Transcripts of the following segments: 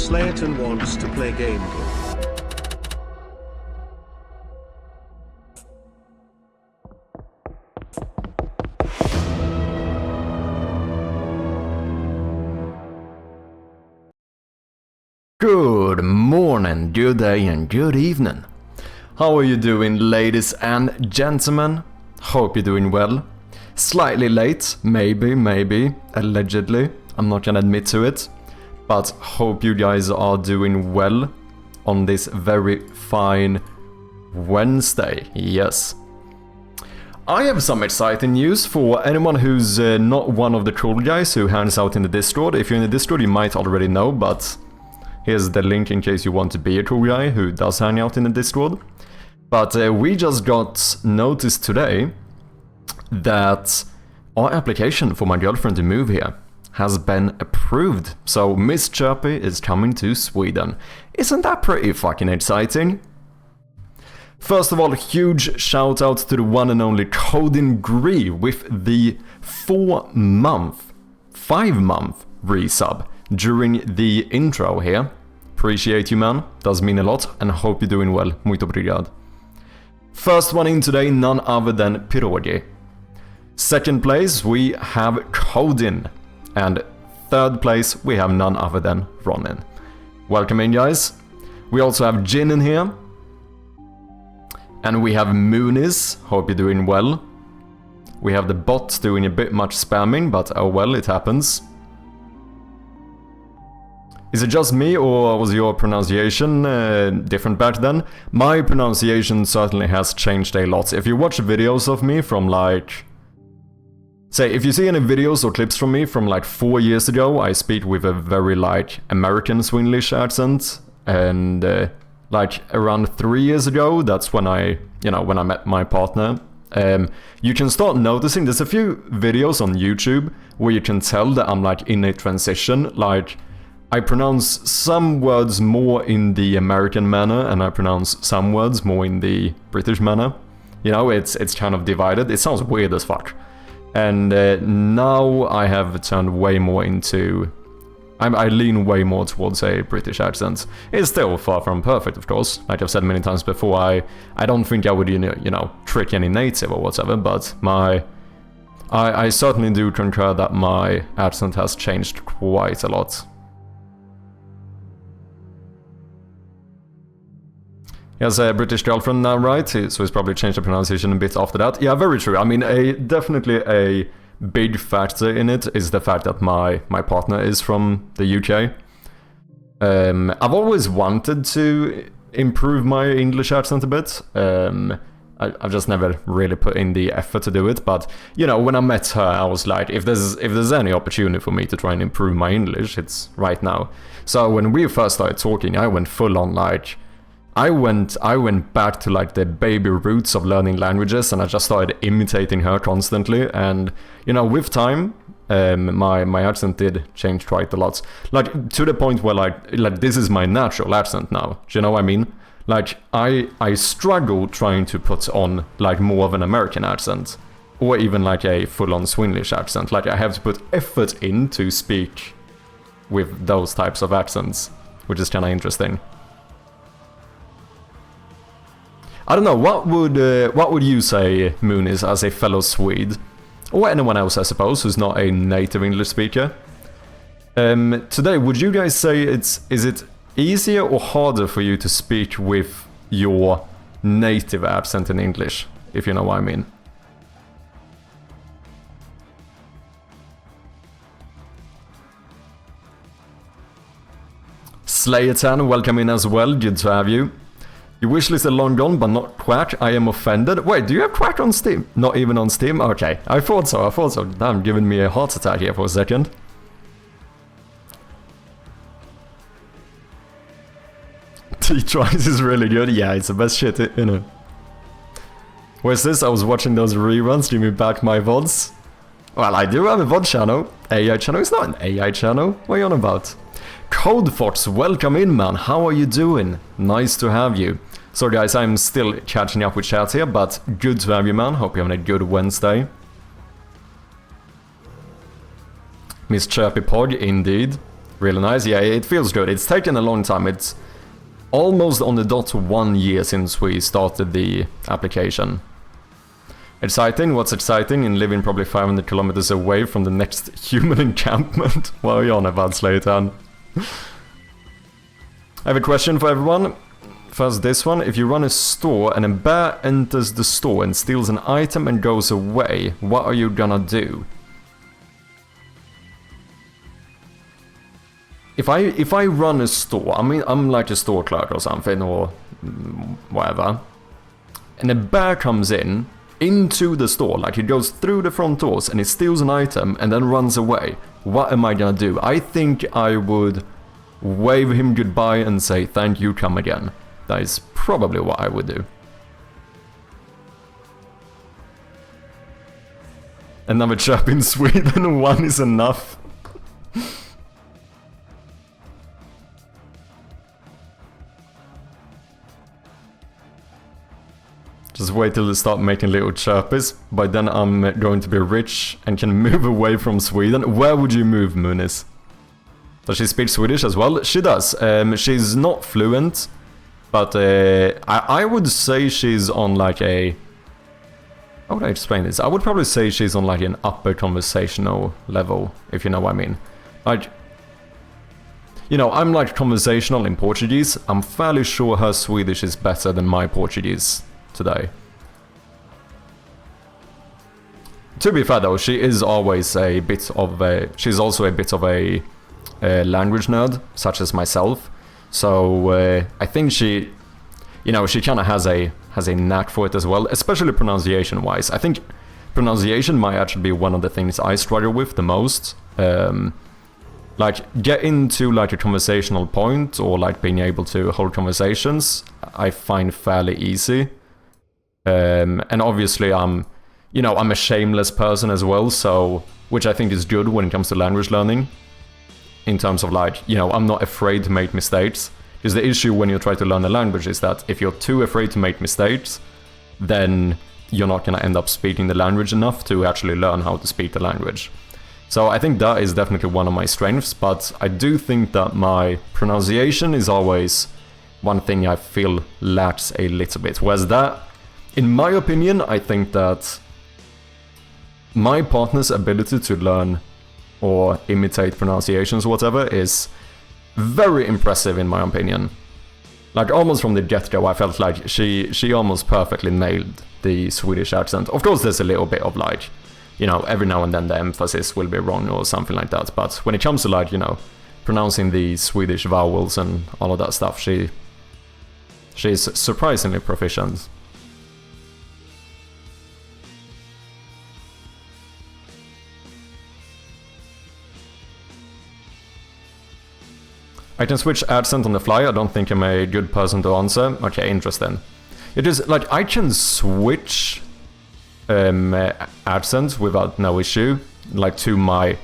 Slayton wants to play gamedev. Good morning, good day and good evening. How are you doing, ladies and gentlemen? Hope you're doing well. Slightly late, maybe, allegedly. I'm not gonna admit to it. But hope you guys are doing well on this very fine Wednesday, yes. I have some exciting news for anyone who's not one of the cool guys who hangs out in the Discord. If you're in the Discord, you might already know, but here's the link in case you want to be a cool guy who does hang out in the Discord. But we just got notice today that our application for my girlfriend to move here has been approved. So Miss Chirpy is coming to Sweden. Isn't that pretty fucking exciting? First of all, huge shout out to the one and only Codin Gree with the 5-month resub during the intro here. Appreciate you, man. Does mean a lot and hope you're doing well. Muito obrigado. First one in today, none other than Pirogi. Second place, we have Codin. And third place, we have none other than Ronin. Welcome in, guys. We also have Jin in here. And we have Moonies. Hope you're doing well. We have the bot doing a bit much spamming, but oh well, it happens. Is it just me, or was your pronunciation different back then? My pronunciation certainly has changed a lot. If you watch videos of me from like... Say, if you see any videos or clips from me from like 4 years ago, I speak with a very like American Swinglish accent. And like around 3 years ago, that's when I met my partner. You can start noticing there's a few videos on YouTube where you can tell that I'm like in a transition. Like, I pronounce some words more in the American manner and I pronounce some words more in the British manner. You know, it's kind of divided. It sounds weird as fuck. And now I have turned way more into... I lean way more towards a British accent. It's still far from perfect, of course. Like I've said many times before, I don't think I would, you know, trick any native or whatever, but I certainly do concur that my accent has changed quite a lot. He has a British girlfriend now, right? So he's probably changed the pronunciation a bit after that. Yeah, very true. I mean, definitely a big factor in it is the fact that my partner is from the UK. I've always wanted to improve my English accent a bit. I've just never really put in the effort to do it. But, you know, when I met her, I was like, if there's any opportunity for me to try and improve my English, it's right now. So when we first started talking, I went full on like... I went back to like the baby roots of learning languages and I just started imitating her constantly, and you know, with time my accent did change quite a lot, like to the point where like this is my natural accent now. Do you know what I mean? Like I struggle trying to put on like more of an American accent or even like a full-on Swinglish accent. Like I have to put effort in to speak with those types of accents, which is kind of interesting. I don't know, what would you say, Moonies, as a fellow Swede? Or anyone else, I suppose, who's not a native English speaker? Today, would you guys say is it easier or harder for you to speak with your native accent in English, if you know what I mean? Slayatan, welcome in as well, good to have you. Your wishlist is long gone, but not Quack. I am offended. Wait, do you have Quack on Steam? Not even on Steam? Okay, I thought so. Damn, giving me a heart attack here for a second. T-Tries is really good. Yeah, it's the best shit, you know. Where's this? I was watching those reruns. Give me back my VODs. Well, I do have a VOD channel. AI channel. It's not an AI channel. What are you on about? Codefox, welcome in, man. How are you doing? Nice to have you. So guys, I'm still catching up with chat here, but good to have you, man. Hope you're having a good Wednesday. Miss Chirpy Pog, indeed. really nice. Yeah, it feels good. It's taken a long time. It's almost on the dot 1 year since we started the application. Exciting? What's exciting in living probably 500 kilometers away from the next human encampment? What are you on about, Slayton? I have a question for everyone. First, this one. If you run a store and a bear enters the store and steals an item and goes away, what are you gonna do? If I run a store, I mean, I'm like a store clerk or something, or whatever, and a bear comes into the store, like he goes through the front doors and he steals an item and then runs away, what am I gonna do? I think I would wave him goodbye and say, thank you, come again. That is probably what I would do. Another chap in Sweden, one is enough. Just wait till they start making little chirpies. By then I'm going to be rich and can move away from Sweden. Where would you move, Munis? Does she speak Swedish as well? She does. She's not fluent, but I would say she's on like a... How would I explain this? I would probably say she's on like an upper conversational level, if you know what I mean. Like, you know, I'm like conversational in Portuguese. I'm fairly sure her Swedish is better than my Portuguese today. To be fair though, she is always a bit of a... She's also a bit of a language nerd, such as myself. So I think she, you know, she kind of has a knack for it as well, especially pronunciation-wise. I think pronunciation might actually be one of the things I struggle with the most. Like, get into like a conversational point or like being able to hold conversations, I find fairly easy. And obviously I'm a shameless person as well, so, which I think is good when it comes to language learning. In terms of like, you know, I'm not afraid to make mistakes. Because the issue when you try to learn a language is that if you're too afraid to make mistakes, then you're not going to end up speaking the language enough to actually learn how to speak the language. So I think that is definitely one of my strengths, but I do think that my pronunciation is always one thing I feel lacks a little bit. Whereas that, in my opinion, I think that my partner's ability to learn or imitate pronunciations or whatever is very impressive in my opinion. Like almost from the get-go I felt like she almost perfectly nailed the Swedish accent. Of course there's a little bit of like, you know, every now and then the emphasis will be wrong or something like that, but when it comes to like, you know, pronouncing the Swedish vowels and all of that stuff, she's surprisingly proficient. I can switch accent on the fly. I don't think I'm a good person to answer. Okay, interesting. It is like I can switch accents without no issue, like to my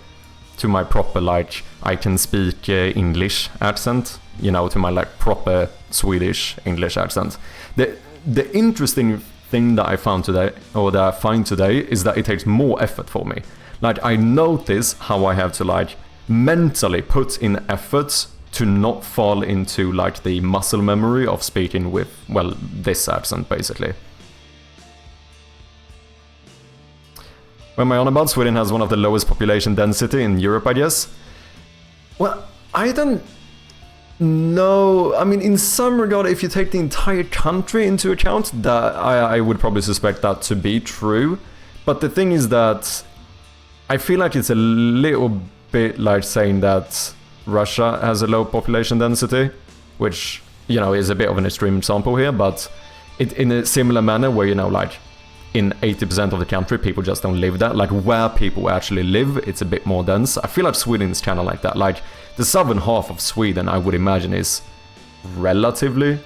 proper, like I can speak English accent, you know, to my like proper Swedish English accent. The interesting thing that I found today, or that I find today, is that it takes more effort for me. Like I notice how I have to like mentally put in efforts to not fall into like the muscle memory of speaking with, well, this accent basically. What am I on about? Sweden has one of the lowest population density in Europe, I guess. Well, I don't know. I mean, in some regard, if you take the entire country into account, that I would probably suspect that to be true. But the thing is that I feel like it's a little bit like saying that Russia has a low population density, which, you know, is a bit of an extreme example here, but it in a similar manner where, you know, like in 80% of the country people just don't live there. Like where people actually live, it's a bit more dense. I feel like Sweden is kind of like that. Like the southern half of Sweden, I would imagine, is relatively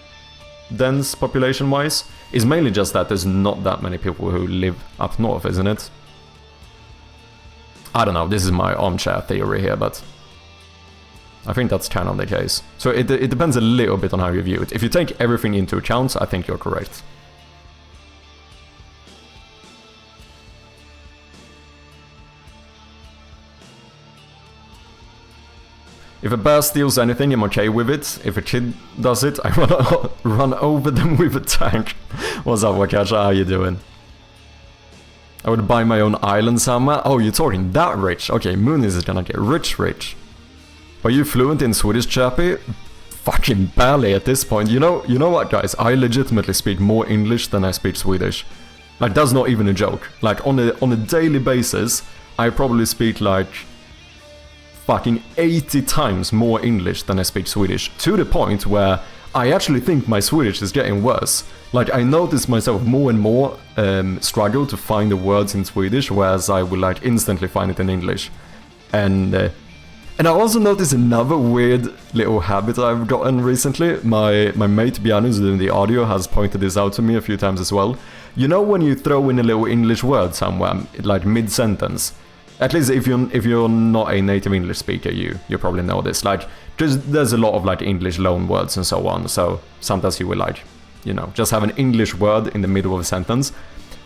dense population wise. It's mainly just that there's not that many people who live up north, isn't it? I don't know, this is my armchair theory here, but I think that's kind of the case. So it depends a little bit on how you view it. If you take everything into account, I think you're correct. If a bear steals anything, I'm okay with it. If a kid does it, I wanna run over them with a tank. What's up, Wakasha? How you doing? I would buy my own island somewhere. Oh, you're talking that rich. Okay, Moonies is gonna get rich. Are you fluent in Swedish, Chappy? Fucking barely at this point. You know what, guys? I legitimately speak more English than I speak Swedish. Like, that's not even a joke. Like, on a daily basis, I probably speak like fucking 80 times more English than I speak Swedish, to the point where I actually think my Swedish is getting worse. Like, I notice myself more and more struggle to find the words in Swedish, whereas I will like instantly find it in English. And I also noticed another weird little habit I've gotten recently. My mate Björn, who's doing the audio, has pointed this out to me a few times as well. You know when you throw in a little English word somewhere, like mid-sentence? At least if you're not a native English speaker, you probably know this. Like, there's a lot of like English loan words and so on. So sometimes you will like, you know, just have an English word in the middle of a sentence.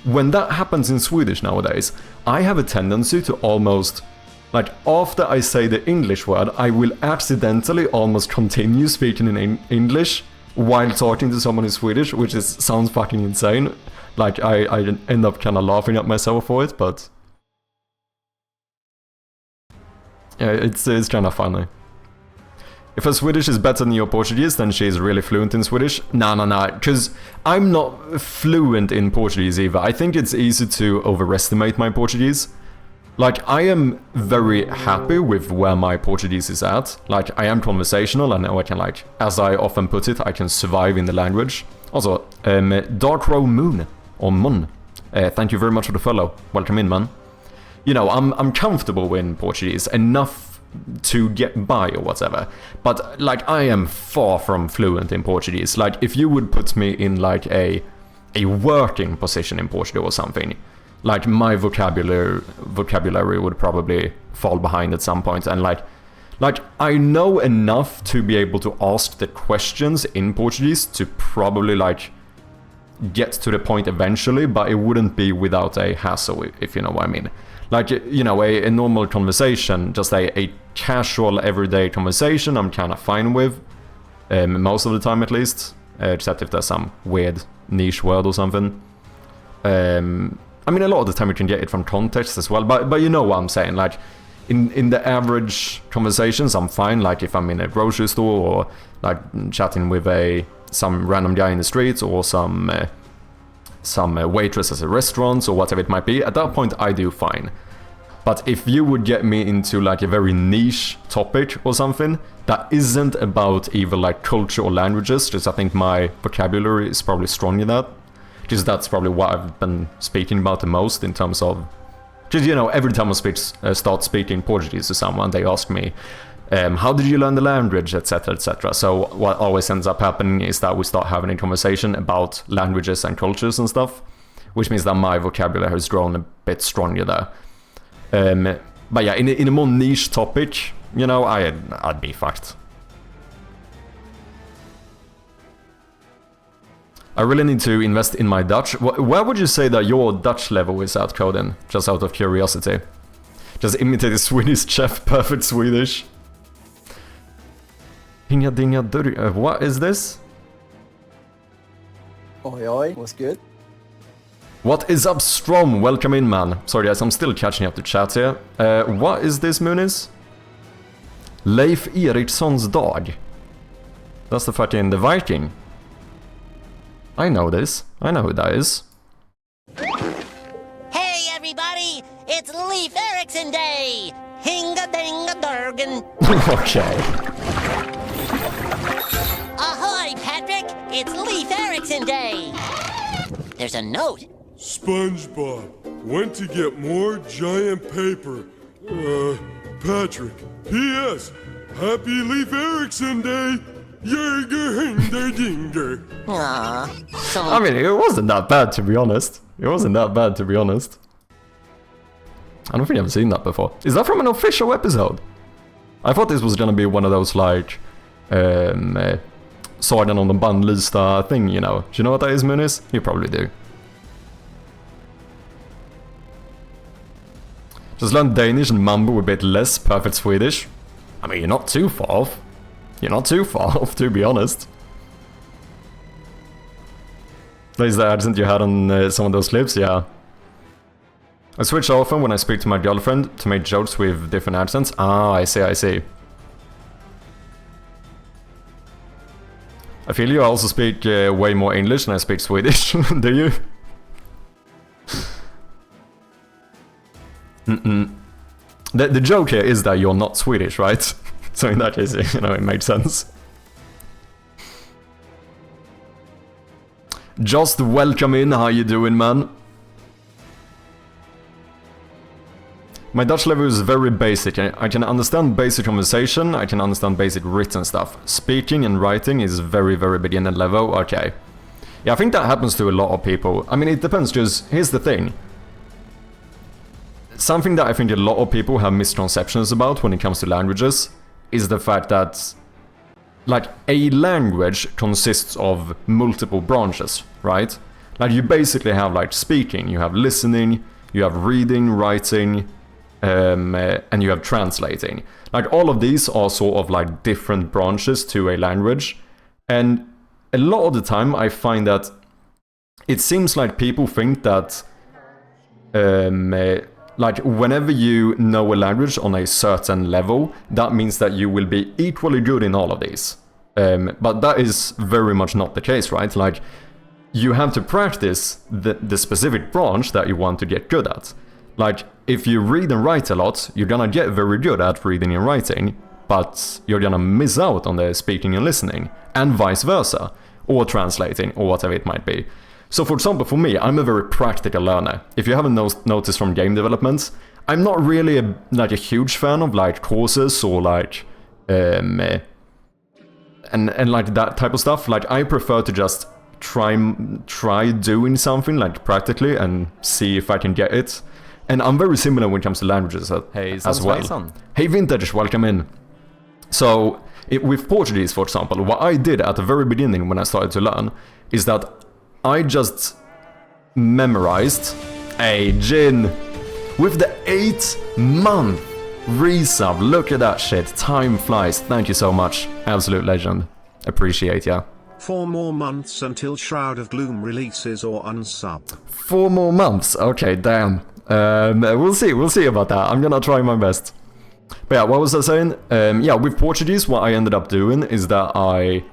When that happens in Swedish nowadays, I have a tendency to almost, like, after I say the English word, I will accidentally almost continue speaking in English while talking to someone in Swedish, which sounds fucking insane. Like, I end up kind of laughing at myself for it, but yeah, it's kind of funny. If her Swedish is better than your Portuguese, then she's really fluent in Swedish. Nah, because I'm not fluent in Portuguese either. I think it's easy to overestimate my Portuguese. Like, I am very happy with where my Portuguese is at. Like, I am conversational, and I can, like, as I often put it, I can survive in the language. Also, Dark Row Moon, or Mun, thank you very much for the follow. Welcome in, man. You know, I'm comfortable in Portuguese, enough to get by or whatever. But, like, I am far from fluent in Portuguese. Like, if you would put me in, like, a working position in Portugal or something, like, my vocabulary would probably fall behind at some point. And, like, I know enough to be able to ask the questions in Portuguese to probably, like, get to the point eventually, but it wouldn't be without a hassle, if you know what I mean. Like, you know, a normal conversation, just a casual, everyday conversation, I'm kind of fine with. Most of the time, at least. Except if there's some weird niche word or something. I mean, a lot of the time you can get it from context as well, but you know what I'm saying. Like, in the average conversations, I'm fine. Like, if I'm in a grocery store or, like, chatting with some random guy in the streets or some waitress at a restaurant or whatever it might be, at that point I do fine. But if you would get me into like a very niche topic or something that isn't about either like culture or languages, because I think my vocabulary is probably strong in that, because that's probably what I've been speaking about the most in terms of, because, you know, every time I start speaking Portuguese to someone, they ask me, how did you learn the language, etc, etc. So what always ends up happening is that we start having a conversation about languages and cultures and stuff, which means that my vocabulary has grown a bit stronger there. But yeah, in a more niche topic, you know, I'd be fucked. I really need to invest in my Dutch. Where would you say that your Dutch level is at, Coden? Just out of curiosity. Just imitate a Swedish chef, perfect Swedish. What is this? Oi, oi, what's good? What is up, Strom? Welcome in, man. Sorry guys, I'm still catching up to chat here. What is this, Muniz? Leif Eriksson's dog. That's the Viking. I know this. I know who that is. Hey everybody, it's Leif Erikson Day! Hinga-dinga-durgan! Okay. Ahoy, Patrick! It's Leif Erikson Day! There's a note. SpongeBob went to get more giant paper. Patrick. P.S. Happy Leif Erikson Day! Yerger-hinder-dinger. Aww. I mean, it wasn't that bad, to be honest. I don't think I've seen that before. Is that from an official episode? I thought this was gonna be one of those, like, Sagan on the Bannlysta thing, you know. Do you know what that is, Muniz? You probably do. Just learn Danish and mumble a bit less perfect Swedish. I mean, you're not too far off. You're not too far off, to be honest. Is the accent you had on some of those clips? Yeah. I switch often when I speak to my girlfriend to make jokes with different accents. Ah, I see, I see. I feel you also speak way more English than I speak Swedish. Do you? The joke here is that you're not Swedish, right? So in that case, you know, it makes sense. Just welcome in, how you doing, man? My Dutch level is very basic. I can understand basic conversation, I can understand basic written stuff. Speaking and writing is very, very beginner level, okay. Yeah, I think that happens to a lot of people. I mean, it depends, because here's the thing. Something that I think a lot of people have misconceptions about when it comes to languages is the fact that, like, a language consists of multiple branches, right? Like, you basically have, like, speaking, you have listening, you have reading, writing, and you have translating. Like, all of these are sort of, like, different branches to a language. And a lot of the time, I find that it seems like people think that, like, whenever you know a language on a certain level, that means that you will be equally good in all of these. But that is very much not the case, right? Like, you have to practice the specific branch that you want to get good at. Like, if you read and write a lot, you're gonna get very good at reading and writing, but you're gonna miss out on the speaking and listening, and vice versa, or translating, or whatever it might be. So for example, for me, I'm a very practical learner. If you haven't noticed from game development, I'm not really a huge fan of like courses or like and like that type of stuff. Like, I prefer to just try doing something like practically and see if I can get it. And I'm very similar when it comes to languages as well. Hey Vintage, welcome in. So with Portuguese, for example, what I did at the very beginning when I started to learn is that I just memorized a Jin with the 8-month resub. Look at that shit. Time flies. Thank you so much. Absolute legend. Appreciate ya. 4 more months until Shroud of Gloom releases or unsub. 4 more months? Okay, damn. We'll see about that. I'm gonna try my best. But yeah, what was I saying? Yeah, with Portuguese, what I ended up doing is that I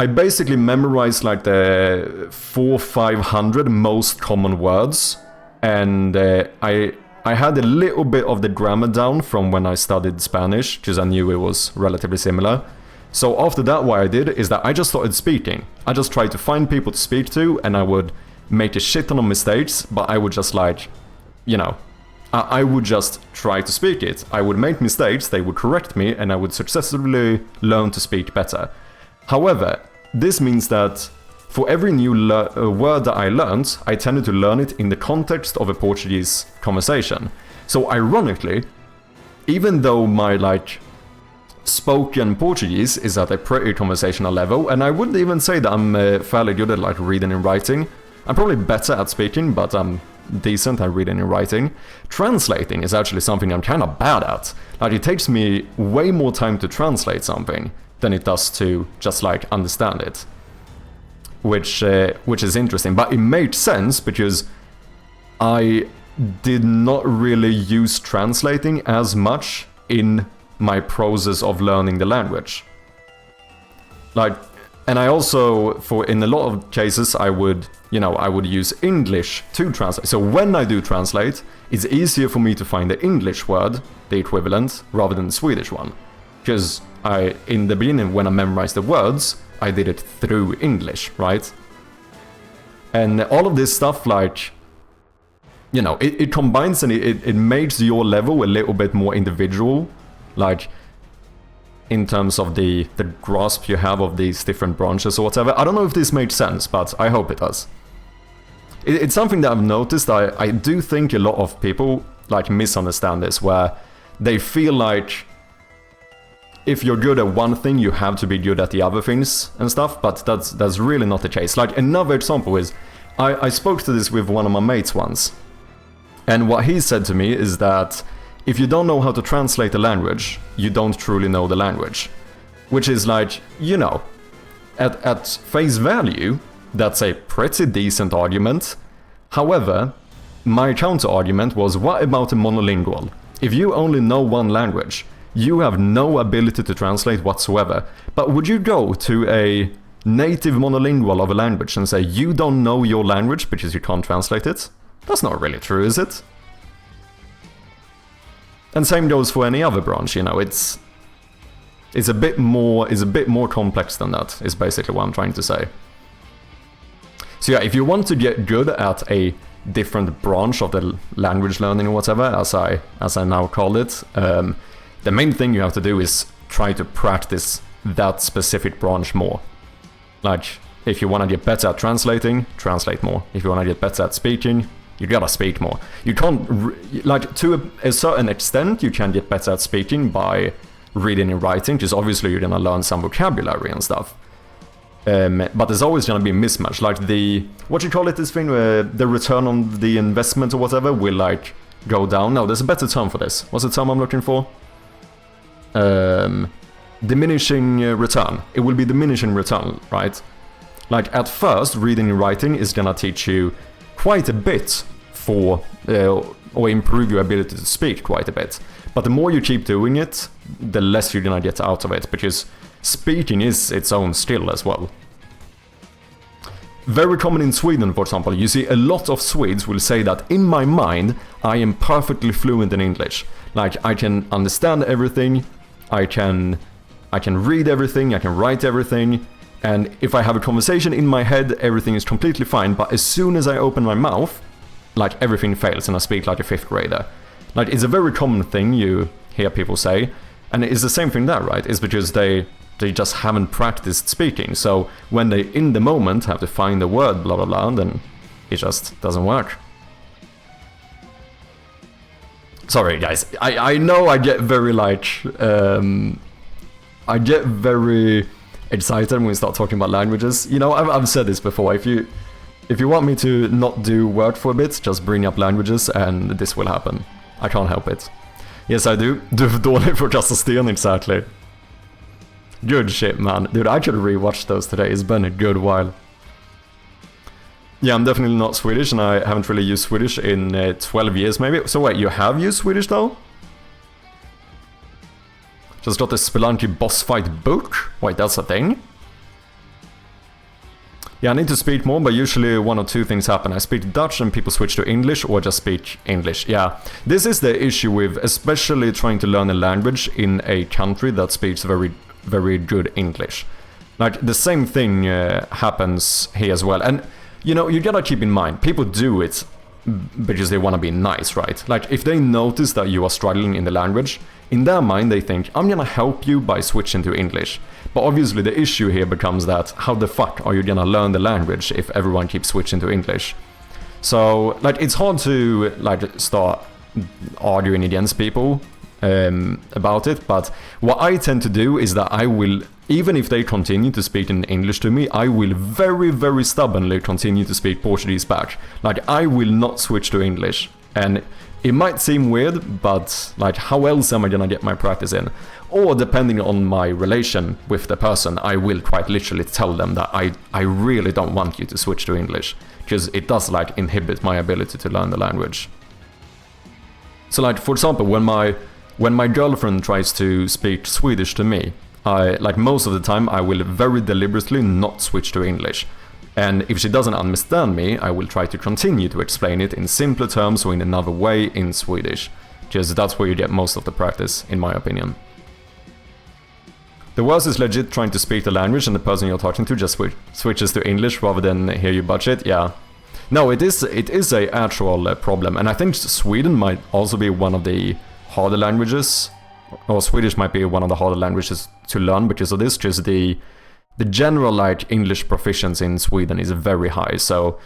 basically memorized like the 400-500 most common words, and I had a little bit of the grammar down from when I studied Spanish, because I knew it was relatively similar. So after that, what I did is that I just started speaking. I just tried to find people to speak to, and I would make a shit ton of mistakes, but I would just like, you know, I would just try to speak it. I would make mistakes, they would correct me, and I would successfully learn to speak better. However, this means that for every new word that I learned, I tended to learn it in the context of a Portuguese conversation. So ironically, even though my like spoken Portuguese is at a pretty conversational level, and I wouldn't even say that I'm fairly good at like reading and writing. I'm probably better at speaking, but I'm decent at reading and writing. Translating is actually something I'm kind of bad at. Like, it takes me way more time to translate something than it does to just like understand it, which is interesting. But it made sense because I did not really use translating as much in my process of learning the language. Like, and I also, in a lot of cases, I would use English to translate. So when I do translate, it's easier for me to find the English word, the equivalent, rather than the Swedish one. Because in the beginning, when I memorized the words, I did it through English, right? And all of this stuff, like, you know, it combines and it makes your level a little bit more individual, like, in terms of the grasp you have of these different branches or whatever. I don't know if this makes sense, but I hope it does. It's something that I've noticed. I do think a lot of people, like, misunderstand this, where they feel like if you're good at one thing, you have to be good at the other things and stuff, but that's really not the case. Like, another example is, I spoke to this with one of my mates once, and what he said to me is that if you don't know how to translate the language, you don't truly know the language. Which is like, you know, at face value, that's a pretty decent argument. However, my counter-argument was, what about a monolingual? If you only know one language, you have no ability to translate whatsoever. But would you go to a native monolingual of a language and say, you don't know your language because you can't translate it? That's not really true, is it? And same goes for any other branch, you know, it's a bit more complex than that, is basically what I'm trying to say. So yeah, if you want to get good at a different branch of the language learning or whatever, as I now call it, the main thing you have to do is try to practice that specific branch more. Like, if you want to get better at translating, translate more. If you want to get better at speaking, you gotta speak more. You can't, like, to a certain extent, you can get better at speaking by reading and writing, because obviously you're gonna learn some vocabulary and stuff. But there's always gonna be a mismatch, like the, what you call it, this thing where the return on the investment or whatever will, like, go down. No, there's a better term for this. What's the term I'm looking for? Diminishing return. It will be diminishing return, right? Like, at first, reading and writing is gonna teach you quite a bit for, or improve your ability to speak quite a bit. But the more you keep doing it, the less you're gonna get out of it, because speaking is its own skill as well. Very common in Sweden, for example, you see a lot of Swedes will say that, in my mind, I am perfectly fluent in English. Like, I can understand everything, I can read everything, I can write everything, and if I have a conversation in my head, everything is completely fine, but as soon as I open my mouth, like, everything fails and I speak like a 5th grader. Like, it's a very common thing you hear people say, and it's the same thing there, right? It's because they just haven't practiced speaking, so when they, in the moment, have to find the word, blah blah blah, then it just doesn't work. Sorry, guys, I know I get very, like, I get very excited when we start talking about languages. You know, I've said this before, if you want me to not do work for a bit, just bring up languages and this will happen. I can't help it. Yes, I do. Du är för dålig för att kasta sten, exactly. Good shit, man. Dude, I could rewatch those today. It's been a good while. Yeah, I'm definitely not Swedish, and I haven't really used Swedish in 12 years, maybe. So wait, you have used Swedish, though? Just got the Spelunky boss fight book? Wait, that's a thing? Yeah, I need to speak more, but usually one or two things happen. I speak Dutch and people switch to English, or just speak English. Yeah, this is the issue with especially trying to learn a language in a country that speaks very, very good English. Like, the same thing happens here as well. And, you know, you gotta keep in mind, people do it because they want to be nice, right? Like, if they notice that you are struggling in the language, in their mind they think, I'm gonna help you by switching to English. But obviously the issue here becomes that, how the fuck are you gonna learn the language if everyone keeps switching to English? So, like, it's hard to, like, start arguing against people about it, but what I tend to do is that I will, even if they continue to speak in English to me, I will very, very stubbornly continue to speak Portuguese back. Like, I will not switch to English. And it might seem weird, but, like, how else am I gonna get my practice in? Or, depending on my relation with the person, I will quite literally tell them that I really don't want you to switch to English, because it does, like, inhibit my ability to learn the language. So, like, for example, when my girlfriend tries to speak Swedish to me, like, most of the time I will very deliberately not switch to English. And if she doesn't understand me, I will try to continue to explain it in simpler terms or in another way in Swedish, because that's where you get most of the practice, in my opinion. The worst is legit trying to speak the language and the person you're talking to just switches to English rather than hear you budge it. Yeah. No, it is a actual problem, and I think Sweden might also be one of the harder languages, or Swedish might be one of the harder languages to learn because of this, because the general, like, English proficiency in Sweden is very high, so,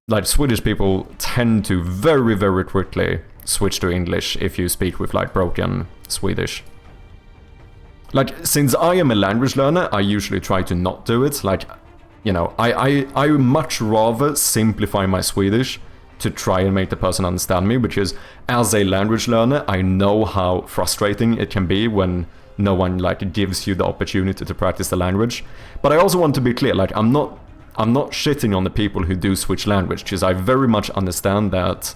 like, Swedish people tend to very, very quickly switch to English if you speak with, like, broken Swedish. Like, since I am a language learner, I usually try to not do it. Like, you know, I much rather simplify my Swedish to try and make the person understand me, because as a language learner, I know how frustrating it can be when no one like gives you the opportunity to practice the language. But I also want to be clear, like I'm not shitting on the people who do switch language, because I very much understand that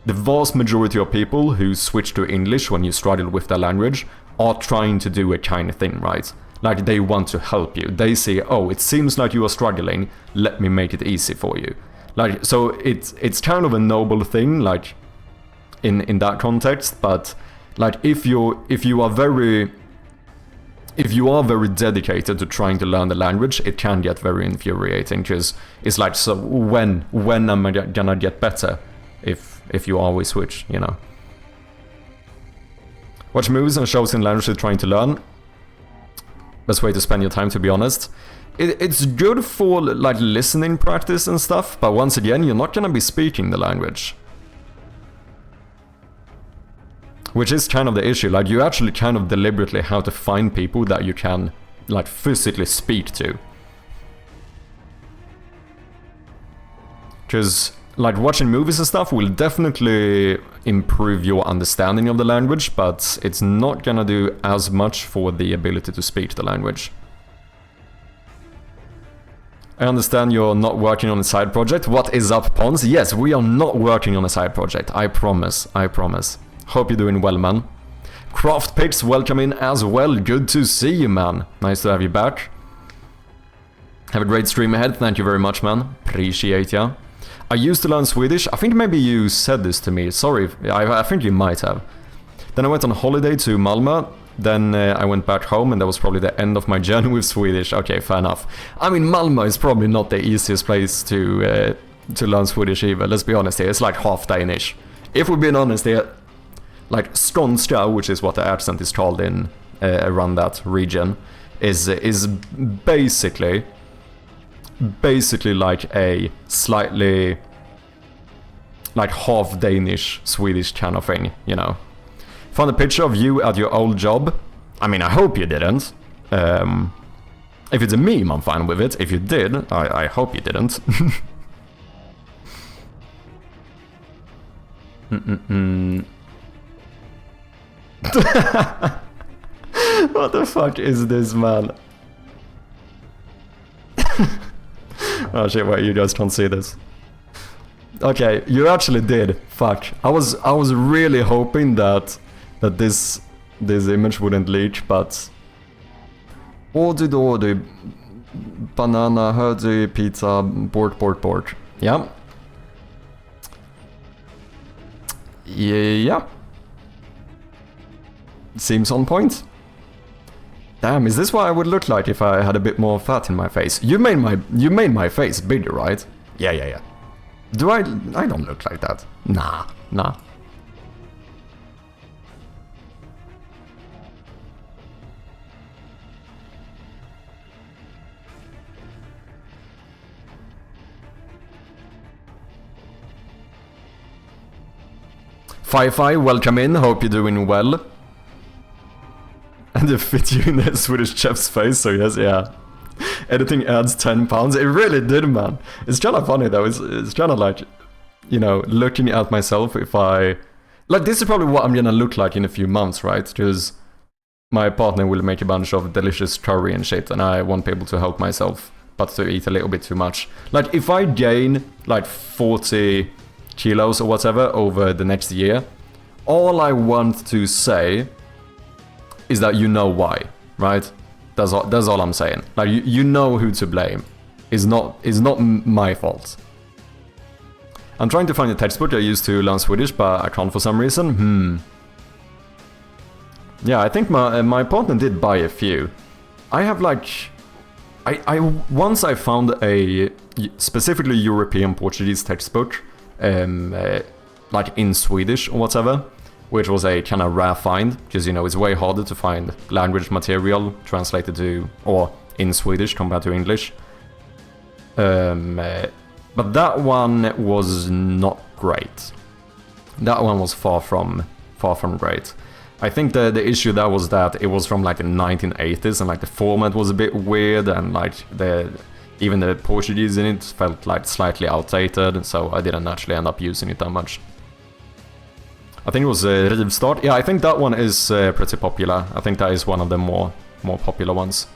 the vast majority of people who switch to English when you struggle with their language are trying to do a kind of thing, right? Like they want to help you. They say, oh, it seems like you are struggling, let me make it easy for you. Like, so it's kind of a noble thing, like in that context, but like if you are very dedicated to trying to learn the language, it can get very infuriating, because it's like, so when am I gonna get better if you always switch, you know? Watch movies and shows in language you're trying to learn. Best way to spend your time, to be honest. It's good for like listening practice and stuff, but once again, you're not gonna be speaking the language. Which is kind of the issue, like you actually kind of deliberately have to find people that you can like physically speak to. Because like watching movies and stuff will definitely improve your understanding of the language, but it's not gonna do as much for the ability to speak the language. I understand you're not working on a side project. What is up, Pons? Yes, we are not working on a side project. I promise. I promise. Hope you're doing well, man. Craft Picks, welcome in as well. Good to see you, man. Nice to have you back. Have a great stream ahead. Thank you very much, man. Appreciate ya. I used to learn Swedish. I think maybe you said this to me. Sorry, I think you might have. Then I went on holiday to Malmö. Then I went back home, and that was probably the end of my journey with Swedish. Okay, fair enough. I mean, Malmö is probably not the easiest place to learn Swedish either. Let's be honest here. It's like half Danish. If we're being honest here, like skånska, which is what the accent is called in around that region, is basically like a slightly like half Danish Swedish kind of thing, you know. Found a picture of you at your old job. I mean, I hope you didn't. If it's a meme, I'm fine with it. If you did, I hope you didn't. What the fuck is this, man? Oh shit, wait, you guys can't see this. Okay, you actually did. Fuck. I was really hoping that this image wouldn't leak, but order banana, hurdy, pizza, board. Yeah. Yeah. Seems on point. Damn, is this what I would look like if I had a bit more fat in my face? You made my face bigger, right? Yeah. Do I don't look like that. Nah. Fi, welcome in, hope you're doing well. And it fit you in the Swedish chef's face, so yes, yeah. Editing adds 10 pounds. It really did, man. It's kind of funny though. It's kind of like, you know, looking at myself if I... Like, this is probably what I'm gonna look like in a few months, right? Because my partner will make a bunch of delicious curry and shit, and I won't be able to help myself but to eat a little bit too much. Like, if I gain like 40 kilos or whatever over the next year, all I want to say is that you know why, right? That's all I'm saying. Like, you know who to blame. It's not my fault. I'm trying to find a textbook I used to learn Swedish, but I can't for some reason. Yeah, I think my partner did buy a few. I have like... Once I found a specifically European Portuguese textbook, like in Swedish or whatever, which was a kind of rare find, because, you know, it's way harder to find language material translated to, or in Swedish compared to English. But that one was not great. That one was far from great. I think the issue there was that it was from like the 1980s, and like the format was a bit weird, and like even the Portuguese in it felt like slightly outdated, so I didn't actually end up using it that much. I think it was Rivstart. Yeah, I think that one is pretty popular. I think that is one of the more popular ones.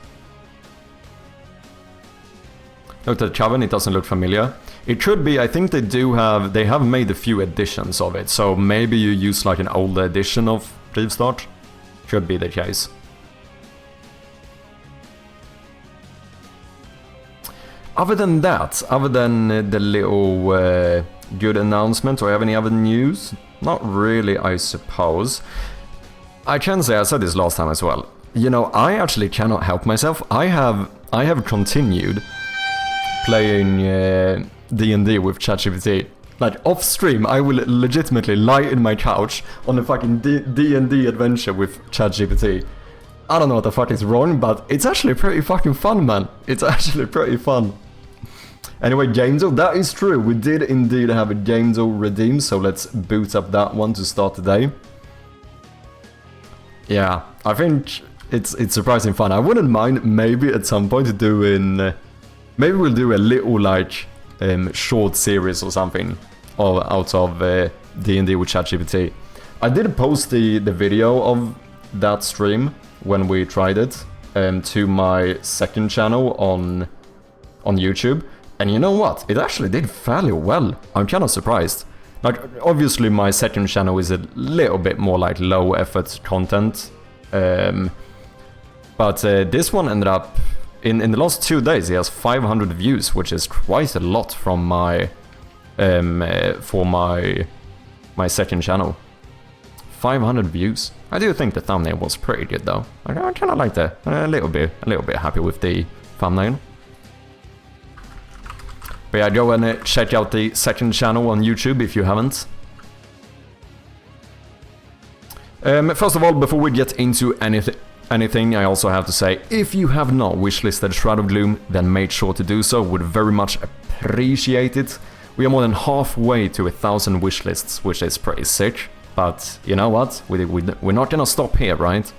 Look at the cover, it doesn't look familiar. It could be, I think they have made a few editions of it, so maybe you use like an older edition of Rivstart. Could be the case. Other than that, other than the little good announcement, do I have any other news? Not really, I suppose. I can say, I said this last time as well. You know, I actually cannot help myself. I have continued playing D&D with ChatGPT. Like, off stream, I will legitimately lie in my couch on a fucking D&D adventure with ChatGPT. I don't know what the fuck is wrong, but it's actually pretty fucking fun, man. It's actually pretty fun. Anyway, Gamedev, that is true. We did indeed have a Gamedev redeem, so let's boot up that one to start the day. Yeah, I think it's surprising fun. I wouldn't mind maybe at some point doing... maybe we'll do a little, like, short series or something out of D&D with ChatGPT. I did post the video of that stream when we tried it to my second channel on YouTube. And you know what? It actually did fairly well. I'm kind of surprised. Like, obviously my second channel is a little bit more like low effort content. But this one ended up, in the last 2 days, he has 500 views, which is quite a lot from my, for my second channel. 500 views. I do think the thumbnail was pretty good though. I kind of liked it. A little bit happy with the thumbnail. But yeah, go and check out the second channel on YouTube if you haven't. First of all, before we get into anything, I also have to say, if you have not wishlisted Shroud of Gloom, then make sure to do so. Would very much appreciate it. We are more than halfway to 1,000 wishlists, which is pretty sick. But you know what? We're not gonna stop here, right?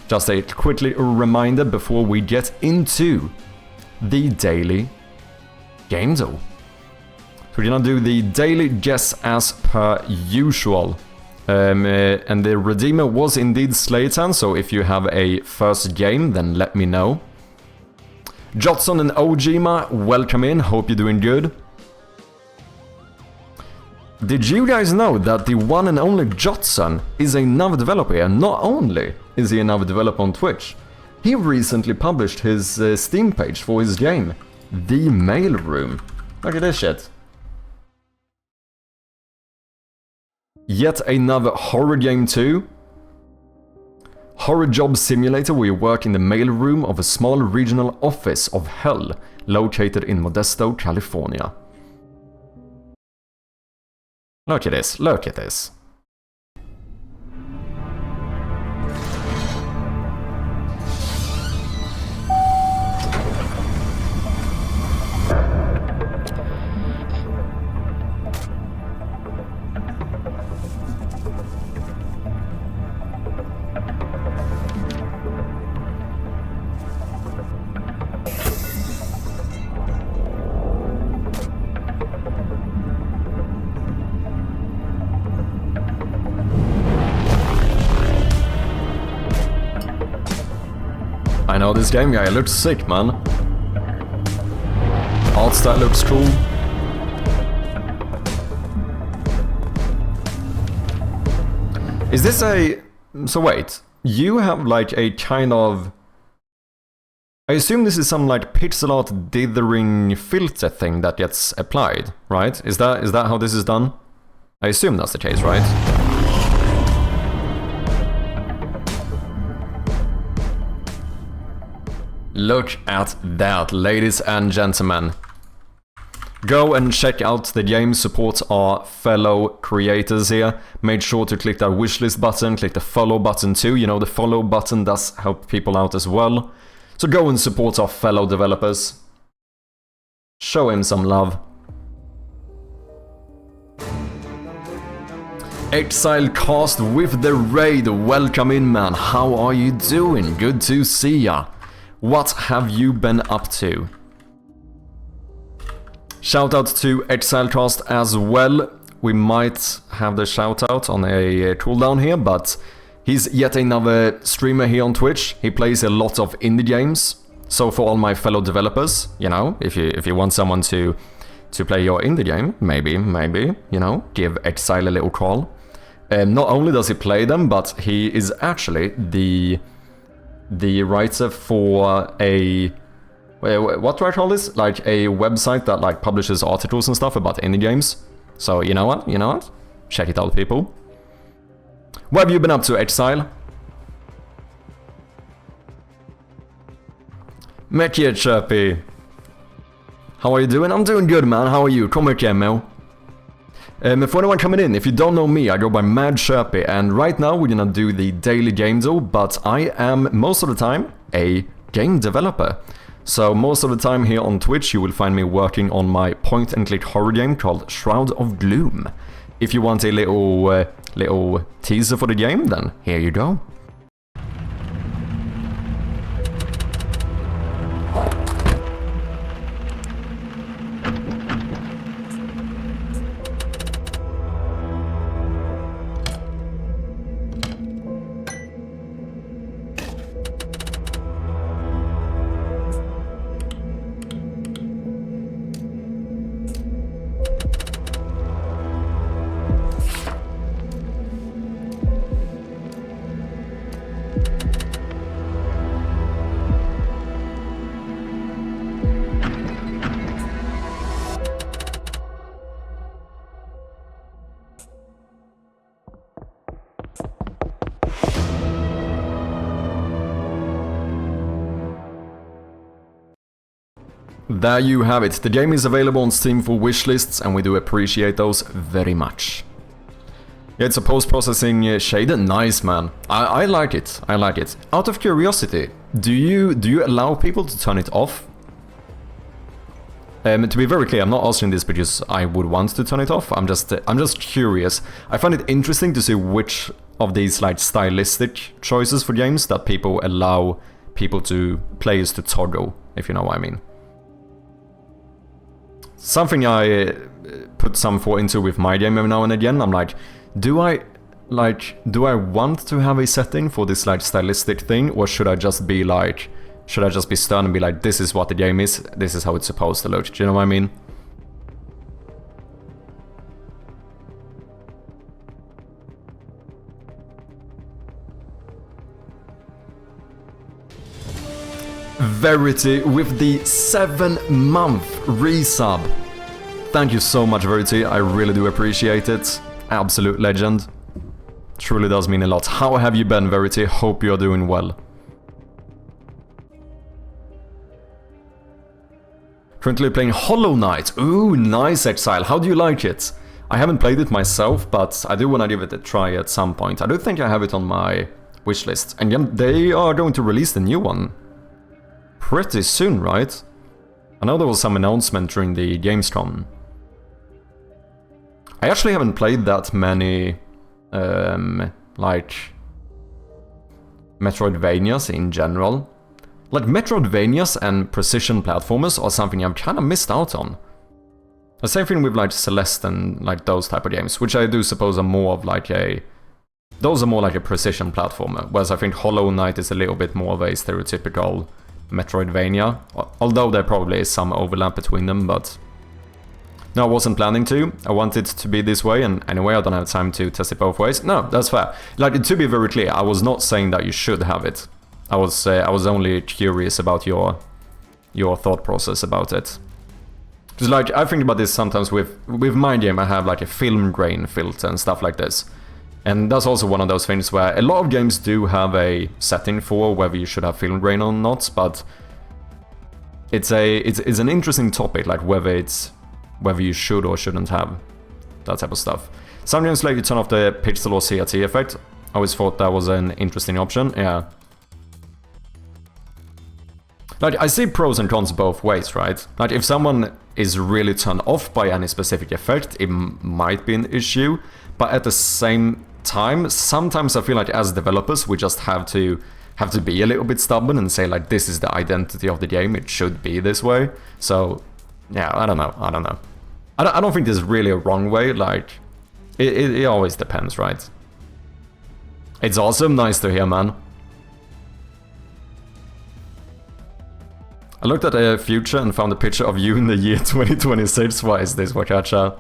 Just a quickly reminder before we get into the daily Gamedev. So we're gonna do the daily guess as per usual. And the Redeemer was indeed Slayton, so if you have a first game, then let me know. Jotson and Ojima, welcome in, hope you're doing good. Did you guys know that the one and only Jotson is another developer, and not only is he another developer on Twitch, he recently published his Steam page for his game, The Mailroom. Look at this shit. Yet another horror game too. Horror job simulator where you work in the mailroom of a small regional office of hell located in Modesto, California. Look at this, look at this. I know this game guy looks sick, man. Art style looks cool. Is this a... So wait, you have like a kind of... I assume this is some like pixel art dithering filter thing that gets applied, right? Is that how this is done? I assume that's the case, right? Look at that, ladies and gentlemen. Go and check out the game, support our fellow creators here. Make sure to click that wishlist button, click the follow button too. You know, the follow button does help people out as well. So go and support our fellow developers. Show him some love. Exile Cast with the raid, welcome in man, how are you doing? Good to see ya. What have you been up to? Shout out to ExileCast as well. We might have the shout out on a cooldown here, but he's yet another streamer here on Twitch. He plays a lot of indie games. So for all my fellow developers, you know, if you want someone to play your indie game, maybe, you know, give Exile a little call. Not only does he play them, but he is actually the writer for a... what do I call this? Like a website that like publishes articles and stuff about indie games. So you know what? Check it out, people. What have you been up to, Exile? Mekia Chirpy. How are you doing? I'm doing good, man. How are you? Come here, Mel. For anyone coming in, if you don't know me, I go by Mad Chirpy, and right now we're gonna do the daily game dev, but I am most of the time a game developer. So most of the time here on Twitch you will find me working on my point-and-click horror game called Shroud of Gloom. If you want a little teaser for the game, then here you go. There you have it. The game is available on Steam for wishlists, and we do appreciate those very much. Yeah, it's a post-processing shader. Nice, man. I like it. I like it. Out of curiosity, do you allow people to turn it off? To be very clear, I'm not asking this because I would want to turn it off. I'm just curious. I find it interesting to see which of these like stylistic choices for games that people allow players to toggle, if you know what I mean. Something I put some thought into with my game every now and again. I'm like, do I want to have a setting for this like stylistic thing, or should I just be stern and be like, this is what the game is, this is how it's supposed to look? Do you know what I mean? Verity with the 7-month resub. Thank you so much, Verity. I really do appreciate it. Absolute legend. Truly does mean a lot. How have you been, Verity? Hope you're doing well. Currently playing Hollow Knight. Ooh, nice, Exile. How do you like it? I haven't played it myself, but I do want to give it a try at some point. I do think I have it on my wishlist. And yeah, they are going to release the new one pretty soon, right? I know there was some announcement during the Gamescom. I actually haven't played that many, like, Metroidvanias in general. Like, Metroidvanias and precision platformers are something I've kind of missed out on. The same thing with, like, Celeste and, like, those type of games, which I do suppose are more of, like, those are more like a precision platformer, whereas I think Hollow Knight is a little bit more of a stereotypical Metroidvania, although there probably is some overlap between them, but... No, I wasn't planning to. I wanted it to be this way, and anyway, I don't have time to test it both ways. No, that's fair. Like, to be very clear, I was not saying that you should have it. I was only curious about your thought process about it. Because, like, I think about this sometimes with my game. I have, like, a film grain filter and stuff like this. And that's also one of those things where a lot of games do have a setting for whether you should have film grain or not, but it's an interesting topic, like whether you should or shouldn't have that type of stuff. Some games let you turn off the pixel or CRT effect. I always thought that was an interesting option, yeah. Like, I see pros and cons both ways, right? Like, if someone is really turned off by any specific effect, it might be an issue, but at the same time, sometimes I feel like as developers, we just have to be a little bit stubborn and say, like, this is the identity of the game, it should be this way. So Yeah, I don't know. I don't think there's really a wrong way, like, it always depends, right? It's awesome, nice to hear, man. I looked at the future and found a picture of you in the year 2026. Why is this, Wakacha?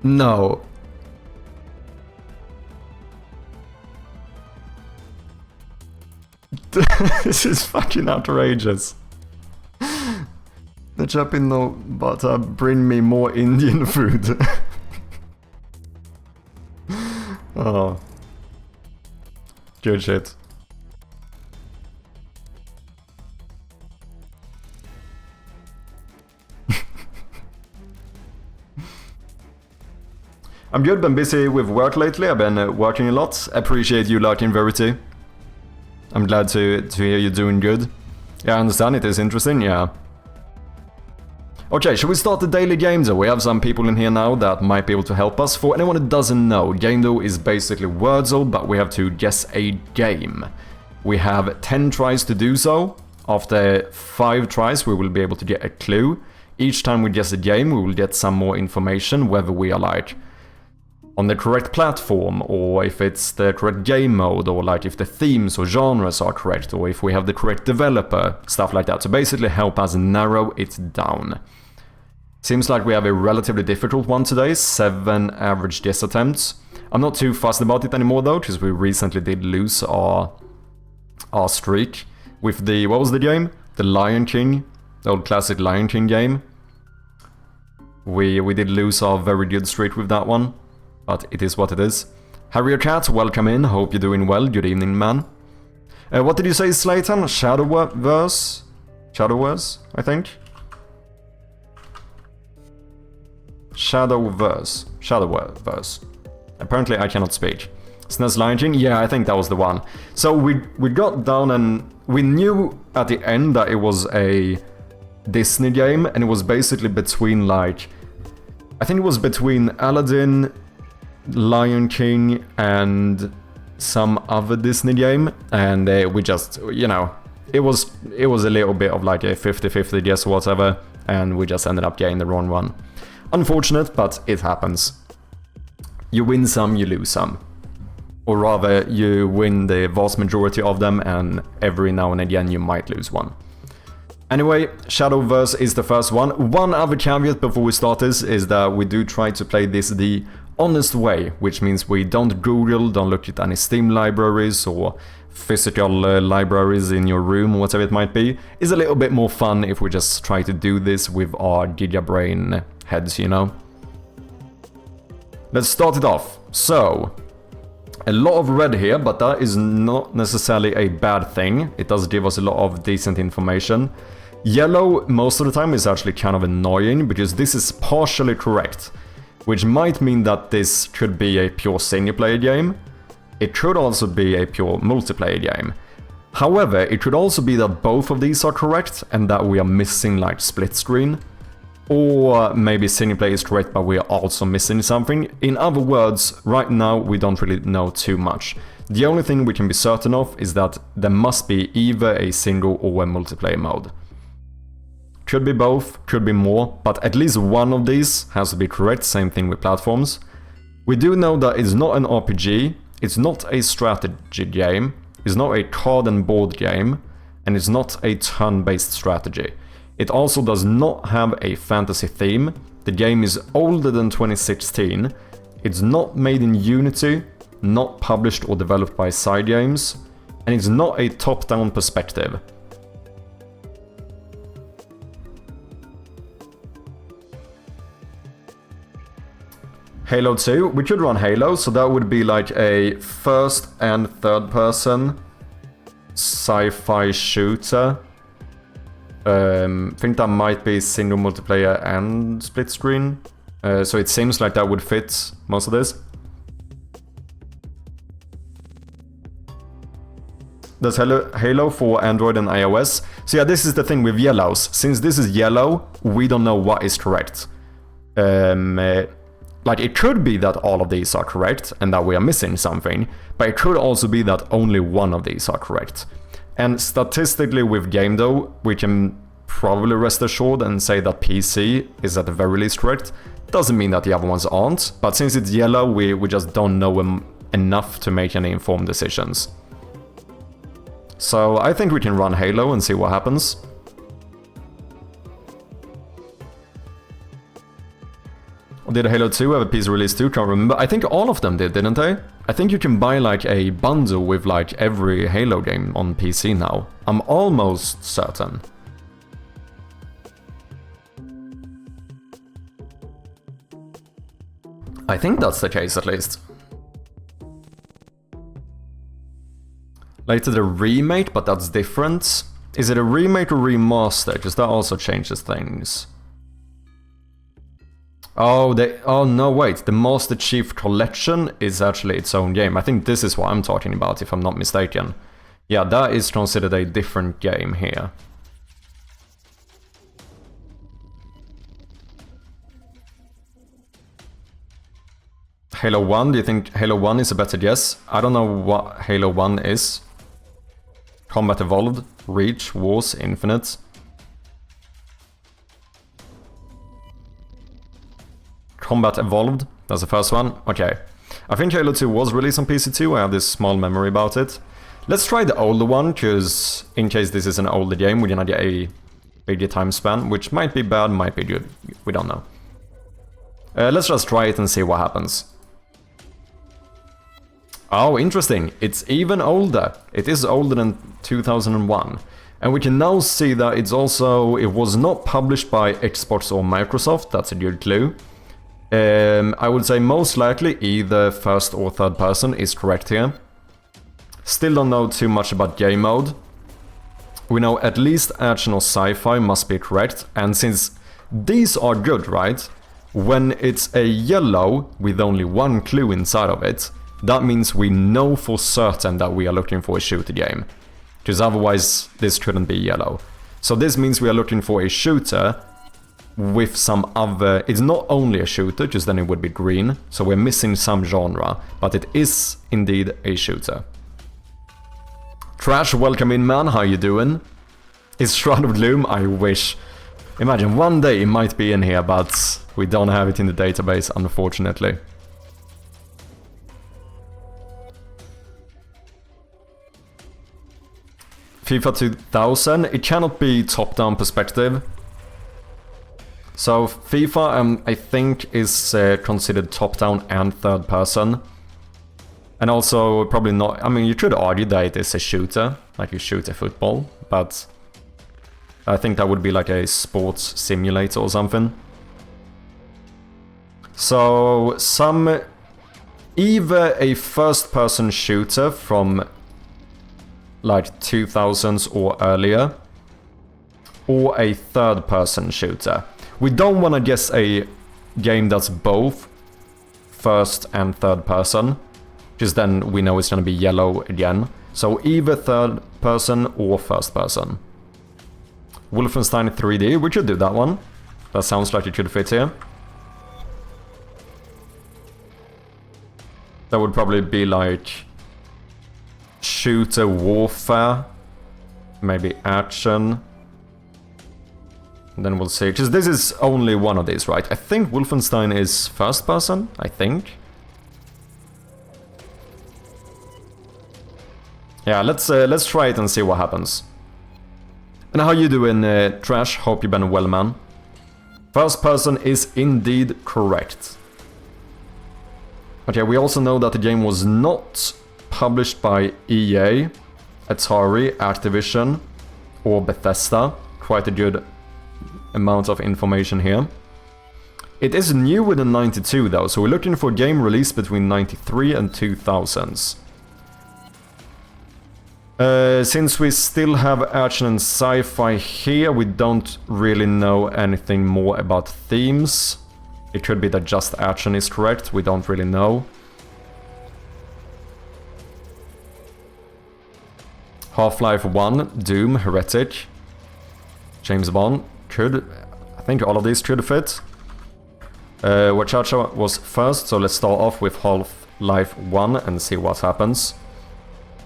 No. This is fucking outrageous. The Japan no butter bring me more Indian food. Oh. Good shit. I'm good, been busy with work lately, I've been working a lot. Appreciate you lurking, Verity. I'm glad to hear you're doing good. Yeah, I understand it is interesting, yeah. Okay, should we start the daily game though? We have some people in here now that might be able to help us. For anyone who doesn't know, gamedev is basically Wordle, but we have to guess a game. We have 10 tries to do so. After 5 tries, we will be able to get a clue. Each time we guess a game, we will get some more information, whether we are like on the correct platform, or if it's the correct game mode, or like if the themes or genres are correct, or if we have the correct developer, stuff like that. So basically help us narrow it down. Seems like we have a relatively difficult one today, 7 average guess attempts. I'm not too fussed about it anymore though, because we recently did lose our streak with the, what was the game? The Lion King, the old classic Lion King game. We did lose our very good streak with that one. But it is what it is. Harrier Cat, welcome in. Hope you're doing well. Good evening, man. What did you say, Slayton? Shadowverse? Shadowverse, I think? Shadowverse. Apparently I cannot speak. SNES Lion King? Yeah, I think that was the one. So we got down and we knew at the end that it was a Disney game, and it was basically between like, I think it was between Aladdin, Lion King and some other Disney game, and we just, you know, it was a little bit of like a 50-50 guess or whatever, and we just ended up getting the wrong one. Unfortunate, but it happens. You win some, you lose some. Or rather, you win the vast majority of them, and every now and again you might lose one. Anyway, Shadowverse is the first one. One other caveat before we start this is that we do try to play this the honest way, which means we don't Google, don't look at any Steam libraries or physical libraries in your room, whatever it might be. It's a little bit more fun if we just try to do this with our gigabrain heads, you know? Let's start it off. So, a lot of red here, but that is not necessarily a bad thing. It does give us a lot of decent information. Yellow, most of the time, is actually kind of annoying, because this is partially correct, which might mean that this could be a pure single-player game. It could also be a pure multiplayer game. However, it could also be that both of these are correct, and that we are missing like split screen. Or maybe single-player is correct, but we are also missing something. In other words, right now we don't really know too much. The only thing we can be certain of is that there must be either a single or a multiplayer mode. Could be both, could be more, but at least one of these has to be correct, same thing with platforms. We do know that it's not an RPG, it's not a strategy game, it's not a card and board game, and it's not a turn-based strategy. It also does not have a fantasy theme, the game is older than 2016, it's not made in Unity, not published or developed by Side Games, and it's not a top-down perspective. Halo 2, we could run Halo, so that would be like a first and third person sci-fi shooter. Think that might be single multiplayer and split screen. So it seems like that would fit most of this. There's Halo for Android and iOS. So yeah, this is the thing with yellows. Since this is yellow, we don't know what is correct. Like, it could be that all of these are correct and that we are missing something, but it could also be that only one of these are correct. And statistically with gamedev, we can probably rest assured and say that PC is at the very least correct. Doesn't mean that the other ones aren't, but since it's yellow, we just don't know enough to make any informed decisions. So I think we can run Halo and see what happens. Did Halo 2 have a PC release too? Can't remember. I think all of them did, didn't they? I think you can buy like a bundle with like every Halo game on PC now. I'm almost certain. I think that's the case at least. Later the remake, but that's different. Is it a remake or remaster? Because that also changes things. Oh, no, wait. The Master Chief Collection is actually its own game. I think this is what I'm talking about, if I'm not mistaken. Yeah, that is considered a different game here. Halo 1, do you think Halo 1 is a better guess? I don't know what Halo 1 is. Combat Evolved, Reach, Wars, Infinite. Combat Evolved, that's the first one. Okay. I think Halo 2 was released on PC too, I have this small memory about it. Let's try the older one, because in case this is an older game, we're gonna get a bigger time span, which might be bad, might be good. We don't know. Let's just try it and see what happens. Oh, interesting. It's even older. It is older than 2001. And we can now see that it was not published by Xbox or Microsoft. That's a good clue. I would say most likely either first or third person is correct here. Still don't know too much about game mode. We know at least action or sci-fi must be correct, and since these are good, right? When it's a yellow with only one clue inside of it, that means we know for certain that we are looking for a shooter game. Because otherwise this couldn't be yellow. So this means we are looking for a shooter with some other... It's not only a shooter, just then it would be green. So we're missing some genre, but it is indeed a shooter. Trash, welcome in, man. How you doing? Is Shroud of Gloom? I wish. Imagine one day it might be in here, but we don't have it in the database, unfortunately. FIFA 2000, it cannot be top-down perspective. So FIFA, I think, is considered top-down and third-person. And also, probably not... I mean, you could argue that it is a shooter, like you shoot a football, but... I think that would be like a sports simulator or something. So, either a first-person shooter from... like 2000s or earlier, or a third-person shooter. We don't want to guess a game that's both first and third person, because then we know it's going to be yellow again. So either third person or first person. Wolfenstein 3D, we could do that one. That sounds like it could fit here. That would probably be like shooter warfare, maybe action. And then we'll see, because this is only one of these, right? I think Wolfenstein is first person, I think. Yeah, let's try it and see what happens. And how you doing, Trash? Hope you've been well, man. First person is indeed correct. Okay, we also know that the game was not published by EA, Atari, Activision, or Bethesda. Quite a good amount of information here. It is newer than 92 though, so we're looking for a game released between 93 and 2000s. Since we still have action and sci-fi here, we don't really know anything more about themes. It could be that just action is correct, we don't really know. Half-Life 1, Doom, Heretic, James Bond, I think all of these could fit. Wachacha was first, so let's start off with Half-Life 1 and see what happens.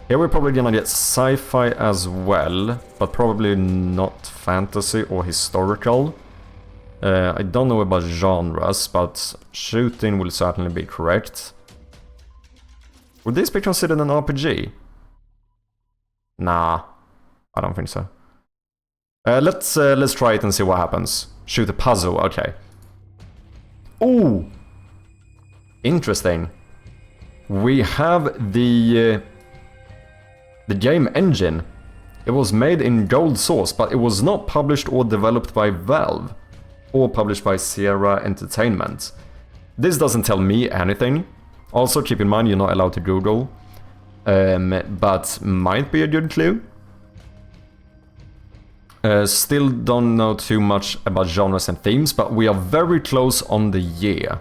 Here we're probably gonna get sci-fi as well, but probably not fantasy or historical. I don't know about genres, but shooting will certainly be correct. Would this be considered an RPG? Nah, I don't think so. Let's try it and see what happens. Shoot a puzzle, okay. Ooh! Interesting. We have the game engine. It was made in Gold Source, but it was not published or developed by Valve, or published by Sierra Entertainment. This doesn't tell me anything. Also, keep in mind you're not allowed to Google, but might be a good clue. Still don't know too much about genres and themes, but we are very close on the year.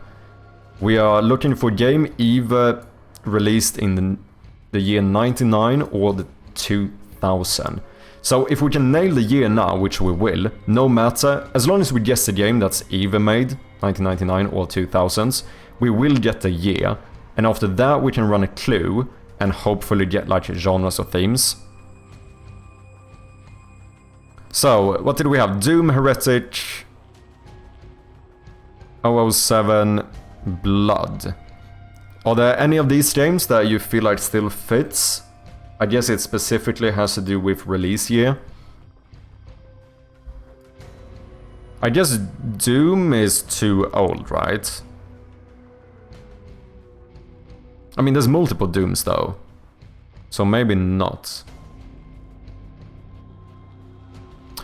We are looking for a game either released in the year 99 or the 2000. So if we can nail the year now, which we will, no matter, as long as we guess the game that's either made 1999 or 2000s, we will get the year, and after that we can run a clue and hopefully get like genres or themes. So, what did we have? Doom, Heretic, 007, Blood. Are there any of these games that you feel like still fits? I guess it specifically has to do with release year. I guess Doom is too old, right? I mean, there's multiple Dooms though, so maybe not.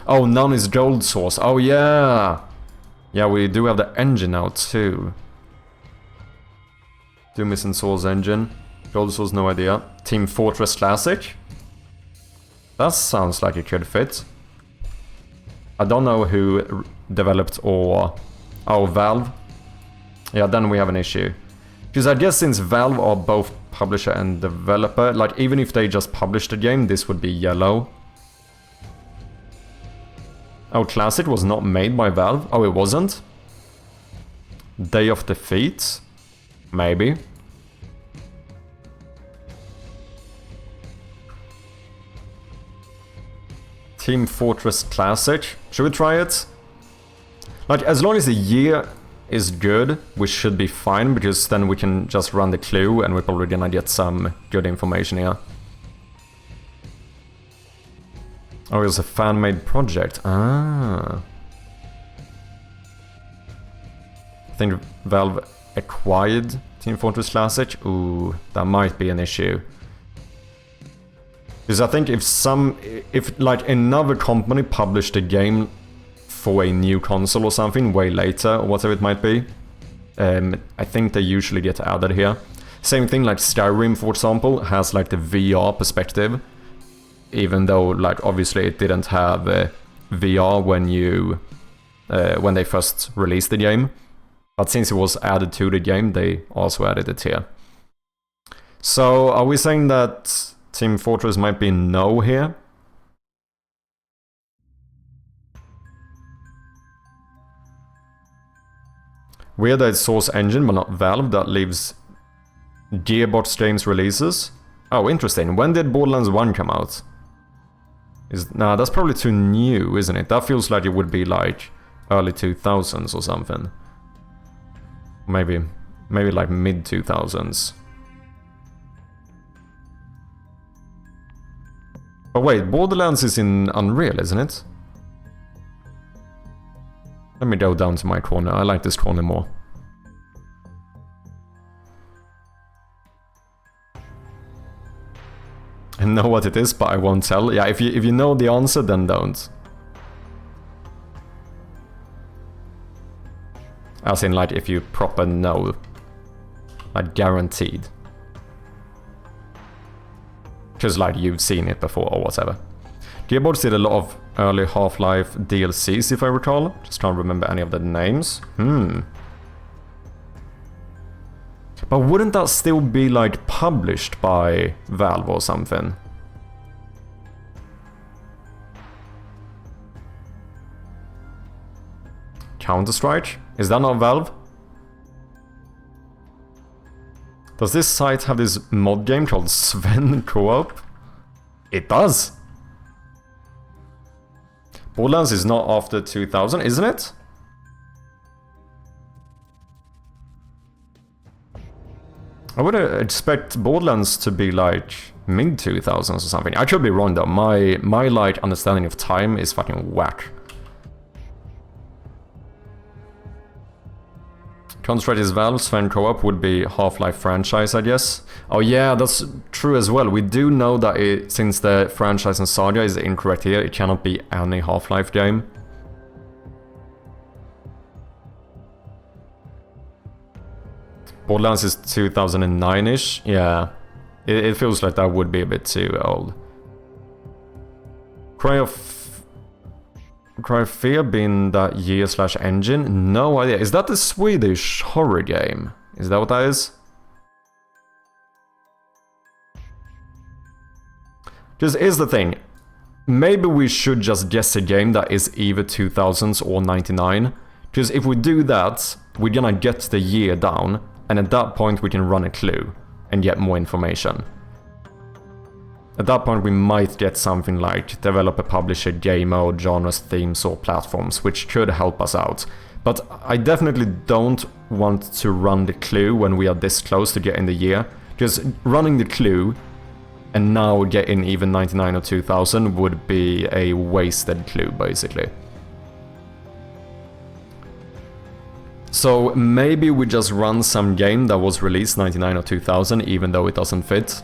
Oh, none is Gold Source. Oh yeah! Yeah, we do have the engine now too. Doom is in Source engine. Gold Source, no idea. Team Fortress Classic? That sounds like it could fit. I don't know who developed or... Oh, Valve? Yeah, then we have an issue. Because I guess since Valve are both publisher and developer, like even if they just published the game, this would be yellow. Oh, Classic was not made by Valve? Oh, it wasn't? Day of Defeat? Maybe. Team Fortress Classic. Should we try it? Like, as long as the year is good, we should be fine, because then we can just run the clue and we're probably gonna get some good information here. Oh, it's a fan-made project. Ah. I think Valve acquired Team Fortress Classic. Ooh, that might be an issue. Because I think if like another company published a game for a new console or something way later, or whatever it might be, I think they usually get added here. Same thing like Skyrim, for example, has like the VR perspective. Even though, like, obviously it didn't have VR when they first released the game. But since it was added to the game, they also added it here. So, are we saying that Team Fortress might be no here? Weird that it's Source Engine, but not Valve. That leaves Gearbox Games releases. Oh, interesting. When did Borderlands 1 come out? Nah, that's probably too new, isn't it? That feels like it would be like early 2000s or something. Maybe like mid 2000s. Oh wait, Borderlands is in Unreal, isn't it? Let me go down to my corner. I like this corner more. I know what it is, but I won't tell. Yeah, if you know the answer, then don't. As in, like, if you proper know. Like, guaranteed. Because, like, you've seen it before or whatever. Gearbox did a lot of early Half-Life DLCs, if I recall. Just can't remember any of the names. But wouldn't that still be, like, published by Valve or something? Counter-Strike? Is that not Valve? Does this site have this mod game called Sven Co-op? It does. Borderlands is not after 2000, isn't it? I would expect Borderlands to be like mid-2000s or something. I could be wrong though. My like understanding of time is fucking whack. Counter-Strike is Valve's fan co-op would be Half-Life franchise, I guess. Oh yeah, that's true as well. We do know that since the franchise in Saga is incorrect here, it cannot be any Half-Life game. Borderlands is 2009-ish. Yeah, it feels like that would be a bit too old. Cry of Fear being that year/engine? No idea. Is that the Swedish horror game? Is that what that is? Because here's the thing. Maybe we should just guess a game that is either 2000s or 99. Because if we do that, we're gonna get the year down. And at that point we can run a clue and get more information. At that point we might get something like developer, publisher, game mode, genres, themes or platforms, which could help us out. But I definitely don't want to run the clue when we are this close to getting the year. Because running the clue and now getting even 99 or 2000 would be a wasted clue basically. So maybe we just run some game that was released 99 or 2000 even though it doesn't fit.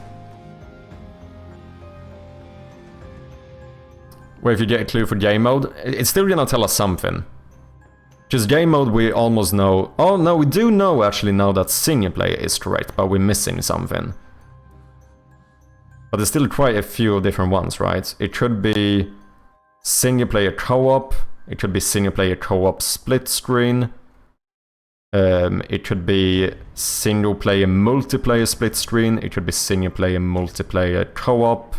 Where if you get a clue for game mode, it's still gonna tell us something. Just game mode we almost know... Oh no, we do know actually now that single player is correct, but we're missing something. But there's still quite a few different ones, right? It could be single player co-op, it could be single player co-op split screen. It could be single player multiplayer split screen, it could be single player multiplayer co-op.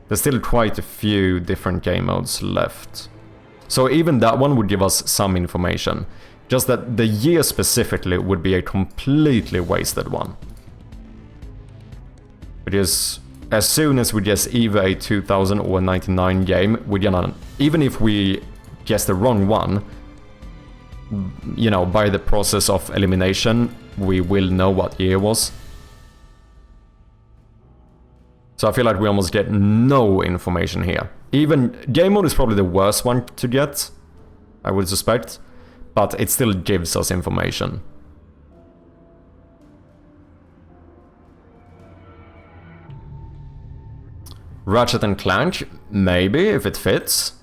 There's still quite a few different game modes left. So even that one would give us some information. Just that the year specifically would be a completely wasted one. Because as soon as we guess either a 2000 or 99 game, we're gonna, even if we guess the wrong one, you know, by the process of elimination, we will know what year it was. So I feel like we almost get no information here. Even game mode is probably the worst one to get, I would suspect, but it still gives us information. Ratchet and Clank, maybe, if it fits.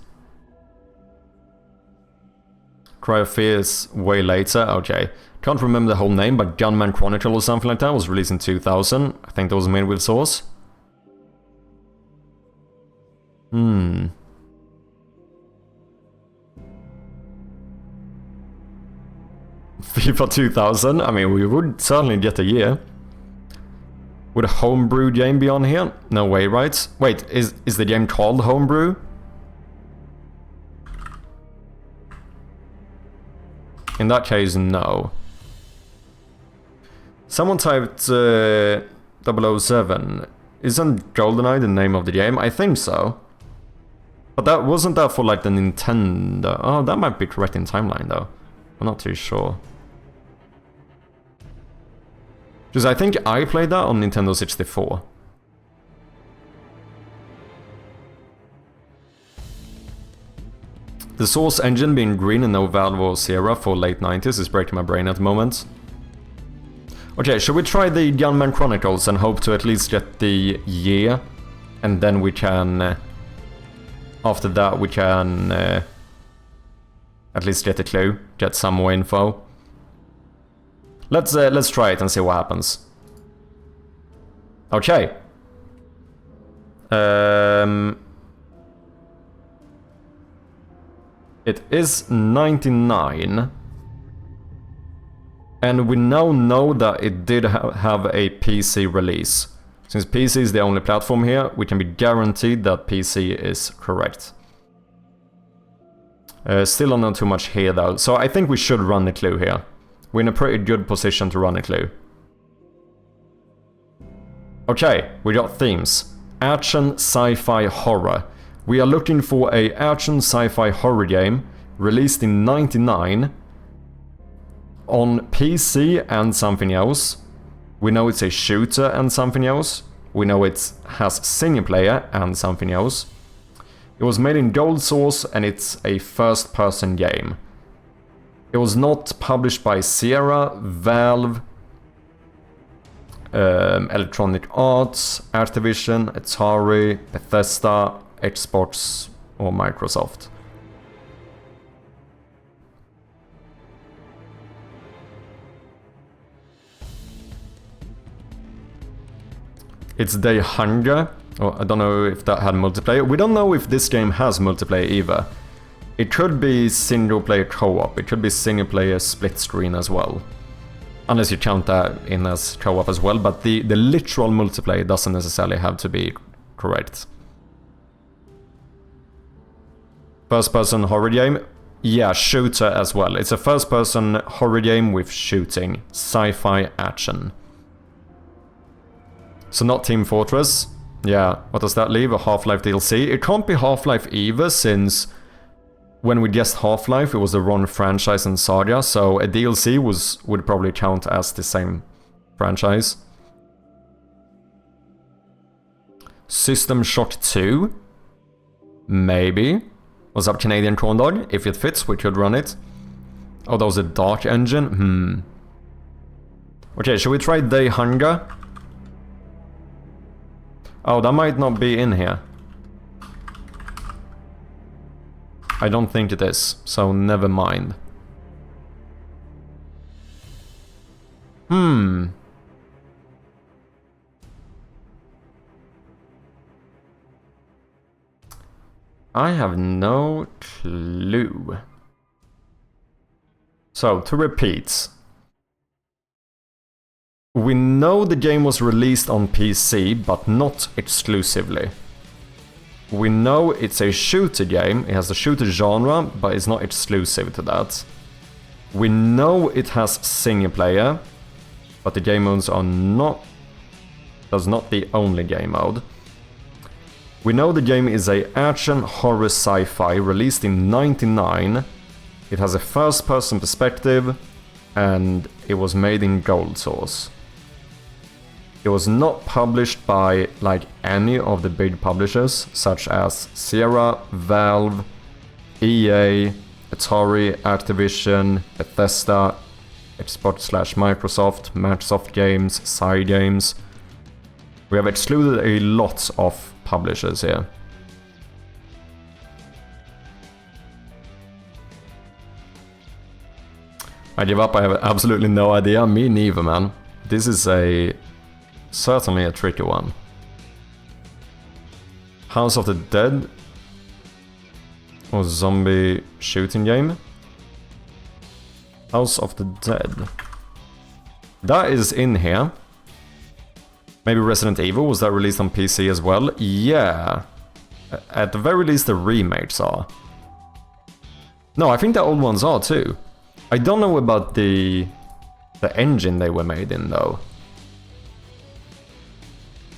Cry of Fear is way later, okay. Can't remember the whole name, but Gunman Chronicle or something like that was released in 2000. I think that was made with Source. FIFA 2000, I mean, we would certainly get a year. Would a homebrew game be on here? No way, right? Wait, is the game called Homebrew? In that case, no. Someone typed 007. Isn't GoldenEye the name of the game? I think so. But that wasn't that for like the Nintendo... Oh, that might be correct in timeline though. I'm not too sure. Because I think I played that on Nintendo 64. The Source engine being green and no Valve or Sierra for late 90s is breaking my brain at the moment. Okay, should we try the Gunman Chronicles and hope to at least get the year? And then we can... after that we can... at least get a clue, get some more info. Let's try it and see what happens. Okay. It is 99. And we now know that it did have a PC release. Since PC is the only platform here, we can be guaranteed that PC is correct. Still not too much here though, so I think we should run the clue here. We're in a pretty good position to run a clue. Okay, we got themes. Action sci-fi horror. We are looking for a action sci-fi horror game released in '99 on PC and something else. We know it's a shooter and something else. We know it has single player and something else. It was made in Gold Source and it's a first-person game. It was not published by Sierra, Valve, Electronic Arts, Activision, Atari, Bethesda, Xbox or Microsoft. It's Day Hunger. Oh, I don't know if that had multiplayer. We don't know if this game has multiplayer either. It could be single player co-op. It could be single player split screen as well. Unless you count that in as co-op as well, but the literal multiplayer doesn't necessarily have to be correct. First person horror game? Yeah, shooter as well. It's a first person horror game with shooting. Sci-fi action. So not Team Fortress. Yeah, what does that leave? A Half-Life DLC? It can't be Half-Life either, since when we guessed Half-Life, it was the wrong franchise and saga, so a DLC would probably count as the same franchise. System Shock 2? Maybe. What's up, Canadian Corn Dog? If it fits, we could run it. Oh, that was a Dark Engine? Okay, should we try Day Hunger? Oh, that might not be in here. I don't think it is, so never mind. I have no clue. So, to repeat. We know the game was released on PC, but not exclusively. We know it's a shooter game, it has a shooter genre, but it's not exclusive to that. We know it has single player, but the game modes are not... That's not the only game mode. We know the game is a action horror sci-fi released in '99. It has a first-person perspective, and it was made in Gold Source. It was not published by like any of the big publishers, such as Sierra, Valve, EA, Atari, Activision, Bethesda, Xbox/Microsoft, Microsoft Games, Cygames. We have excluded a lot of publishers here. I give up, I have absolutely no idea. Me neither, man. This is certainly a tricky one. House of the Dead or zombie shooting game? House of the Dead. That is in here. Maybe Resident Evil, was that released on PC as well? Yeah. At the very least the remakes are. No, I think the old ones are too. I don't know about the engine they were made in though.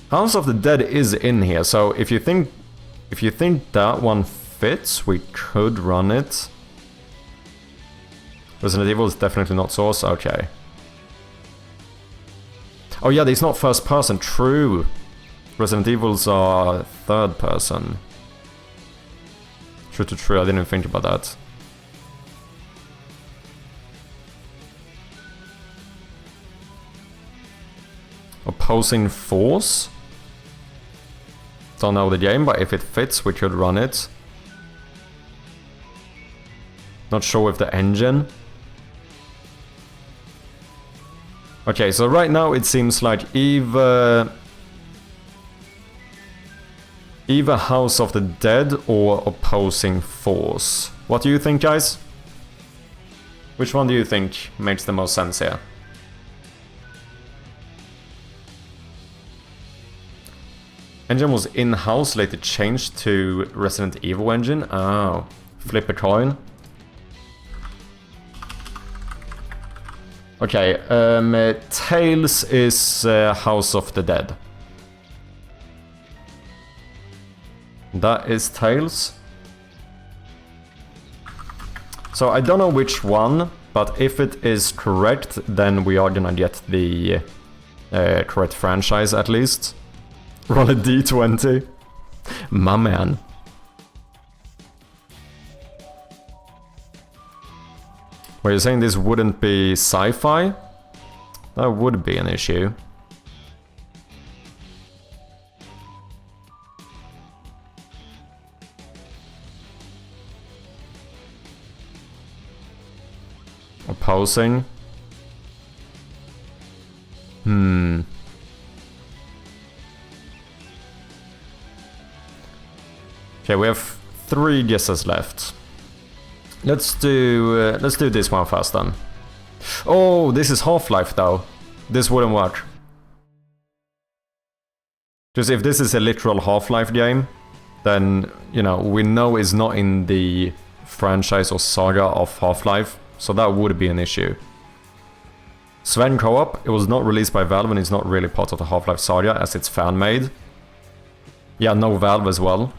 House of the Dead is in here, so if you think that one fits, we could run it. Resident Evil is definitely not Source, okay. Oh yeah, it's not first person, true. Resident Evils are third person. True, I didn't even think about that. Opposing Force? Don't know the game, but if it fits, we could run it. Not sure with the engine. Okay, so right now it seems like either House of the Dead or Opposing Force. What do you think, guys? Which one do you think makes the most sense here? Engine was in-house, later changed to Resident Evil engine. Oh, flip a coin. Okay, Tales is House of the Dead. That is Tails. So I don't know which one, but if it is correct, then we are gonna get the correct franchise at least. Roll a d20. My man. Were you saying this wouldn't be sci-fi? That would be an issue. Opposing. Okay, we have 3 guesses left. Let's do this one first then. Oh, this is Half-Life though. This wouldn't work. Because if this is a literal Half-Life game, then, you know, we know it's not in the franchise or saga of Half-Life, so that would be an issue. Sven Co-op, it was not released by Valve and it's not really part of the Half-Life saga as it's fan-made. Yeah, no Valve as well.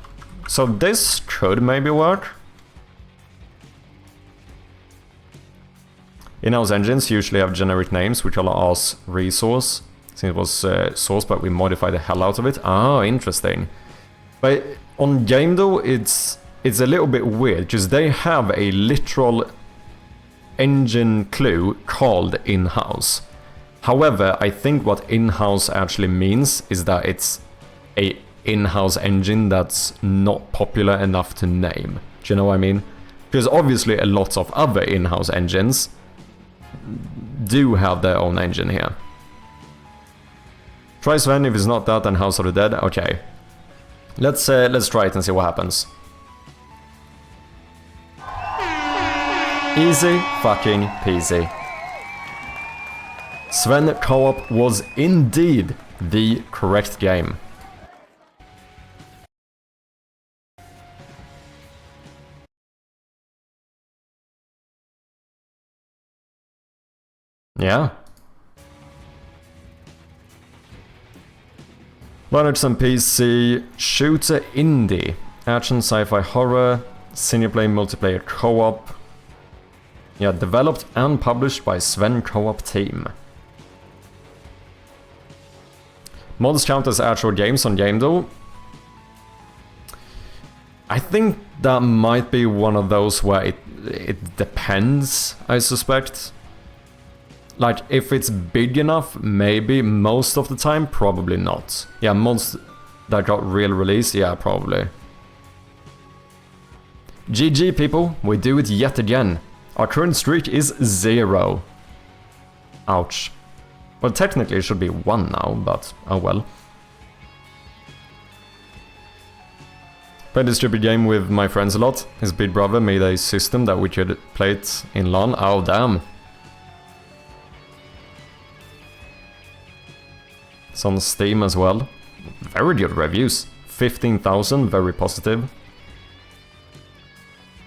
So this could maybe work. In-house engines usually have generic names, which allow us resource, since it was source, but we modify the hell out of it. Ah, interesting. But on gamedev, it's a little bit weird, because they have a literal engine clue called in-house. However, I think what in-house actually means is that it's a in-house engine that's not popular enough to name. Do you know what I mean? Because obviously a lot of other in-house engines do have their own engine here. Try Sven, if it's not that, then House of the Dead. Okay. Let's try it and see what happens. Easy fucking peasy. Sven Co-op was indeed the correct game. Yeah. Linux and PC, shooter indie, action, sci-fi, horror, single-player, multiplayer, co-op. Yeah, developed and published by Sven Co-op team. Mods count as actual games on gamedev. I think that might be one of those where it depends, I suspect. Like, if it's big enough, maybe. Most of the time, probably not. Yeah, mods that got real release, yeah, probably. GG, people. We do it yet again. Our current streak is 0. Ouch. Well, technically it should be 1 now, but oh well. Played this stupid game with my friends a lot. His big brother made a system that we could play it in LAN. Oh, damn. It's on Steam as well. Very good reviews. 15,000, very positive.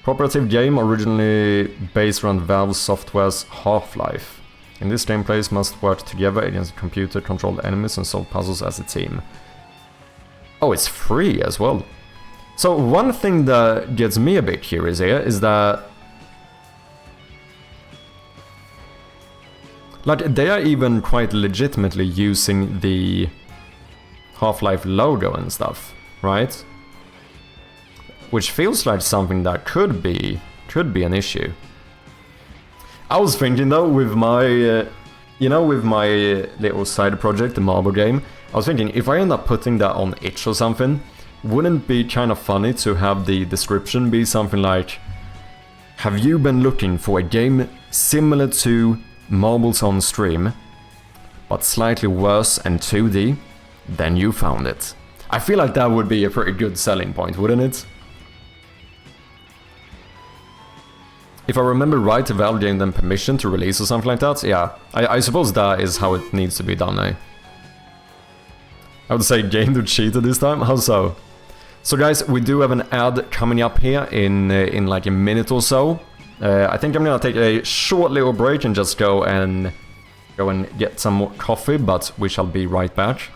Cooperative game originally based around Valve Software's Half-Life. In this game, players must work together against computer-controlled enemies and solve puzzles as a team. Oh, it's free as well. So one thing that gets me a bit curious here is that... like, they are even quite legitimately using the Half-Life logo and stuff, right? Which feels like something that could be an issue. I was thinking though, with my, with my little side project, the marble game, I was thinking if I end up putting that on itch or something, wouldn't it be kind of funny to have the description be something like, have you been looking for a game similar to Marbles on Stream, but slightly worse and 2D? Then you found it. I feel like that would be a pretty good selling point, wouldn't it? If I remember right, Valve gave them permission to release or something like that. Yeah, I suppose that is how it needs to be done, eh? I would say gamedev cheated this time. How so? So guys, we do have an ad coming up here in like a minute or so. I think I'm gonna take a short little break and just go and get some more coffee, but we shall be right back.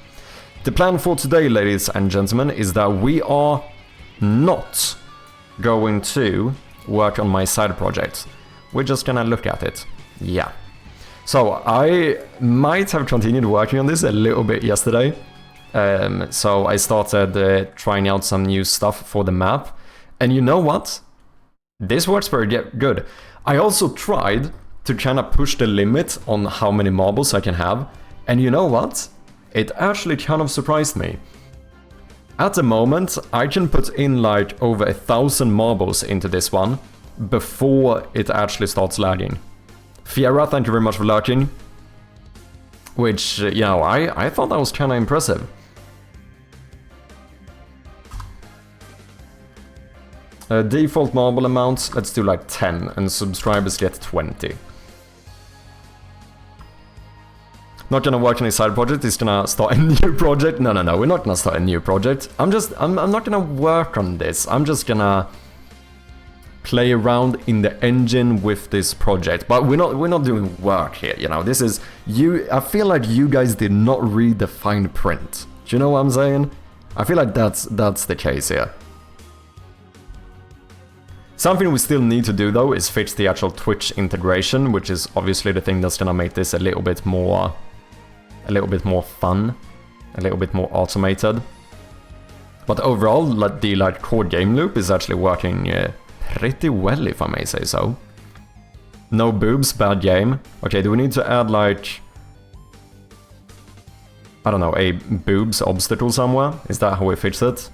The plan for today, ladies and gentlemen, is that we are not going to work on my side project. We're just gonna look at it. Yeah. So I might have continued working on this a little bit yesterday. So I started trying out some new stuff for the map. And you know what? This works very good. I also tried to kind of push the limit on how many marbles I can have. And you know what? It actually kind of surprised me. At the moment, I can put in like over 1,000 marbles into this one before it actually starts lagging. Fiera, thank you very much for lurking. Which, you know, I thought that was kind of impressive. Default marble amounts, let's do like 10, and subscribers get 20. Not gonna work on a side project, it's gonna start a new project. No, we're not gonna start a new project. I'm not gonna work on this. I'm just gonna play around in the engine with this project. But we're not doing work here, you know. This is I feel like you guys did not read the fine print. Do you know what I'm saying? I feel like that's the case here. Something we still need to do though is fix the actual Twitch integration, which is obviously the thing that's gonna make this a little bit more fun, a little bit more automated. But overall, the core game loop is actually working pretty well, if I may say so. No boobs, bad game. Okay, do we need to add like, I don't know, a boobs obstacle somewhere? Is that how we fix it?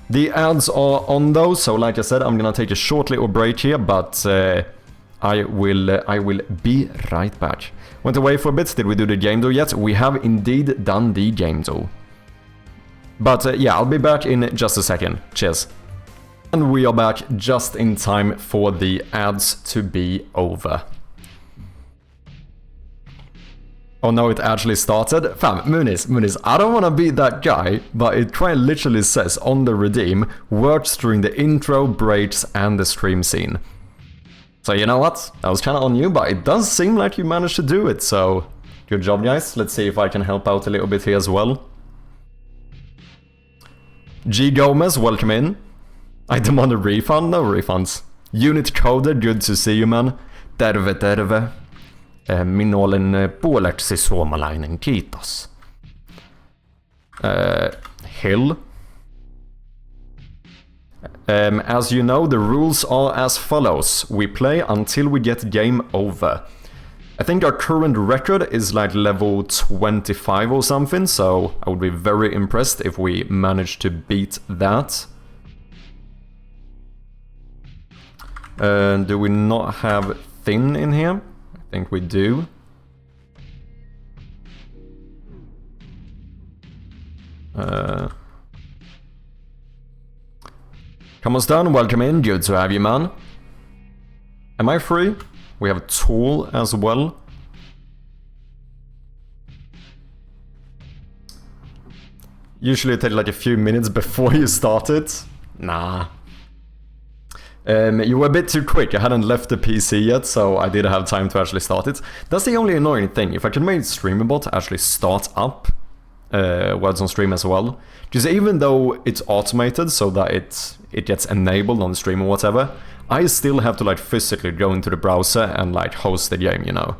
The ads are on though, so like I said, I'm gonna take a short little break here, but I will be right back. Went away for a bit, did we do the game though yet? We have indeed done the game though. But yeah, I'll be back in just a second. Cheers. And we are back just in time for the ads to be over. Oh no, it actually started? Fam, Muniz, I don't wanna be that guy, but it quite literally says on the redeem, works during the intro, breaks, and the stream scene. So you know what? That was kinda on you, but it does seem like you managed to do it, so good job guys. Let's see if I can help out a little bit here as well. G Gomez, welcome in. I demand a refund? No refunds. Unit coder, good to see you man. Terve. Minä olen puoleksi suomalainen, kiitos. Hill. As you know, the rules are as follows. We play until we get game over. I think our current record is like level 25 or something, so I would be very impressed if we manage to beat that. Do we not have Thin in here? I think we do. Come on, Stan, welcome in, good to have you, man. Am I free? We have Tool as well. Usually it takes like a few minutes before you start it. Nah. You were a bit too quick, I hadn't left the PC yet, so I didn't have time to actually start it. That's the only annoying thing, if I could make StreamerBot actually start up words on stream as well. Because even though it's automated so that it gets enabled on the stream or whatever, I still have to like physically go into the browser and like host the game, you know.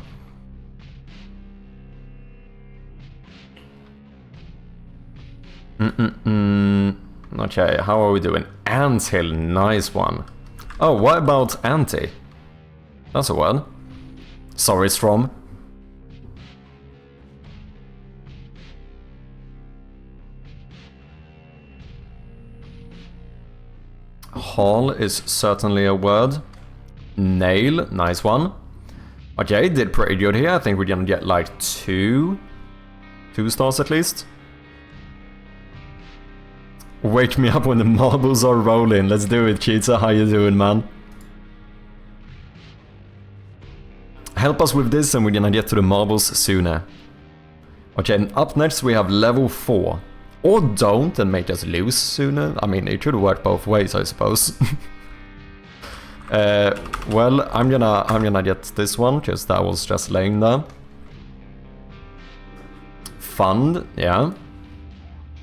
Okay, how are we doing? Anthill, nice one. Oh, what about anti? That's a word. Sorry, Strom. Hall is certainly a word. Nail, nice one. Okay, did pretty good here. I think we're gonna get like two stars at least. Wake me up when the marbles are rolling. Let's do it, Cheetah. How you doing, man? Help us with this and we're gonna get to the marbles sooner. Okay, and up next we have level 4. Or don't and make us lose sooner. I mean, it should work both ways, I suppose. Well, I'm gonna get this one, because that was just laying there. Fund, yeah.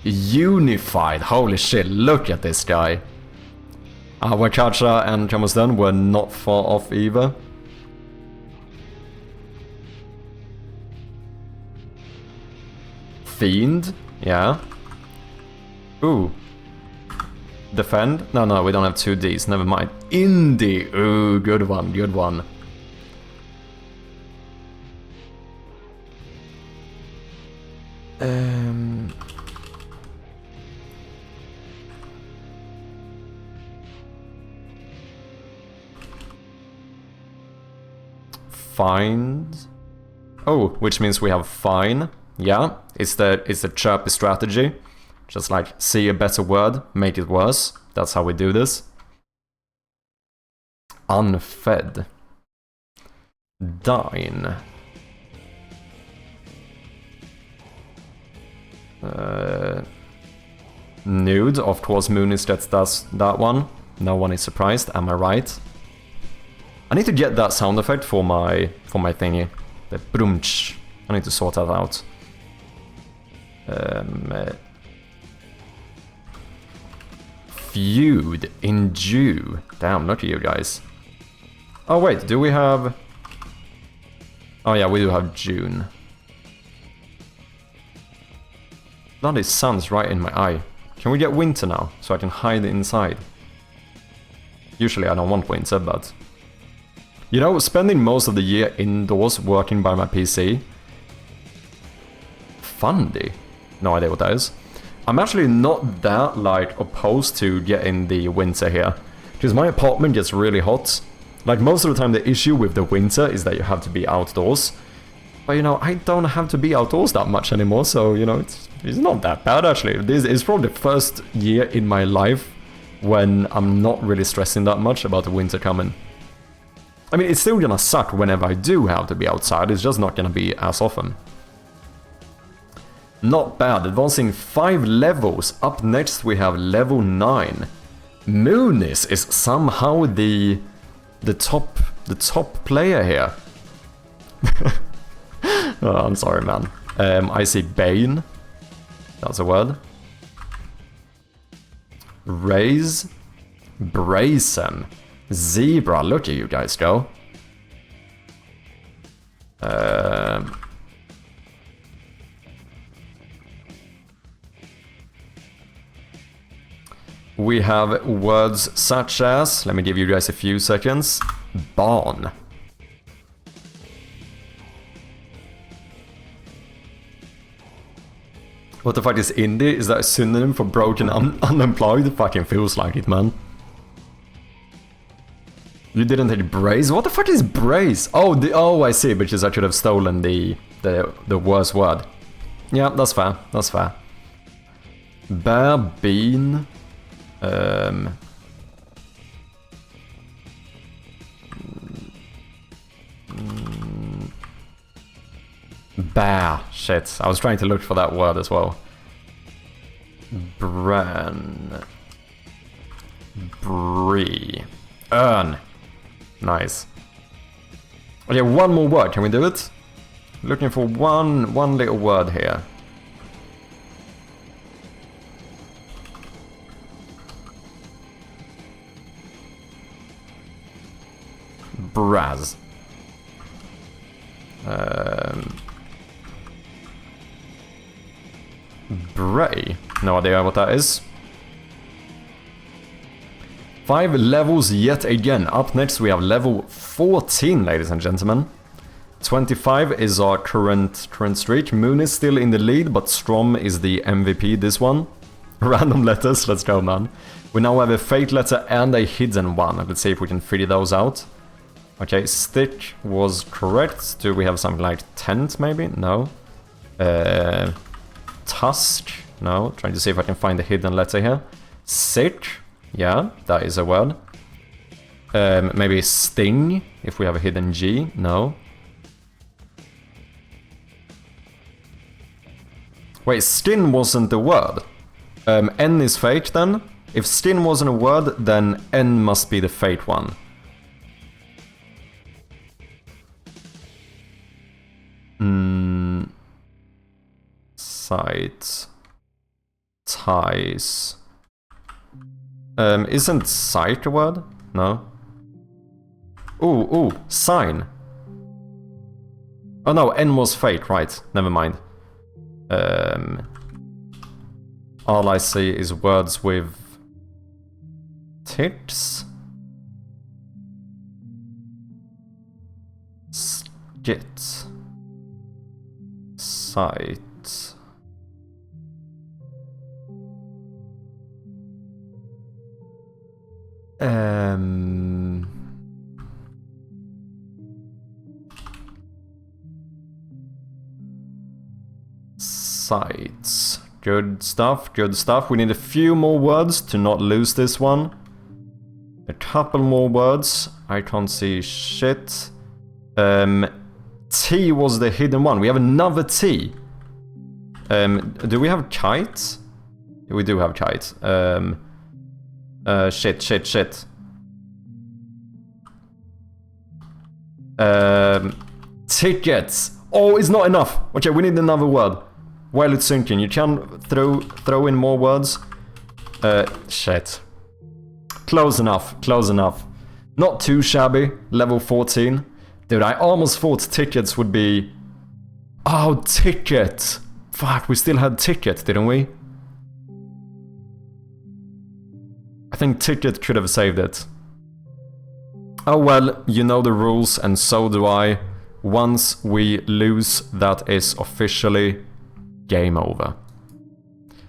Unified. Holy shit, look at this guy. Wakacha and Chamusden were not far off either. Fiend, yeah. Ooh. Defend? No, we don't have 2Ds, never mind. Indie, ooh, good one, good one. Find. Oh, which means we have fine. Yeah, it's the chirpy strategy. Just like see a better word, make it worse. That's how we do this. Unfed. Dine. Nude, of course Moonis does that one. No one is surprised, am I right? I need to get that sound effect for my thingy. The brumch. I need to sort that out. Feud in Jew. Damn, look at you guys. Oh wait, do we have... Oh yeah, we do have June. Bloody sun's right in my eye. Can we get winter now, so I can hide inside? Usually I don't want winter, but... You know, spending most of the year indoors working by my PC... Fundy? No idea what that is. I'm actually not that, like, opposed to getting the winter here. Because my apartment gets really hot. Like, most of the time the issue with the winter is that you have to be outdoors. But, you know, I don't have to be outdoors that much anymore, so, you know, it's not that bad, actually. This is probably the first year in my life when I'm not really stressing that much about the winter coming. I mean, it's still gonna suck whenever I do have to be outside, it's just not gonna be as often. Not bad, advancing 5 levels. Up next we have level 9. Moonis is somehow the top player here. Oh, I'm sorry, man. I see Bane. That's a word. Raise. Brazen. Zebra. Look at you guys go. We have words such as, let me give you guys a few seconds, barn. What the fuck is indie? Is that a synonym for broken unemployed? It fucking feels like it, man. You didn't take brace? What the fuck is brace? Oh, I see, because I should have stolen the worst word. Yeah, that's fair, that's fair. Bear, bean... Bear. Shit. I was trying to look for that word as well. Bran. Bree. Earn. Nice. Okay, one more word. Can we do it? Looking for one little word here. Braz. Bray. No idea what that is. 5 levels yet again. Up next we have level 14, ladies and gentlemen. 25 is our current streak. Moon is still in the lead, but Strom is the MVP this one. Random letters, let's go, man. We now have a fake letter and a hidden one. Let's see if we can figure those out. Okay, stick was correct. Do we have something like tent, maybe? No. Tusk? No. Trying to see if I can find the hidden letter here. Sick? Yeah, that is a word. Maybe sting, if we have a hidden G? No. Wait, skin wasn't the word. N is fake then? If skin wasn't a word, then N must be the fake one. Sight. ties. Isn't sight a word? No. Ooh, sign. Oh no, N was fate, right. Never mind. All I see is words with tits. Skit. Sight. Sights. Good stuff, good stuff. We need a few more words to not lose this one. A couple more words. I can't see shit. T was the hidden one. We have another T. Do we have kite? We do have kite. Shit. Tickets. Oh, it's not enough. Okay, we need another word. While it's syncing, you can throw in more words. Shit. Close enough. Not too shabby. Level 14. Dude, I almost thought tickets would be... Oh, ticket! Fuck, we still had ticket, didn't we? I think ticket could have saved it. Oh well, you know the rules, and so do I. Once we lose, that is officially game over.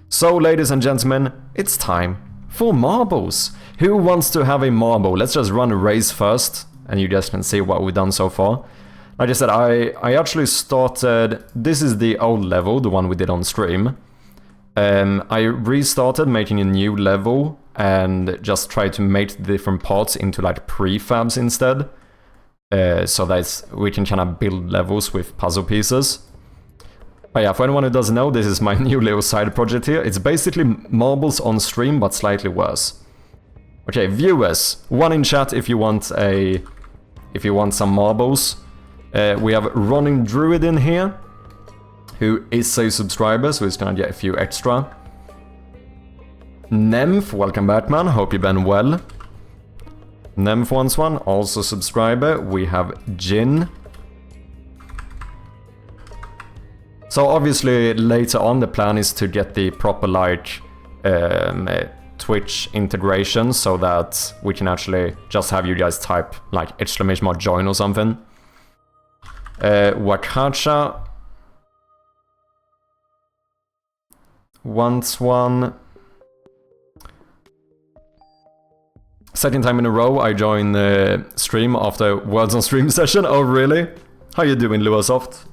So, ladies and gentlemen, it's time for marbles. Who wants to have a marble? Let's just run a race first, and you guys can see what we've done so far. Like I said, I actually started... This is the old level, the one we did on stream. I restarted making a new level and just tried to make the different parts into like prefabs instead. So that we can kind of build levels with puzzle pieces. But yeah, for anyone who doesn't know, this is my new little side project here. It's basically marbles on stream, but slightly worse. Okay, viewers, one in chat if you want some marbles. We have Running Druid in here, who is a subscriber, so he's gonna get a few extra. Nymph, welcome back, man. Hope you've been well. Nymph wants one, also subscriber. We have Jin. So obviously later on the plan is to get the proper like Twitch integration so that we can actually just have you guys type like !join or something. Wakacha wants one. Second time in a row I join the stream after Words on Stream session. Oh really? How you doing, Luasoft?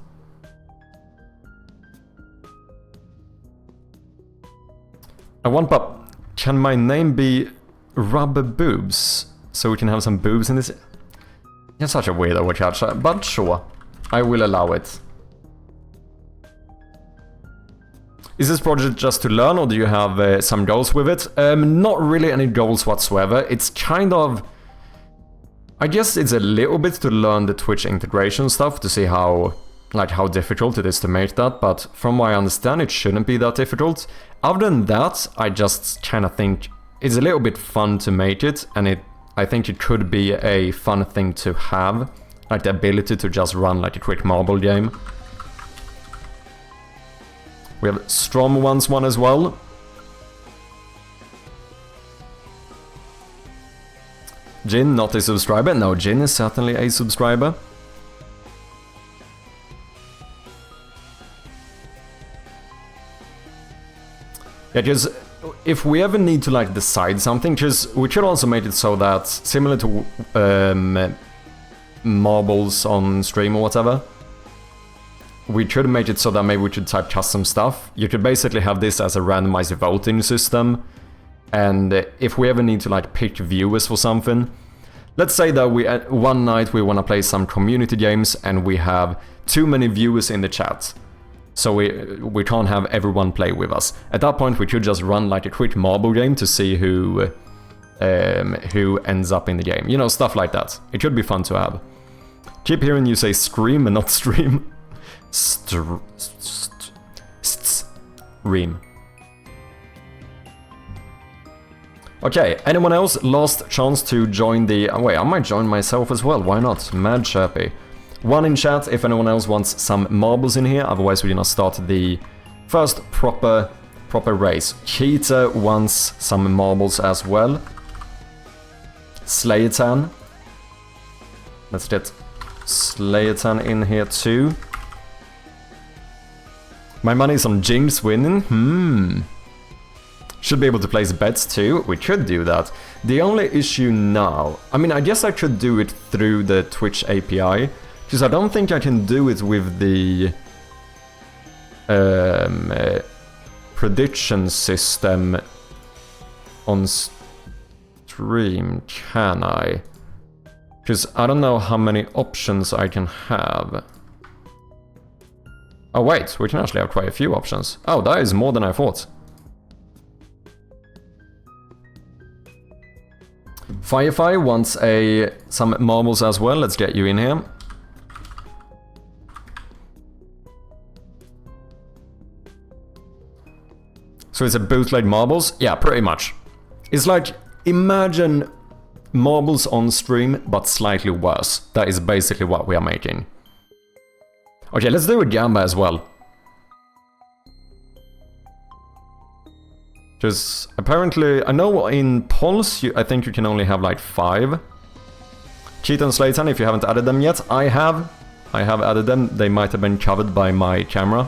I want, but can my name be Rubber Boobs? So we can have some boobs in this? You're such a weirdo, Wakacha, but sure. I will allow it. Is this project just to learn, or do you have some goals with it? Not really any goals whatsoever. It's kind of... I guess it's a little bit to learn the Twitch integration stuff, to see how difficult it is to make that, but from what I understand, it shouldn't be that difficult. Other than that, I just kind of think it's a little bit fun to make it, and I think it could be a fun thing to have, like the ability to just run like a quick marble game. We have Strom wants one as well. Jin, not a subscriber. No, Jin is certainly a subscriber. Yeah, because if we ever need to like decide something, because we could also make it so that, similar to marbles on stream or whatever, we could make it so that maybe we could type custom stuff. You could basically have this as a randomized voting system, and if we ever need to like pick viewers for something, let's say that we one night we want to play some community games and we have too many viewers in the chat. So we can't have everyone play with us. At that point, we could just run like a quick marble game to see who ends up in the game. You know, stuff like that. It could be fun to have. Keep hearing you say scream and not stream. Ream. Okay, anyone else? Last chance to join the... wait, I might join myself as well, why not? Mad Chirpy. One in chat if anyone else wants some marbles in here, otherwise we're gonna start the first proper race. Cheetah wants some marbles as well. Slayatan. Let's get Slayatan in here too. My money's on Jinx winning. Should be able to place bets too. We could do that. The only issue now... I mean, I guess I could do it through the Twitch API. Because I don't think I can do it with the... prediction system on stream, can I? Because I don't know how many options I can have. Oh wait, we can actually have quite a few options. Oh, that is more than I thought. Firefly wants some marbles as well, let's get you in here. So it's a bootleg marbles? Yeah, pretty much. It's like, imagine marbles on stream, but slightly worse. That is basically what we are making. Okay, let's do a Gamba as well. Because apparently, I know in polls, I think you can only have like 5. Cheetah and Slayton, if you haven't added them yet, I have added them. They might have been covered by my camera.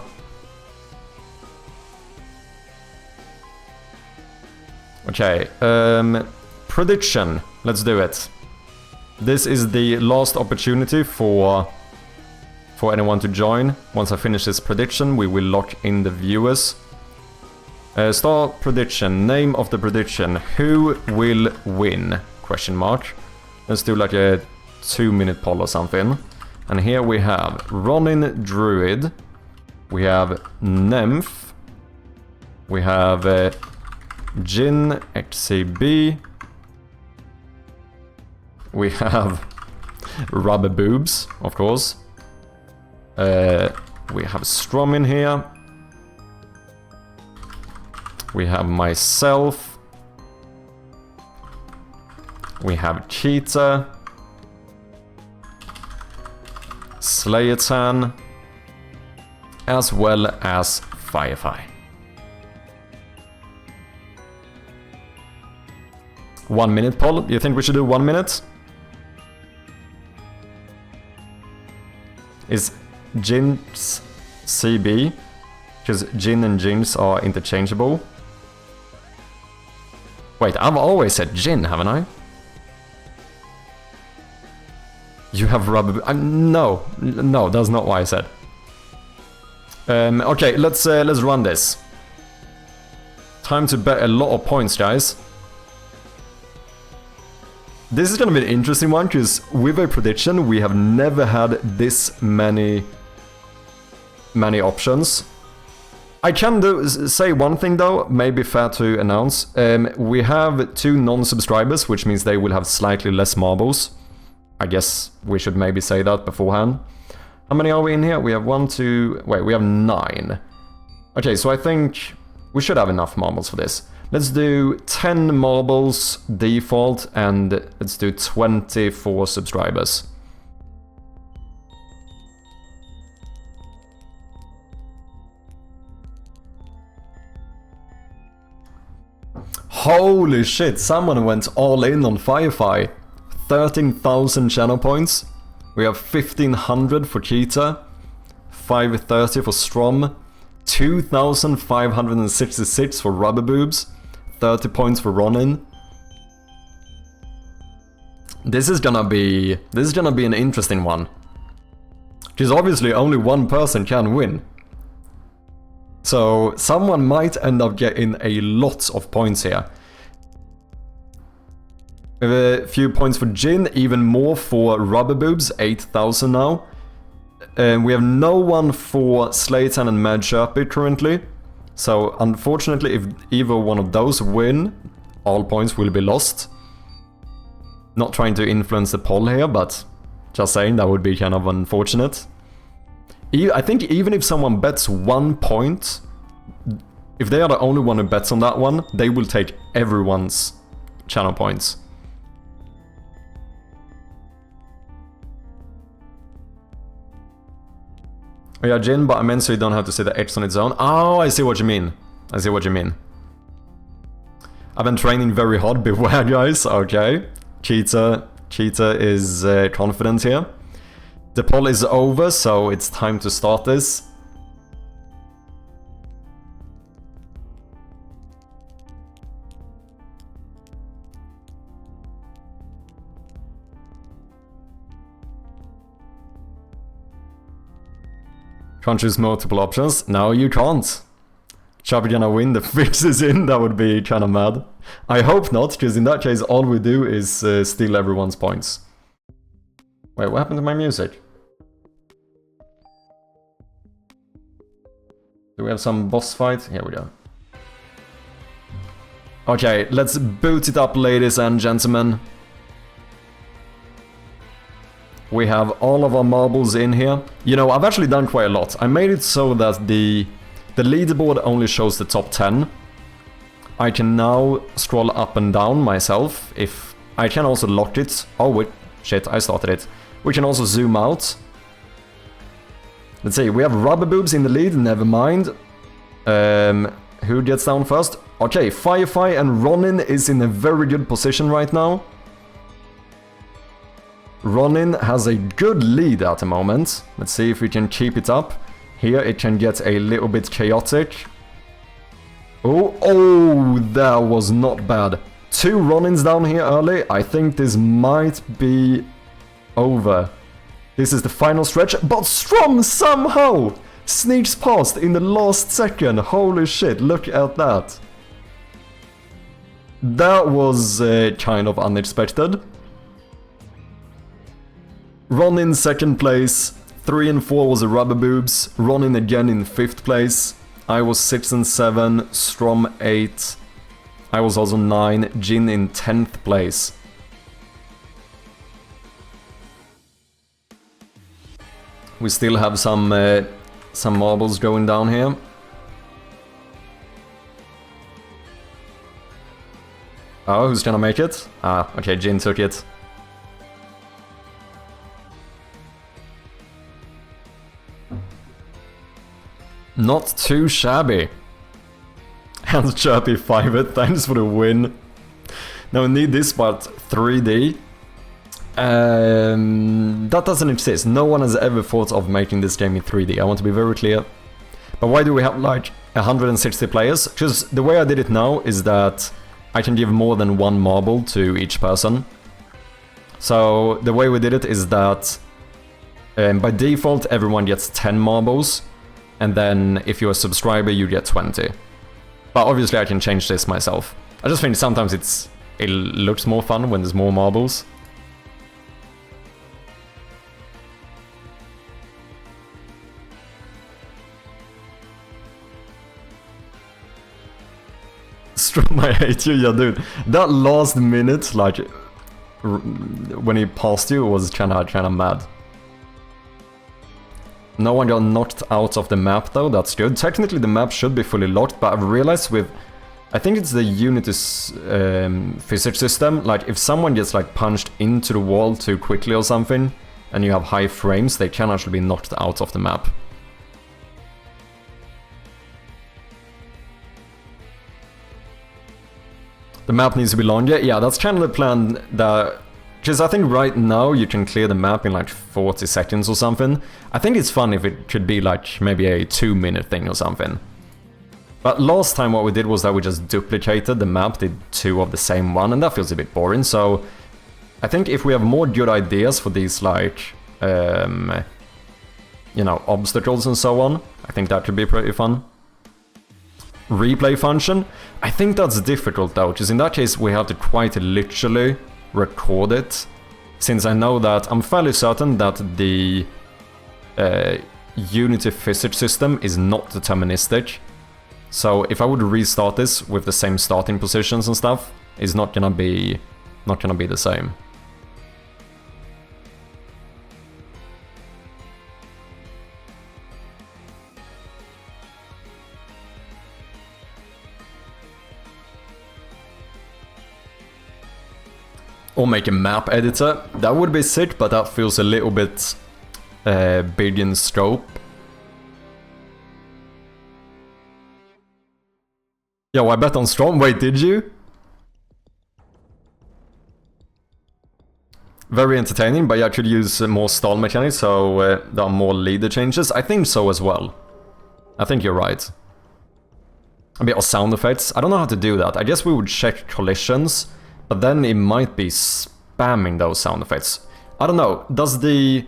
Okay, prediction. Let's do it. This is the last opportunity for anyone to join. Once I finish this prediction, we will lock in the viewers. Start prediction. Name of the prediction. Who will win? Question mark. Let's do like a 2-minute poll or something. And here we have Ronin Druid. We have Nymph. We have Jin XCB. We have Rubber Boobs, of course. We have Strom in here. We have myself. We have Cheetah. Slayatan. As well as Firefly. 1 minute poll. You think we should do 1 minute? Is Jinx CB? Because Jin and Jinx are interchangeable. Wait, I've always said Jin, haven't I? You have rubber... no, that's not what I said. Okay, let's run this. Time to bet a lot of points, guys. This is gonna be an interesting one, because with a prediction, we have never had this many options. I can say one thing though, maybe fair to announce. We have 2 non-subscribers, which means they will have slightly less marbles. I guess we should maybe say that beforehand. How many are we in here? We have 1, 2... wait, we have 9. Okay, so I think we should have enough marbles for this. Let's do 10 marbles default, and let's do 20 for subscribers. Holy shit, someone went all in on Firefly. 13,000 channel points. We have 1,500 for Cheetah. 530 for Strom. 2,566 for Rubber Boobs. 30 points for Ronin. This is gonna be an interesting one. Because obviously only one person can win. So someone might end up getting a lot of points here. We have a few points for Jin, even more for Rubber Boobs, 8,000 now. We have no one for Slayton and Mad Chirpy currently. So unfortunately, if either one of those win, all points will be lost. Not trying to influence the poll here, but just saying that would be kind of unfortunate. I think even if someone bets 1 point, if they are the only one who bets on that one, they will take everyone's channel points. Oh yeah, Jin, but I meant so you don't have to say the X on its own. Oh, I see what you mean. I see what you mean. I've been training very hard, beware guys, okay. Cheetah is confident here. The poll is over, so it's time to start this. Can't choose multiple options? No, you can't. Chubby gonna win, the fix is in, that would be kinda mad. I hope not, because in that case all we do is steal everyone's points. Wait, what happened to my music? Do we have some boss fight? Here we go. Okay, let's boot it up, ladies and gentlemen. We have all of our marbles in here. You know, I've actually done quite a lot. I made it so that the leaderboard only shows the top 10. I can now scroll up and down myself. If I can also lock it. Oh wait, shit, I started it. We can also zoom out. Let's see, we have Rubber Boobs in the lead, never mind. Who gets down first? Okay, Firefly and Ronin is in a very good position right now. Ronin has a good lead at the moment. Let's see if we can keep it up. Here it can get a little bit chaotic. Oh, that was not bad. 2 Ronins down here early. I think this might be over. This is the final stretch, but Strom somehow sneaks past in the last second. Holy shit, look at that. That was kind of unexpected. Ronin second place, 3 and 4 was a Rubber Boobs, Ronin again in 5th place, I was 6 and 7, Strom 8, I was also 9, Jin in 10th place. We still have some marbles going down here. Oh, who's gonna make it? Ah, okay, Jin took it. Not too shabby. And Chirpy 5 thanks for the win. Now we need this but 3D. That doesn't exist. No one has ever thought of making this game in 3D. I want to be very clear. But why do we have like 160 players? Because the way I did it now is that I can give more than 1 marble to each person. So the way we did it is that by default everyone gets 10 marbles. And then if you're a subscriber you get 20. But obviously I can change this myself. I just think sometimes it looks more fun when there's more marbles. Strom, I hate you, yeah dude. That last minute, like, when he passed you was kinda mad. No one got knocked out of the map though, that's good. Technically the map should be fully locked, but I've realized with... I think it's the Unity's physics system, like if someone gets like punched into the wall too quickly or something, and you have high frames, they can actually be knocked out of the map. The map needs to be longer, yeah, that's kind of the plan that... Because I think right now you can clear the map in like 40 seconds or something. I think it's fun if it could be like maybe a 2-minute thing or something. But last time what we did was that we just duplicated the map, did 2 of the same one, and that feels a bit boring. So I think if we have more good ideas for these like, you know, obstacles and so on, I think that could be pretty fun. Replay function? I think that's difficult though, because in that case we have to quite literally record it, since I know that I'm fairly certain that the Unity physics system is not deterministic. So if I would restart this with the same starting positions and stuff, it's not gonna be the same. Or make a map editor. That would be sick, but that feels a little bit big in scope. Yo, I bet on Storm. Wait, did you? Very entertaining, but yeah, I could use more stall mechanics, so there are more leader changes. I think so as well. I think you're right. A bit of sound effects. I don't know how to do that. I guess we would check collisions, but then it might be spamming those sound effects. I don't know. Does the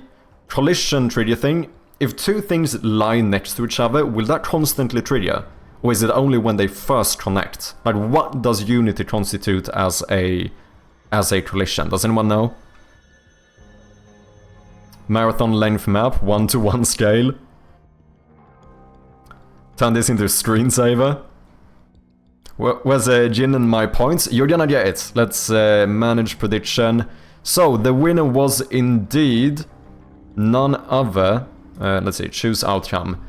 collision trigger thing, if two things lie next to each other, will that constantly trigger? Or is it only when they first connect? Like, what does Unity constitute as a collision? Does anyone know? Marathon length map, 1-to-1 scale. Turn this into a screensaver. Where's Jin and my points? You're gonna get it. Let's manage prediction. So, the winner was indeed none other... let's see, choose outcome.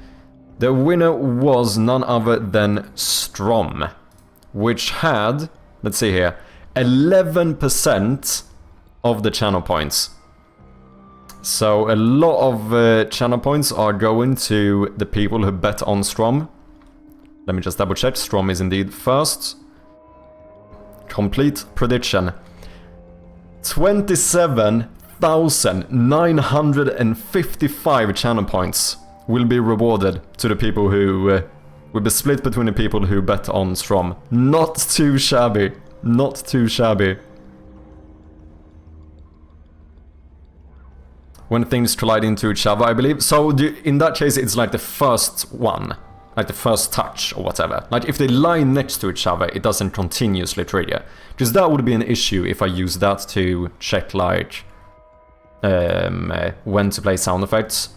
The winner was none other than Strom, which had, let's see here, 11% of the channel points. So a lot of channel points are going to the people who bet on Strom. Let me just double check. Strom is indeed first. Complete prediction. 27,955 channel points will be rewarded to the people who will be split between the people who bet on Strom. Not too shabby. Not too shabby. When things collide into each other, I believe. So in that case, it's like the first one. Like the first touch or whatever. Like if they lie next to each other, it doesn't continuously trigger. Because that would be an issue if I use that to check like when to play sound effects.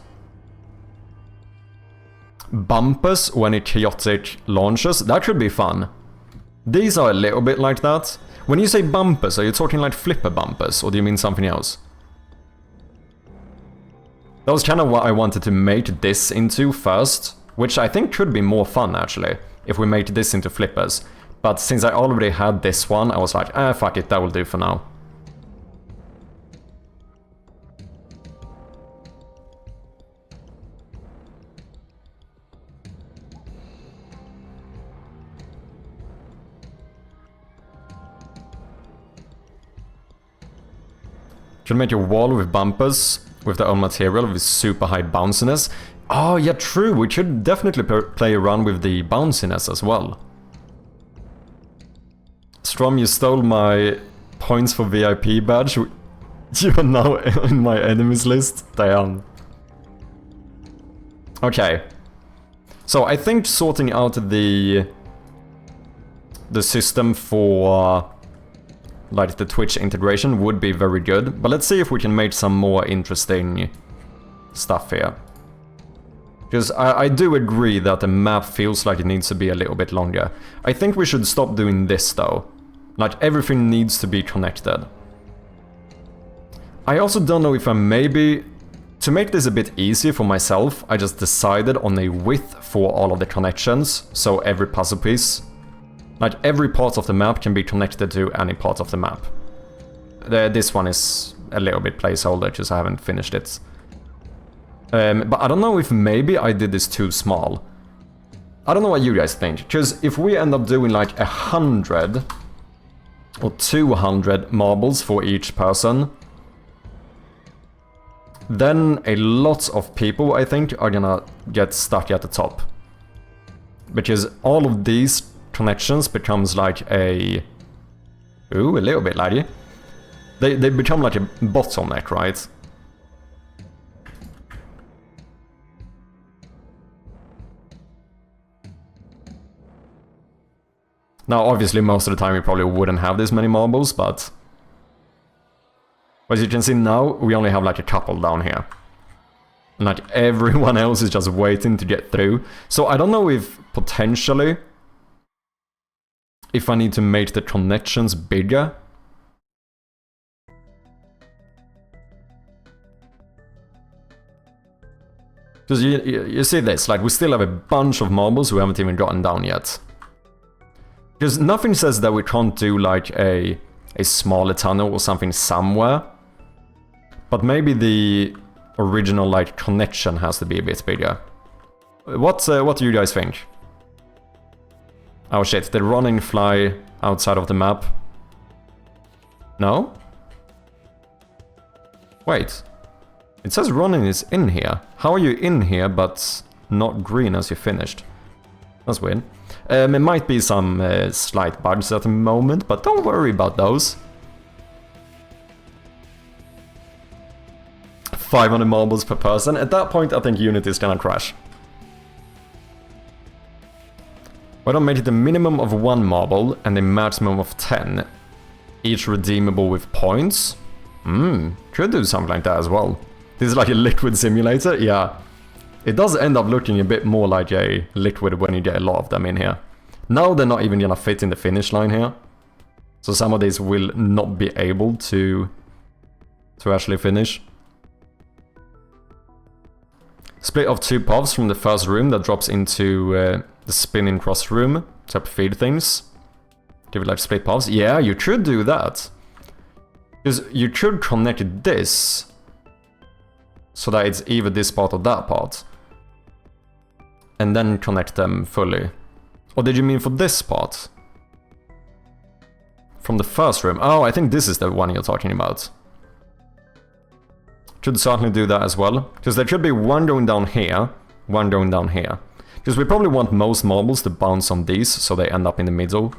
Bumpers when it chaotic launches, that could be fun. These are a little bit like that. When you say bumpers, are you talking like flipper bumpers, or do you mean something else? That was kind of what I wanted to make this into first, which I think could be more fun actually, if we made this into flippers. But since I already had this one, I was like, fuck it, that will do for now. Should make a wall with bumpers with their own material with super high bounciness. Oh yeah, true, we should definitely play around with the bounciness as well. Strom, you stole my points for VIP badge. You are now in my enemies list. Damn. Okay. So I think sorting out the system for like the Twitch integration would be very good, but let's see if we can make some more interesting stuff here. Because I do agree that the map feels like it needs to be a little bit longer. I think we should stop doing this though. Like everything needs to be connected. I also don't know if I maybe... To make this a bit easier for myself, I just decided on a width for all of the connections, so every puzzle piece. Like, every part of the map can be connected to any part of the map. This one is a little bit placeholder, because I haven't finished it. But I don't know if maybe I did this too small. I don't know what you guys think, because if we end up doing like 100 or 200 marbles for each person, then a lot of people, I think, are gonna get stuck at the top. Because all of these connections becomes like a... Ooh, a little bit laggy. They become like a bottleneck, right? Now, obviously, most of the time we probably wouldn't have this many marbles, but... As you can see now, we only have like a couple down here. And like everyone else is just waiting to get through. So I don't know if potentially... if I need to make the connections bigger. Because you see this, like we still have a bunch of marbles we haven't even gotten down yet. Because nothing says that we can't do like a a smaller tunnel or something somewhere. But maybe the original like connection has to be a bit bigger. What do you guys think? Oh shit, the running fly outside of the map. No? Wait. It says running is in here. How are you in here but not green as you finished? That's weird. It might be some slight bugs at the moment, but don't worry about those. 500 marbles per person. At that point, I think Unity is gonna crash. Why don't make it a minimum of 1 marble and a maximum of 10, each redeemable with points? Could do something like that as well. This is like a liquid simulator, yeah. It does end up looking a bit more like a liquid when you get a lot of them in here. Now they're not even gonna fit in the finish line here. So some of these will not be able to actually finish. Split of 2 paths from the first room that drops into the spinning cross room to feed things. Do we like split paths? Yeah, you could do that. Because you could connect this so that it's either this part or that part. And then connect them fully. Or did you mean for this part? From the first room? Oh, I think this is the one you're talking about. Should certainly do that as well. Because there should be one going down here, one going down here. Because we probably want most marbles to bounce on these, so they end up in the middle.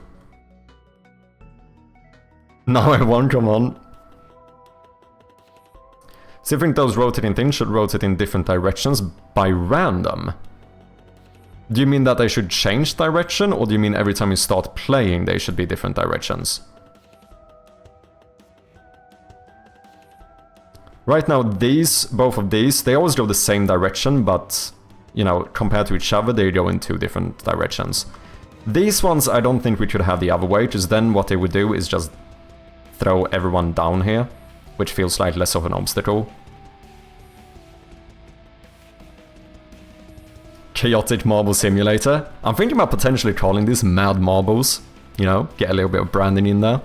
Now I won't, come on. So you think those rotating things should rotate in different directions by random? Do you mean that they should change direction, or do you mean every time you start playing they should be different directions? Right now these, both of these, they always go the same direction, but, you know, compared to each other they go in 2 different directions. These ones I don't think we should have the other way, because then what they would do is just throw everyone down here, which feels like less of an obstacle. Chaotic Marble Simulator. I'm thinking about potentially calling this Mad Marbles. You know, get a little bit of branding in there.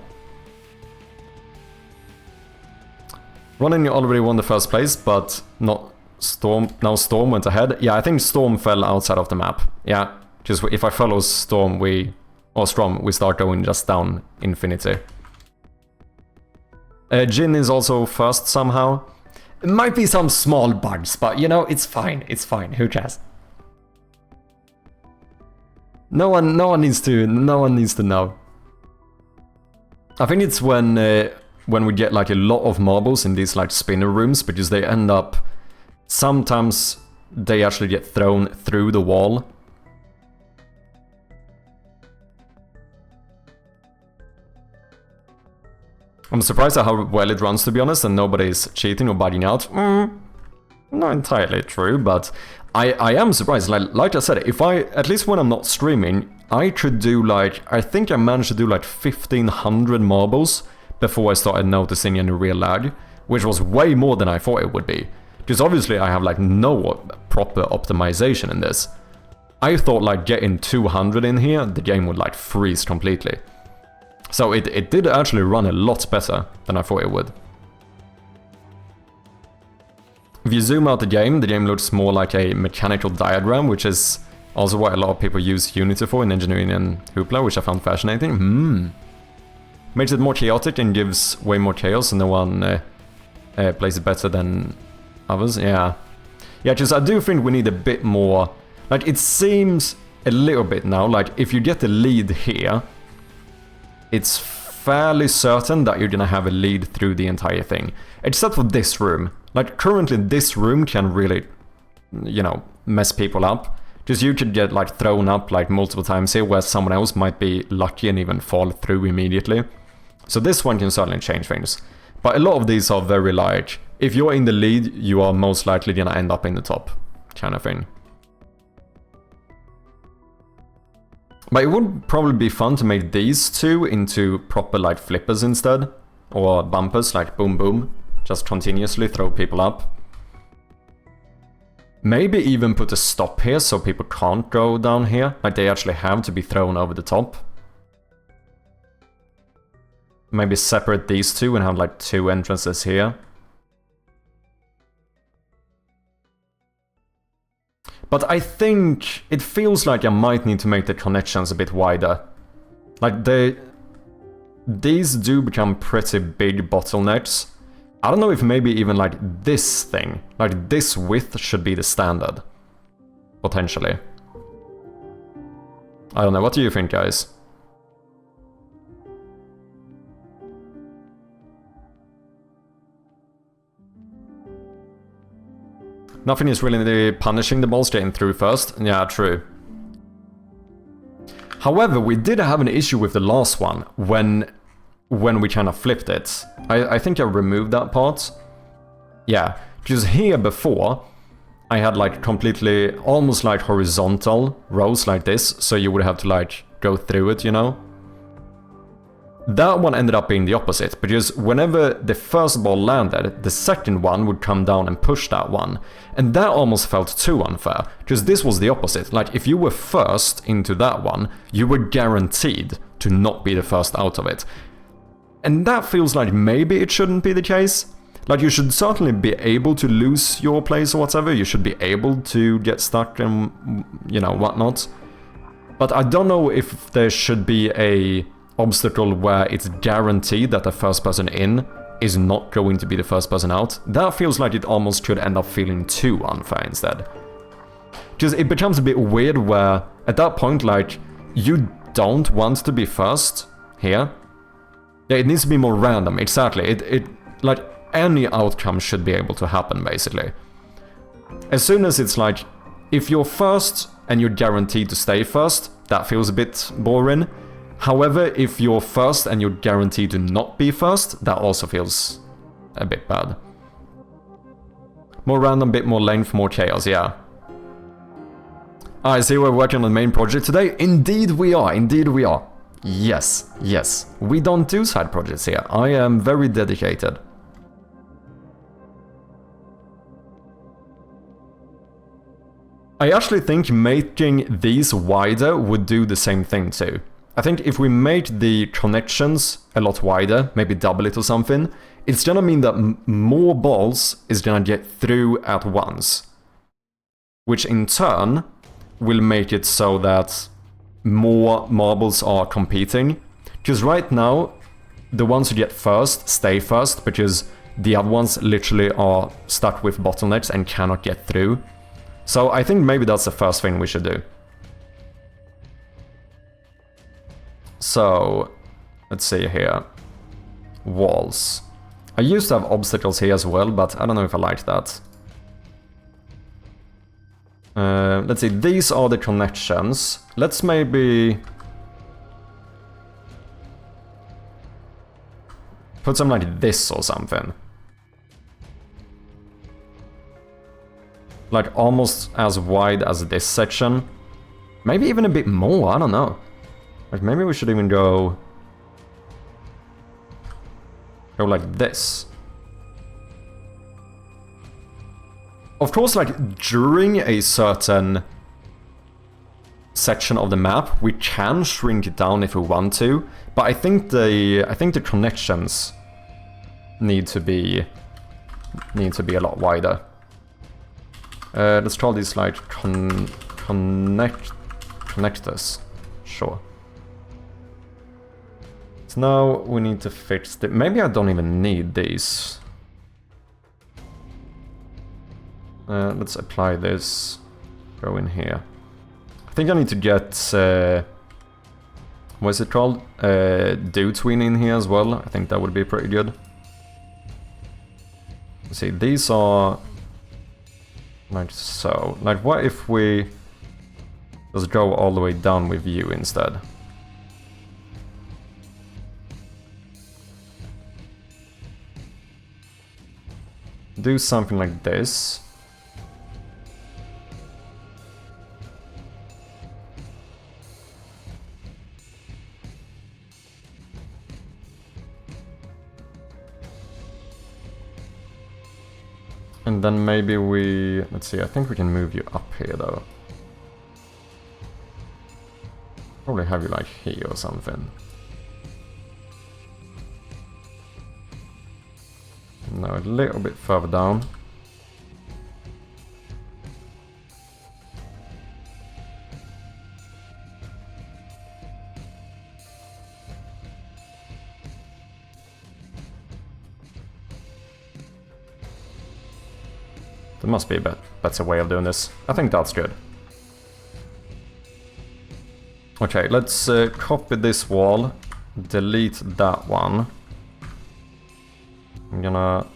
Running already won the first place, but not Storm. Now Storm went ahead. Yeah, I think Storm fell outside of the map. Yeah, just if I follow Storm, we start going just down infinity. Jin is also first somehow. It might be some small bugs, but you know, it's fine. It's fine. Who cares? No one needs to know. I think it's when we get like a lot of marbles in these like spinner rooms, because they end up, sometimes they actually get thrown through the wall. I'm surprised at how well it runs, to be honest, and nobody's cheating or bugging out. Not entirely true, but I am surprised. Like I said, if at least when I'm not streaming, I could do like, I think I managed to do like 1500 marbles before I started noticing any real lag, which was way more than I thought it would be. Because obviously I have like no proper optimization in this. I thought like getting 200 in here, the game would like freeze completely. So it did actually run a lot better than I thought it would. If you zoom out the game looks more like a mechanical diagram, which is also what a lot of people use Unity for in engineering and Hoopla, which I found fascinating. Makes it more chaotic and gives way more chaos, and no one plays it better than others. Yeah, just I do think we need a bit more. Like, it seems a little bit now, like if you get the lead here, it's fairly certain that you're gonna have a lead through the entire thing. Except for this room. Like, currently this room can really, you know, mess people up. Because you could get like thrown up like multiple times here, where someone else might be lucky and even fall through immediately. So this one can certainly change things. But a lot of these are very like, if you're in the lead, you are most likely gonna end up in the top, kind of thing. But it would probably be fun to make these two into proper like flippers instead. Or bumpers, like boom boom. Just continuously throw people up. Maybe even put a stop here so people can't go down here. Like, they actually have to be thrown over the top. maybe separate these two and have like 2 entrances here. But I think it feels like I might need to make the connections a bit wider. Like these do become pretty big bottlenecks. I don't know if maybe even like this thing, like this width should be the standard. Potentially. I don't know, what do you think, guys? Nothing is really punishing the balls getting through first. Yeah, true. However, we did have an issue with the last one when we kind of flipped it. I think I removed that part. Yeah, because here before, I had like completely, almost like horizontal rows like this, so you would have to like go through it, you know? That one ended up being the opposite, because whenever the first ball landed, the second one would come down and push that one. And that almost felt too unfair, because this was the opposite. Like, if you were first into that one, you were guaranteed to not be the first out of it. And that feels like maybe it shouldn't be the case. Like, you should certainly be able to lose your place or whatever, you should be able to get stuck and, you know, whatnot. But I don't know if there should be a obstacle where it's guaranteed that the first person in is not going to be the first person out. That feels like it almost could end up feeling too unfair instead. Because it becomes a bit weird where, at that point, like, you don't want to be first here. Yeah, it needs to be more random, exactly. It like, any outcome should be able to happen, basically. As soon as it's like, if you're first and you're guaranteed to stay first, that feels a bit boring. However, if you're first and you're guaranteed to not be first, that also feels a bit bad. More random, bit more length, more chaos, yeah. I see we're working on the main project today. Indeed we are, indeed we are. Yes, yes. We don't do side projects here. I am very dedicated. I actually think making these wider would do the same thing too. I think if we make the connections a lot wider, maybe double it or something, it's gonna mean that more balls is gonna get through at once. Which in turn will make it so that more marbles are competing. Because right now, the ones who get first stay first, because the other ones literally are stuck with bottlenecks and cannot get through. So I think maybe that's the first thing we should do. So, let's see here. Walls. I used to have obstacles here as well, but I don't know if I like that. Let's see, these are the connections. Let's maybe put some like this or something. Like almost as wide as this section. Maybe even a bit more, I don't know. Like maybe we should even go like this. Of course, like during a certain section of the map, we can shrink it down if we want to, but I think the connections need to be a lot wider. Let's call these like connectors. Sure. So now we need to fix the... Maybe I don't even need these. Let's apply this. Go in here. I think I need to get... what is it called? Do tween in here as well. I think that would be pretty good. Let's see, these are... like so. Like what if we just go all the way down with you instead? Do something like this. And then maybe we... let's see, I think we can move you up here though. Probably have you like here or something. No, a little bit further down. There must be a better way of doing this. I think that's good. Okay, let's copy this wall, delete that one. I'm gonna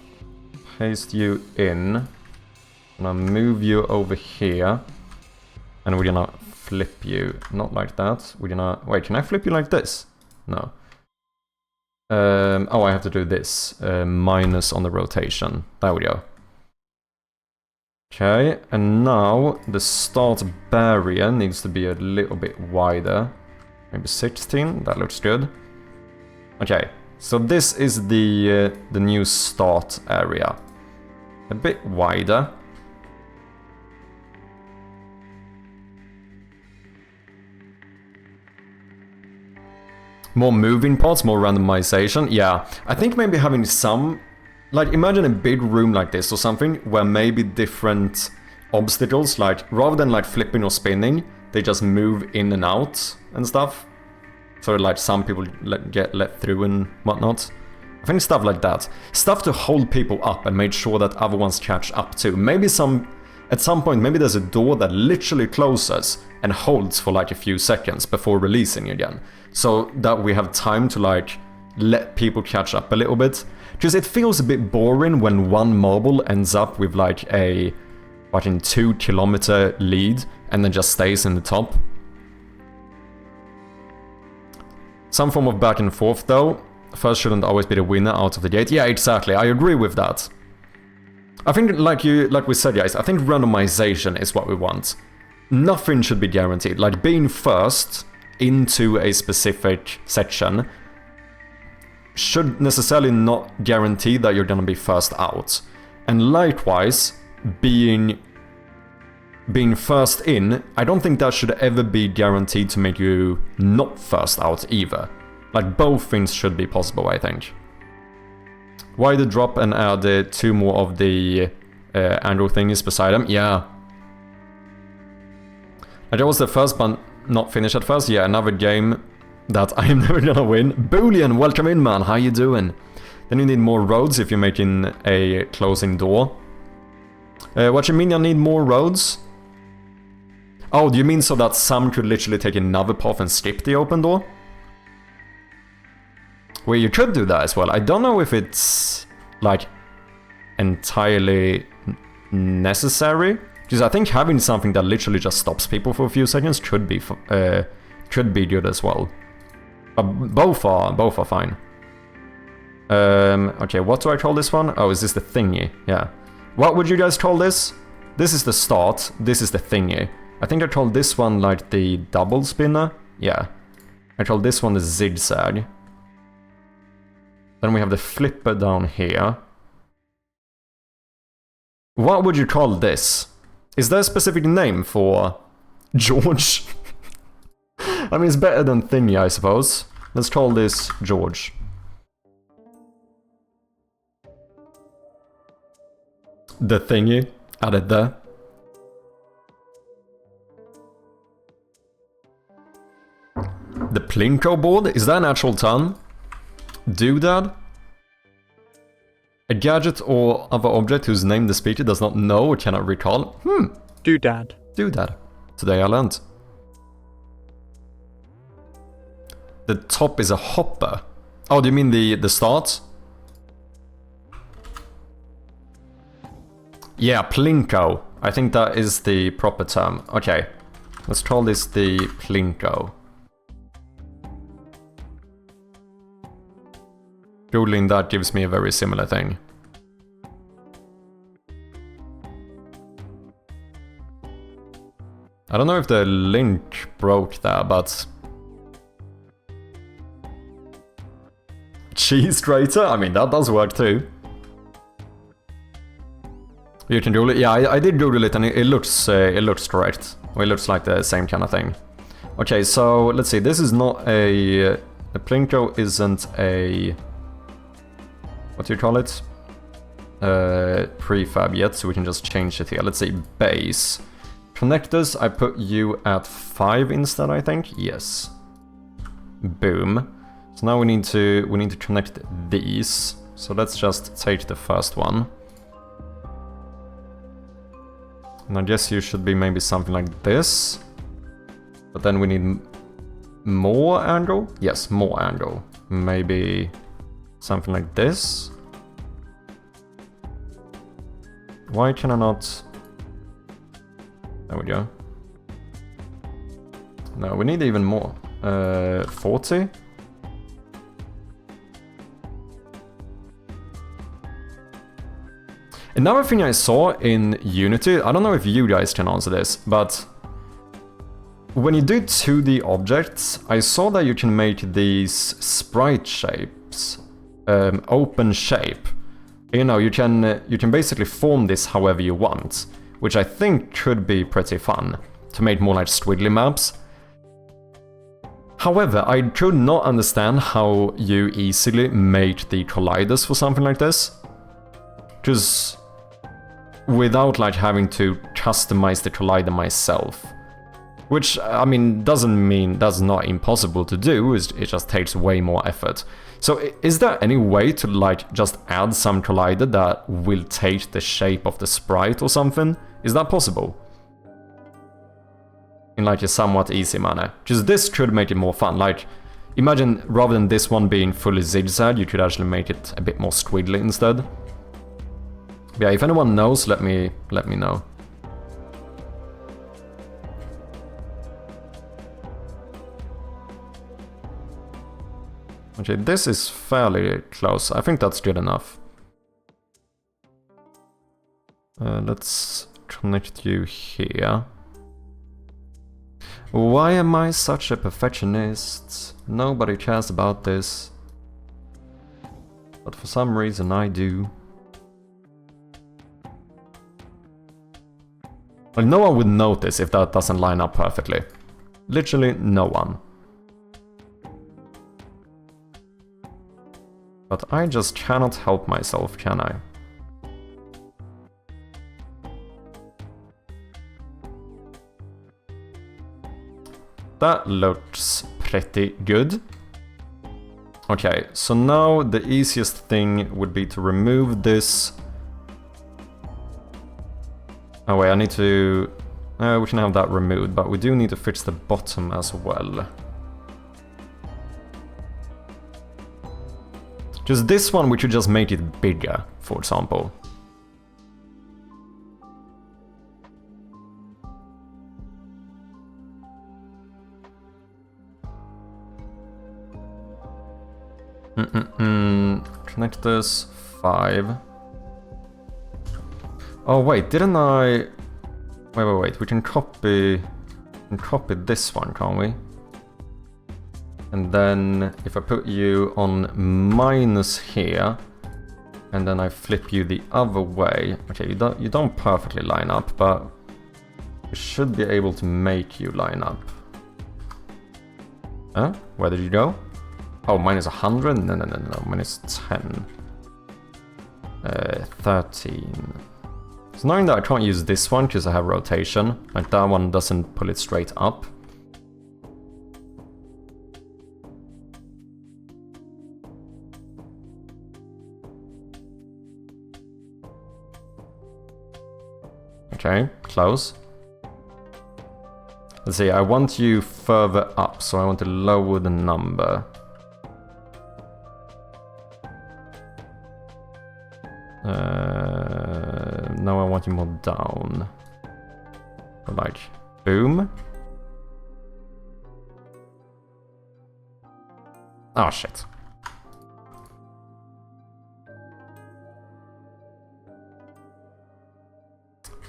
paste you in. I'm gonna move you over here. And we're gonna flip you. Not like that. We're gonna... Wait, can I flip you like this? No. Oh, I have to do this. Minus on the rotation. There we go. Okay, and now the start barrier needs to be a little bit wider. Maybe 16, that looks good. Okay, so this is the new start area. A bit wider. More moving parts, more randomization. Yeah, I think maybe having some... Like, imagine a big room like this or something, where maybe different obstacles, like, rather than like flipping or spinning, they just move in and out and stuff. So like some people get let through and whatnot. I think stuff like that. Stuff to hold people up and make sure that other ones catch up too. Maybe at some point, maybe there's a door that literally closes and holds for like a few seconds before releasing again. So that we have time to like let people catch up a little bit. Because it feels a bit boring when one marble ends up with like a fucking 2-kilometer lead and then just stays in the top. Some form of back and forth though. First shouldn't always be the winner out of the gate. Yeah, exactly. I agree with that. I think like we said, guys, I think randomization is what we want. Nothing should be guaranteed. Like being first into a specific section should necessarily not guarantee that you're gonna be first out. And likewise, being first in, I don't think that should ever be guaranteed to make you not first out either. Like both things should be possible, I think. Why the drop and add 2 more of the Andrew thingies beside them? Yeah. Like that was the first but not finished at first. Yeah, another game that I'm never gonna win. Boolean, welcome in, man. How you doing? Then you need more roads if you're making a closing door. What you mean you need more roads? Oh, do you mean so that some could literally take another path and skip the open door? Well, you could do that as well. I don't know if it's, like, entirely necessary. Because I think having something that literally just stops people for a few seconds could be good as well. But both are fine. Okay, what do I call this one? Oh, is this the thingy? Yeah. What would you guys call this? This is the start. This is the thingy. I think I called this one like the double spinner. Yeah. I called this one the zigzag. Then we have the flipper down here. What would you call this? Is there a specific name for George? I mean, it's better than thingy, I suppose. Let's call this George. The thingy. Added there. The Plinko board? Is that an actual term? Doodad? A gadget or other object whose name the speaker does not know or cannot recall? Doodad. Doodad. Today I learned. The top is a hopper. Oh, do you mean the start? Yeah, Plinko. I think that is the proper term. Okay. Let's call this the Plinko. Googling that gives me a very similar thing. I don't know if the link broke there, but... Cheese grater? I mean, that does work too. You can Google it? Yeah, I did Google it and it looks correct. Or it looks like the same kind of thing. Okay, so let's see. This is not a... A Plinko isn't a... What do you call it? prefab yet, so we can just change it here. Let's say base. Connectors, I put you at 5 instead, I think. Yes. Boom. So now we need to connect these. So let's just take the first one. And I guess you should be maybe something like this. But then we need more angle? Yes, more angle. Maybe something like this. Why can I not... There we go. No, we need even more. 40? Another thing I saw in Unity, I don't know if you guys can answer this, but when you do 2D objects, I saw that you can make these sprite shapes open shape. You know, you can basically form this however you want, which I think could be pretty fun to make more like squiggly maps. However, I could not understand how you easily made the colliders for something like this. Because without like having to customize the collider myself. Which, I mean, that's not impossible to do, it just takes way more effort. So is there any way to like just add some collider that will take the shape of the sprite or something? Is that possible? In like a somewhat easy manner. Because this could make it more fun. Like, imagine rather than this one being fully zigzag, you could actually make it a bit more squiggly instead. Yeah, if anyone knows, let me know. Okay, this is fairly close. I think that's good enough. Let's connect you here. Why am I such a perfectionist? Nobody cares about this. But for some reason I do. Like, no one would notice if that doesn't line up perfectly. Literally no one. But I just cannot help myself, can I? That looks pretty good. Okay, so now the easiest thing would be to remove this. Oh wait, I need to... we can have that removed, but we do need to fix the bottom as well. Just this one, we should just make it bigger, for example. Connectors 5. Oh wait, didn't I... Wait, we can copy this one, can't we? And then if I put you on minus here, and then I flip you the other way. Okay, you don't perfectly line up, but we should be able to make you line up. Huh? Where did you go? Oh, minus 100? No, minus 10. 13. So knowing that I can't use this one because I have rotation, like that one doesn't pull it straight up. Okay, close. Let's see, I want you further up, so I want to lower the number. Now I want you more down. Like, boom. Oh shit.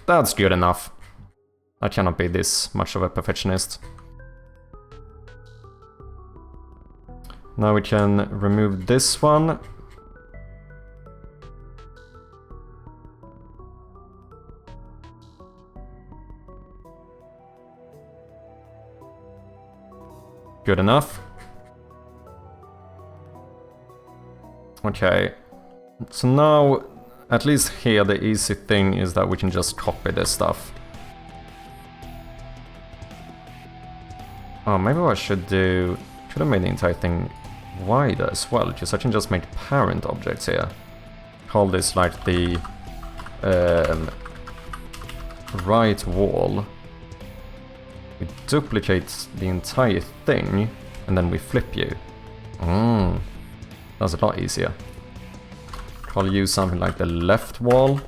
That's good enough. I cannot be this much of a perfectionist. Now we can remove this one. Good enough. Okay. So now at least here the easy thing is that we can just copy this stuff. Oh, maybe what I should do... Should have made the entire thing wider as well, because I can just make parent objects here. Call this like the right wall. We duplicate the entire thing, and then we flip you. That's a lot easier. I'll use something like the left wall.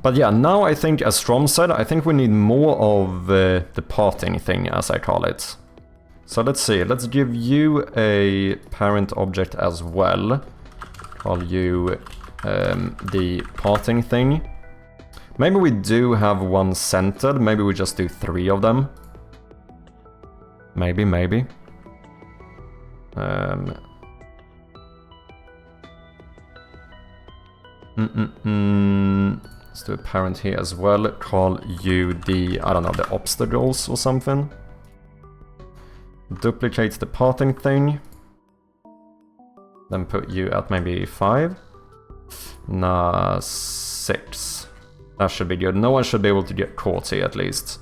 But yeah, now I think, as Strom said, I think we need more of the parting thing, as I call it. So let's see, let's give you a parent object as well. Call you the parting thing. Maybe we do have one centered, maybe we just do 3 of them. Maybe. Let's do a parent here as well. Call you the, I don't know, the obstacles or something. Duplicate the parting thing. Then put you at maybe 5. Nah, 6. That should be good. No one should be able to get caught here at least.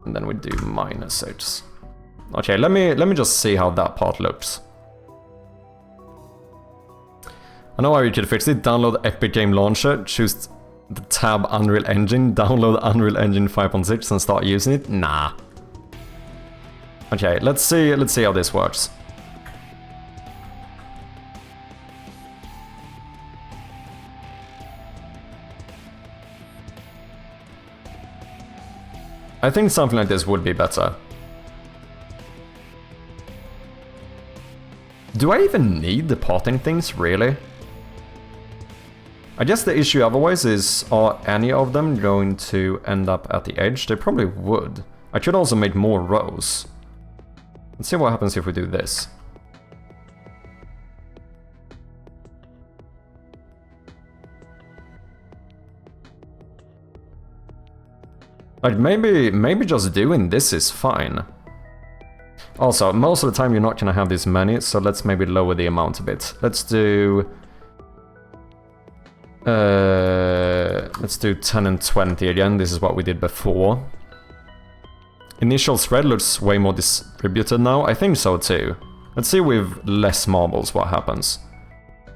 And then we do -6. Okay, let me just see how that part looks. I know how you could fix it. Download Epic Game Launcher, choose the tab Unreal Engine, download Unreal Engine 5.6 and start using it. Nah. Okay, let's see how this works. I think something like this would be better. Do I even need the parting things, really? I guess the issue otherwise is, are any of them going to end up at the edge? They probably would. I could also make more rows. Let's see what happens if we do this. Like, maybe just doing this is fine. Also, most of the time you're not gonna have this many, so let's maybe lower the amount a bit. Let's do 10 and 20 again. This is what we did before. Initial spread looks way more distributed now. I think so too. Let's see with less marbles what happens.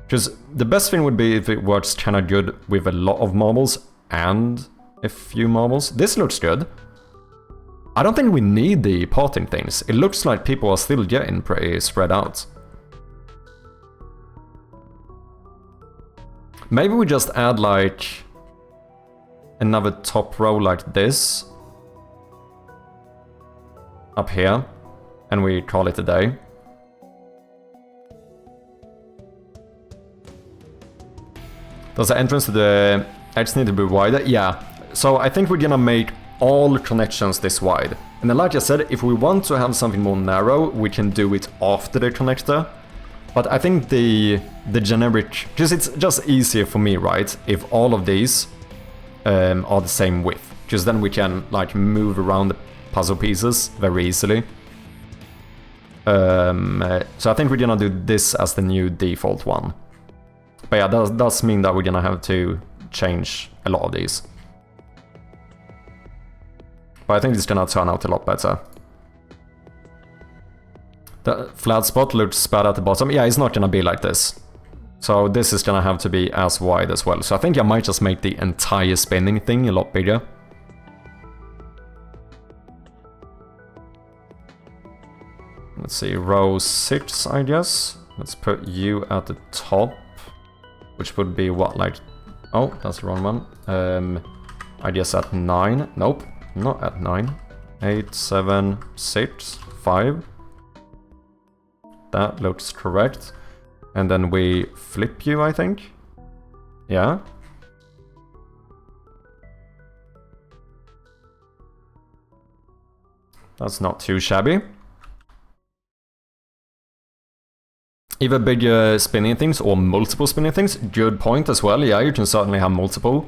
Because the best thing would be if it works kinda good with a lot of marbles and a few marbles. This looks good. I don't think we need the parting things. It looks like people are still getting pretty spread out. Maybe we just add like another top row like this up here, and we call it a day. Does the entrance to the edge need to be wider? Yeah. So I think we're gonna make all connections this wide. And then like I said, if we want to have something more narrow, we can do it after the connector. But I think the generic, because it's just easier for me, right? If all of these are the same width, because then we can like move around the puzzle pieces very easily. So I think we're gonna do this as the new default one. But yeah, that does mean that we're gonna have to change a lot of these. But I think it's gonna turn out a lot better. The flat spot looks bad at the bottom. Yeah, it's not gonna be like this. So this is gonna have to be as wide as well. So I think I might just make the entire spinning thing a lot bigger. Let's see, row 6, I guess. Let's put you at the top. Which would be what, like... Oh, that's the wrong one. I guess at 9. Nope, not at 9. 8, 7, 6, 5. That looks correct. And then we flip you, I think. Yeah. That's not too shabby. Either bigger spinning things or multiple spinning things. Good point as well. Yeah, you can certainly have multiple.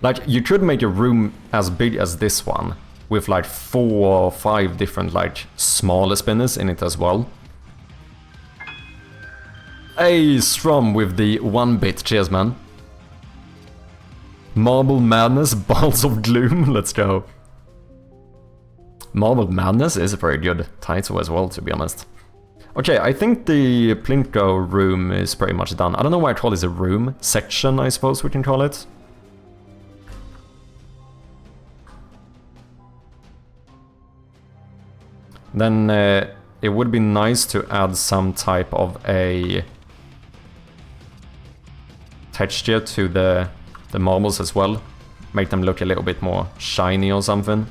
Like, you could make a room as big as this one with like 4 or 5 different like smaller spinners in it as well. Hey, Strom with the 1-bit. Cheers, man. Marble Madness, Balls of Gloom. Let's go. Marble Madness is a very good title as well, to be honest. Okay, I think the Plinko room is pretty much done. I don't know why I call this a room. Section, I suppose we can call it. Then it would be nice to add some type of a texture to the marbles as well. Make them look a little bit more shiny or something.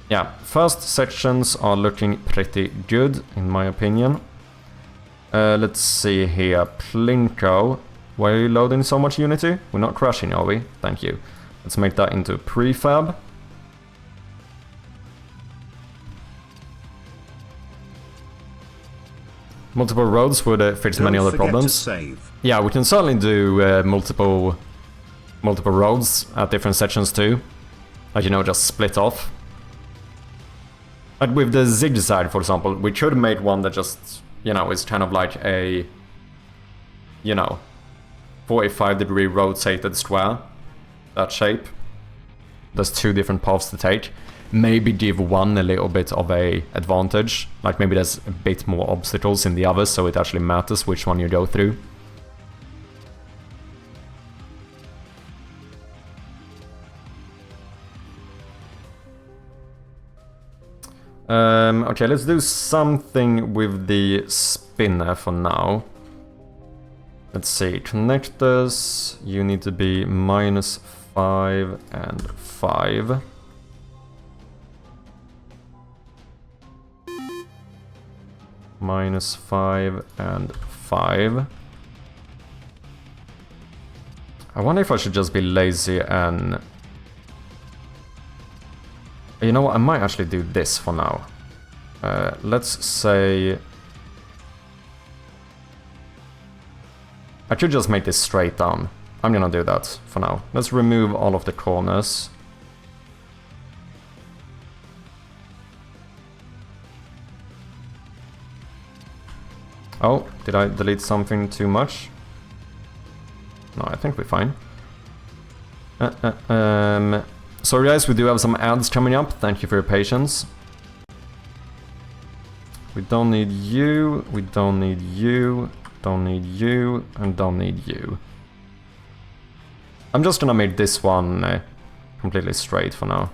Yeah, first sections are looking pretty good, in my opinion. Let's see here. Plinko. Why are you loading so much Unity? We're not crashing, are we? Thank you. Let's make that into prefab. Multiple roads would fix many other problems. Yeah, we can certainly do multiple roads at different sections too. Like, you know, just split off. Like with the zigzag, for example, we could make one that just, you know, is kind of like a, you know, 45-degree rotated square. That shape. There's two different paths to take. Maybe give one a little bit of a advantage. Like maybe there's a bit more obstacles in the others, so it actually matters which one you go through. Okay, let's do something with the spinner for now. Let's see, connectors, you need to be -5 and 5. -5 and 5. I wonder if I should just be lazy and... You know what, I might actually do this for now. Let's say... I could just make this straight down. I'm gonna do that for now. Let's remove all of the corners. Oh, did I delete something too much? No, I think we're fine. Sorry guys, we do have some ads coming up. Thank you for your patience. We don't need you, we don't need you, don't need you, and don't need you. I'm just gonna make this one completely straight for now.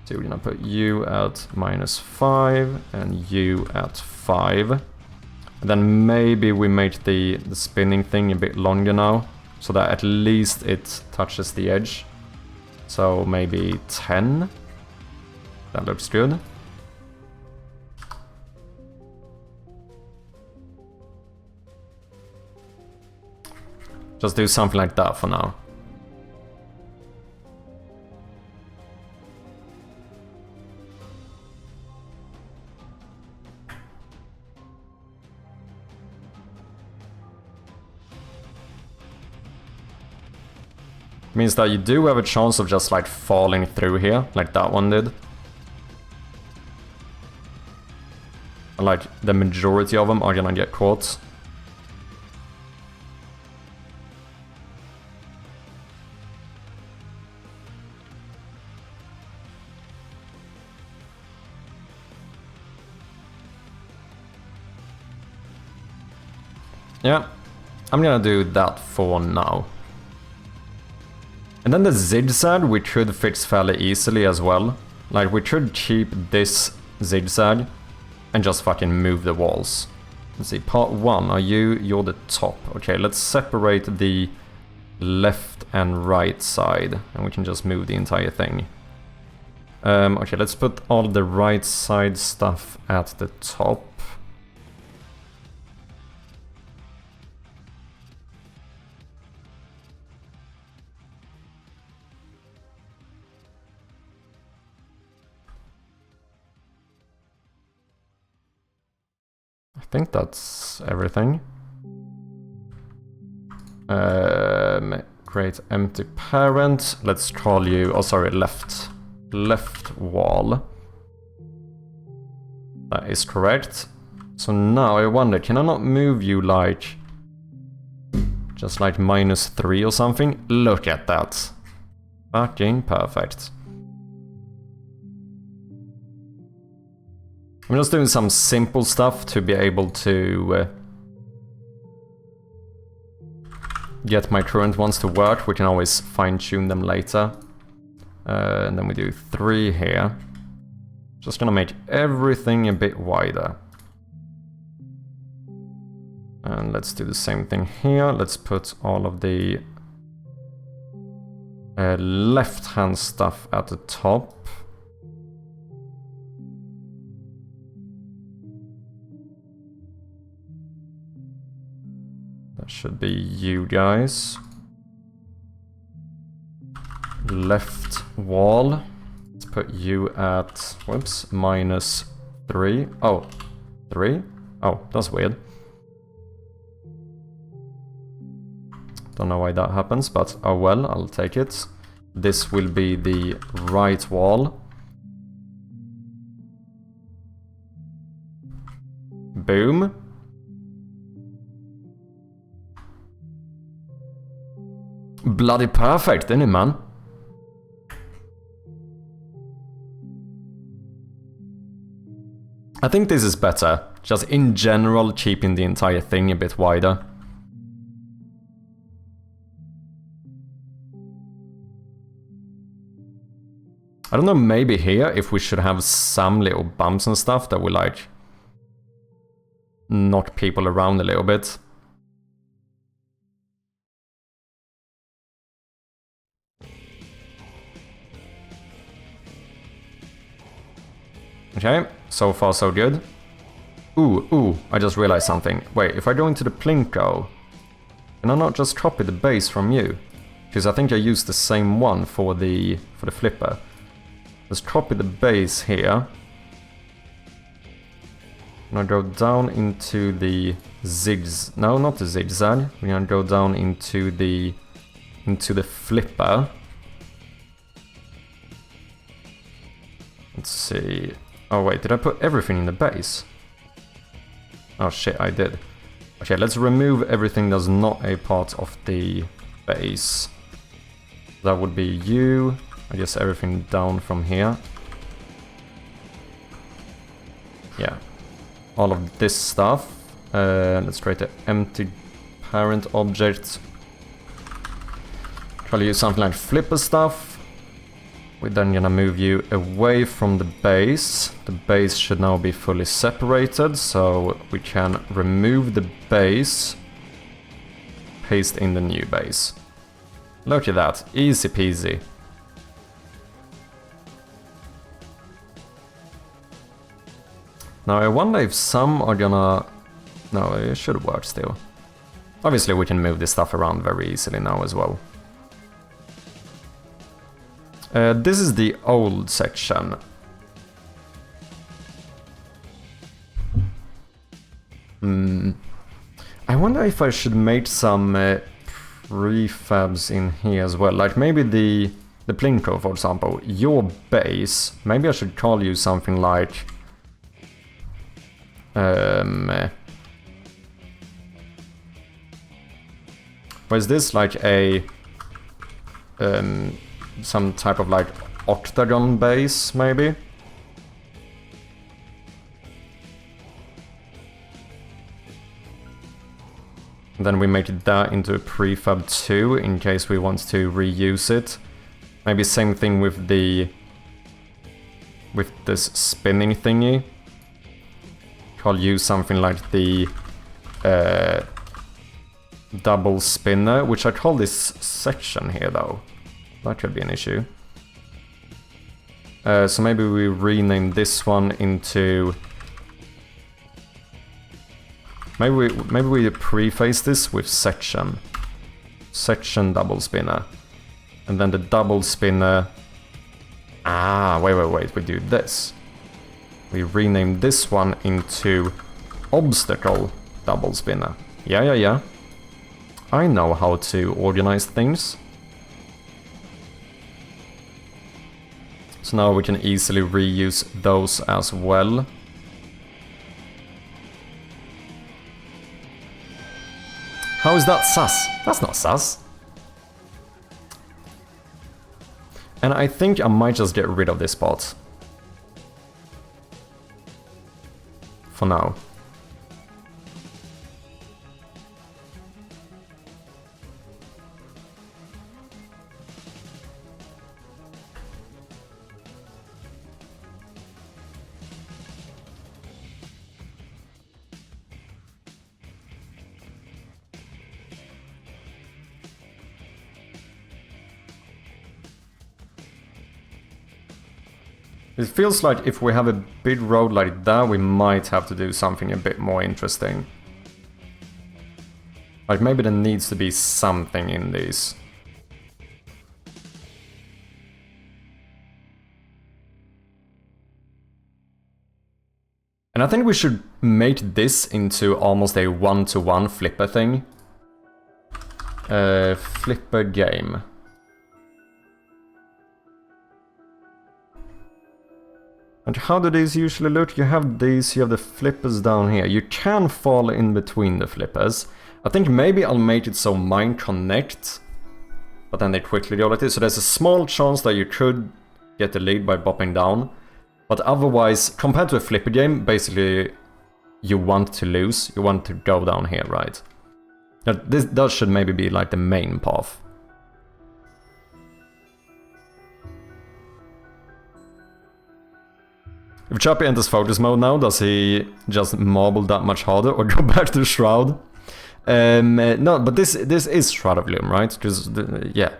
So we're gonna put you at -5 and you at 5. And then maybe we make the spinning thing a bit longer now, so that at least it touches the edge. So maybe 10. That looks good. Just do something like that for now. Means that you do have a chance of just like falling through here, like that one did. Like the majority of them are gonna get caught. Yeah, I'm gonna do that for now. And then the zigzag we could fix fairly easily as well. Like we could keep this zigzag and just fucking move the walls. Let's see, part 1, you're the top. Okay, let's separate the left and right side and we can just move the entire thing. Okay, let's put all the right side stuff at the top. I think that's everything. Create empty parent. Let's call you, oh sorry, left wall. That is correct. So now I wonder, can I not move you like... just like -3 or something? Look at that. Fucking perfect. I'm just doing some simple stuff to be able to get my current ones to work. We can always fine-tune them later. And then we do 3 here. Just gonna make everything a bit wider. And let's do the same thing here. Let's put all of the left-hand stuff at the top. That should be you guys. Left wall. Let's put you at, whoops, -3. Oh, 3? Oh, that's weird. Don't know why that happens, but oh well, I'll take it. This will be the right wall. Boom. Bloody perfect, isn't it, man? I think this is better. Just in general, keeping the entire thing a bit wider. I don't know, maybe here, if we should have some little bumps and stuff that will, like, knock people around a little bit. Okay, so far so good. Ooh, I just realized something. Wait, if I go into the Plinko, can I not just copy the base from you? Because I think I used the same one for the flipper. Let's copy the base here. I'm gonna go down into the zigs. No, not the zigzag. We're gonna go down into the flipper. Let's see. Oh wait, did I put everything in the base? Oh shit, I did. Okay, let's remove everything that's not a part of the base. That would be you. I guess everything down from here. Yeah. All of this stuff. Let's create an empty parent object. Try to use something like flipper stuff. We're then gonna move you away from the base. The base should now be fully separated, so we can remove the base, paste in the new base. Look at that, easy peasy. Now I wonder if some are gonna... No, it should work still. Obviously we can move this stuff around very easily now as well. This is the old section. I wonder if I should make some prefabs in here as well. Like maybe the Plinko, for example. Your base. Maybe I should call you something like... was this like a... some type of like octagon base, maybe? Then we make that into a prefab too, in case we want to reuse it. Maybe same thing with the... with this spinning thingy. I'll use something like the double spinner, which I call this section here though. That could be an issue. So maybe we rename this one into... Maybe we preface this with section. Section double spinner. And then the double spinner... Ah, wait, we do this. We rename this one into obstacle double spinner. Yeah. I know how to organize things. So now we can easily reuse those as well. How is that sus? That's not sus. And I think I might just get rid of this spot. For now. It feels like if we have a big road like that, we might have to do something a bit more interesting. Like maybe there needs to be something in these. And I think we should make this into almost a one-to-one flipper thing. Flipper game. And how do these usually look? You have these, you have the flippers down here. You can fall in between the flippers. I think maybe I'll make it so mine connect, but then they quickly go like this. So there's a small chance that you could get the lead by bopping down. But otherwise, compared to a flipper game, basically you want to lose. You want to go down here, right? Now, that should maybe be like the main path. If Chappie enters focus mode now, does he just marble that much harder or go back to Shroud? No, but this is Shroud of Gloom, right? Because, yeah.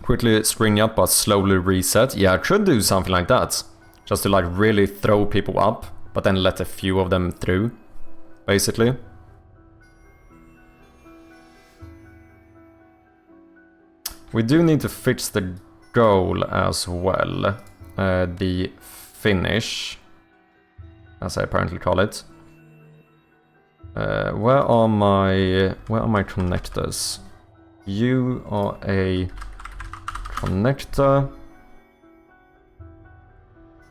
Quickly spring up but slowly reset. Yeah, I could do something like that. Just to like really throw people up, but then let a few of them through, basically. We do need to fix the goal as well. The finish, as I apparently call it. Where are my connectors? You are a connector,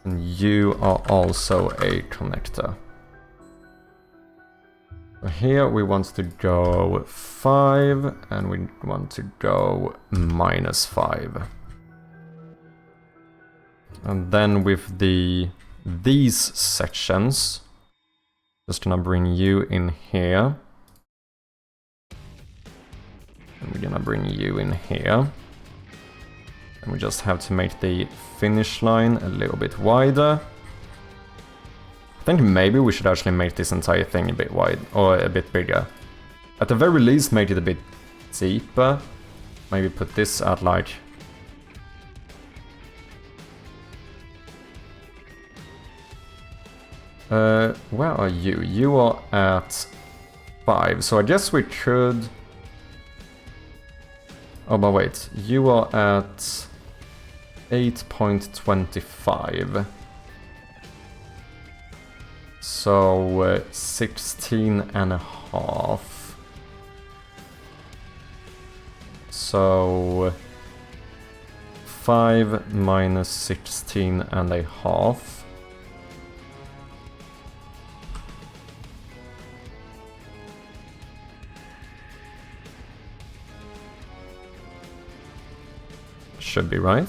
and you are also a connector. So here we want to go 5, and we want to go -5. And then with these sections, just gonna bring you in here. And we're gonna bring you in here. And we just have to make the finish line a little bit wider. I think maybe we should actually make this entire thing a bit wide, or a bit bigger. At the very least, make it a bit deeper. Maybe put this at like... where are you? You are at 5, so I guess we could... Oh, but wait, you are at 8.25. So 16.5. So 5 minus 16.5. Should be right.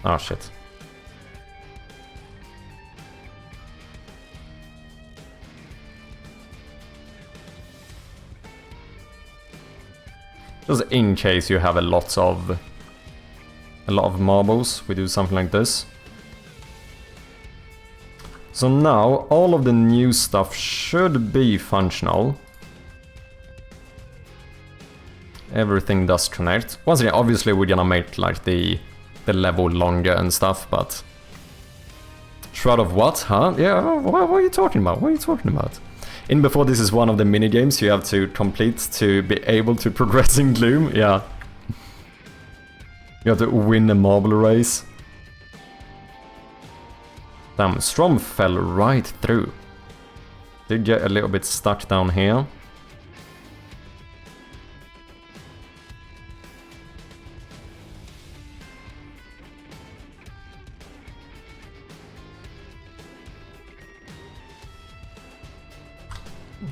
Oh shit. Just in case you have a lot of marbles, we do something like this. So now all of the new stuff should be functional. Everything does connect. Once again, obviously we're gonna make like the level longer and stuff, but... Shroud of what, huh? Yeah, what are you talking about? What are you talking about? In before, this is one of the minigames you have to complete to be able to progress in Gloom, yeah. You have to win a marble race. Damn, Strom fell right through. Did get a little bit stuck down here.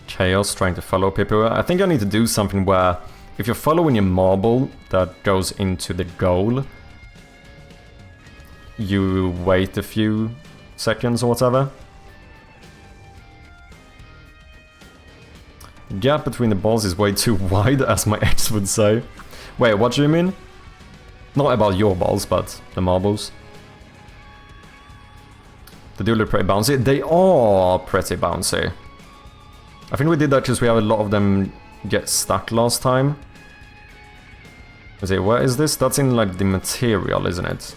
chaos trying to follow people. I think I need to do something where if you're following a marble that goes into the goal, you wait a few seconds or whatever. Gap between the balls is way too wide, as my ex would say. Wait, what do you mean? Not about your balls, but the marbles. The do look pretty bouncy. They are pretty bouncy. I think we did that because we have a lot of them get stuck last time. Let's see, where is this? That's in like the material, isn't it?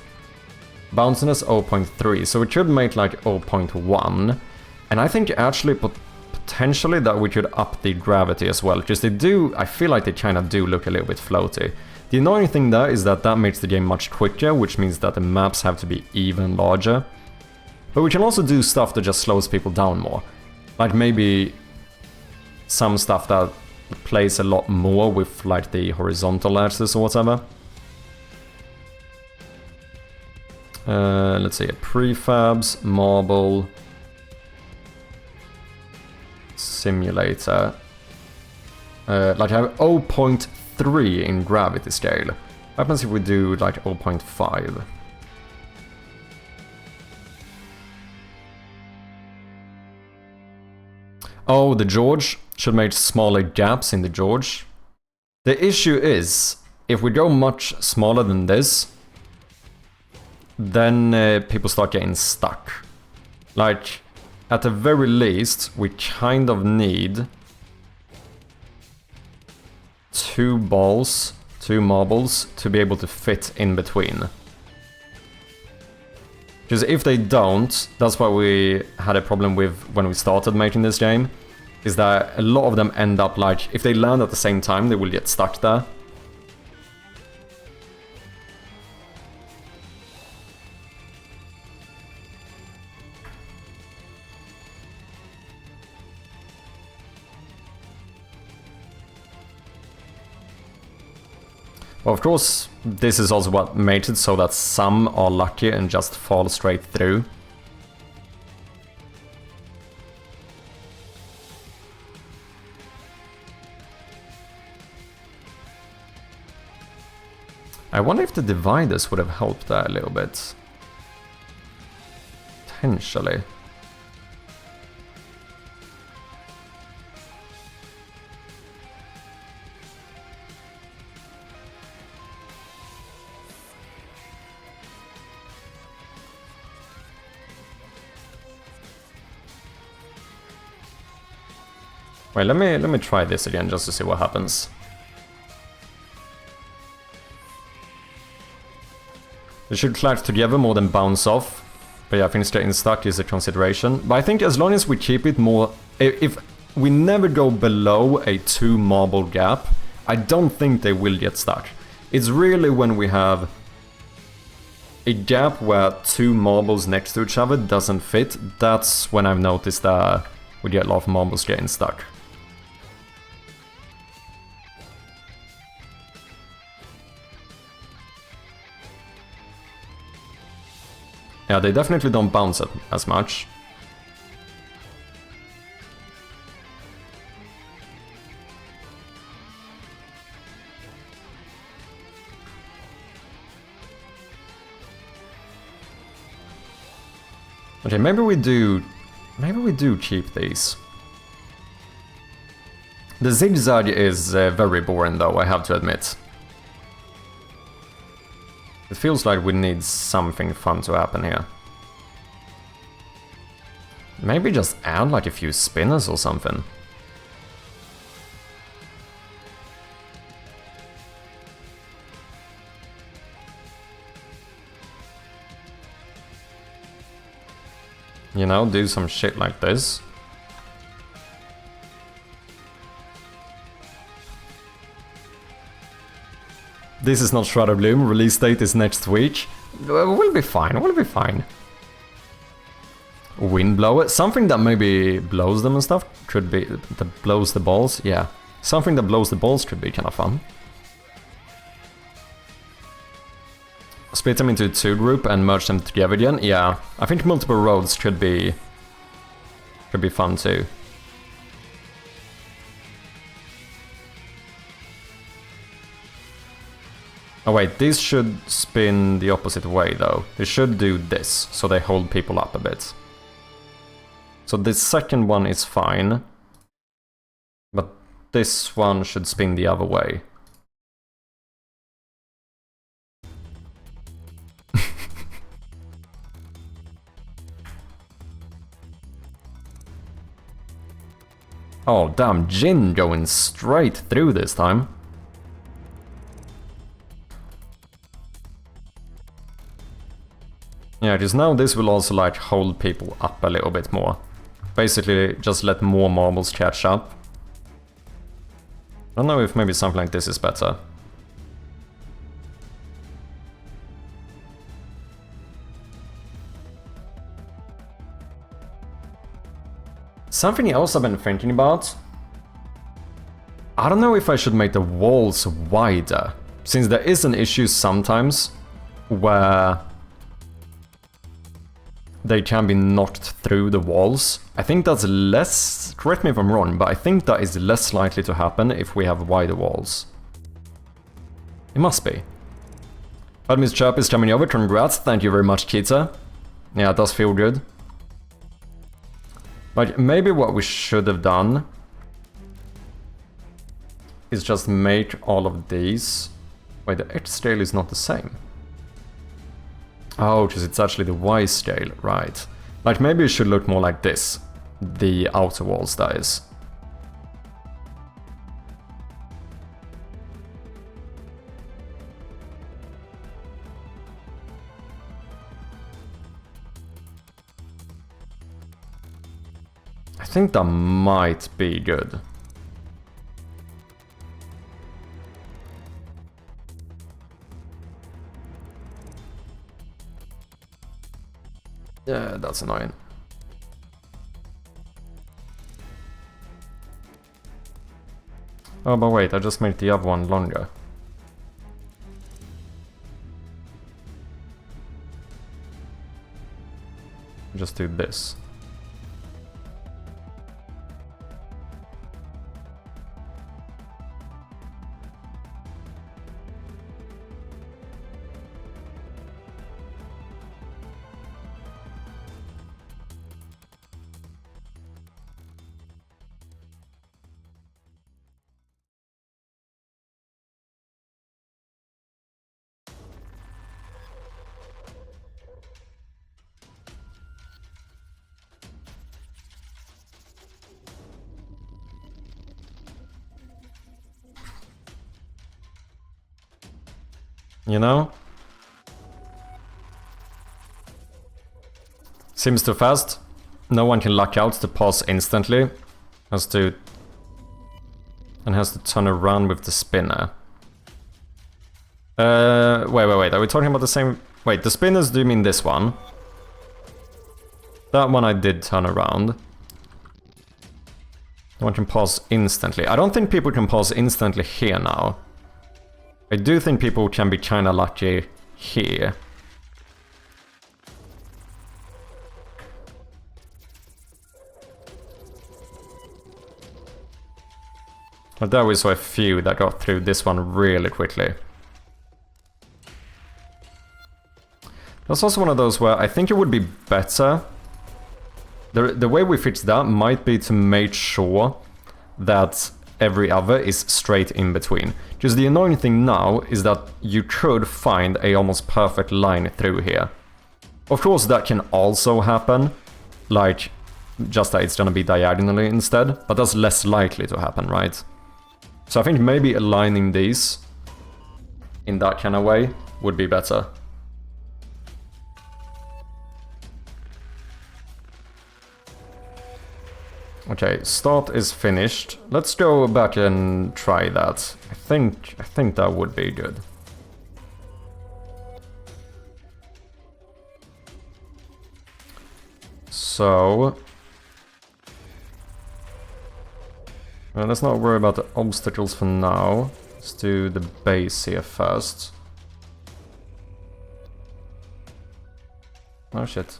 Bounciness 0.3, so it should make like 0.1. And I think actually potentially that we could up the gravity as well, because they do, I feel like they kind of do look a little bit floaty. The annoying thing there is that that makes the game much quicker, which means that the maps have to be even larger. But we can also do stuff that just slows people down more. Like maybe some stuff that plays a lot more with like the horizontal axis or whatever. Let's see, prefabs, marble, simulator. Like I have 0.3 in gravity scale. What happens if we do like 0.5? Oh, the George should make smaller gaps in the George. The issue is, if we go much smaller than this, then people start getting stuck. Like, at the very least, we kind of need 2 balls, 2 marbles to be able to fit in between. Because if they don't, that's what we had a problem with when we started making this game, is that a lot of them end up like, if they land at the same time, they will get stuck there. Well, of course, this is also what made it so that some are lucky and just fall straight through. I wonder if the dividers would have helped there a little bit. Potentially. Wait, let me try this again just to see what happens. They should collapse together more than bounce off. But yeah, I think staying stuck is a consideration. But I think as long as we keep it more... If we never go below a 2 marble gap, I don't think they will get stuck. It's really when we have a gap where 2 marbles next to each other doesn't fit, that's when I've noticed that we get a lot of marbles getting stuck. Yeah, they definitely don't bounce it as much. Okay, maybe we do keep these. The zigzag is very boring though, I have to admit. It feels like we need something fun to happen here. Maybe just add like a few spinners or something. You know, do some shit like this. This is not Shroud of Gloom, release date is next week. We'll be fine, we'll be fine. Windblower, something that maybe blows them and stuff, could be, that blows the balls, yeah. Something that blows the balls could be kind of fun. Split them into 2 group and merge them together again, yeah. I think multiple roads could be fun too. Oh wait, these should spin the opposite way though. They should do this, so they hold people up a bit. So this second one is fine. But this one should spin the other way. Oh damn, Jin going straight through this time. Yeah, just now this will also like hold people up a little bit more. Basically just let more marbles catch up. I don't know if maybe something like this is better. Something else I've been thinking about. I don't know if I should make the walls wider, since there is an issue sometimes where they can be knocked through the walls. I think that's less, correct me if I'm wrong, but I think that is less likely to happen if we have wider walls. It must be. But Miss Chirp is coming over, congrats, thank you very much, Kita. Yeah, it does feel good. Like, maybe what we should have done is just make all of these... Wait, the X scale is not the same. Oh, because it's actually the Y scale, right. Like, maybe it should look more like this. The outer walls, that is. I think that might be good. Yeah, that's annoying. Oh, but wait, I just made the other one longer. Just do this. You know? Seems too fast. No one can luck out to pause instantly. Has to... And has to turn around with the spinner. Wait. Are we talking about the same... Wait, the spinners, do you mean this one? That one I did turn around. No one can pause instantly. I don't think people can pause instantly here now. I do think people can be kinda lucky here. But there we saw a few that got through this one really quickly. That's also one of those where I think it would be better. The way we fix that might be to make sure that every other is straight in between. Just the annoying thing now is that you could find a almost perfect line through here. Of course that can also happen, like just that it's gonna be diagonally instead, but that's less likely to happen, right? So I think maybe aligning these in that kind of way would be better. Okay, start is finished. Let's go back and try that. I think that would be good. So... well, let's not worry about the obstacles for now. Let's do the base here first. Oh shit.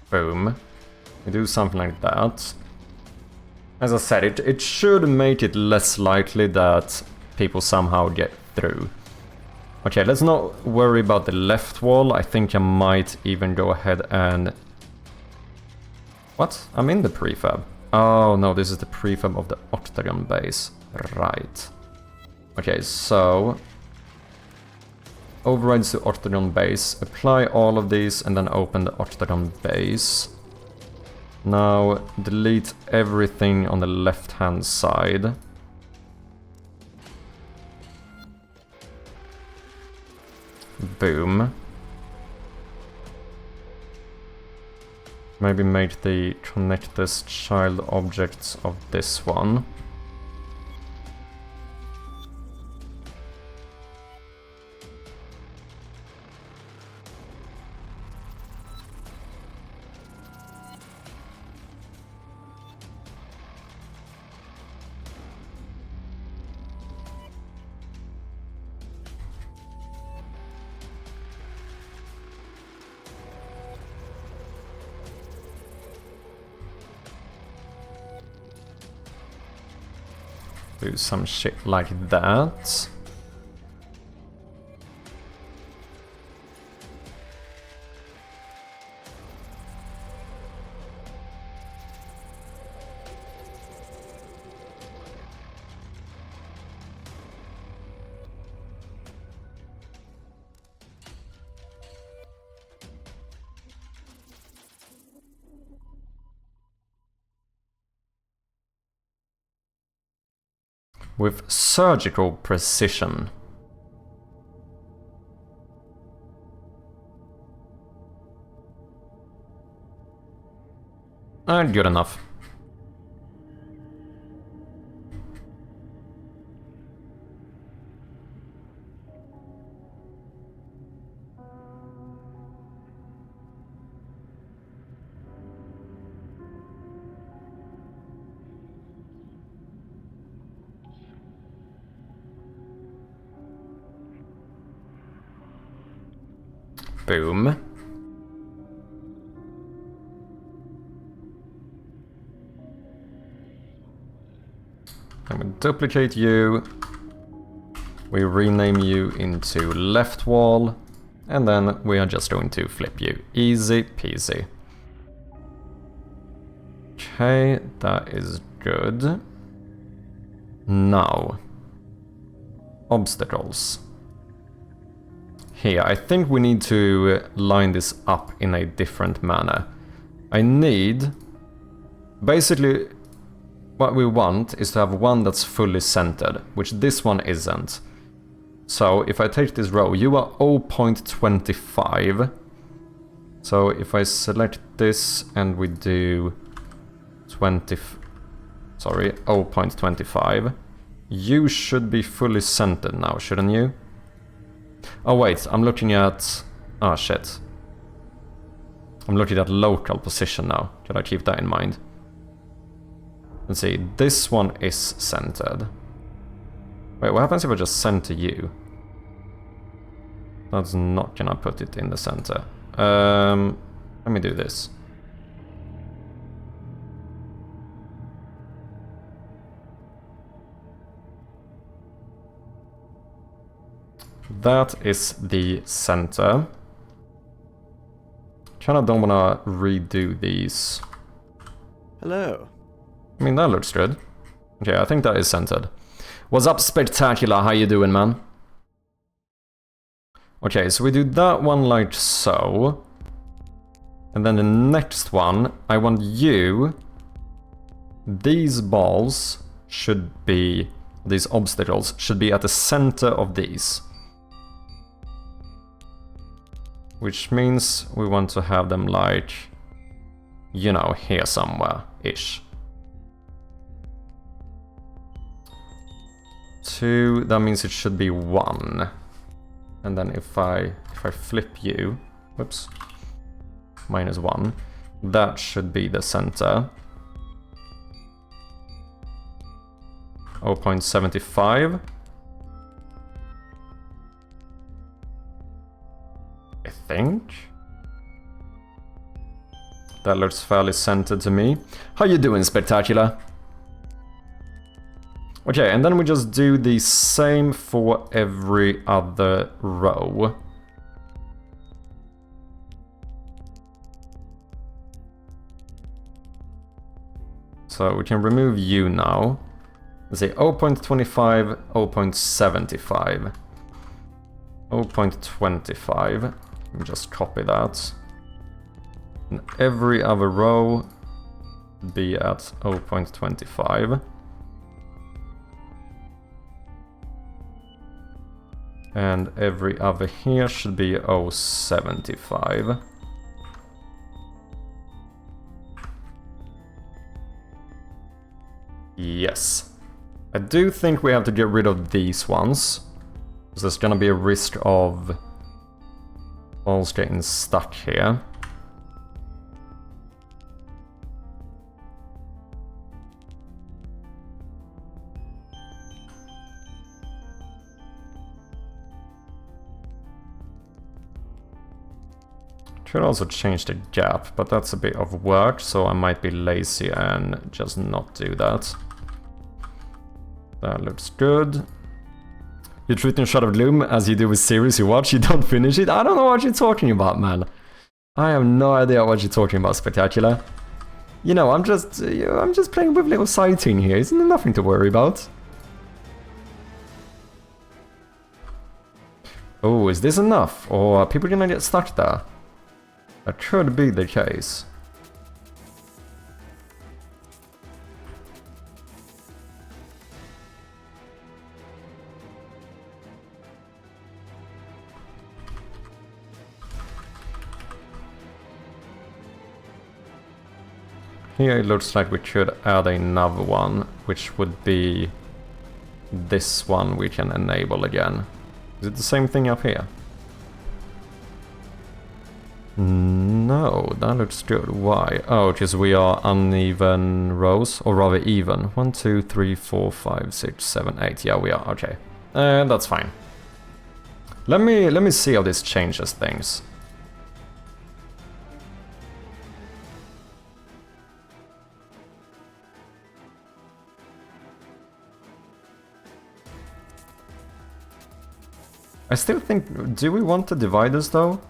Boom. We do something like that. As I said, it should make it less likely that people somehow get through. Okay, let's not worry about the left wall. I think I might even go ahead and... What? I'm in the prefab. Oh no, this is the prefab of the octagon base. Right. Okay, so... Overrides to octagon base. Apply all of these and then open the octagon base. Now delete everything on the left hand side. Boom. Maybe make the connectors child objects of this one. Do some shit like that. With surgical precision. Good enough. Boom. And we duplicate you. We rename you into left wall. And then we are just going to flip you. Easy peasy. Okay, that is good. Now. Obstacles. Here, I think we need to line this up in a different manner. I need... Basically, what we want is to have one that's fully centered, which this one isn't. So, if I take this row, you are 0.25. So, if I select this and we do 0.25, you should be fully centered now, shouldn't you? Oh wait, I'm looking at... Oh shit. I'm looking at local position now. Should I keep that in mind? Let's see, this one is centered. Wait, what happens if I just center you? That's not gonna put it in the center. Let me do this. That is the center. Kinda don't wanna redo these. Hello. I mean, that looks good. Okay, I think that is centered. What's up, Spectacular? How you doing, man? Okay, so we do that one like so. And then the next one, I want you... These balls should be... These obstacles should be at the center of these. Which means we want to have them like, you know, here somewhere-ish. 2, that means it should be 1. And then if I flip you, whoops, -1, that should be the center. 0.75. I think. That looks fairly centered to me. How you doing, Spectacular? Okay, and then we just do the same for every other row. So we can remove you now. Let's say 0.25, 0.75. 0.25. Let me just copy that. And every other row would be at 0.25. And every other here should be 0.75. Yes. I do think we have to get rid of these ones. Because there's gonna be a risk of balls getting stuck here. Should also change the gap, but that's a bit of work, so I might be lazy and just not do that. That looks good. You treat in Shot of Gloom as you do with series you watch, you don't finish it? I don't know what you're talking about, man. I have no idea what you're talking about, Spectacular. You know, I'm just playing with little sighting here, isn't there nothing to worry about? Oh, is this enough? Or are people gonna get stuck there? That should be the case. Here it looks like we should add another one, which would be this one we can enable again. Is it the same thing up here? No, that looks good. Why? Oh, because we are uneven rows, or rather even. 1, 2, 3, 4, 5, 6, 7, 8. Yeah, we are. Okay, that's fine. Let me see how this changes things. I still think. Do we want the dividers though?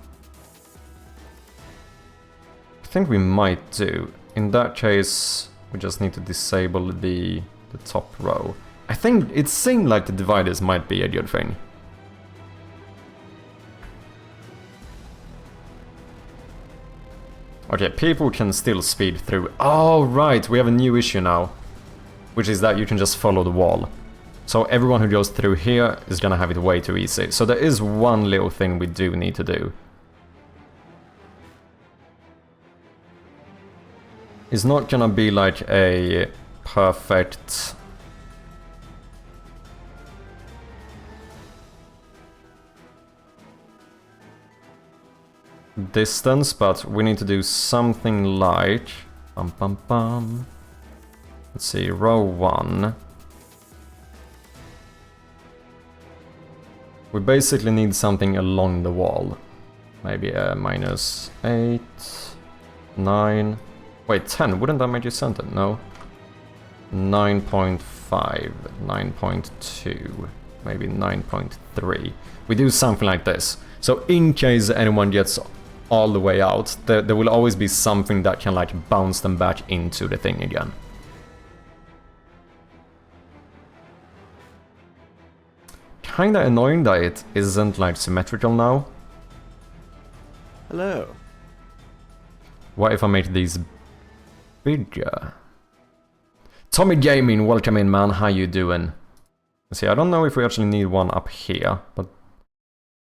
I think we might do. In that case, we just need to disable the top row. I think it seemed like the dividers might be a good thing. Okay, people can still speed through. Oh, right, we have a new issue now. Which is that you can just follow the wall. So everyone who goes through here is gonna have it way too easy. So there is one little thing we do need to do. It's not gonna be like a perfect distance, but we need to do something like let's see, row 1. We basically need something along the wall. Maybe a -8, 9. Wait, 10, wouldn't that make you center? No. 9.5, 9.2, maybe 9.3. We do something like this. So in case anyone gets all the way out, there will always be something that can like bounce them back into the thing again. Kinda annoying that it isn't like symmetrical now. Hello. What if I make these bigger? Tommy Gaming, welcome in, man. How you doing? See, I don't know if we actually need one up here, but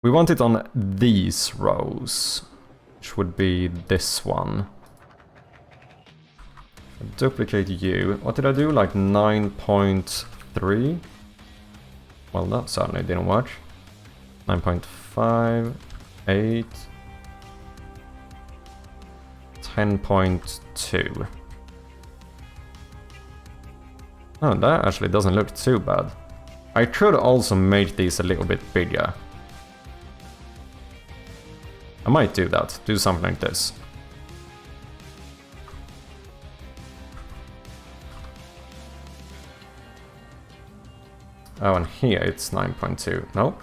we want it on these rows, which would be this one. Duplicate you. What did I do? Like 9.3? Well, that certainly didn't work. 9.5, 8, 10.2. Oh, that actually doesn't look too bad. I could also make these a little bit bigger. I might do that, do something like this. Oh, and here it's 9.2. Nope.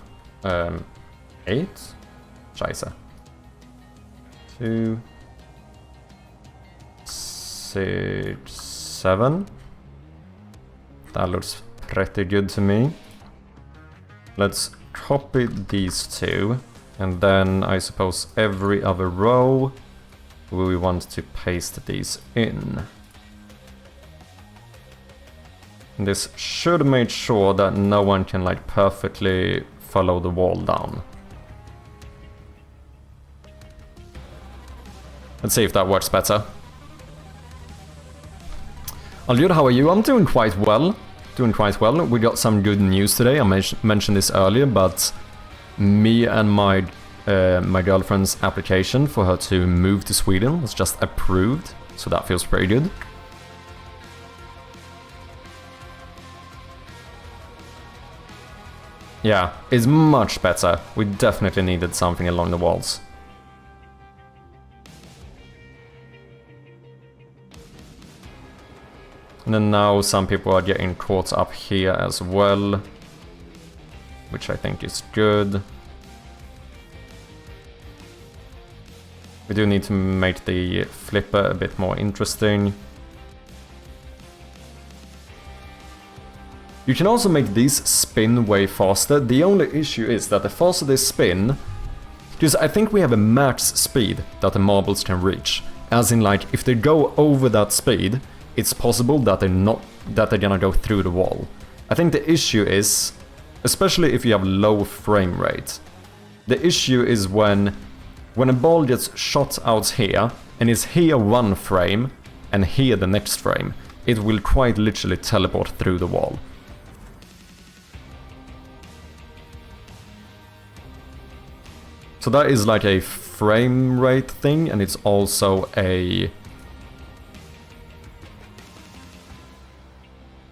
8? Scheiße. 2, 6, 7. That looks pretty good to me. Let's copy these two, and then I suppose every other row we want to paste these in. And this should make sure that no one can like perfectly follow the wall down. Let's see if that works better. Aljud, how are you? I'm doing quite well. We got some good news today. I mentioned this earlier, but me and my girlfriend's application for her to move to Sweden was just approved, so that feels pretty good. Yeah, it's much better. We definitely needed something along the walls. And then now some people are getting caught up here as well, which I think is good. We do need to make the flipper a bit more interesting. You can also make these spin way faster. The only issue is that the faster they spin, because I think we have a max speed that the marbles can reach. As in, like, if they go over that speed, it's possible that they're gonna go through the wall. I think the issue is, especially if you have low frame rate, the issue is when a ball gets shot out here and is here one frame and here the next frame, it will quite literally teleport through the wall. So that is like a frame rate thing, and it's also a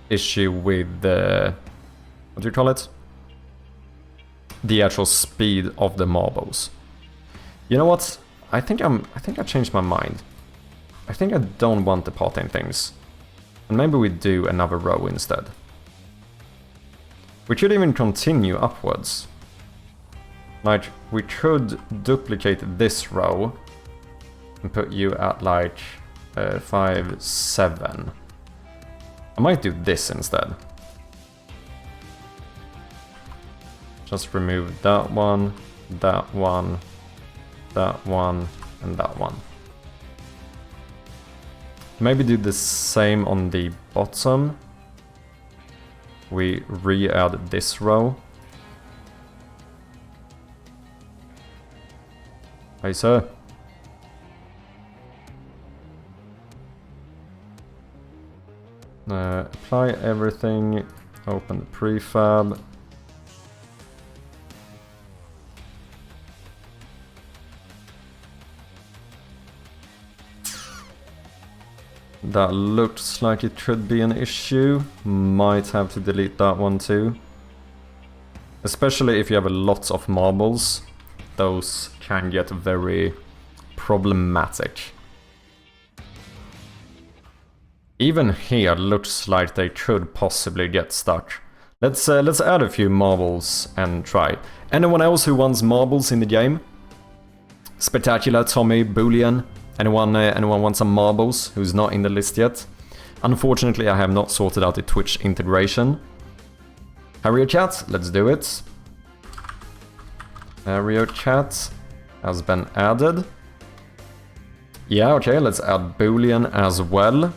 issue with the, what do you call it? The actual speed of the marbles. You know what? I think I changed my mind. I think I don't want the potting things. And maybe we do another row instead. We could even continue upwards. Like, we could duplicate this row and put you at like 5, 7. I might do this instead. Just remove that one, that one, that one, and that one. Maybe do the same on the bottom. We re-add this row. Hey, sir. Apply everything, open the prefab. That looks like it could be an issue. Might have to delete that one too. Especially if you have a lot of marbles. Those can get very problematic. Even here looks like they could possibly get stuck. Let's add a few marbles and try. Anyone else who wants marbles in the game? Spectacular, Tommy, Boolean. Anyone want some marbles who's not in the list yet? Unfortunately, I have not sorted out the Twitch integration. Harrier chat, let's do it. Harrier chat has been added. Yeah, okay, let's add Boolean as well.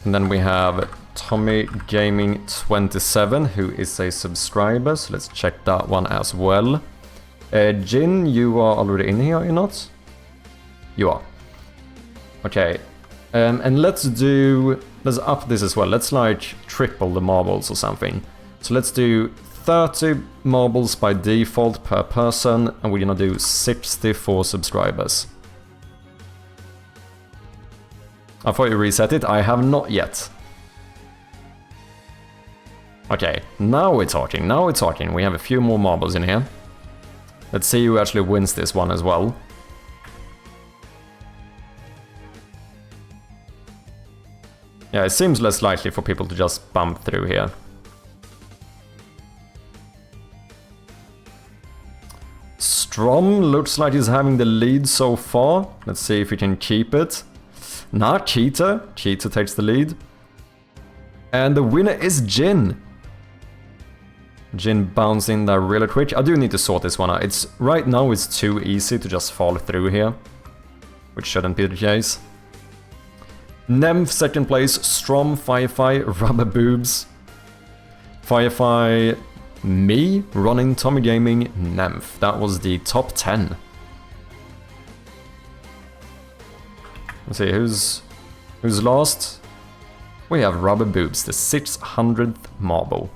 And then we have Tommy Gaming 27, who is a subscriber, so let's check that one as well. Jin, you are already in here, are you not? You are. Okay, and let's up this as well. Let's like triple the marbles or something. So let's do 30 marbles by default per person, and we're gonna do 60 for subscribers. I thought you reset it. I have not yet. Okay, now we're talking, now we're talking. We have a few more marbles in here. Let's see who actually wins this one as well. Yeah, it seems less likely for people to just bump through here. Strom looks like he's having the lead so far. Let's see if he can keep it. Nah, Cheetah. Cheetah takes the lead. And the winner is Jin. Jin bouncing there really quick. I do need to sort this one out. Right now it's too easy to just fall through here, which shouldn't be the case. Nymph second place, Strom, Firefly, Rubber Boobs. Firefly, me, Running, Tommy Gaming, Nymph. That was the top 10. Let's see, who's last? We have Rubber Boobs, the 600th marble.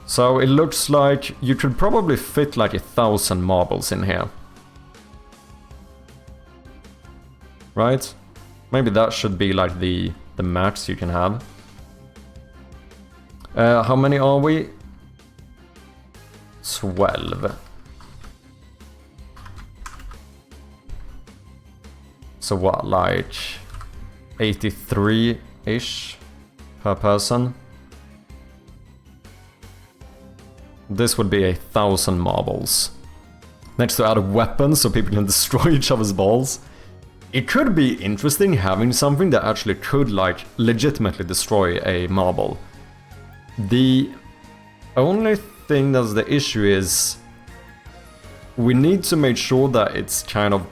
So it looks like you could probably fit like 1,000 marbles in here. Right? Maybe that should be like the max you can have. How many are we? 12. So what, like 83-ish per person? This would be 1,000 marbles. Next to add weapons so people can destroy each other's balls. It could be interesting having something that actually could like legitimately destroy a marble. The only thing that's the issue is we need to make sure that it's kind of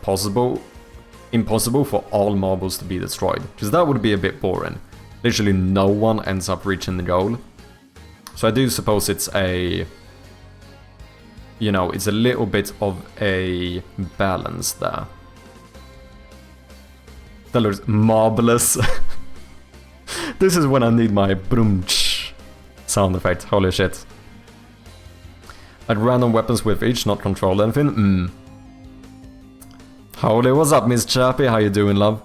impossible for all marbles to be destroyed, because that would be a bit boring. Literally no one ends up reaching the goal. So I do suppose it's it's a little bit of a balance there. That looks marvelous. This is when I need my brumch sound effect. Holy shit. Add random weapons with each, not control anything. Holy, what's up, Miss Chappy? How you doing, love?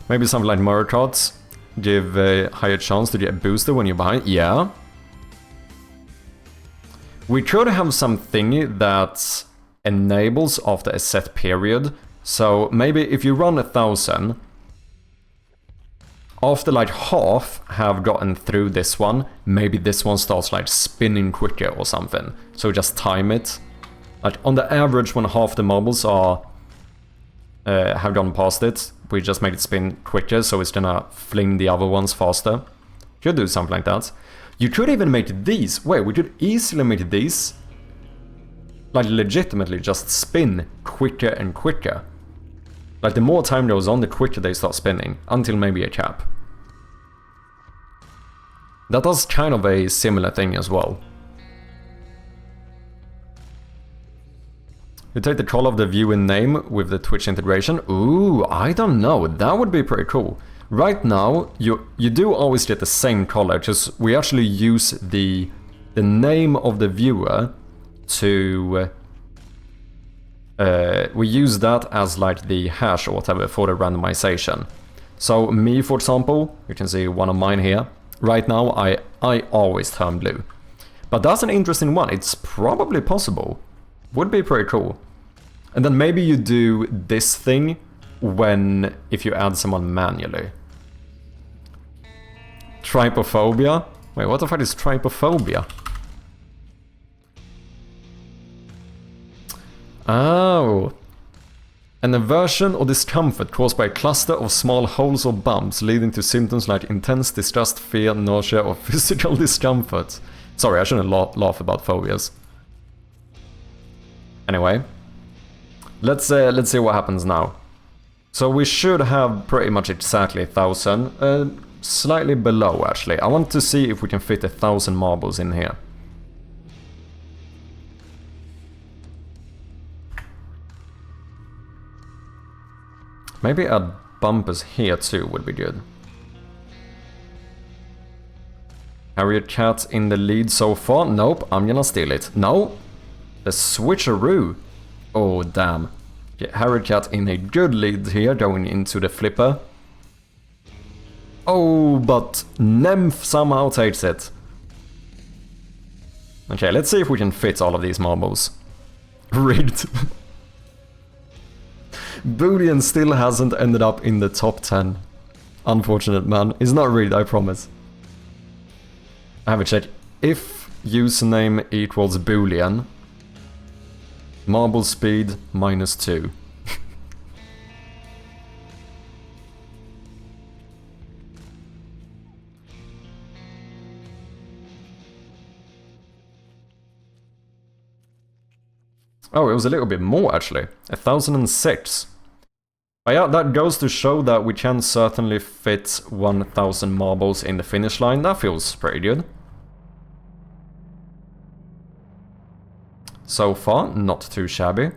Maybe something like Mario Kart. Give a higher chance to get a booster when you're behind. Yeah. We could have something that enables after a set period. So maybe if you run 1,000, after like half have gotten through this one, maybe this one starts like spinning quicker or something. So just time it. Like on the average, when half the marbles are have gone past it, we just make it spin quicker, so it's gonna fling the other ones faster. Could do something like that. You could even make these. Wait, we could easily make these like legitimately just spin quicker and quicker. Like the more time goes on, the quicker they start spinning, until maybe a cap. That does kind of a similar thing as well. You take the color of the view and name with the Twitch integration. Ooh, I don't know. That would be pretty cool. Right now, you do always get the same color, because we actually use the name of the viewer to... we use that as like the hash or whatever for the randomization. So me, for example, you can see one of mine here. Right now, I always turn blue. But that's an interesting one. It's probably possible. Would be pretty cool. And then maybe you do this thing if you add someone manually. Trypophobia? Wait, what the fuck is trypophobia? Oh. An aversion or discomfort caused by a cluster of small holes or bumps leading to symptoms like intense disgust, fear, nausea, or physical discomfort. Sorry, I shouldn't laugh about phobias. Anyway, let's see what happens now. So we should have pretty much exactly 1,000, slightly below actually. I want to see if we can fit 1,000 marbles in here. Maybe add bumpers here too would be good. Harriet Cat in the lead so far? Nope, I'm gonna steal it. No! The switcheroo! Oh damn. Yeah, Harriet Cat in a good lead here going into the flipper. Oh, but Nymph somehow takes it. Okay, let's see if we can fit all of these marbles. Rigged. Boolean still hasn't ended up in the top 10. Unfortunate, man. It's not read, I promise. I have a check. If username equals Boolean, marble speed -2. Oh, it was a little bit more actually. 1006. But yeah, that goes to show that we can certainly fit 1000 marbles in the finish line. That feels pretty good. So far, not too shabby.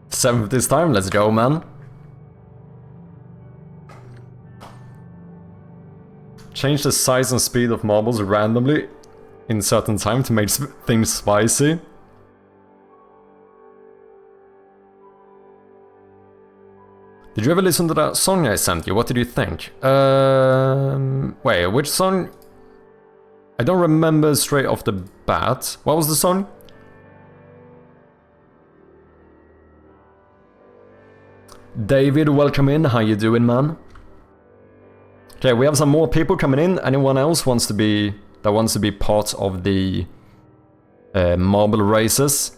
Seventh this time, let's go, man. Change the size and speed of marbles randomly in certain time to make things spicy. Did you ever listen to that song I sent you? What did you think? Wait, which song? I don't remember straight off the bat. What was the song? David, welcome in. How you doing, man? Okay, we have some more people coming in. Anyone else wants to be part of the marble races?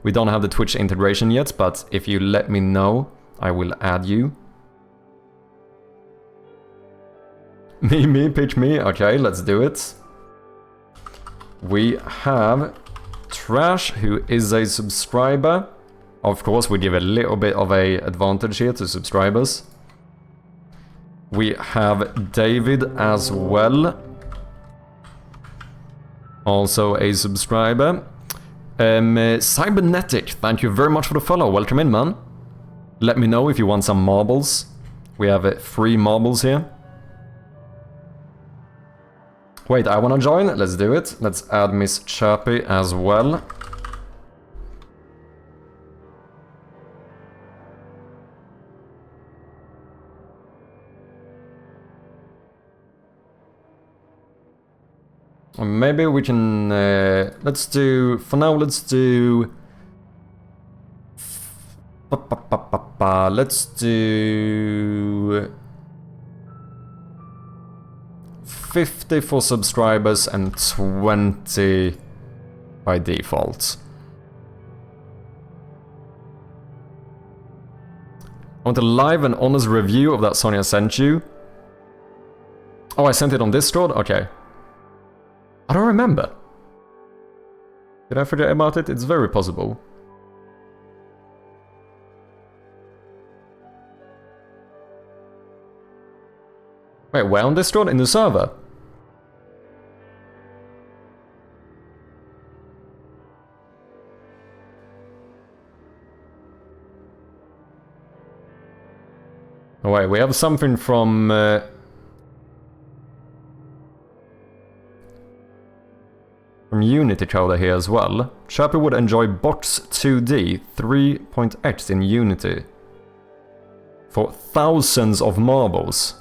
We don't have the Twitch integration yet, but if you let me know, I will add you. Me, pitch me. Okay, let's do it. We have Trash, who is a subscriber. Of course, we give a little bit of a advantage here to subscribers. We have David as well. Also a subscriber. Cybernetic, thank you very much for the follow. Welcome in, man. Let me know if you want some marbles. We have 3 marbles here. Wait, I wanna join? Let's do it. Let's add Miss Chirpy as well. Maybe we can, let's do, for now let's do, let's do 50 for subscribers and 20 by default. I want a live and honest review of that song I sent you. Oh, I sent it on Discord? Okay. I don't remember. Did I forget about it? It's very possible. Wait, where on Discord? In the server? Oh, wait, we have something from Unity Coder here as well. Chirpy would enjoy Box 2D 3.x in Unity for thousands of marbles.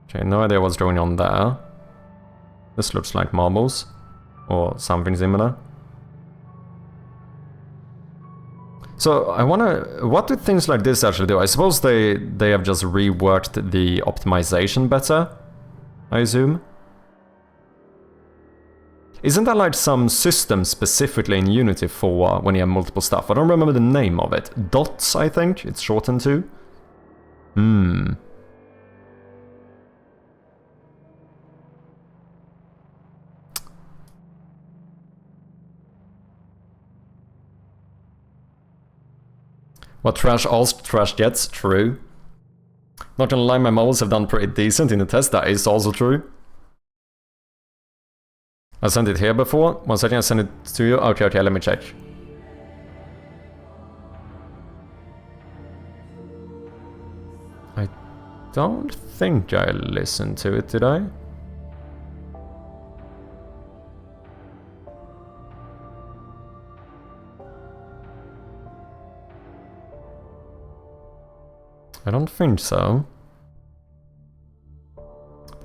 Okay, no idea what's going on there. This looks like marbles or something similar. So I wonder, what do things like this actually do? I suppose they have just reworked the optimization better, I assume. Isn't there like some system specifically in Unity for when you have multiple stuff? I don't remember the name of it. Dots, I think it's shortened to. What Trash asked, Trash gets, true. Not gonna lie, my models have done pretty decent in the test, that is also true. I sent it here before. 1 second, I sent it to you. Okay, let me check. I don't think I listened to it, did I? I don't think so.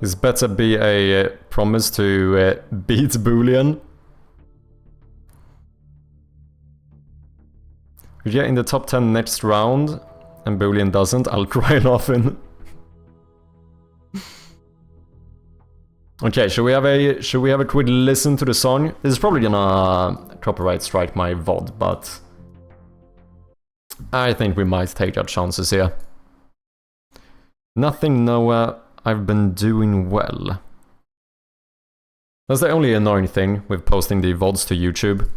This better be a promise to beat Boolean. If you get in the top 10 next round and Boolean doesn't, I'll cry laughing. Okay, should we have a quick listen to the song? This is probably gonna copyright strike my VOD, but I think we might take our chances here. Nothing, Noah. I've been doing well. That's the only annoying thing with posting the VODs to YouTube.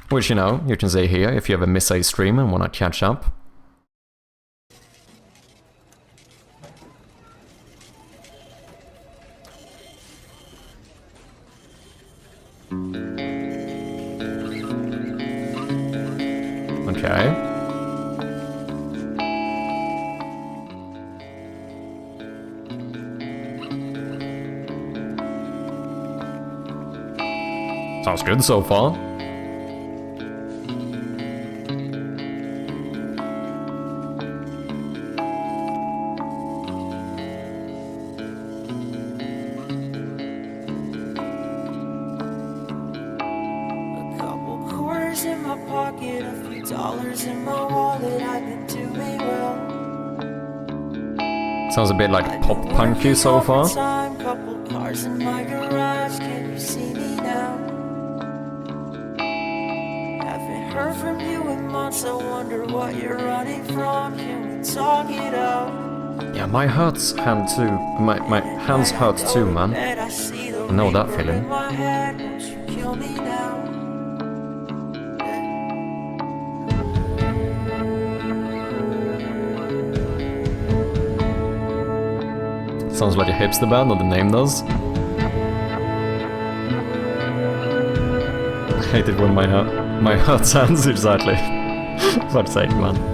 Which, you know, you can say here if you ever miss a stream and wanna catch up. Okay. Sounds good so far. Sounds a bit like pop-punky so far. Couple cars in my garage, can you see me now? Haven't heard from you in months, I wonder what you're running from. Can we talk it out? Yeah, my hands hurt too, man. I know that feeling. Sounds like a hipster band, or the name does. I hate it when my heart sounds exactly. Fuck's sake, man.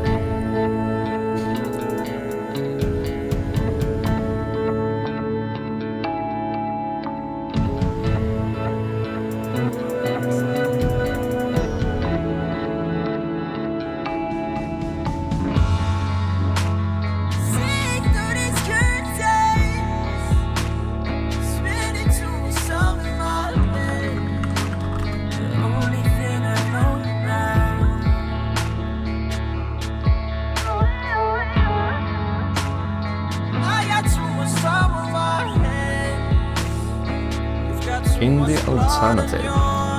Indie alternative.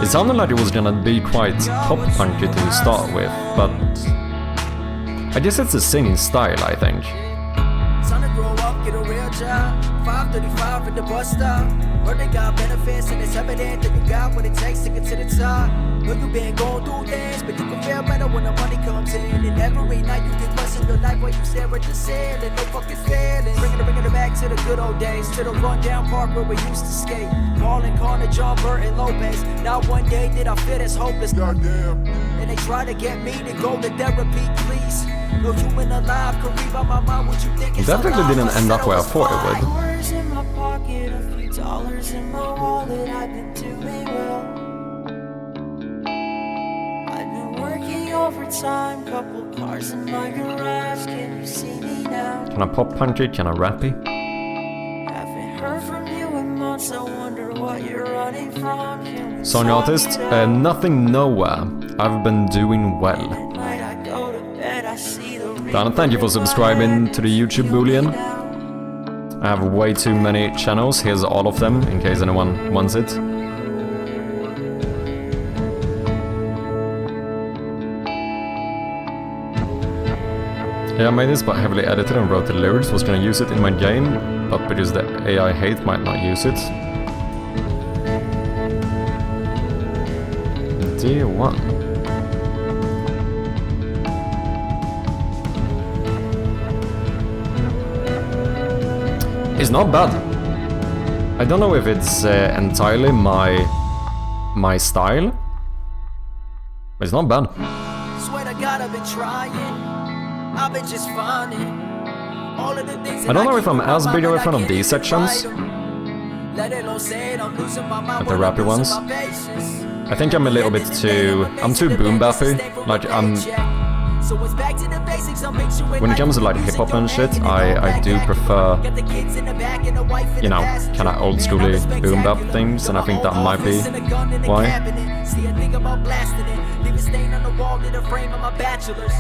It sounded like it was gonna be quite pop-punky to start with, but I guess it's a singing style, I think. Time to grow up, get a real job. 5:35 at the bus stop. Heard they got benefits and it's evident that you got what it takes to get to the top. Know you been going through things, but you can feel better when the money comes in. And every night you can question your life while you stare at the ceiling. No fucking feelings. Bringing it back to the good old days, to the rundown park where we used to skate. Calling Carnage, John Burton Lopez. Not one day did I feel this hopeless. Goddamn. And they try to get me to go to therapy, please. No human alive could read by my mind what you think is Definitely didn't end up where I thought it would. $4 in my pocket, a few dollars in my wallet. I've been doing well. I've been working overtime, couple cars in my garage. Can you see me now? Can I pop-punky? Can I rappy? Haven't heard from you in months. I wonder what you're running from. Can we Song talk artist? it out? Nothing Nowhere. I've been doing well. At night I go to bed, I see the Dan, thank you for subscribing to the YouTube Boolean. I have way too many channels. Here's all of them, in case anyone wants it. Yeah, I made this but heavily edited and wrote the lyrics. Was gonna use it in my game, but because the AI hate might not use it. D1. It's not bad. I don't know if it's entirely my style, but it's not bad. Swear to God, I've been trying. I've been just finding all of the things I don't know if I'm as big of a fan of these sections, like the rappy ones. I think I'm a little bit too... I'm too boom bappy. Like, So it's back to the basics. I'm picturing When it comes to like hip hop and shit, I do prefer, you know, kind of old schooly boom bap things, and I think that might be why. See, I think about blasting it. Leave a stain on the wall to the frame of my bachelor's.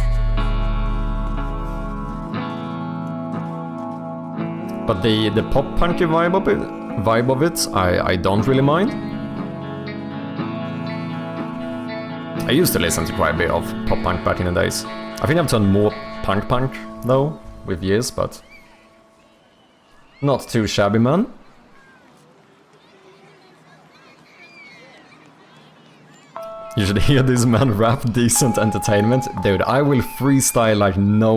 But the pop punky vibe of it, I don't really mind. I used to listen to quite a bit of pop punk back in the days. I think I've done more punk though with years, but not too shabby, man. You should hear this man rap decent entertainment. Dude, I will freestyle like no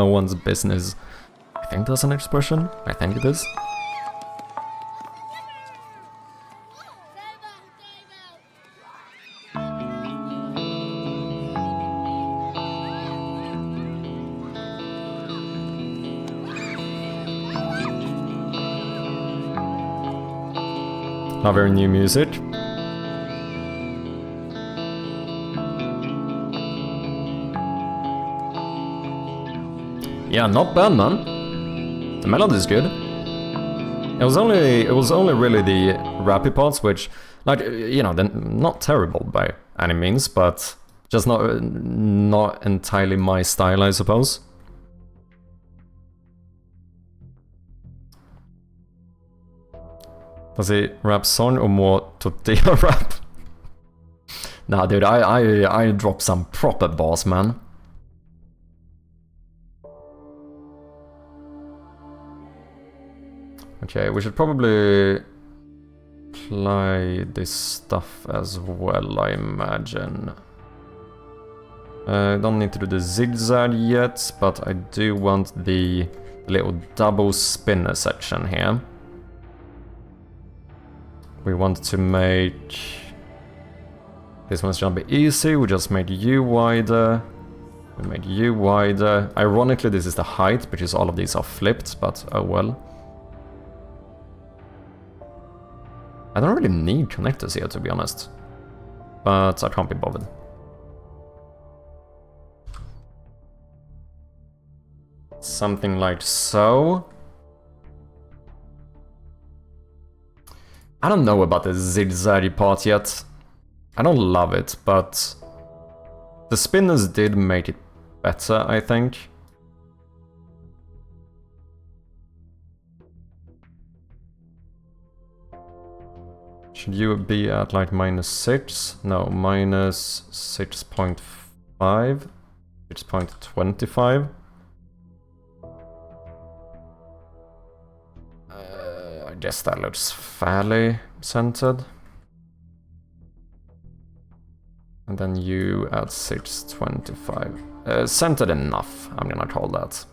one's business. I think that's an expression. I think it is. Not very new music. Yeah, not bad, man. The melody is good. It was only really the rappy parts, which, like, you know, they're not terrible by any means, but just not entirely my style, I suppose. Does he rap song or more tortilla rap? Nah, dude, I drop some proper bars, man. Okay, we should probably apply this stuff as well, I imagine. Don't need to do the zigzag yet, but I do want the little double spinner section here. We want to make... This one's gonna be easy, we just made you wider. We made you wider. Ironically, this is the height, because all of these are flipped, but oh well. I don't really need connectors here, to be honest. But I can't be bothered. Something like so. I don't know about the zigzaggy part yet. I don't love it, but the spinners did make it better, I think. Should you be at like -6? No, -6.5. 6.25. I guess that looks fairly centered. And then you at 6.25. Centered enough, I'm gonna call that.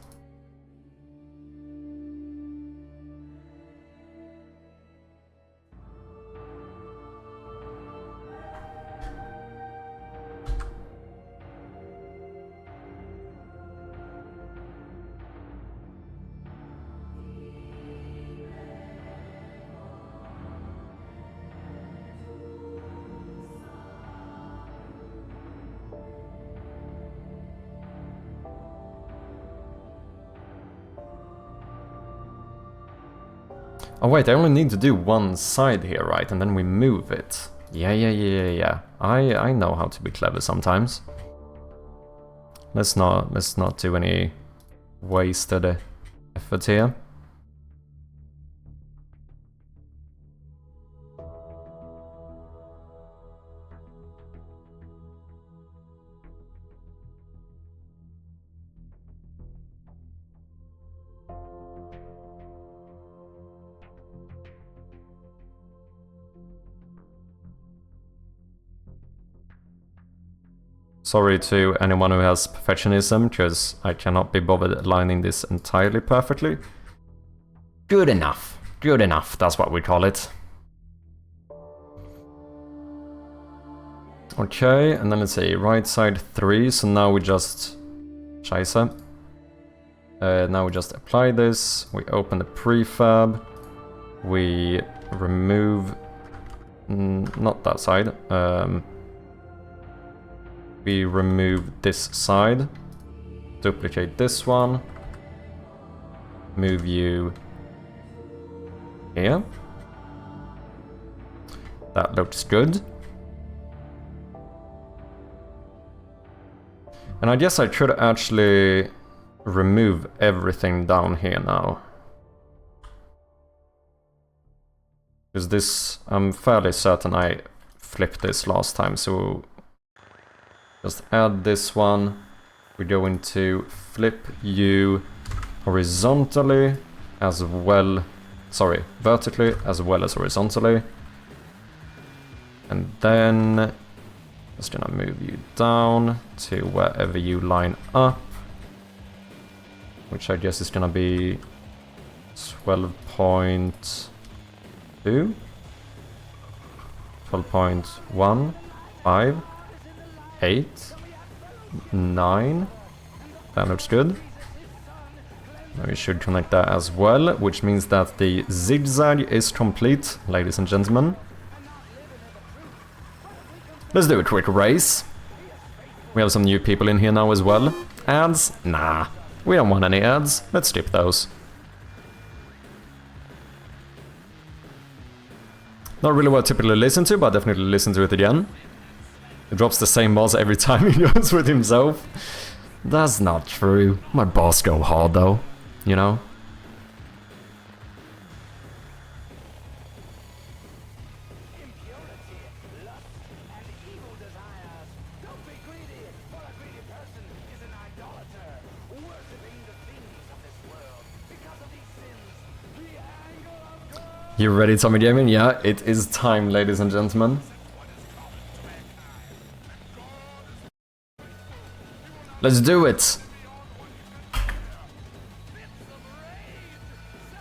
Oh wait, I only need to do one side here, right? And then we move it. Yeah. I know how to be clever sometimes. Let's not do any wasted effort here. Sorry to anyone who has perfectionism, because I cannot be bothered aligning this entirely perfectly. Good enough. Good enough, that's what we call it. Okay, and then let's see, right side 3, so now we just... Scheisse. Now we just apply this, we open the prefab, we remove... not that side, we remove this side, duplicate this one, move you here. That looks good. And I guess I could actually remove everything down here now. Because this, I'm fairly certain I flipped this last time, so just add this one. We're going to flip you horizontally as well, sorry, vertically as well as horizontally. And then just gonna move you down to wherever you line up, which I guess is gonna be 12.2, 12.1, 5, 8, 9. That looks good. Now we should connect that as well, which means that the zigzag is complete, ladies and gentlemen. Let's do a quick race. We have some new people in here now as well. Ads? Nah, we don't want any ads. Let's skip those. Not really what I typically listen to, but definitely listen to it again. He drops the same boss every time he goes with himself. That's not true. My boss go hard though, you know? You ready, Tommy Gaming? Yeah, it is time, ladies and gentlemen. Let's do it!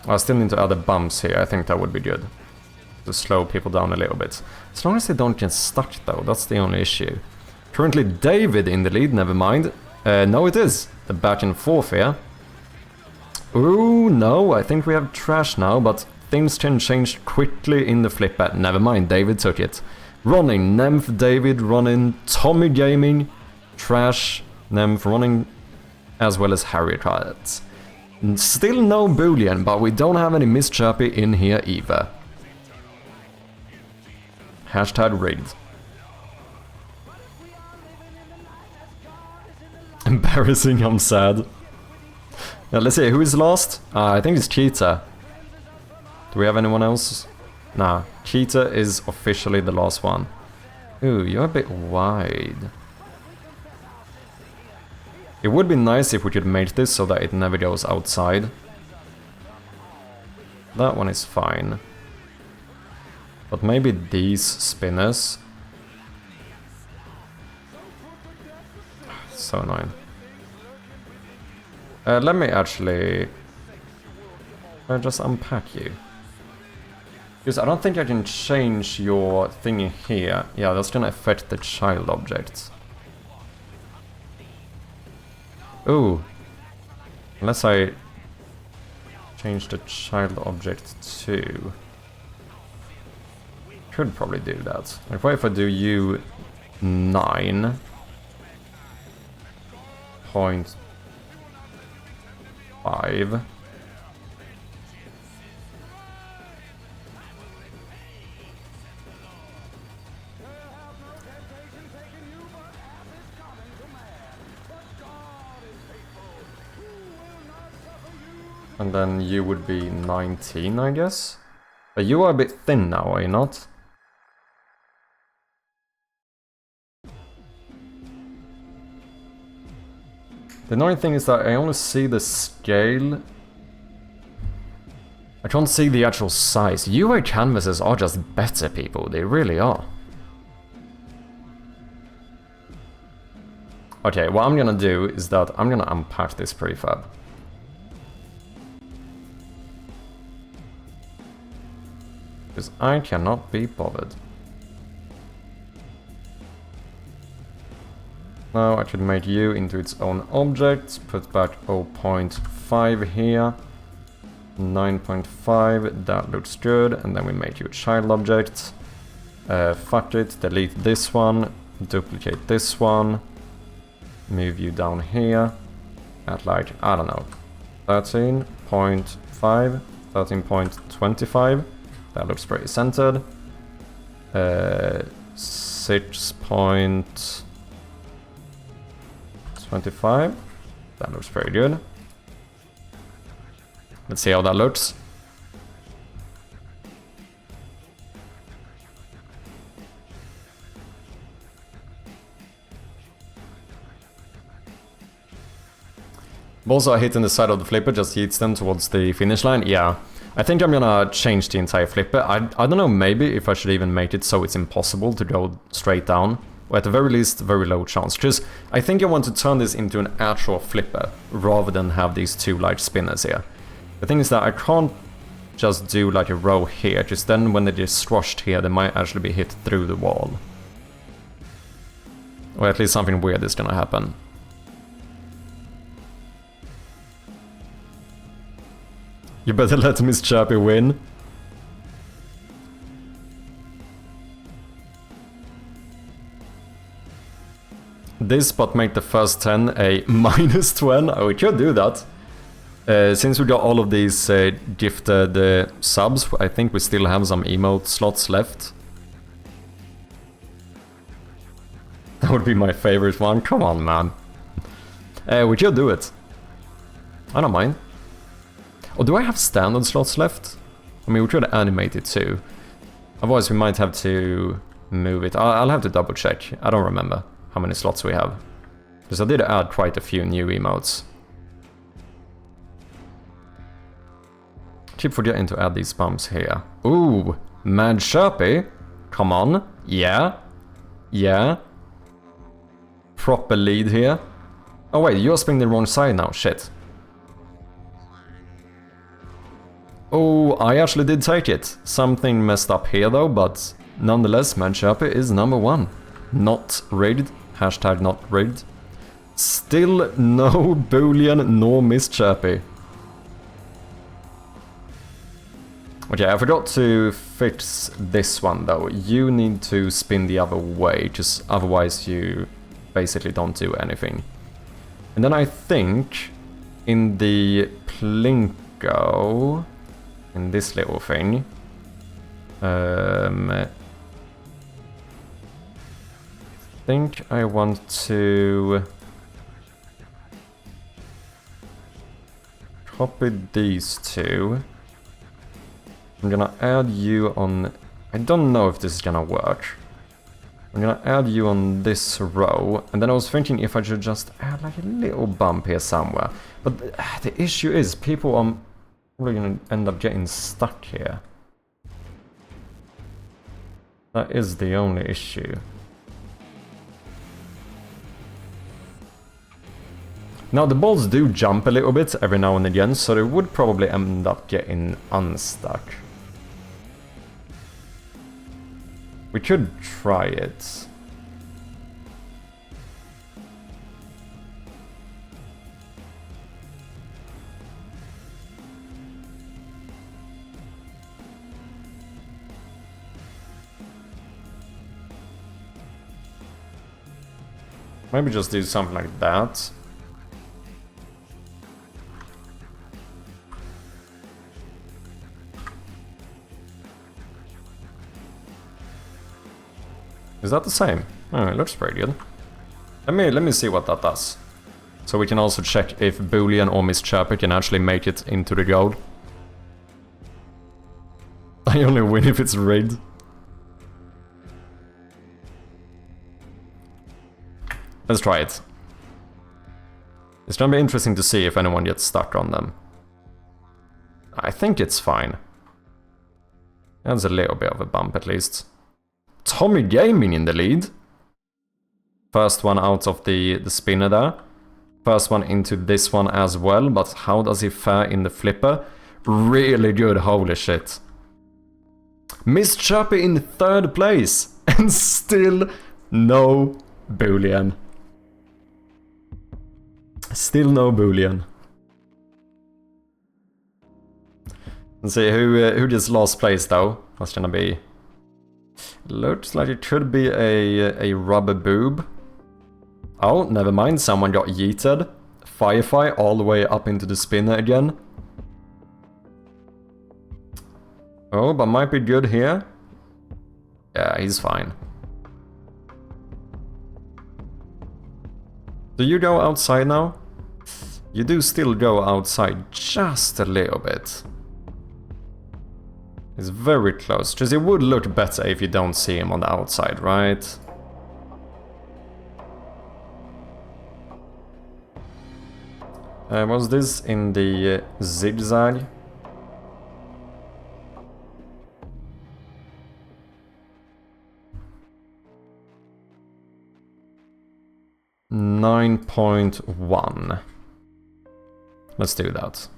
I still need to add the bumps here, I think that would be good. To slow people down a little bit. As long as they don't get stuck though, that's the only issue. Currently David in the lead, never mind. No it is, the back and forth here. Ooh, no, I think we have trash now, but things can change quickly in the flip back. Never mind, David took it. Running, Nymph, David, running, Tommy Gaming, trash, Nymph, running, as well as Harry Riot. Still no Boolean, but we don't have any Miss Chappie in here either. Hashtag rigged. Embarrassing, I'm sad. Now let's see, who is last? I think it's Cheetah. Do we have anyone else? Nah, Cheetah is officially the last one. Ooh, you're a bit wide. It would be nice if we could make this so that it never goes outside. That one is fine. But maybe these spinners. So annoying. Let me actually just unpack you. Because I don't think I can change your thingy here. Yeah, that's gonna affect the child objects. Ooh. Unless I change the child object too. Could probably do that. Like, what if I do you 9.5? And then you would be 19, I guess? But you are a bit thin now, are you not? The annoying thing is that I only see the scale. I can't see the actual size. UI canvases are just better, people. They really are. Okay, what I'm gonna do is that I'm gonna unpack this prefab. Because I cannot be bothered. Now I could make you into its own object, put back 0.5 here, 9.5, that looks good, and then we make you a child object. Fuck it, delete this one, duplicate this one, move you down here at like, I don't know, 13.5, 13.25. That looks pretty centered. 6.25. That looks pretty good. Let's see how that looks. Balls are hitting the side of the flipper, just yeets them towards the finish line. Yeah, I think I'm gonna change the entire flipper. I don't know, maybe if I should even make it so it's impossible to go straight down. Or at the very least, very low chance. Because I think I want to turn this into an actual flipper, rather than have these two large spinners here. The thing is that I can't just do like a row here, because then when they just squashed here, they might actually be hit through the wall. Or at least something weird is gonna happen. You better let Miss Chirpy win. This, but make the first 10 a -10. Oh, we could do that. Since we got all of these gifted subs, I think we still have some emote slots left. That would be my favorite one. Come on, man. We could do it. I don't mind. Oh, do I have standard slots left? I mean, we could animate it too. Otherwise, we might have to move it. I'll have to double check. I don't remember how many slots we have. Because I did add quite a few new emotes. Keep forgetting to add these bumps here. Ooh, Mad Sharpie. Come on. Yeah. Yeah. Proper lead here. Oh wait, you're spinning the wrong side now. Shit. Oh, I actually did take it. Something messed up here though, but nonetheless, Mad Sharpie is number 1. Not rigged. Hashtag not rigged. Still no Boolean nor Miss Chirpy. Okay, I forgot to fix this one though. You need to spin the other way, just otherwise you basically don't do anything. And then I think in the Plinko, in this little thing, I think I want to copy these two. I'm gonna add you on... I don't know if this is gonna work. I'm gonna add you on this row, and then I was thinking if I should just add like a little bump here somewhere. But the issue is people are probably gonna end up getting stuck here. That is the only issue. Now the balls do jump a little bit every now and again, so they would probably end up getting unstuck. We could try it. Maybe just do something like that. Is that the same? Oh, it looks pretty good. Let me see what that does. So we can also check if Boolean or Miss Chirpy can actually make it into the goal. I only win if it's rigged. Let's try it. It's gonna be interesting to see if anyone gets stuck on them. I think it's fine. That's a little bit of a bump at least. Tommy Gaming in the lead. First one out of the spinner there. First one into this one as well, but how does he fare in the flipper? Really good, holy shit. Miss Chirpy in 3rd place, and still no Boolean. Still no Boolean. Let's see who gets last place though. What's gonna be? Looks like it could be a rubber boob. Oh, never mind, someone got yeeted. Firefly all the way up into the spinner again. Oh, but might be good here. Yeah, he's fine. Do you go outside now? You do still go outside just a little bit. He's very close, just it would look better if you don't see him on the outside, right? Was this in the zigzag? .1. Let's do that.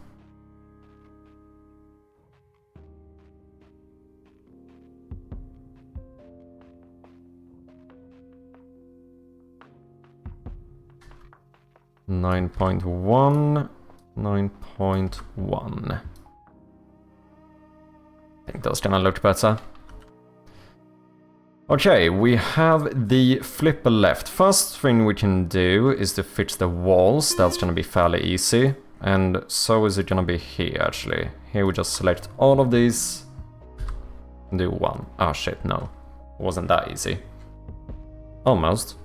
.1. 9.1. I think that's gonna look better. Okay, we have the flipper left. First thing we can do is to fix the walls. That's gonna be fairly easy. And so is it gonna be here, actually. Here we just select all of these and do one. Ah, shit, no. It wasn't that easy. Almost.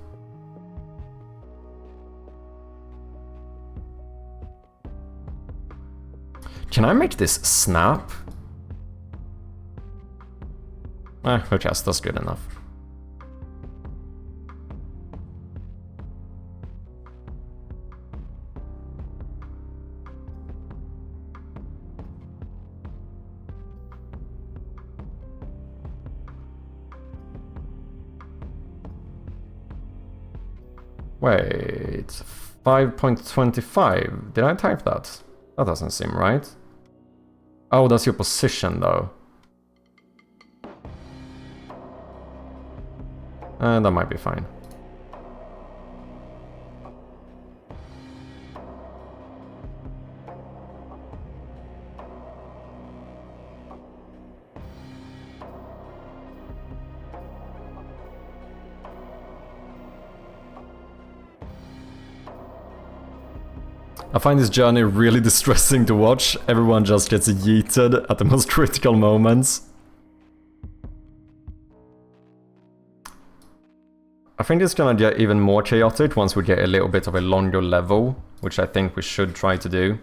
Can I make this snap? Who cares, that's good enough. Wait, 5.25. Did I type that? That doesn't seem right. Oh, that's your position though. That might be fine. I find this journey really distressing to watch. Everyone just gets yeeted at the most critical moments. I think it's gonna get even more chaotic once we get a little bit of a longer level, which I think we should try to do.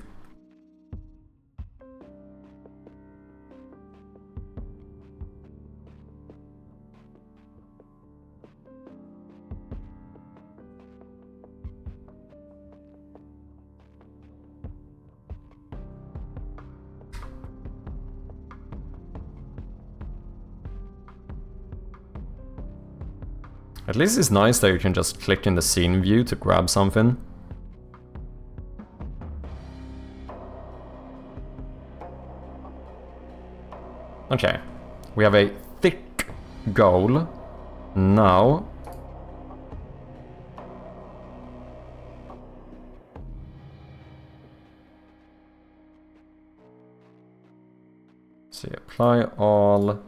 At least it's nice that you can just click in the scene view to grab something. Okay, we have a thick goal. Now... see, apply all.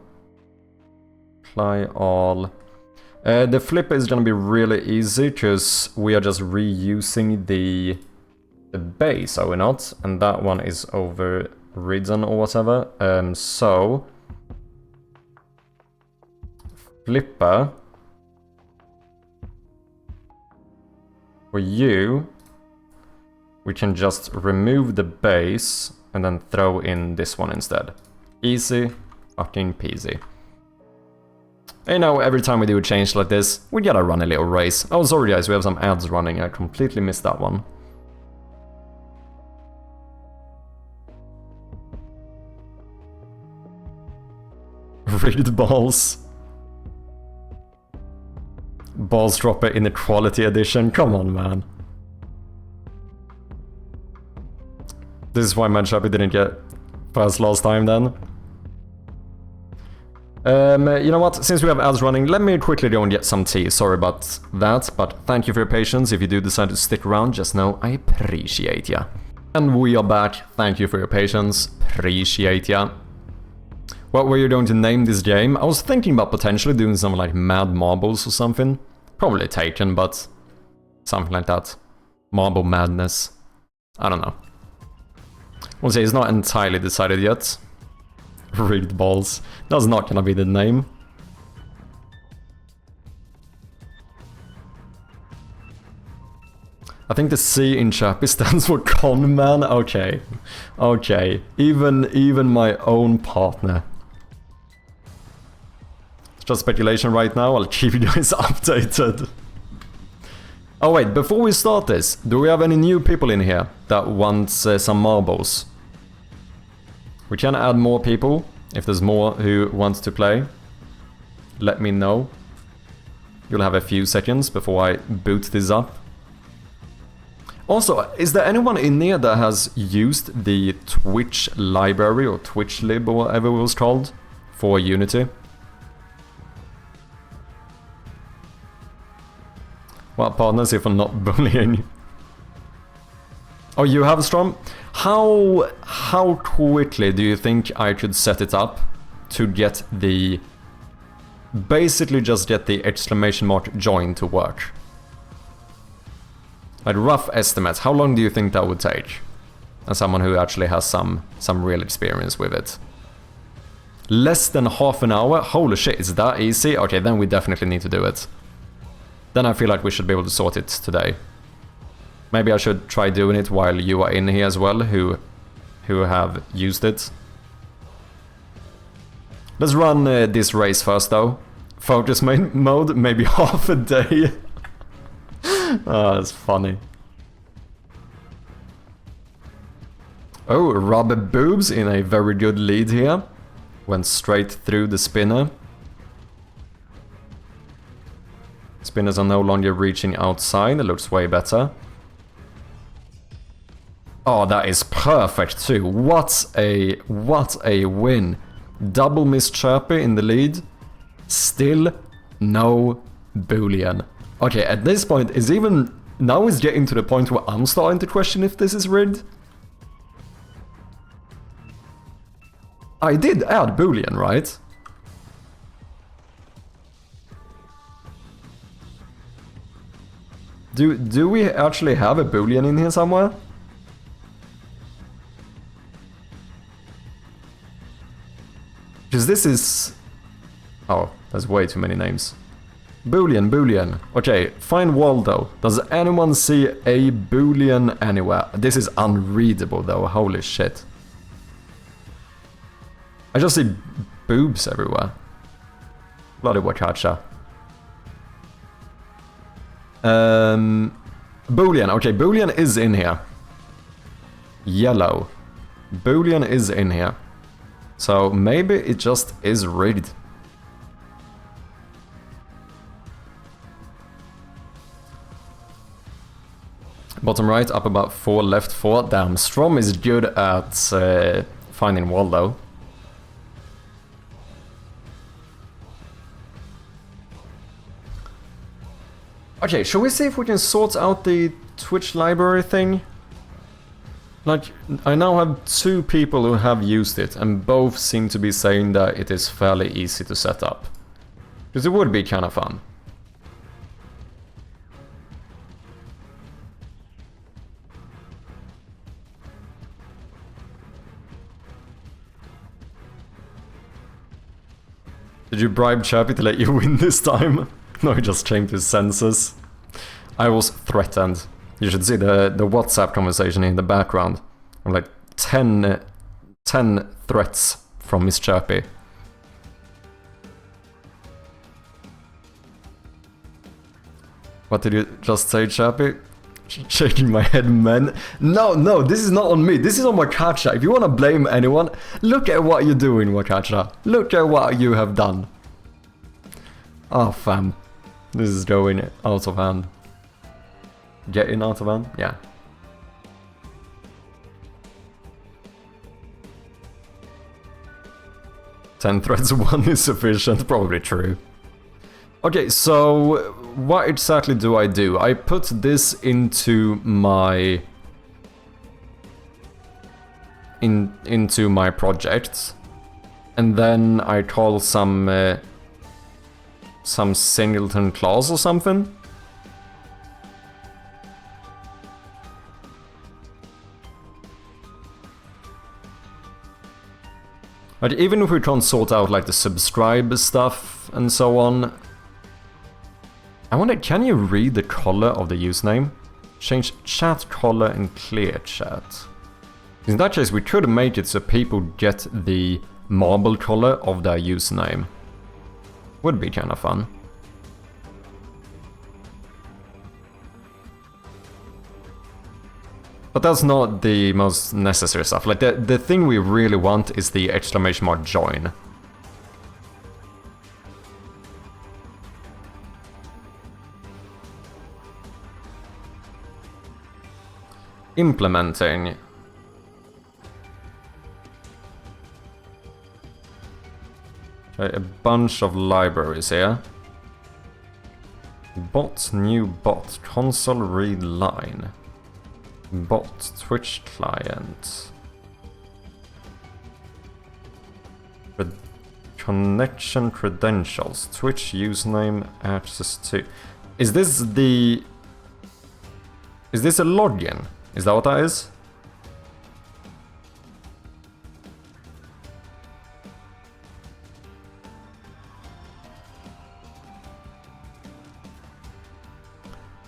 Apply all. The flipper is gonna be really easy because we are just reusing the base, are we not? And that one is overridden or whatever. So flipper for you, we can just remove the base and then throw in this one instead. Easy fucking peasy. You know, every time we do a change like this, we gotta run a little race. Oh, sorry guys, we have some ads running, I completely missed that one. Rigged balls. Balls dropper inequality edition, come on man. This is why Manchappy didn't get first last time then. You know what, since we have ads running, let me quickly go and get some tea. Sorry about that, but thank you for your patience. If you do decide to stick around, just know I appreciate ya. And we are back. Thank you for your patience. Appreciate ya. What were you going to name this game? I was thinking about potentially doing something like Mad Marbles or something. Probably Taken, but Something like that. Marble Madness. I don't know. We'll see, it's not entirely decided yet. Rigged balls. That's not gonna be the name. I think the C in Chappie stands for con man. Okay. Okay. Even my own partner. It's just speculation right now. I'll keep you guys updated. Oh wait, before we start this, do we have any new people in here that wants some marbles? We can add more people, if there's more who wants to play. Let me know. You'll have a few seconds before I boot this up. Also, is there anyone in here that has used the Twitch library, or Twitch lib, or whatever it was called, for Unity? Well, partners, if I'm not bullying. Oh, you have a Strom? How quickly do you think I could set it up to get the... basically just get the exclamation mark join to work? Like, rough estimates, how long do you think that would take? As someone who actually has some real experience with it. Less than half an hour? Holy shit, it's that easy? Okay, then we definitely need to do it. Then I feel like we should be able to sort it today. Maybe I should try doing it while you are in here as well, who have used it. Let's run this race first though. Focus mode, maybe half a day. Oh, that's funny. Oh, Rubber Boobs in a very good lead here. Went straight through the spinner. Spinners are no longer reaching outside, it looks way better. Oh, that is perfect too. What a win. Double Miss Chirpy in the lead. Still no Boolean. Okay, at this point, now it's getting to the point where I'm starting to question if this is rigged. I did add Boolean, right? Do we actually have a Boolean in here somewhere? Because this is... oh, there's way too many names. Boolean. Okay, find Waldo. Does anyone see a Boolean anywhere? This is unreadable though, holy shit. I just see boobs everywhere. Bloody wakacha. Boolean. Okay, Boolean is in here. Yellow. Boolean is in here. So maybe it just is rigged. Bottom right, up about 4, left 4. Damn, Strom is good at finding Waldo. Okay, shall we see if we can sort out the Twitch library thing? Like, I now have 2 people who have used it, and both seem to be saying that it is fairly easy to set up. Because it would be kind of fun. Did you bribe Chirpy to let you win this time? No, he just changed his senses. I was threatened. You should see the WhatsApp conversation in the background. Like 10 threats from Miss Chirpy. What did you just say, Chirpy? Shaking my head, man. No, this is not on me. This is on Wakacha. If you want to blame anyone, look at what you're doing, Wakacha. Look at what you have done. Oh, fam. This is going out of hand. Getting out of hand? Yeah. Ten threads, 1 is sufficient. Probably true. Okay, so what exactly do? I put this into my into my project, and then I call some singleton clause or something. Like, even if we try and sort out like the subscribe stuff and so on, I wonder, can you read the color of the username? Change chat color and clear chat. In that case, we could make it so people get the marble color of their username. Would be kind of fun. But that's not the most necessary stuff. Like, the thing we really want is the exclamation mark join. Implementing. Okay, a bunch of libraries here. Bot, new bot, console read line. Bot, Twitch client. Connection credentials, Twitch username, access to... Is this a login? Is that what that is?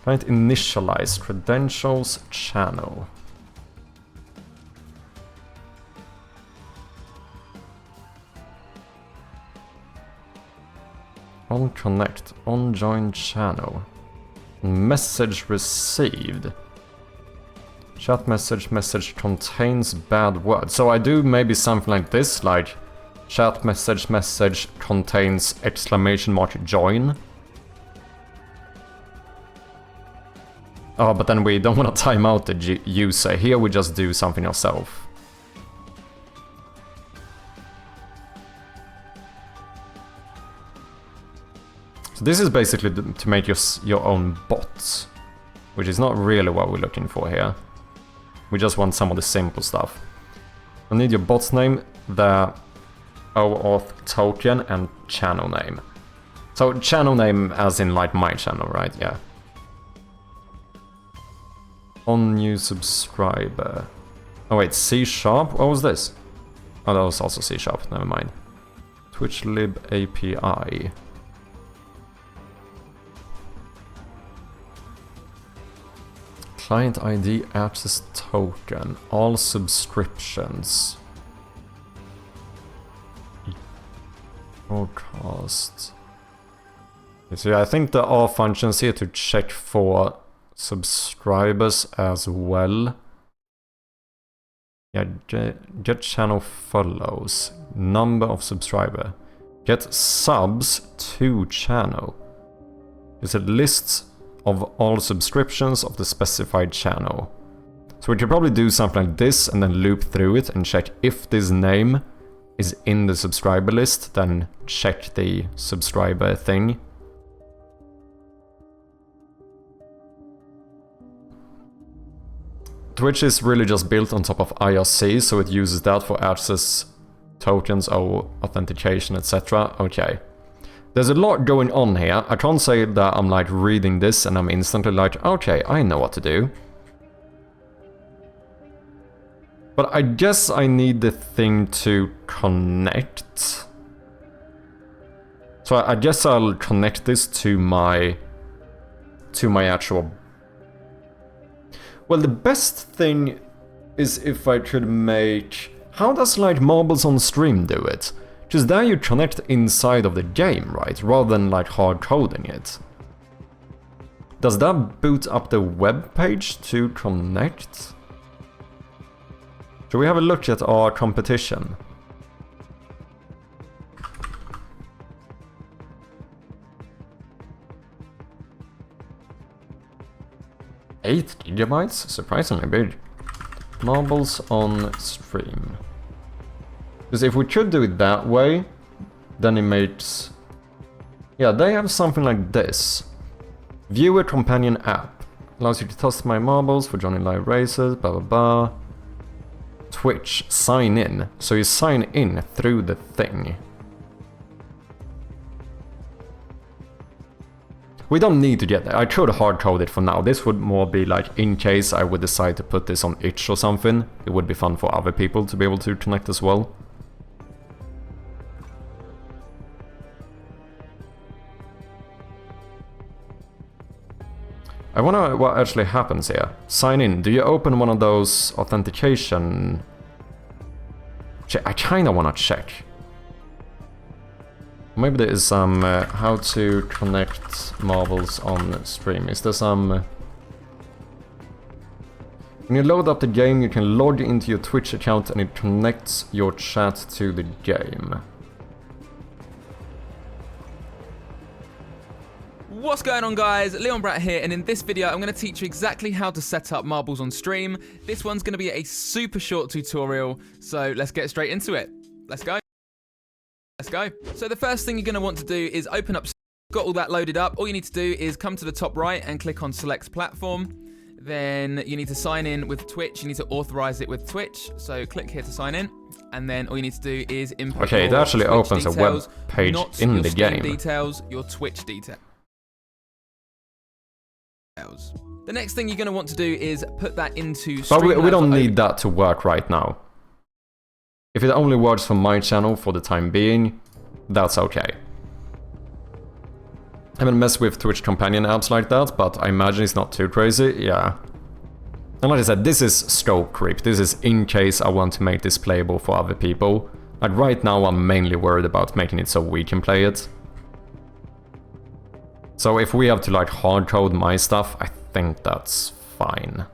Client initialize credentials channel. On connect, on join channel. Message received. Chat message contains bad words. So I do maybe something like this, like chat message contains exclamation mark join. Oh, but then we don't want to time out the user. Here we just do something ourselves. So this is basically to make your own bots, which is not really what we're looking for here. We just want some of the simple stuff. I need your bot's name, the OAuth token, and channel name. So channel name as in like my channel, right? Yeah. On new subscriber. Oh wait, C#? What was this? Oh, that was also C#, never mind. Twitch lib API. Client ID access token. All subscriptions. Broadcast. So I think there are functions here to check for subscribers as well. Yeah, get channel follows, number of subscriber, get subs to channel. It's a list of all subscriptions of the specified channel. So we could probably do something like this and then loop through it and check if this name is in the subscriber list, then check the subscriber thing. Twitch is really just built on top of IRC, so it uses that for access tokens or authentication, etc. Okay. There's a lot going on here. I can't say that I'm like reading this and I'm instantly like, okay, I know what to do. But I guess I need the thing to connect. So I guess I'll connect this to my actual... Well, the best thing is if I could make... How does like Marbles on Stream do it? Because there you connect inside of the game, right? Rather than like hard coding it. Does that boot up the web page to connect? Should we have a look at our competition? $8 GB? Surprisingly big. Marbles on Stream. Because if we could do it that way, then it makes... Yeah, they have something like this. Viewer companion app. Allows you to toss my marbles for joining live races, blah blah blah. Twitch, sign in. So you sign in through the thing. We don't need to get there. I could hard code it for now. This would more be like in case I would decide to put this on itch or something. It would be fun for other people to be able to connect as well. I wonder what actually happens here. Sign in. Do you open one of those authentication... I kinda wanna check. Maybe there is some how to connect marbles on stream. Is there some... When you load up the game, you can log into your Twitch account and it connects your chat to the game. What's going on, guys? Leon Brat here, and in this video I'm going to teach you exactly how to set up marbles on stream. This one's going to be a super short tutorial, so let's get straight into it. Let's go. Let's go. So the first thing you're going to want to do is open up... Got all that loaded up. All you need to do is come to the top right and click on Select Platform. Then you need to sign in with Twitch. You need to authorize it with Twitch. So click here to sign in. And then all you need to do is input Okay, it actually Twitch opens details, a web page not in your the Steam game. details, your Twitch details. The next thing you're going to want to do is put that into Streamlabs. But we don't need that to work right now. If it only works for my channel for the time being, that's okay. I haven't messed with Twitch companion apps like that, but I imagine it's not too crazy, yeah. And like I said, this is scope creep. This is in case I want to make this playable for other people. Like right now I'm mainly worried about making it so we can play it. So if we have to like hard code my stuff, I think that's fine.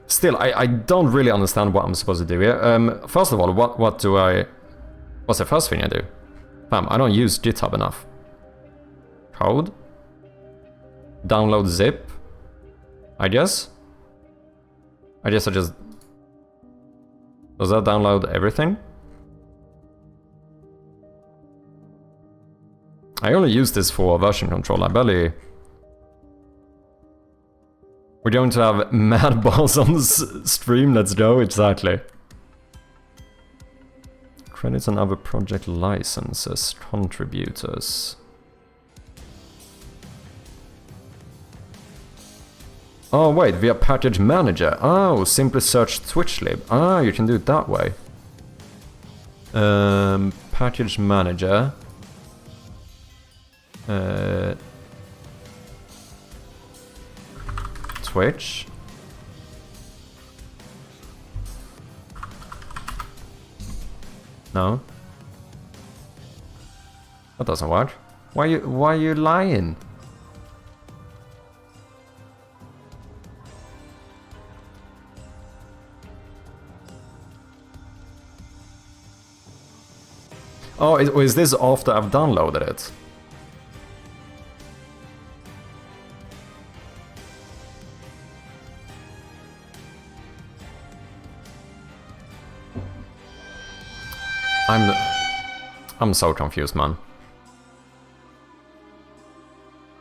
Still, I don't really understand what I'm supposed to do here. First of all, what's the first thing I do? I don't use GitHub enough. Code? Download zip? I guess? I just... Does that download everything? I only use this for version control, I barely... We're going to have mad balls on the stream, let's go, exactly. Credits and other project licenses, contributors. Oh wait, via package manager. Oh, simply search TwitchLib. Ah, you can do it that way. Package manager. Twitch. No. That doesn't work. Why are you lying? Oh, is this after I've downloaded it? I'm so confused, man.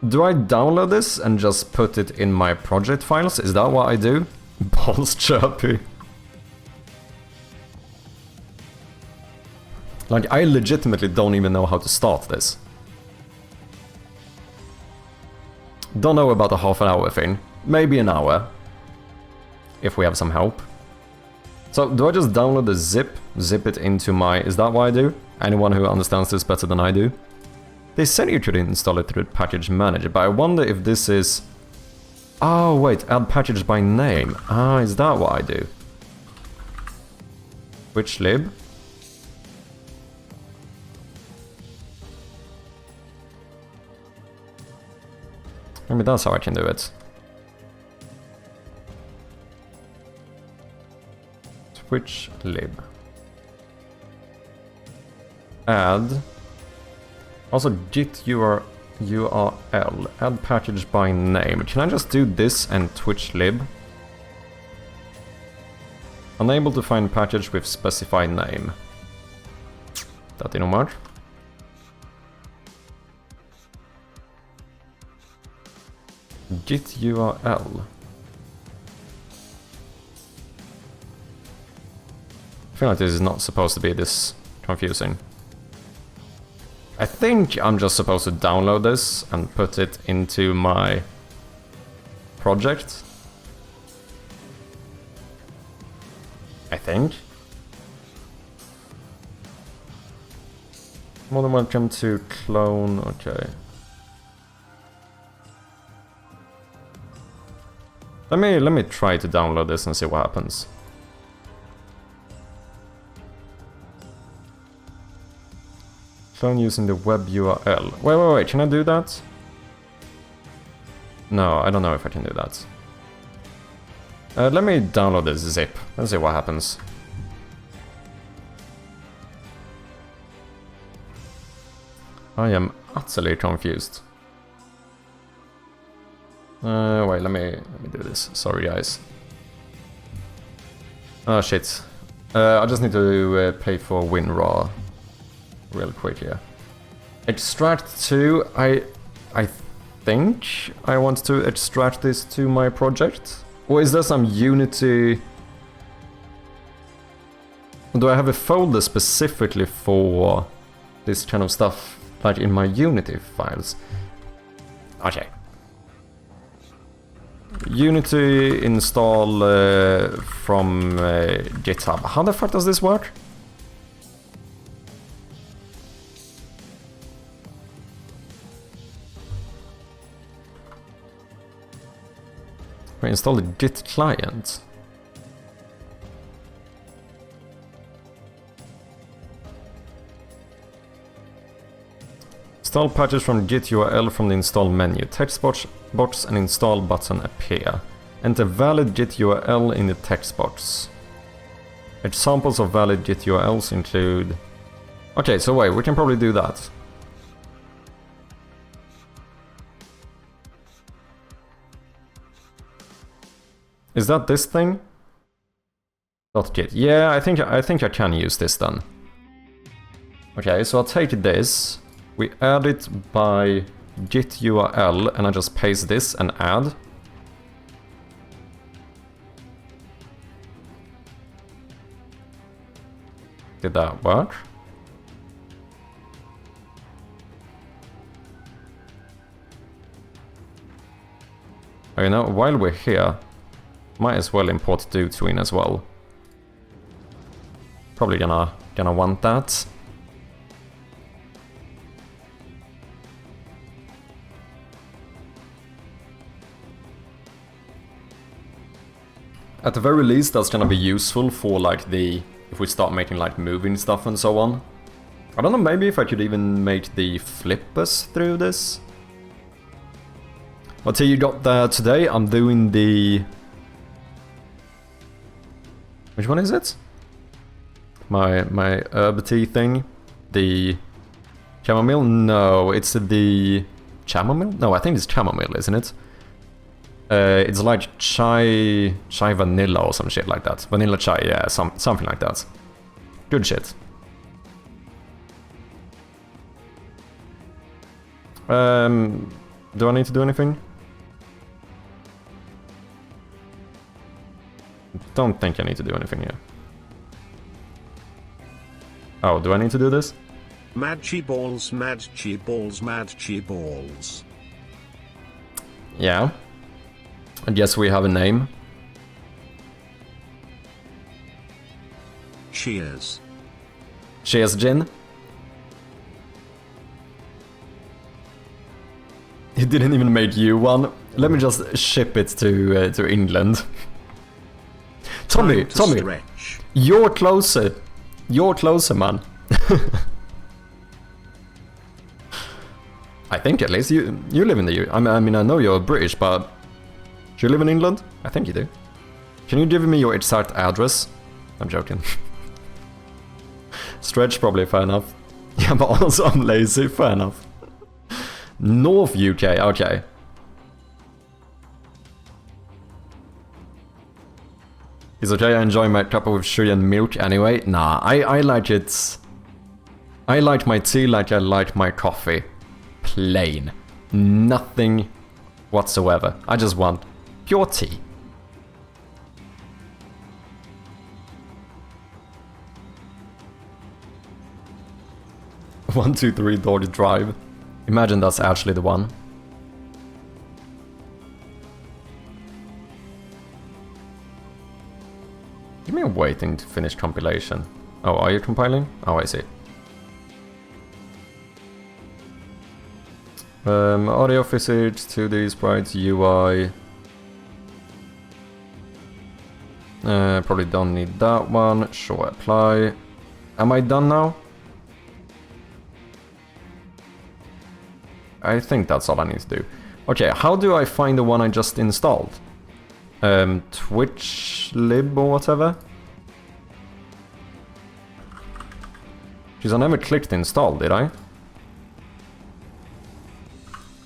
Do I download this and just put it in my project files? Is that what I do? Balls chirpy. Like, I legitimately don't even know how to start this. Don't know about the half an hour thing. Maybe an hour. If we have some help. So, do I just download the zip it into my... Is that what I do? Anyone who understands this better than I do? They said you could install it through the package manager, but I wonder if this is... Oh, wait, add package by name. Ah, is that what I do? Which lib? Maybe that's how I can do it. Twitch lib. Add. Also git URL. Add package by name. Can I just do this and Twitch lib? Unable to find package with specified name. That didn't work. Git URL. I feel like this is not supposed to be this confusing. I think I'm just supposed to download this and put it into my project. I think. More than welcome to clone, okay. Let me try to download this and see what happens. Clone using the web URL. Wait, can I do that? No, I don't know if I can do that. Let me download this zip. Let's see what happens. I am utterly confused. Wait, let me do this. Sorry, guys. Oh shit. I just need to pay for WinRAR real quick here. Extract to. I think I want to extract this to my project. Or is there some Unity? Do I have a folder specifically for this kind of stuff, like in my Unity files? Okay. Unity install from GitHub. How the fuck does this work? We install the Git client. Install patches from Git URL from the install menu. Text box and install button appear. Enter valid Git URL in the text box. Examples of valid Git URLs include... Okay, so wait, we can probably do that. Is that this thing? .git. Yeah, I think I can use this then. Okay, so I'll take this. We add it by git URL and I just paste this and add. Did that work? Oh, you know, while we're here, might as well import DoTween as well. Probably gonna want that. At the very least, that's gonna be useful for like if we start making like moving stuff and so on. I don't know, maybe if I could even make the flippers through this. But you got there today, I'm doing the... Which one is it? My herb tea thing? The chamomile? No, it's the chamomile? No, I think it's chamomile, isn't it? It's like chai vanilla or some shit like that. Vanilla chai, yeah, something like that. Good shit. Do I need to do anything? Don't think I need to do anything here. Oh, do I need to do this? Madchi balls, madchi balls, madchi balls. Yeah. I guess we have a name. Cheers. Cheers, Jin. He didn't even make you one. Let me just ship it to England. Tommy, Stretch. you're closer. You're closer, man. I think at least you live in the U. I mean, I know you're British, but do you live in England? I think you do. Can you give me your exact address? I'm joking. Stretch, probably fair enough. Yeah, but also I'm lazy. Fair enough. North UK. Okay. It's okay, I enjoy my cup of sugar and milk anyway. Nah, I like it. I like my tea like I like my coffee. Plain. Nothing whatsoever. I just want pure tea. One, two, three, Dog Drive. Imagine that's actually the one. Give me a waiting to finish compilation. Oh, are you compiling? Oh, I see. Audio physics, 2D sprites, UI. Probably don't need that one. Sure, apply. Am I done now? I think that's all I need to do. Okay, how do I find the one I just installed? Twitch lib or whatever? Because I never clicked install, did I?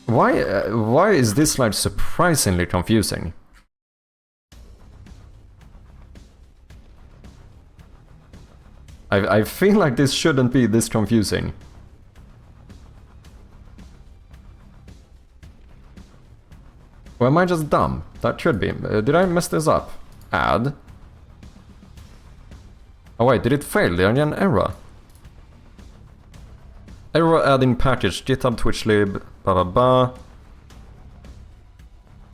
Why is this like surprisingly confusing? I feel like this shouldn't be this confusing. Or am I just dumb? That should be. Did I mess this up? Add. Oh wait, did it fail? Did I get an error? Error adding package, GitHub, Twitch lib, blah blah blah.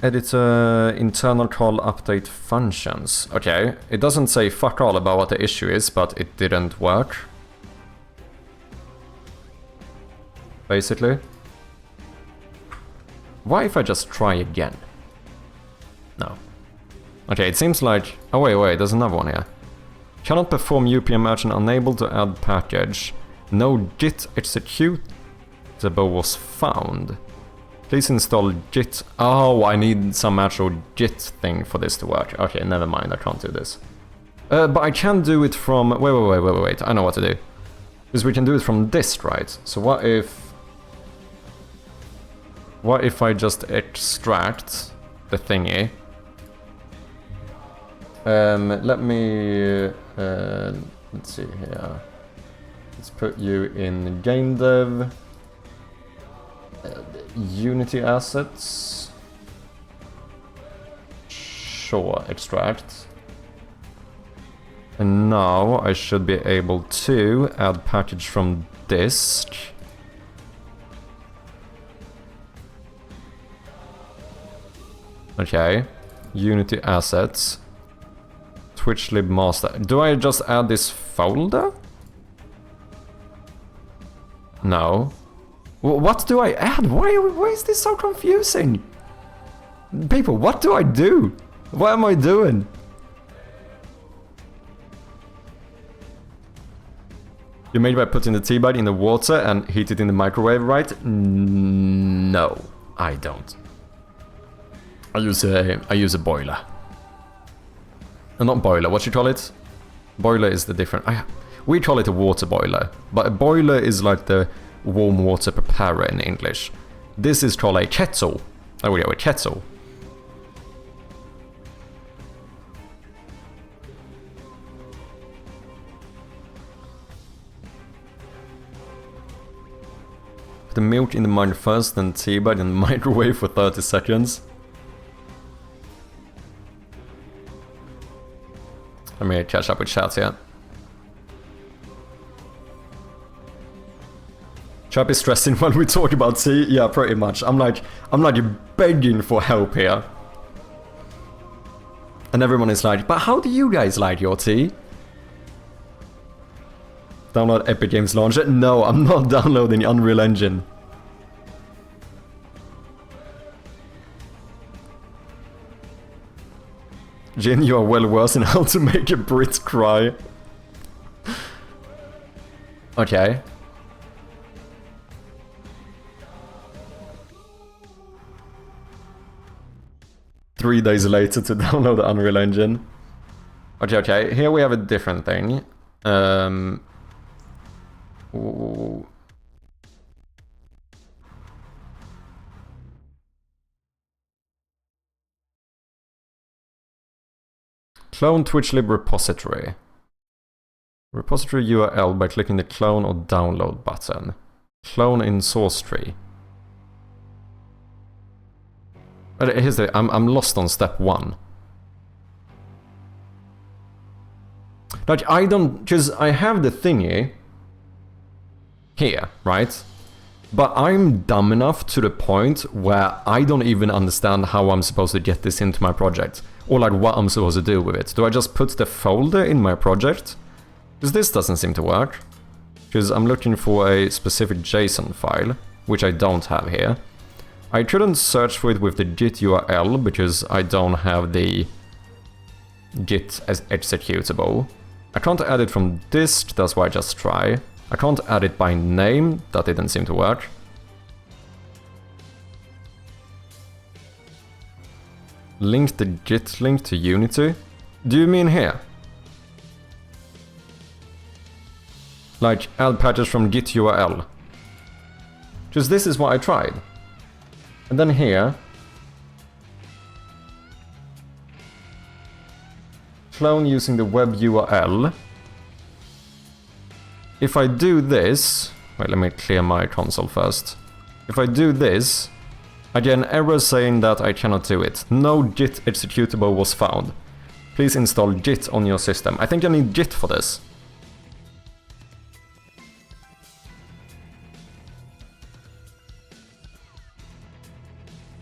Editor, internal call update functions. Okay, it doesn't say fuck all about what the issue is, but it didn't work. Basically. Why if I just try again? No. Okay, it seems like... Oh wait, there's another one here. Cannot perform UPM action, unable to add package. No git executable was found. Please install git. Oh, I need some actual git thing for this to work. Okay, never mind, I can't do this. But I can do it from... Wait, I know what to do. Because we can do it from dist, right? So what if... What if I just extract the thingy? Let me... let's see here. Let's put you in gamedev. Unity assets. Sure, extract. And now I should be able to add package from disk. Okay. Unity assets. Twitch lib master. Do I just add this folder? No. What do I add? Why is this so confusing? People, what do I do? What am I doing? You made by putting the tea bag in the water and heat it in the microwave, right? No, I don't. I use a boiler. Not boiler, what you call it? Boiler is the different... we call it a water boiler, but a boiler is like the warm water preparer in English. This is called a kettle. Oh yeah, a kettle. Put the milk in the mug first, then tea bag in the microwave for 30 seconds. Let me catch up with chat here. Chap is stressing when we talk about tea. Yeah, pretty much. I'm like begging for help here. And everyone is like, but how do you guys like your tea? Download Epic Games Launcher? No, I'm not downloading Unreal Engine. Jin, you are well versed in how to make a Brit cry. Okay. Three days later to download the Unreal Engine. Okay, here we have a different thing. Ooh. Clone TwitchLib repository. Repository URL by clicking the clone or download button. Clone in source tree. Here's the... I'm lost on step 1. Like, I don't... Because I have the thingy here, right? But I'm dumb enough to the point where I don't even understand how I'm supposed to get this into my project. Or like what I'm supposed to do with it. Do I just put the folder in my project? Because this doesn't seem to work. Because I'm looking for a specific JSON file, which I don't have here. I couldn't search for it with the git URL because I don't have the git as executable. I can't add it from dist, that's why I just try. I can't add it by name, that didn't seem to work. Link the git link to Unity? Do you mean here? Like add patches from git URL? Because this is what I tried. And then here, clone using the web URL. If I do this, wait, let me clear my console first. If I do this, I get an error saying that I cannot do it. No git executable was found. Please install git on your system. I think I need git for this.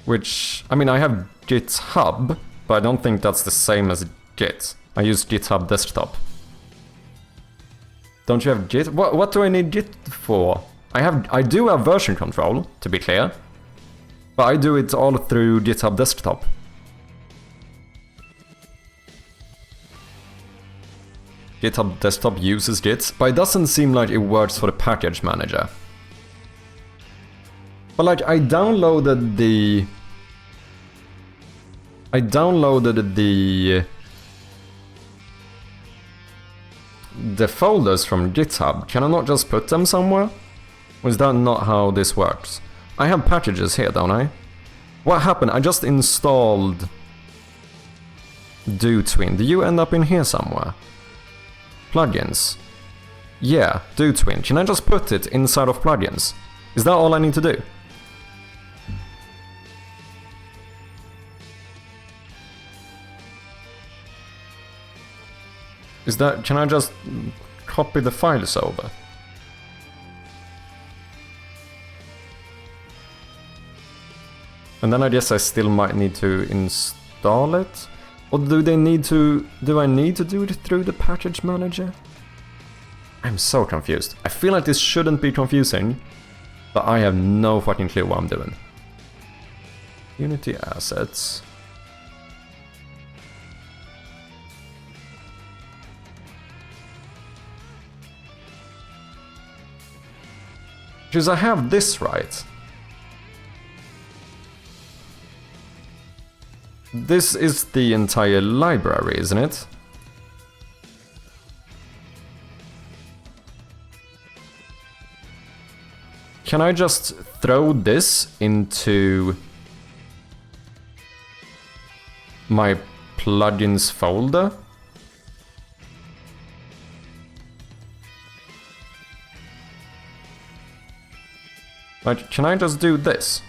Which, I mean, I have GitHub, but I don't think that's the same as Git. I use GitHub desktop. Don't you have Git? What do I need Git for? I do have version control, to be clear. But I do it all through GitHub desktop. GitHub desktop uses Git, but it doesn't seem like it works for the package manager. But like, I downloaded the folders from GitHub. Can I not just put them somewhere? Or is that not how this works? I have packages here, don't I? What happened? I just installed DoTween. Do you end up in here somewhere? Plugins. Yeah, DoTween. Can I just put it inside of plugins? Is that all I need to do? Is that... can I just copy the files over? And then I guess I still might need to install it? Or do I need to do it through the package manager? I'm so confused. I feel like this shouldn't be confusing, but I have no fucking clue what I'm doing. Unity assets. Because I have this right. This is the entire library, isn't it? Can I just throw this into my plugins folder? Like, can I just do this?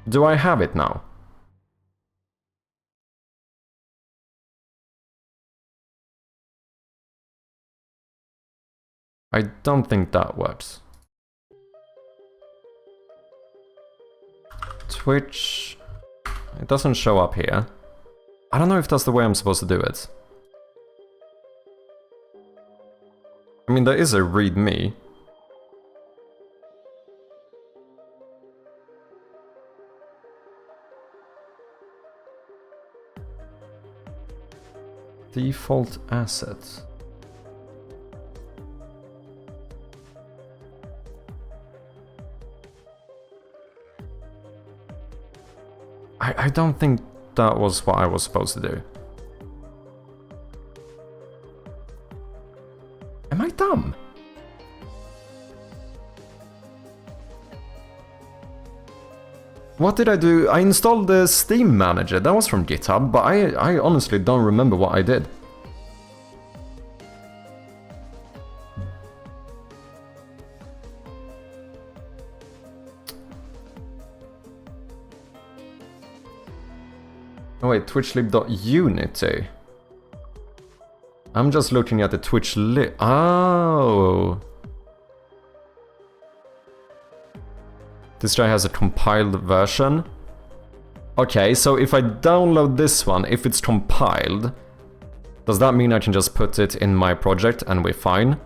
Do I have it now? I don't think that works. Twitch... it doesn't show up here. I don't know if that's the way I'm supposed to do it. I mean, there is a readme. Default asset. I don't think that was what I was supposed to do. Am I dumb? What did I do? I installed the Steam Manager. That was from GitHub, but I honestly don't remember what I did. Oh wait, twitchlib.unity. I'm just looking at the twitchlib. Oh! This guy has a compiled version. Okay, so if I download this one, if it's compiled, does that mean I can just put it in my project and we're fine?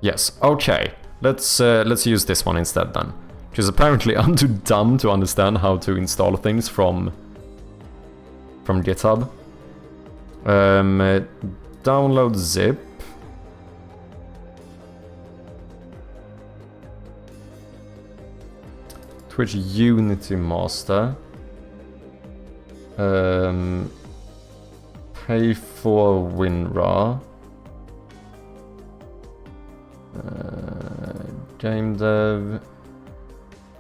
Yes, okay. Let's use this one instead then. Because apparently I'm too dumb to understand how to install things from GitHub. Download zip. Twitch Unity Master. Pay for WinRAR. Gamedev.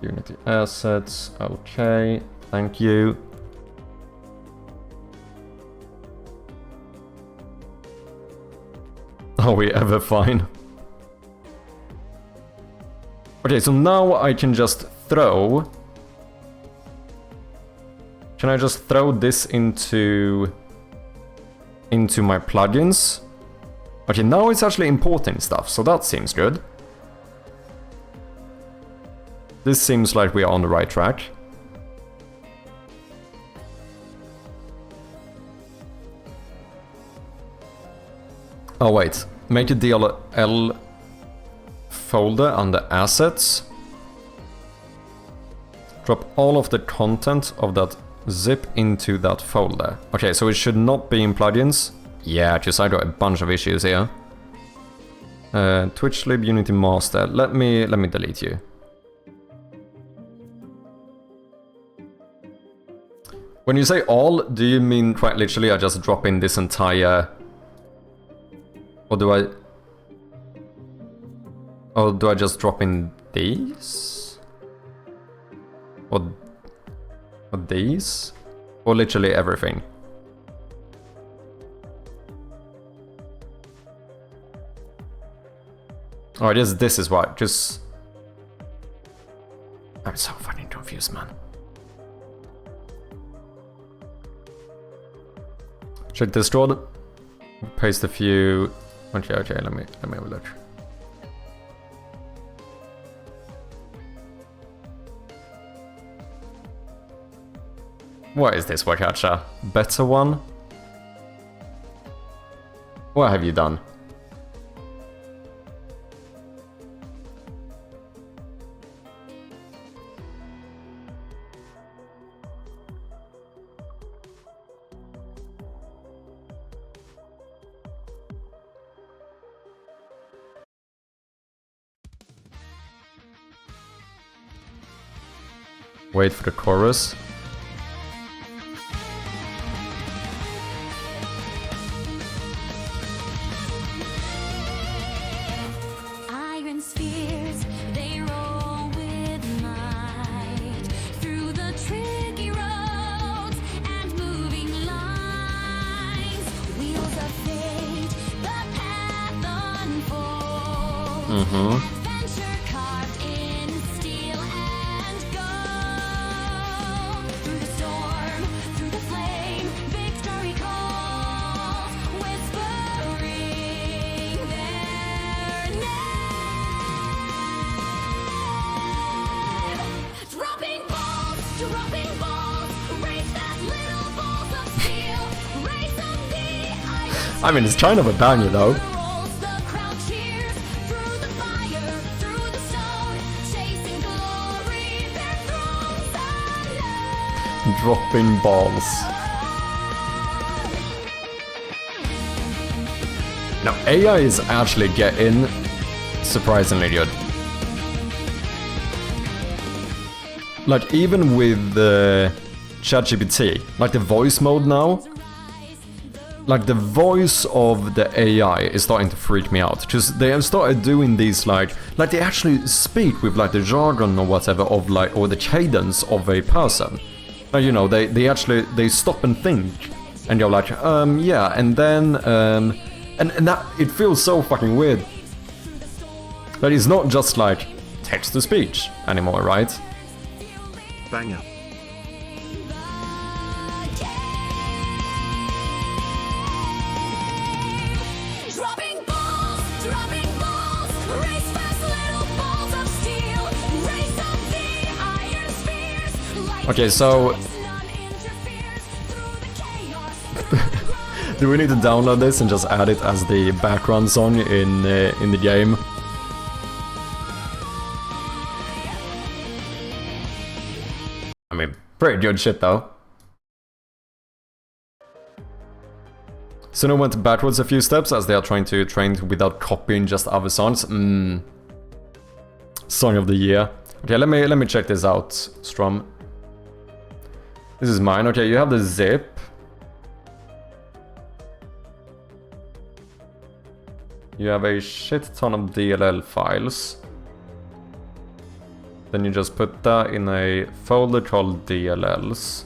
Unity assets. Okay, thank you. Are we ever fine? Okay, so now I can just throw... Can I just throw this into my plugins? Okay, now it's actually importing stuff, so that seems good. This seems like we are on the right track. Oh wait, make a DLL folder under assets. Drop all of the content of that zip into that folder. Okay, so it should not be in plugins. Yeah, because I got a bunch of issues here. Twitch lib Unity master. Let me delete you. When you say all, do you mean quite literally I just drop in this entire... Or do I just drop in these? Or these? Or literally everything? Oh, I guess this is why. Just... I'm so fucking confused, man. Check this drawer. Paste a few. Okay, let me have a look. What is this, Wakacha? Better one? What have you done? Wait for the chorus. Iron spheres, they roll with might through the tricky roads and moving lines. Wheels of fate, the path unfolds. Adventure carved in steel and gold. Through the storm, through the flame, victory calls, whispering their name. Dropping balls, race that little balls of steel, race of the iron. I mean, it's kind of a banger though. Rolls, the crowd cheers through the fire, through the stone, chasing glory, their thrones unknown. Dropping balls. Now, AI is actually getting surprisingly good. Like, even with the ChatGPT, like the voice mode now, like the voice of the AI is starting to freak me out. Because they have started doing these like they actually speak with like the jargon or whatever of like, or the cadence of a person. Like, you know, they actually, they stop and think. And you're like, yeah, and then, and that, it feels so fucking weird. But it's not just like text-to-speech anymore, right? Banger. Dropping balls, race fast little balls of steel, race of the iron spheres. Okay, so do we need to download this and just add it as the background song in the game? Pretty good shit though. Suno went backwards a few steps as they are trying to train without copying just other songs. Song of the year. Okay, let me check this out, Strum. This is mine. Okay, you have the zip. You have a shit ton of DLL files. Then you just put that in a folder called DLLs.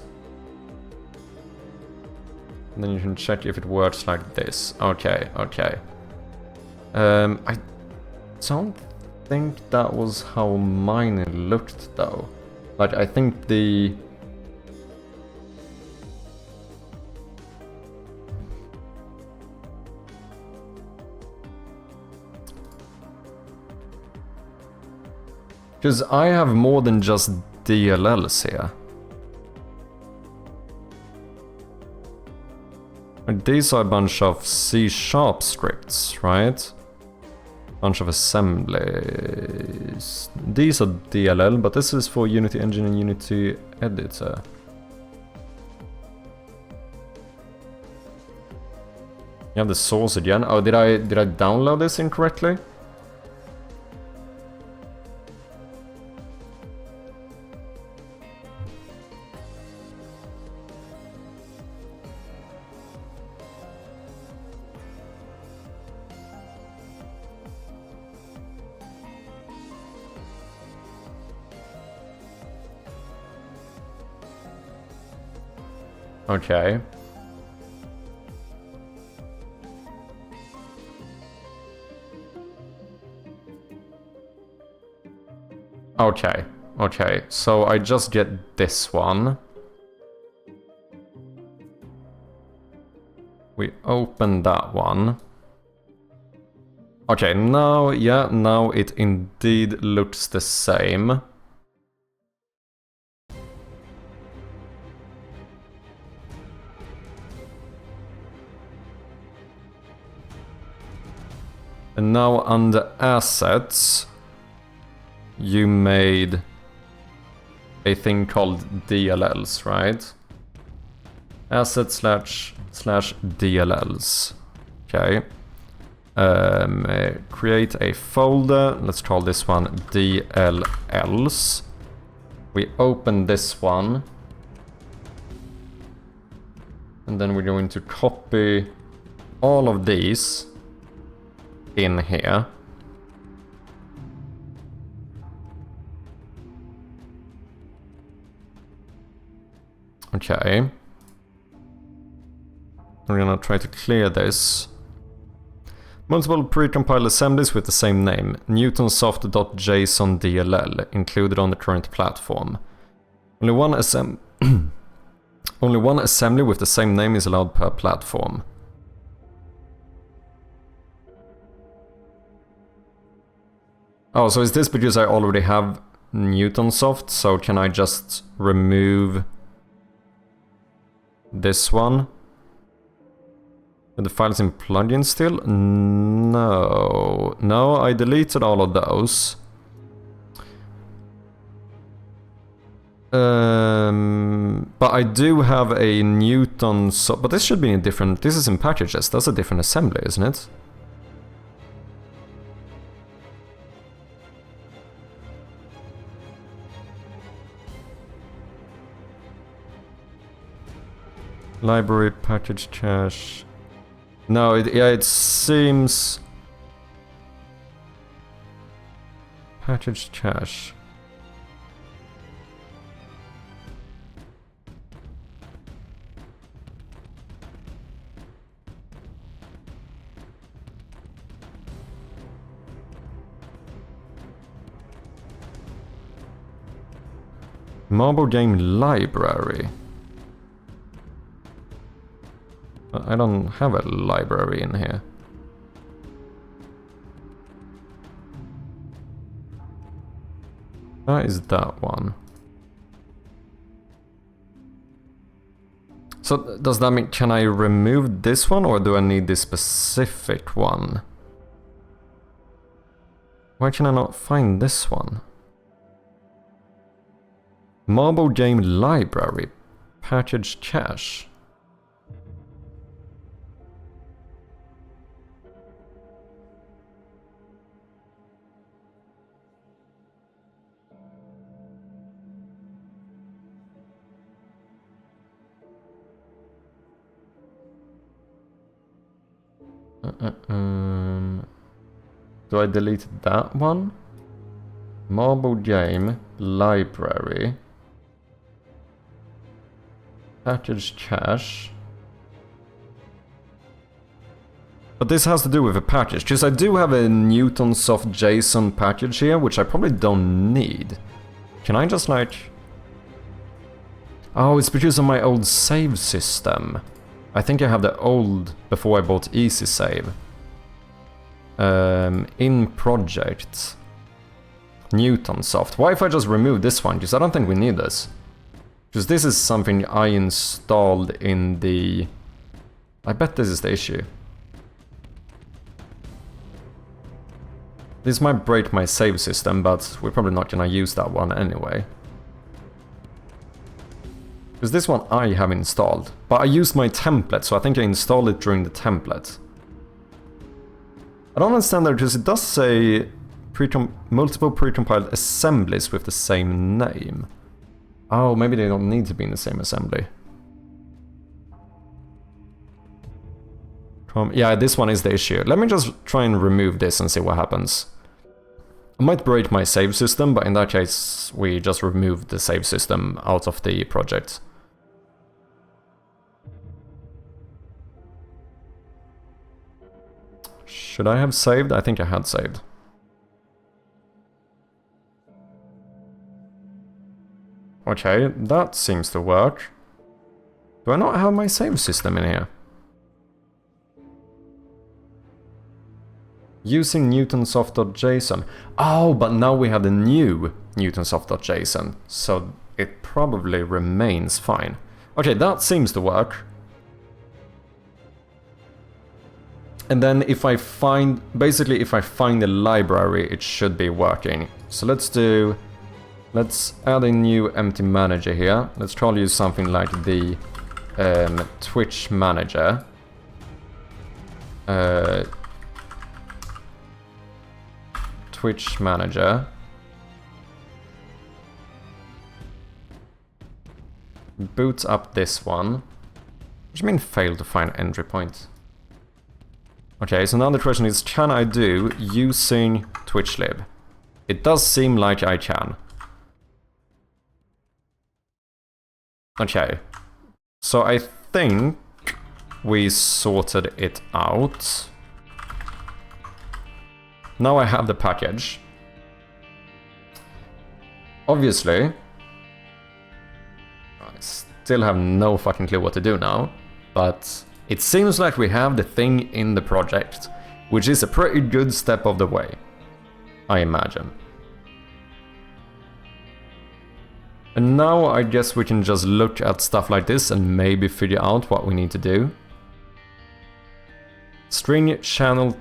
And then you can check if it works like this. Okay, okay. I don't think that was how mine looked though. Like, I think the... Because I have more than just DLLs here. These are a bunch of C# scripts, right? Bunch of assemblies. These are DLL, but this is for Unity Engine and Unity Editor. You have the source again. Oh, did I download this incorrectly? Okay. Okay, okay, so I just get this one. We open that one. Okay, now, yeah, now it indeed looks the same. And now under assets, you made a thing called DLLs, right? Assets slash DLLs. Okay. Create a folder. Let's call this one DLLs. We open this one. And then we're going to copy all of these in here. Okay. We're gonna try to clear this. Multiple precompiled assemblies with the same name. Newtonsoft.json DLL included on the current platform. Only one assembly with the same name is allowed per platform. Oh, so is this because I already have Newtonsoft? So can I just remove this one? Are the files in plugins still? No. No, I deleted all of those. But I do have a Newtonsoft. But this should be in different. This is in packages. That's a different assembly, isn't it? Library, package cache. No, yeah, it seems... Package cache. Marble game library. I don't have a library in here. That is that one. So does that mean, can I remove this one or do I need this specific one? Why can I not find this one? Marble game library. Package cache. Do I delete that one? Marble game library. Package cache. But this has to do with a package, because I do have a Newtonsoft JSON package here, which I probably don't need. Can I just like... Oh, it's because of my old save system. I think I have the old, before I bought Easy Save. In project. Newtonsoft. Why if I just remove this one? Because I don't think we need this. Because this is something I installed in the... I bet this is the issue. This might break my save system, but we're probably not gonna use that one anyway. Because this one I have installed, but I used my template, so I think I installed it during the template. I don't understand that because it does say multiple precompiled assemblies with the same name. Oh, maybe they don't need to be in the same assembly. Yeah, this one is the issue. Let me just try and remove this and see what happens. I might break my save system, but in that case, we just remove the save system out of the project. Should I have saved? I think I had saved. Okay, that seems to work. Do I not have my save system in here? Using Newtonsoft.json. Oh, but now we have the new Newtonsoft.json, so it probably remains fine. Okay, that seems to work. And then if I find, basically if I find the library, it should be working. So let's add a new empty manager here. Let's try to use something like the Twitch manager. Twitch manager. Boot up this one. Which means failed to find entry point. Okay, so now the question is, can I do using TwitchLib? It does seem like I can. Okay, so I think we sorted it out. Now I have the package. Obviously, I still have no fucking clue what to do now, but it seems like we have the thing in the project, which is a pretty good step of the way, I imagine. And now I guess we can just look at stuff like this and maybe figure out what we need to do. String channel...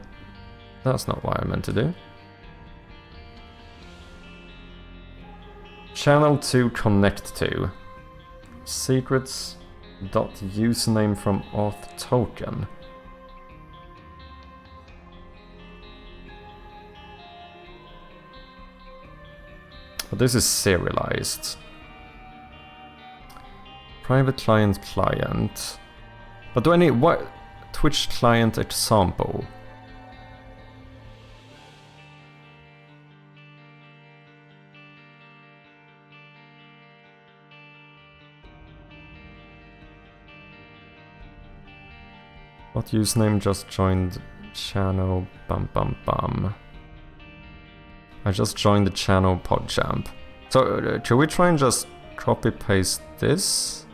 That's not what I meant to do. Channel to connect to. Secrets... .username from auth token. But this is serialized. Private client. But do I need what? Twitch client example. What username just joined channel? I just joined the channel PodChamp. So should we try and just copy paste this?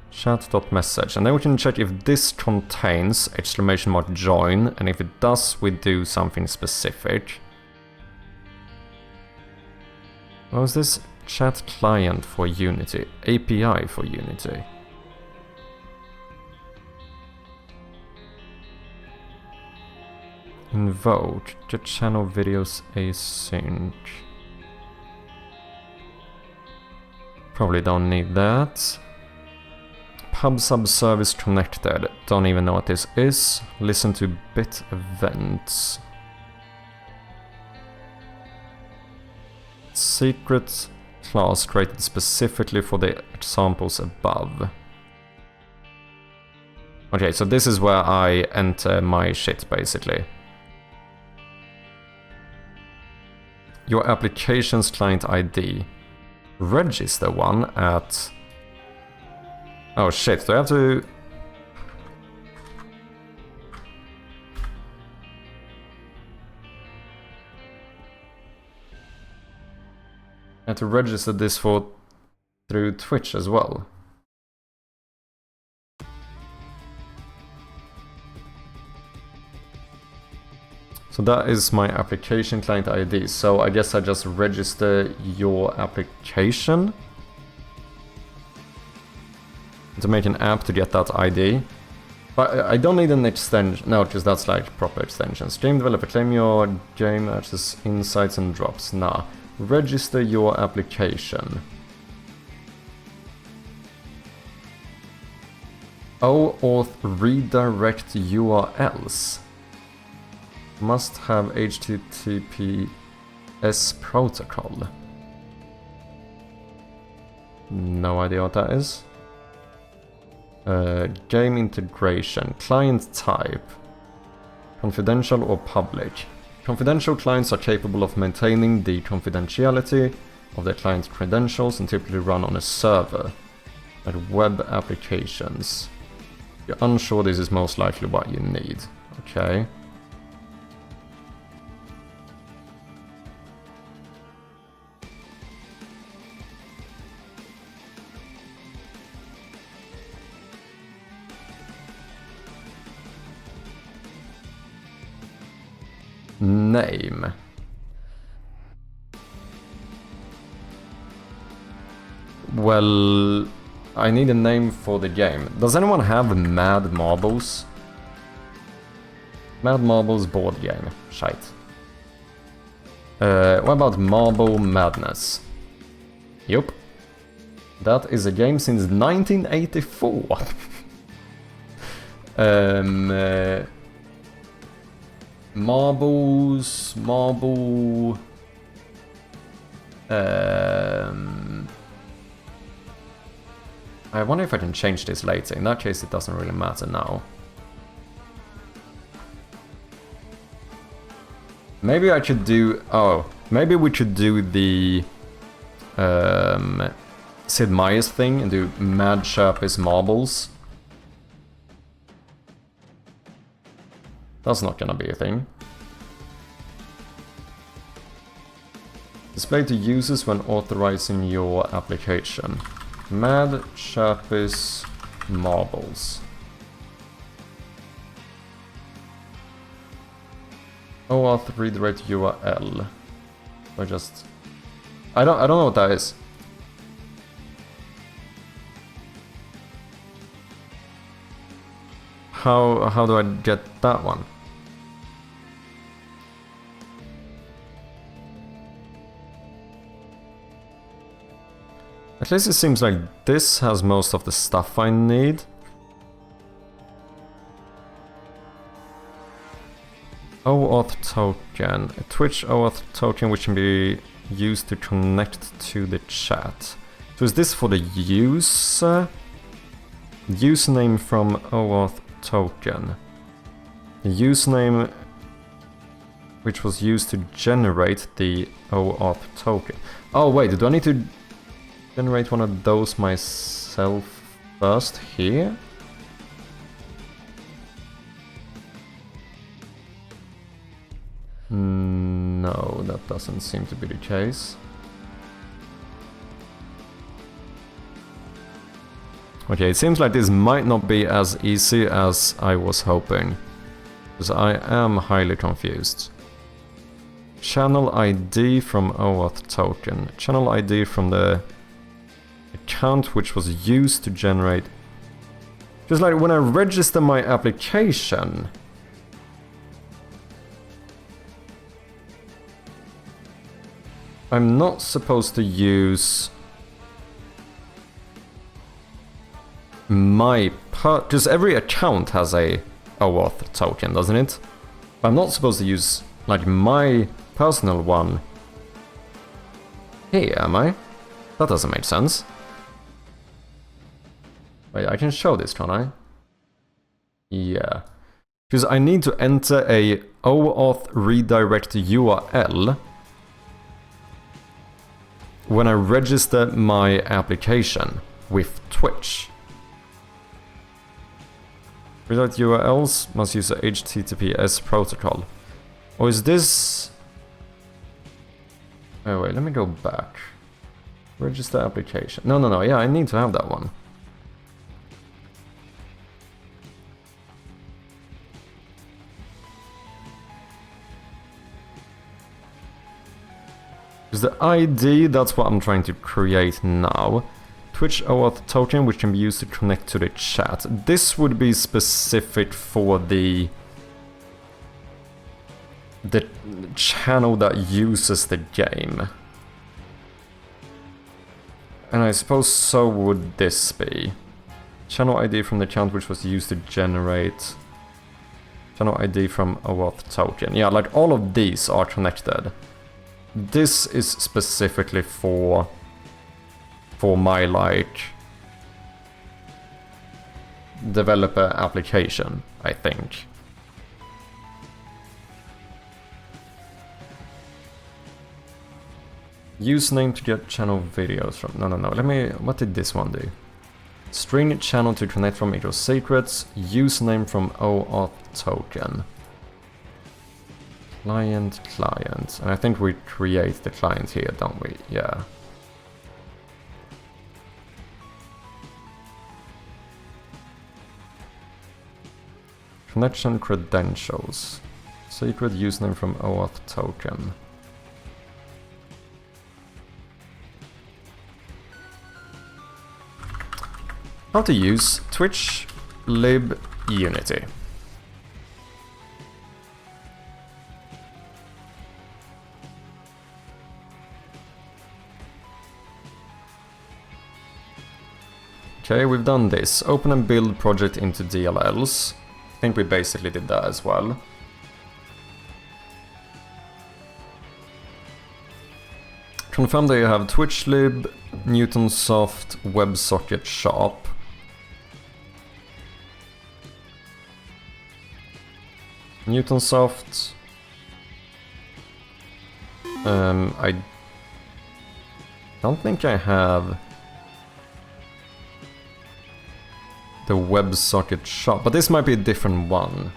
Chat.message, and then we can check if this contains !join, and if it does, we do something specific. What was this? Chat client for Unity, API for Unity. Invoke the channel videos async. Probably don't need that. Pub sub service connected. Don't even know what this is. Listen to bit events. Secret class created specifically for the examples above. Okay, so this is where I enter my shit, basically. Your application's client ID. Register one at... Oh shit, do I have to... I have to register this for through Twitch as well. So that is my application client ID. So I guess I just register your application to make an app to get that ID. But I don't need an extension. No, because that's like proper extensions. Game developer, claim your game access insights and drops. Nah. Register your application. OAuth redirect URLs. Must have HTTPS protocol. No idea what that is. Game integration. Client type. Confidential or public. Confidential clients are capable of maintaining the confidentiality of their client's credentials and typically run on a server. Like web applications. If you're unsure, this is most likely what you need. Okay. Name. Well, I need a name for the game. Does anyone have Mad Marbles? Mad Marbles board game. Shite. What about Marble Madness? Yup. That is a game since 1984. Marbles, marble... I wonder if I can change this later. In that case, it doesn't really matter now. Maybe I should do... Oh, maybe we should do the... Sid Meier's thing and do Mad Sherpy's Marbles. That's not gonna be a thing. Display to users when authorizing your application. Mad Sherpy's Marbles. OAuth redirect URL. I just... I don't know what that is. How do I get that one? At least it seems like this has most of the stuff I need. OAuth token. A Twitch OAuth token which can be used to connect to the chat. So is this for the user? Username from OAuth token. The username which was used to generate the OAuth token. Oh wait, do I need to generate one of those myself first here? No, that doesn't seem to be the case. Okay, it seems like this might not be as easy as I was hoping. Because I am highly confused. Channel ID from OAuth token. Channel ID from the account which was used to generate... Just like when I register my application... I'm not supposed to use my because every account has a OAuth token, doesn't it? I'm not supposed to use like my personal one here, am I? That doesn't make sense. Wait, I can show this, can't I? Yeah. Because I need to enter a OAuth redirect URL when I register my application with Twitch. Redirect URLs must use a HTTPS protocol. Or is this... Oh wait, let me go back. Register application. No, yeah, I need to have that one. Because the ID, that's what I'm trying to create now. Twitch OAuth token, which can be used to connect to the chat. This would be specific for the channel that uses the game. And I suppose so would this be. Channel ID from the account which was used to generate. Channel ID from OAuth token. Yeah, like all of these are connected. This is specifically for my like developer application, I think. Username to get channel videos from. No. Let me. What did this one do? String channel to connect from equals secrets. Username from OAuth token. Client. And I think we create the client here, don't we? Yeah. Connection credentials. Secret username from OAuth token. How to use Twitch lib Unity. Okay, we've done this. Open and build project into DLLs. I think we basically did that as well. Confirm that you have Twitch lib, Newtonsoft, WebSocket Sharp. Newtonsoft. I don't think I have the WebSocket Sharp, but this might be a different one.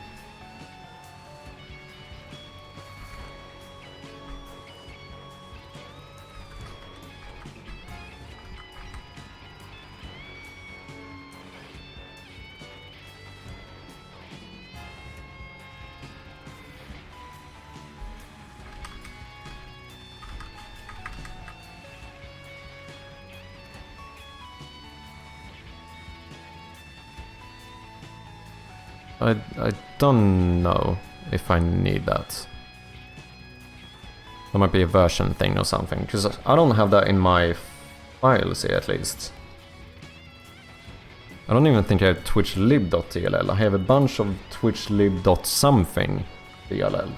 I don't know if I need that. There might be a version thing or something, because I don't have that in my files here at least. I don't even think I have twitchlib.dll. I have a bunch of twitchlib.something DLL.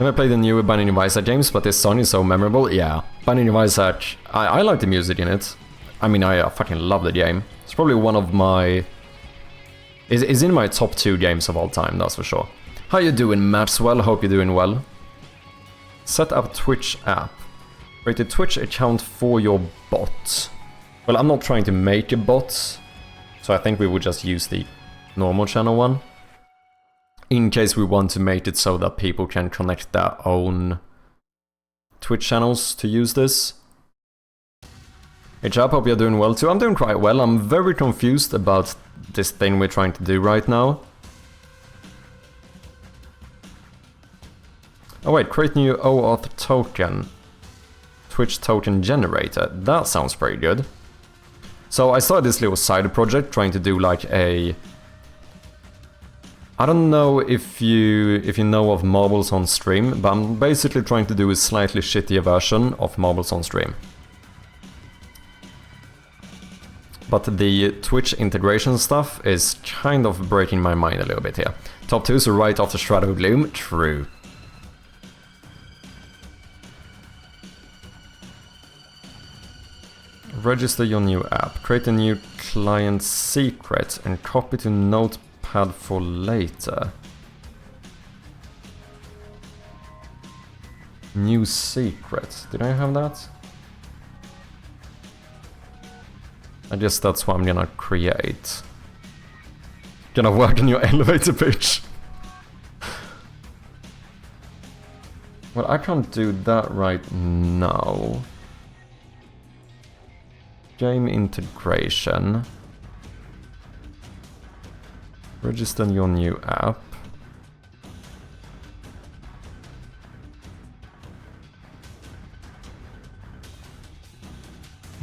Never played the newer Binding of Isaac games, but this song is so memorable. Yeah, Binding of Isaac, I like the music in it. I mean, I fucking love the game. It's probably one of my... Is in my top 2 games of all time, that's for sure. How you doing, Maxwell? Hope you're doing well. Set up Twitch app. Create a Twitch account for your bot. Well, I'm not trying to make a bot, so I think we would just use the normal channel one. In case we want to make it so that people can connect their own Twitch channels to use this. Hey chap, hope you're doing well too. I'm doing quite well. I'm very confused about this thing we're trying to do right now. Oh wait, create new OAuth token. Twitch token generator. That sounds pretty good. So I started this little side project trying to do like a... I don't know if you know of Marbles on Stream, but I'm basically trying to do a slightly shittier version of Marbles on Stream. But the Twitch integration stuff is kind of breaking my mind a little bit here. Top 2 is right after Shadow of Gloom, true. Register your new app, create a new client secret and copy to Notepad for later. New secret, did I have that? I guess that's what I'm gonna create. Gonna work on your elevator pitch. Well, I can't do that right now. Game integration. Register your new app.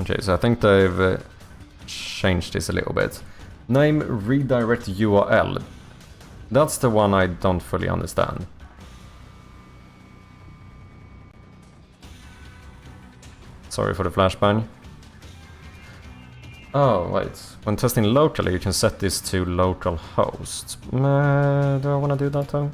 Okay, so I think they've changed this a little bit. Name redirect URL. That's the one I don't fully understand. Sorry for the flashbang. Oh, wait. When testing locally, you can set this to localhost. Do I want to do that though?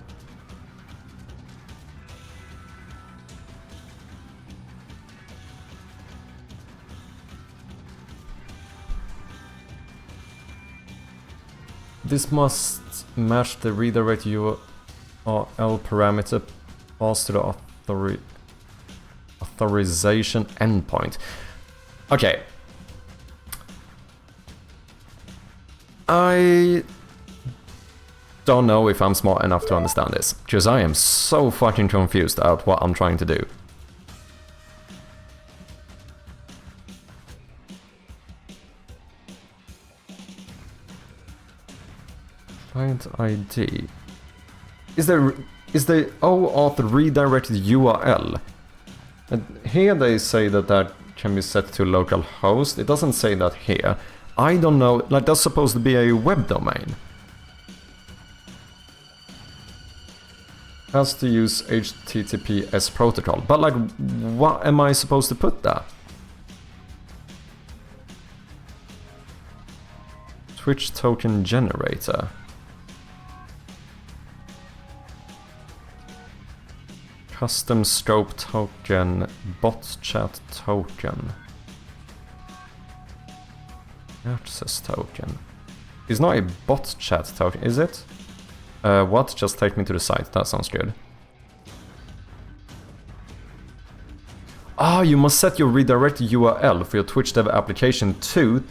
This must match the redirect URL parameter passed to the authorization endpoint. Okay. I don't know if I'm smart enough to understand this, because I am so fucking confused about what I'm trying to do. Client ID. Is the OAuth redirected URL? And here they say that that can be set to localhost. It doesn't say that here. I don't know, like that's supposed to be a web domain. Has to use HTTPS protocol, but like, what am I supposed to put there? Twitch token generator. Custom scope token, bot chat token. Access token. It's not a bot chat token, is it? What? Just take me to the site, that sounds good. Ah, you must set your redirect URL for your Twitch dev application to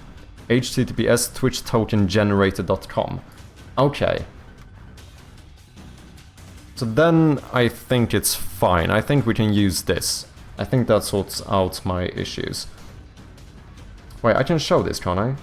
https twitchtokengenerator.com. Okay. So then I think it's fine. I think we can use this. I think that sorts out my issues. Wait, I can show this, can't I?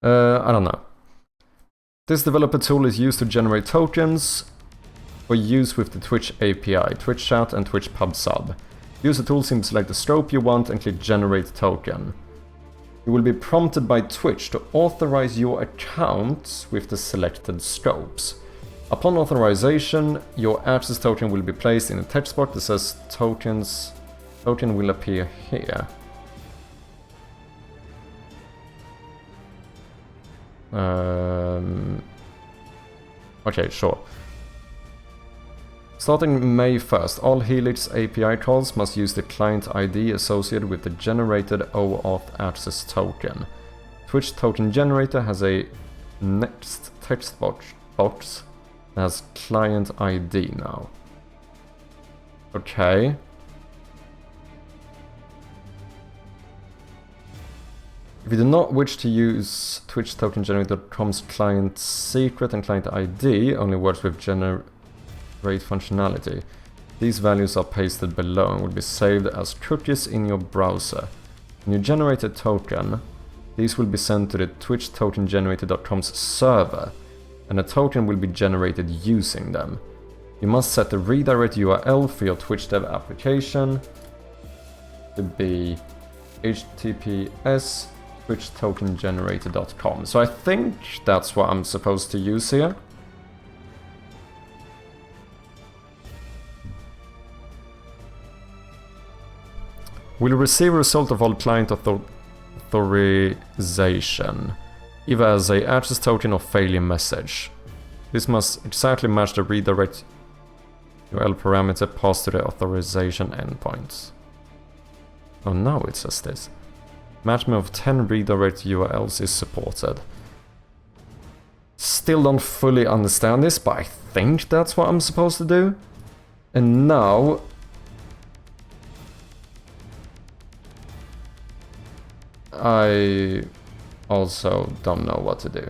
I don't know. This developer tool is used to generate tokens for use with the Twitch API, Twitch chat and Twitch pub sub. Use the tool, simply select the scope you want and click generate token. You will be prompted by Twitch to authorize your account with the selected scopes. Upon authorization, your access token will be placed in a text box that says tokens. Token will appear here. Okay, sure. Starting May 1st, all Helix API calls must use the client ID associated with the generated OAuth access token. Twitch token generator has a next text box that has client ID now. Okay. If you do not wish to use Twitch token generator.com's client secret and client ID, only words with generate functionality. These values are pasted below and will be saved as cookies in your browser. When you generate a token, these will be sent to the Twitch token generator.com's server, and a token will be generated using them. You must set the redirect URL for your Twitch dev application to be https twitchtokengenerator.com. So I think that's what I'm supposed to use here. Will receive a result of all client authorization, either as a access token or failure message. This must exactly match the redirect URL parameter passed to the authorization endpoint. Oh, now it says this. Matching of 10 redirect URLs is supported. Still don't fully understand this, but I think that's what I'm supposed to do. And now I also don't know what to do.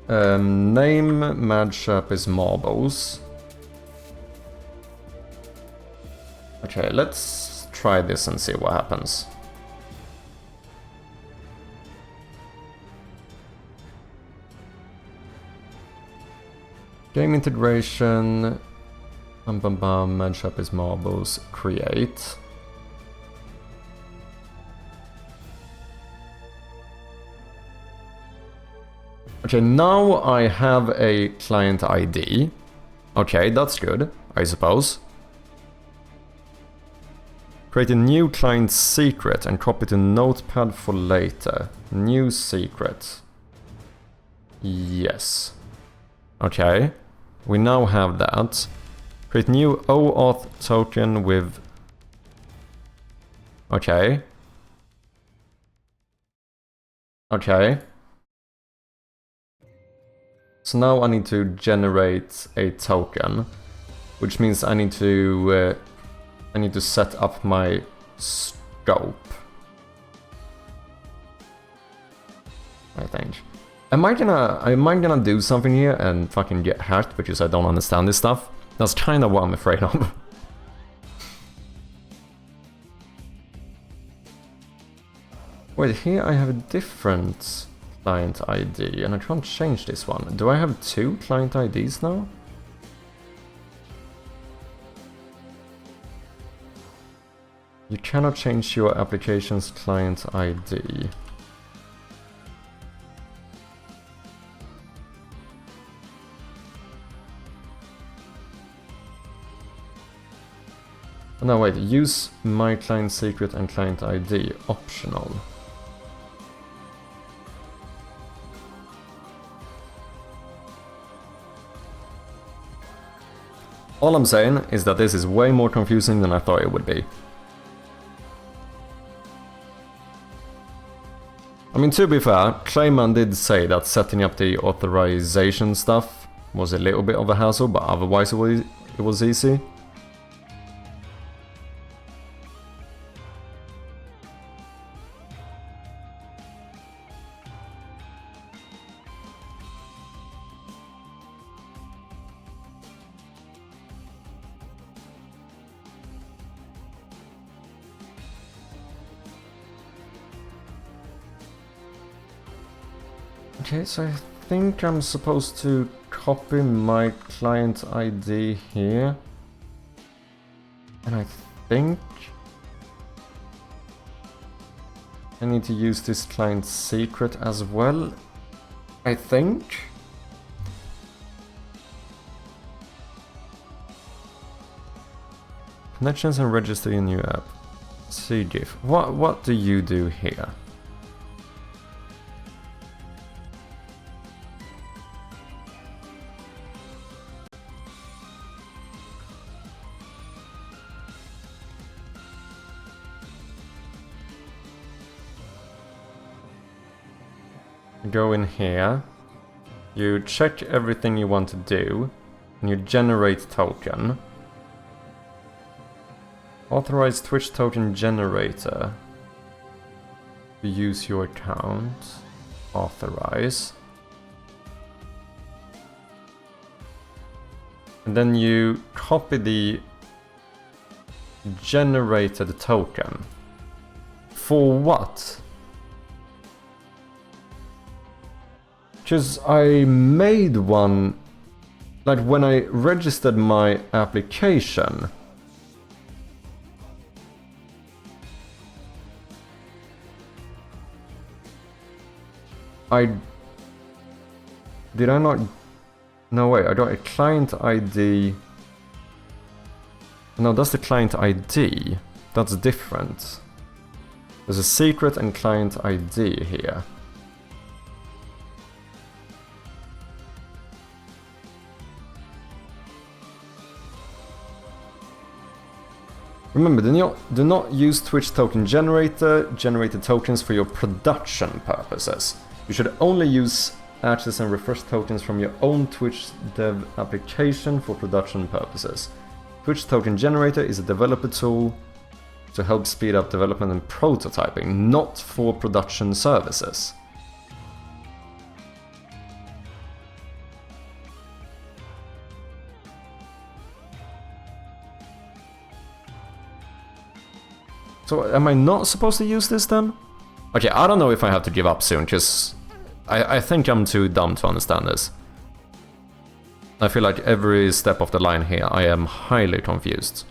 Name matchup is marbles. Okay, let's try this and see what happens. Game integration. Matchup is marbles. Create. Okay, now I have a client ID. Okay, that's good, I suppose. Create a new client secret and copy to Notepad for later. New secret. Yes. Okay, we now have that. Create new OAuth token with... Okay. Okay. So now I need to generate a token, which means I need to set up my scope. I think. Am I gonna do something here and fucking get hacked because I don't understand this stuff? That's kind of what I'm afraid of. Wait, here I have a different client ID and I can't change this one. Do I have two client IDs now? You cannot change your application's client ID. No, wait, use my client secret and client ID, optional. All I'm saying is that this is way more confusing than I thought it would be. I mean, to be fair, Clayman did say that setting up the authorization stuff was a little bit of a hassle, but otherwise it was easy. Okay, so I think I'm supposed to copy my client ID here. And I think I need to use this client secret as well. I think. Connections and register your new app. See GIF. What do you do here? Go in here, you check everything you want to do, and you generate token. Authorize Twitch token generator to use your account. Authorize. And then you copy the generated token. For what? Because I made one, like when I registered my application. Did I not? No way, I got a client ID. No, that's the client ID. That's different. There's a secret and client ID here. Remember, do not use Twitch token generator, generated tokens for your production purposes. You should only use access and refresh tokens from your own Twitch dev application for production purposes. Twitch token generator is a developer tool to help speed up development and prototyping, not for production services. So am I not supposed to use this then? Okay, I don't know if I have to give up soon, because I think I'm too dumb to understand this. I feel like every step of the line here I am highly confused.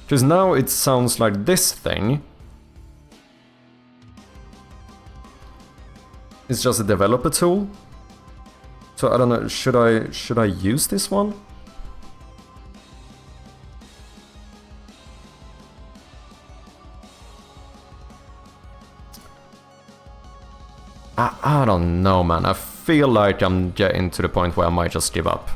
Because now it sounds like this thing is just a developer tool. So I don't know, should I use this one? I don't know, man. I feel like I'm getting to the point where I might just give up.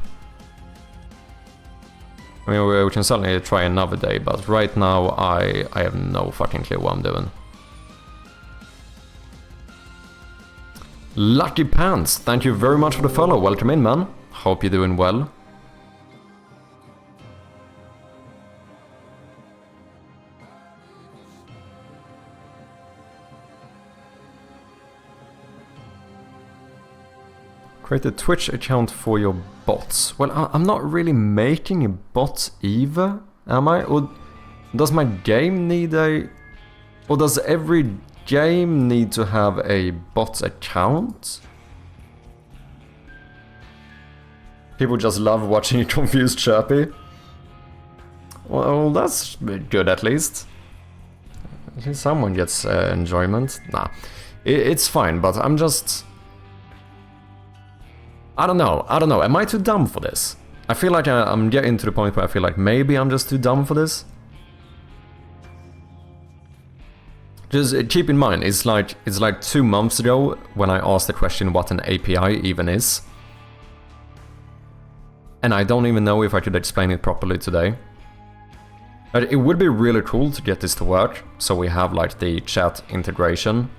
I mean, we can certainly try another day, but right now I have no fucking clue what I'm doing. Lucky Pants, thank you very much for the follow. Welcome in, man. Hope you're doing well. Create a Twitch account for your bots. Well, I'm not really making a bot either, am I? Or does my game need a... Or does every game need to have a bot account? People just love watching a confused Chirpy. Well, that's good at least. At least someone gets enjoyment. Nah, it's fine, but I'm just... I don't know, am I too dumb for this? I feel like I'm getting to the point where I feel like maybe I'm just too dumb for this. Just keep in mind, it's like 2 months ago when I asked the question what an API even is. And I don't even know if I could explain it properly today. But it would be really cool to get this to work, so we have like the chat integration.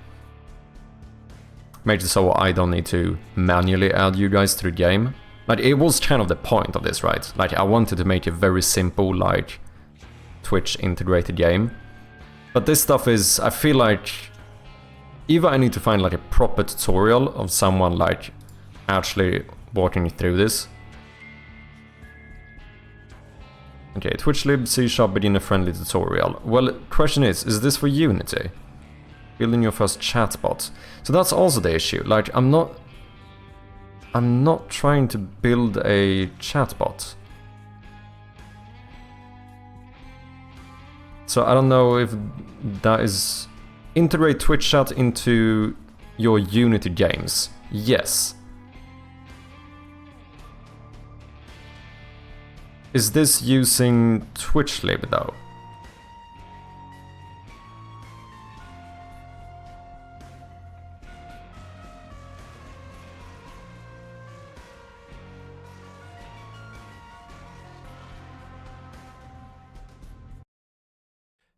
Make it so I don't need to manually add you guys to the game. Like, it was kind of the point of this, right? Like, I wanted to make a very simple, like, Twitch integrated game. But this stuff is, I feel like, either I need to find like a proper tutorial of someone like actually walking through this. Okay, TwitchLib C# beginner friendly tutorial. Well, question is this for Unity? Building your first chatbot. So that's also the issue. Like, I'm not trying to build a chatbot. So I don't know if that is... Integrate Twitch chat into your Unity games. Yes. Is this using TwitchLib though?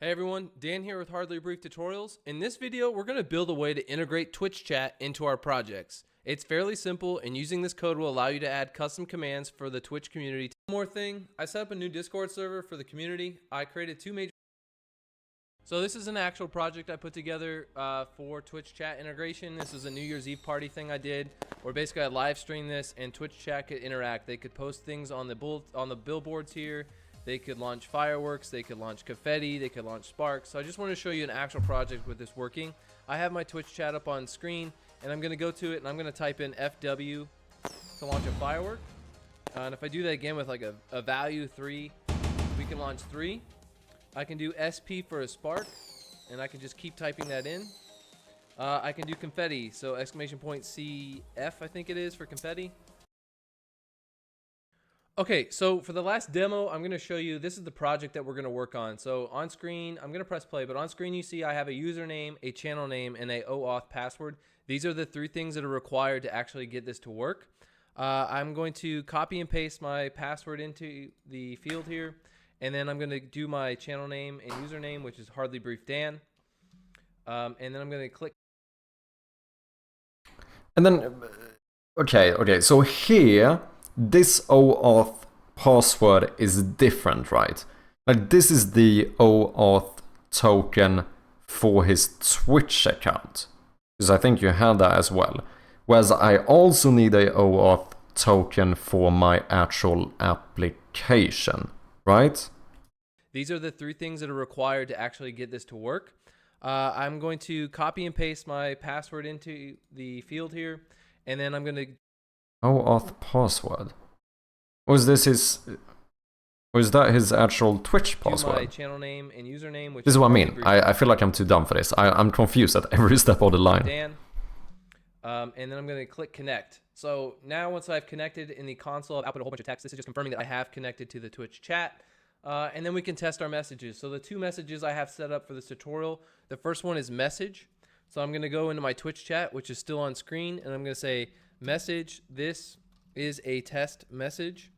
Hey everyone, Dan here with Hardly Brief Tutorials. In this video, we're going to build a way to integrate Twitch chat into our projects. It's fairly simple, and using this code will allow you to add custom commands for the Twitch community. One more thing, I set up a new Discord server for the community. I created 2 major... So this is an actual project I put together for Twitch chat integration. This is a New Year's Eve party thing I did, where basically I live streamed this and Twitch chat could interact. They could post things on the billboards here. They could launch fireworks. They could launch confetti. They could launch sparks. So I just want to show you an actual project with this working. I have my Twitch chat up on screen, and I'm going to go to it, and I'm going to type in FW to launch a firework. And if I do that again with like a value 3, we can launch 3. I can do SP for a spark, and I can just keep typing that in. I can do confetti, so exclamation point CF, I think it is, for confetti. Okay, so for the last demo, I'm going to show you, this is the project that we're going to work on. So on screen, I'm going to press play, but on screen you see I have a username, a channel name, and a OAuth password. These are the 3 things that are required to actually get this to work. I'm going to copy and paste my password into the field here. And then I'm going to do my channel name and username, which is Hardly Brief Dan. And then I'm going to click. And then, okay, so here, this OAuth password is different, right? Like, this is the OAuth token for his Twitch account. Because I think you have that as well. Whereas I also need a OAuth token for my actual application. Right? These are the 3 things that are required to actually get this to work. I'm going to copy and paste my password into the field here, and then I'm going to... OAuth password. Was this his... Was that his actual Twitch password? My channel name and username, which this is what I mean. I feel like I'm too dumb for this. I'm confused at every step of the line. Dan. And then I'm going to click connect. So now once I've connected in the console, I've output a whole bunch of text. This is just confirming that I have connected to the Twitch chat. And then we can test our messages. So the 2 messages I have set up for this tutorial, the first one is message. So I'm going to go into my Twitch chat, which is still on screen, and I'm going to say message, this is a test message.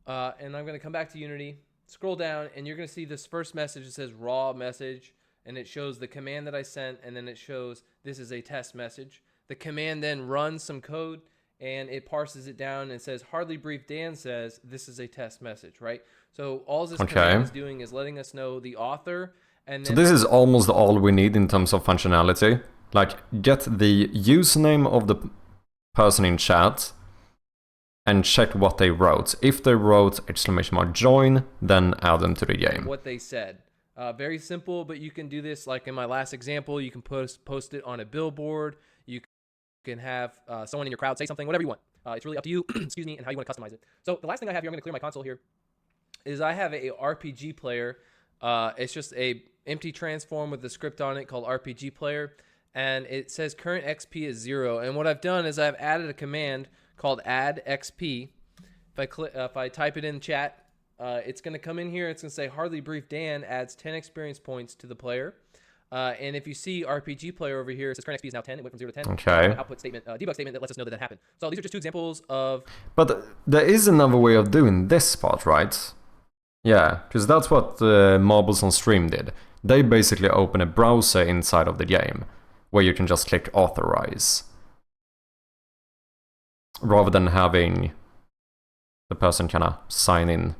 And I'm going to come back to Unity, scroll down, and you're going to see this first message that says raw message, and it shows the command that I sent, and then it shows this is a test message. The command then runs some code, and it parses it down and says, Hardly Brief Dan says, this is a test message, right? So all this command is doing is letting us know the author. And then so this is almost all we need in terms of functionality. Like, get the username of the person in chat and check what they wrote. If they wrote !join, then add them to the game. What they said. Very simple, but you can do this like in my last example. You can post it on a billboard. You can have someone in your crowd say something, whatever you want. It's really up to you, excuse me, and how you want to customize it. So the last thing I have here, I'm going to clear my console here, is I have a RPG player. It's just a empty transform with a script on it called RPG player, and it says current XP is 0. And what I've done is I've added a command called add XP. If I type it in chat, it's going to come in here. It's going to say Hardly Brief Dan adds 10 experience points to the player. And if you see RPG player over here, it says current XP is now 10. It went from 0 to 10. Okay. Output statement, debug statement that lets us know that happened. So these are just 2 examples of... But there is another way of doing this part, right? Yeah, because that's what Marbles on Stream did. They basically open a browser inside of the game, where you can just click authorize. Rather than having the person kind of sign in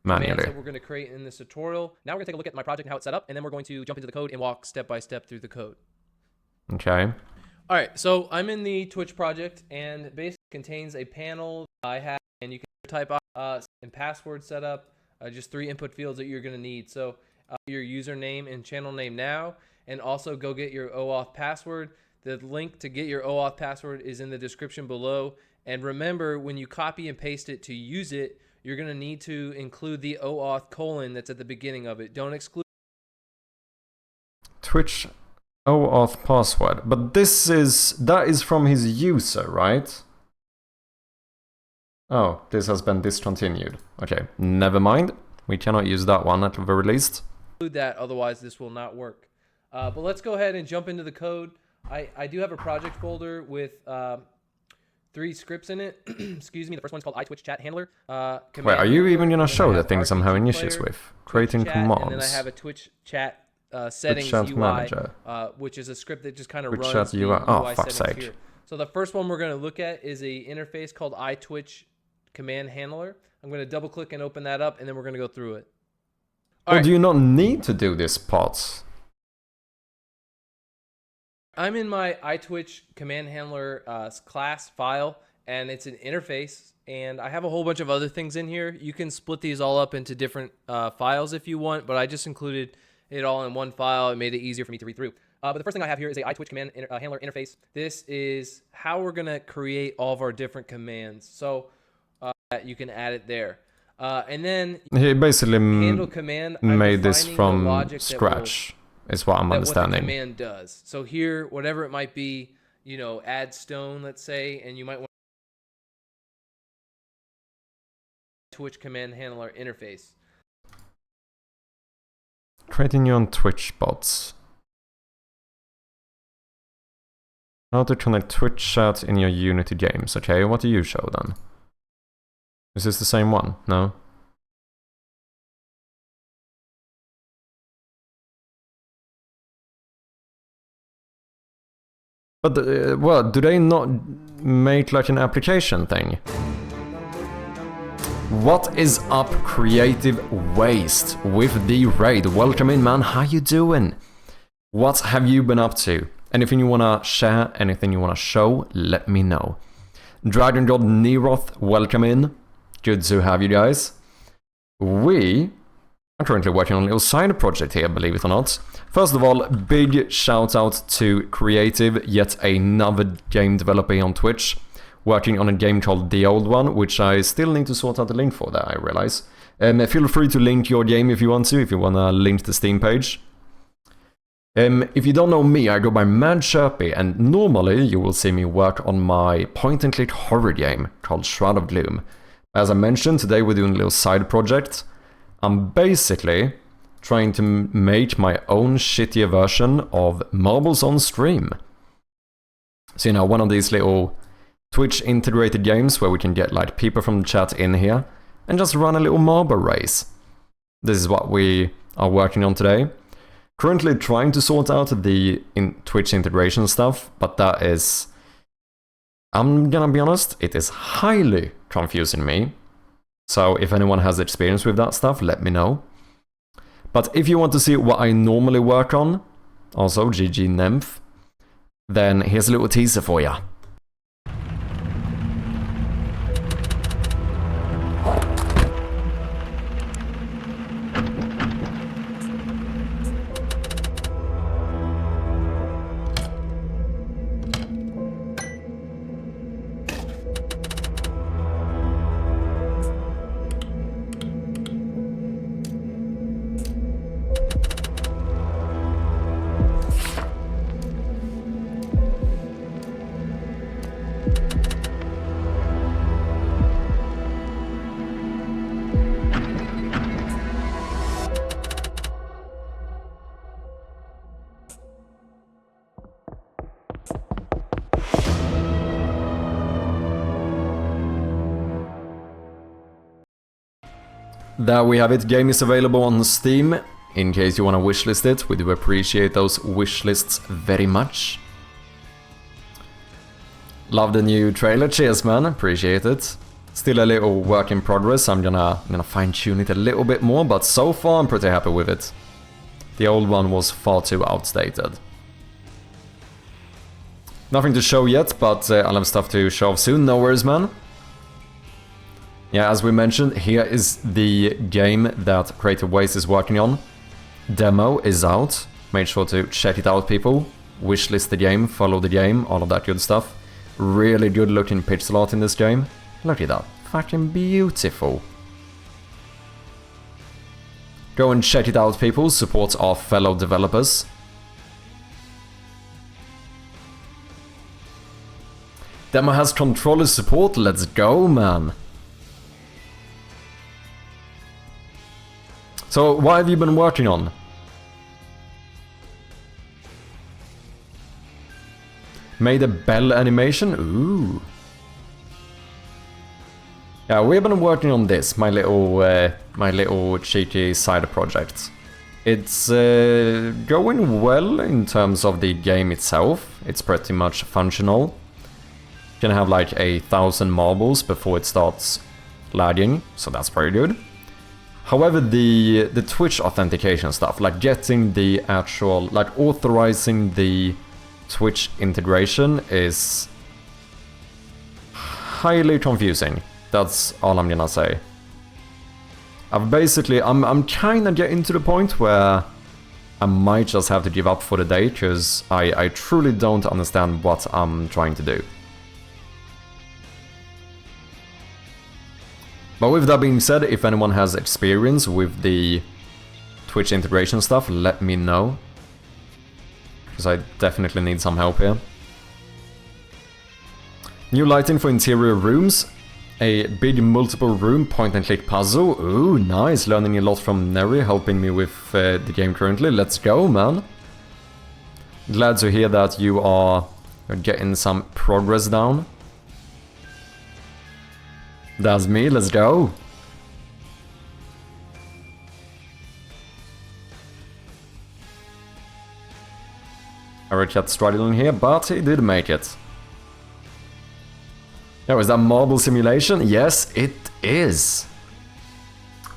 manually. That we're going to create in this tutorial. Now we're going to take a look at my project and how it's set up, and then we're going to jump into the code and walk step by step through the code. Okay. All right, so I'm in the Twitch project, and basically contains a panel I have, and you can type and password setup, just 3 input fields that you're going to need. So your username and channel name now, and also go get your OAuth password. The link to get your OAuth password is in the description below. And remember, when you copy and paste it to use it, you're going to need to include the OAuth colon that's at the beginning of it. Don't exclude Twitch OAuth password. But that is from his user, right? Oh, this has been discontinued. Okay, never mind. We cannot use that one at the very least. that, otherwise this will not work. But let's go ahead and jump into the code. I do have a project folder with 3 scripts in it. Excuse me. The first one's called iTwitch Chat Handler. Wait, are you even gonna show the things I'm having issues with? Creating commands. And then I have a Twitch Chat settings Twitch Chat UI, Manager. which is a script that just kind of Twitch runs Chat the UI. Oh, UI fuck's settings sake. here. So the first one we're going to look at is a interface called iTwitch command handler. I'm going to double click and open that up, and then we're going to go through it. Or do you not need to do this part? I'm in my iTwitch command handler class file, and it's an interface, and I have a whole bunch of other things in here. You can split these all up into different files if you want, but I just included it all in one file. It made it easier for me to read through. But the first thing I have here is a iTwitch command handler interface. This is how we're going to create all of our different commands. So you can add it there. And then He basically handle command, I'm made this defining the from logic scratch, is what I'm what the understanding. command does. So here, whatever it might be, you know, add stone, let's say, and you might want Twitch command handler interface. Creating your own Twitch bots. How to connect Twitch chat in your Unity games. Okay, what do you show then? Is this the same one? No? But, well, do they not make like an application thing? What is up, Creative Waste, with the raid? Welcome in, man. How you doing? What have you been up to? Anything you wanna share? Anything you wanna show? Let me know. Dragon God Neroth, welcome in. Good to have you guys. We are currently working on a little side project here, believe it or not. First of all, big shout out to Creative, yet another game developer here on Twitch, working on a game called The Old One, which I still need to sort out the link for that, I realize. Feel free to link your game if you want to link the Steam page. If you don't know me, I go by Mad Chirpy, and normally you will see me work on my point-and-click horror game called Shroud of Gloom. As I mentioned, today we're doing a little side project. I'm basically trying to make my own shittier version of Marbles on Stream. So, you know, one of these little Twitch integrated games where we can get like people from the chat in here and just run a little marble race. This is what we are working on today. Currently trying to sort out the Twitch integration stuff, but that is, I'm gonna be honest, it is highly confusing me. So if anyone has experience with that stuff, let me know. But if you want to see what I normally work on, also GG Nymph, then here's a little teaser for ya. There we have it, game is available on Steam, in case you want to wishlist it. We do appreciate those wishlists very much. Love the new trailer, cheers man, appreciate it. Still a little work in progress, I'm gonna fine tune it a little bit more, but so far I'm pretty happy with it. The old one was far too outdated. Nothing to show yet, but I'll have stuff to show off soon, no worries man. Yeah, as we mentioned, here is the game that Creative Waste is working on. Demo is out. Make sure to check it out, people. Wishlist the game, follow the game, all of that good stuff. Really good looking pixel art in this game. Look at that. Fucking beautiful. Go and check it out, people. Support our fellow developers. Demo has controller support. Let's go, man. So, what have you been working on? Made a bell animation? Ooh. Yeah, we've been working on this, my little cheeky side project. It's going well in terms of the game itself. It's pretty much functional. can have like 1,000 marbles before it starts lagging, so that's pretty good. However, the Twitch authentication stuff, like getting the actual, like authorizing the Twitch integration is highly confusing. That's all I'm gonna say. I'm kinda getting to the point where I might just have to give up for the day, because I truly don't understand what I'm trying to do. But with that being said, if anyone has experience with the Twitch integration stuff, let me know. Because I definitely need some help here. New lighting for interior rooms. A big multiple room point and click puzzle. Ooh, nice. Learning a lot from Neri, helping me with the game currently. Let's go, man. Glad to hear that you are getting some progress down. That's me, let's go. Eric had struggling here, but he did make it. Yeah, is that marble simulation? Yes, it is.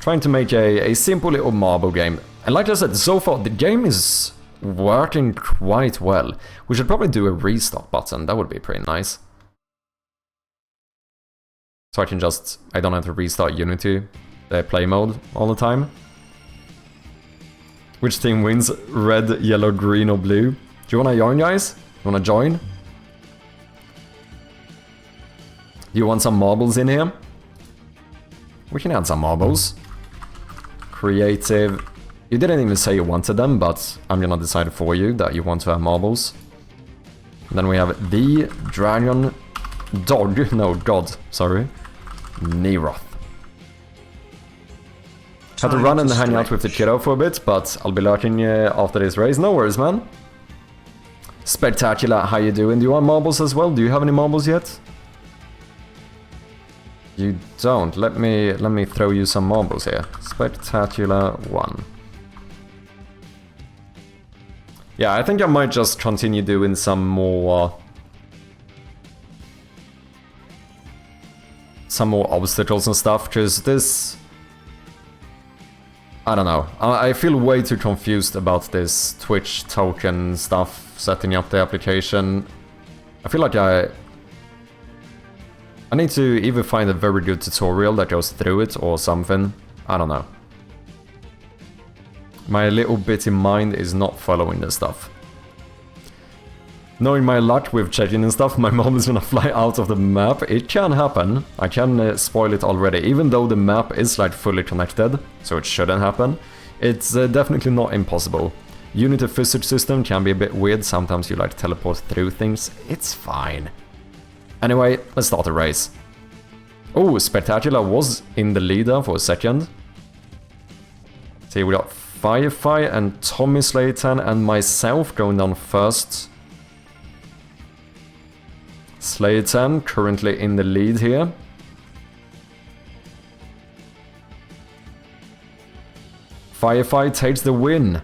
Trying to make a simple little marble game. And like I said, so far the game is working quite well. We should probably do a restart button, that would be pretty nice. So I don't have to restart Unity, the play mode, all the time. Which team wins? Red, yellow, green, or blue? Do you wanna join, guys? You wanna join? Do you want some marbles in here? We can add some marbles. Creative. You didn't even say you wanted them, but I'm gonna decide for you that you want to have marbles. And then we have the dragon dog, no, god, sorry. Neroth. Had to run and hang out with the kiddo for a bit, but I'll be lurking after this race. No worries, man. Spectacular, how you doing? Do you want marbles as well? Do you have any marbles yet? You don't. Let me throw you some marbles here. Spectacular 1. Yeah, I think I might just continue doing some more obstacles and stuff, because this... I don't know. I feel way too confused about this Twitch token stuff, setting up the application. I feel like I need to either find a very good tutorial that goes through it or something. I don't know. My little bitty mind is not following this stuff. Knowing my luck with checking and stuff, my mom is gonna fly out of the map. It can happen. I can spoil it already. Even though the map is like fully connected, so it shouldn't happen. It's definitely not impossible. Unity physics system can be a bit weird. Sometimes you like teleport through things. It's fine. Anyway, let's start a race. Oh, Spectacular was in the leader for a second. See, we got Firefly and Tommy Slayton and myself going down first. Slayton currently in the lead here. Firefly takes the win.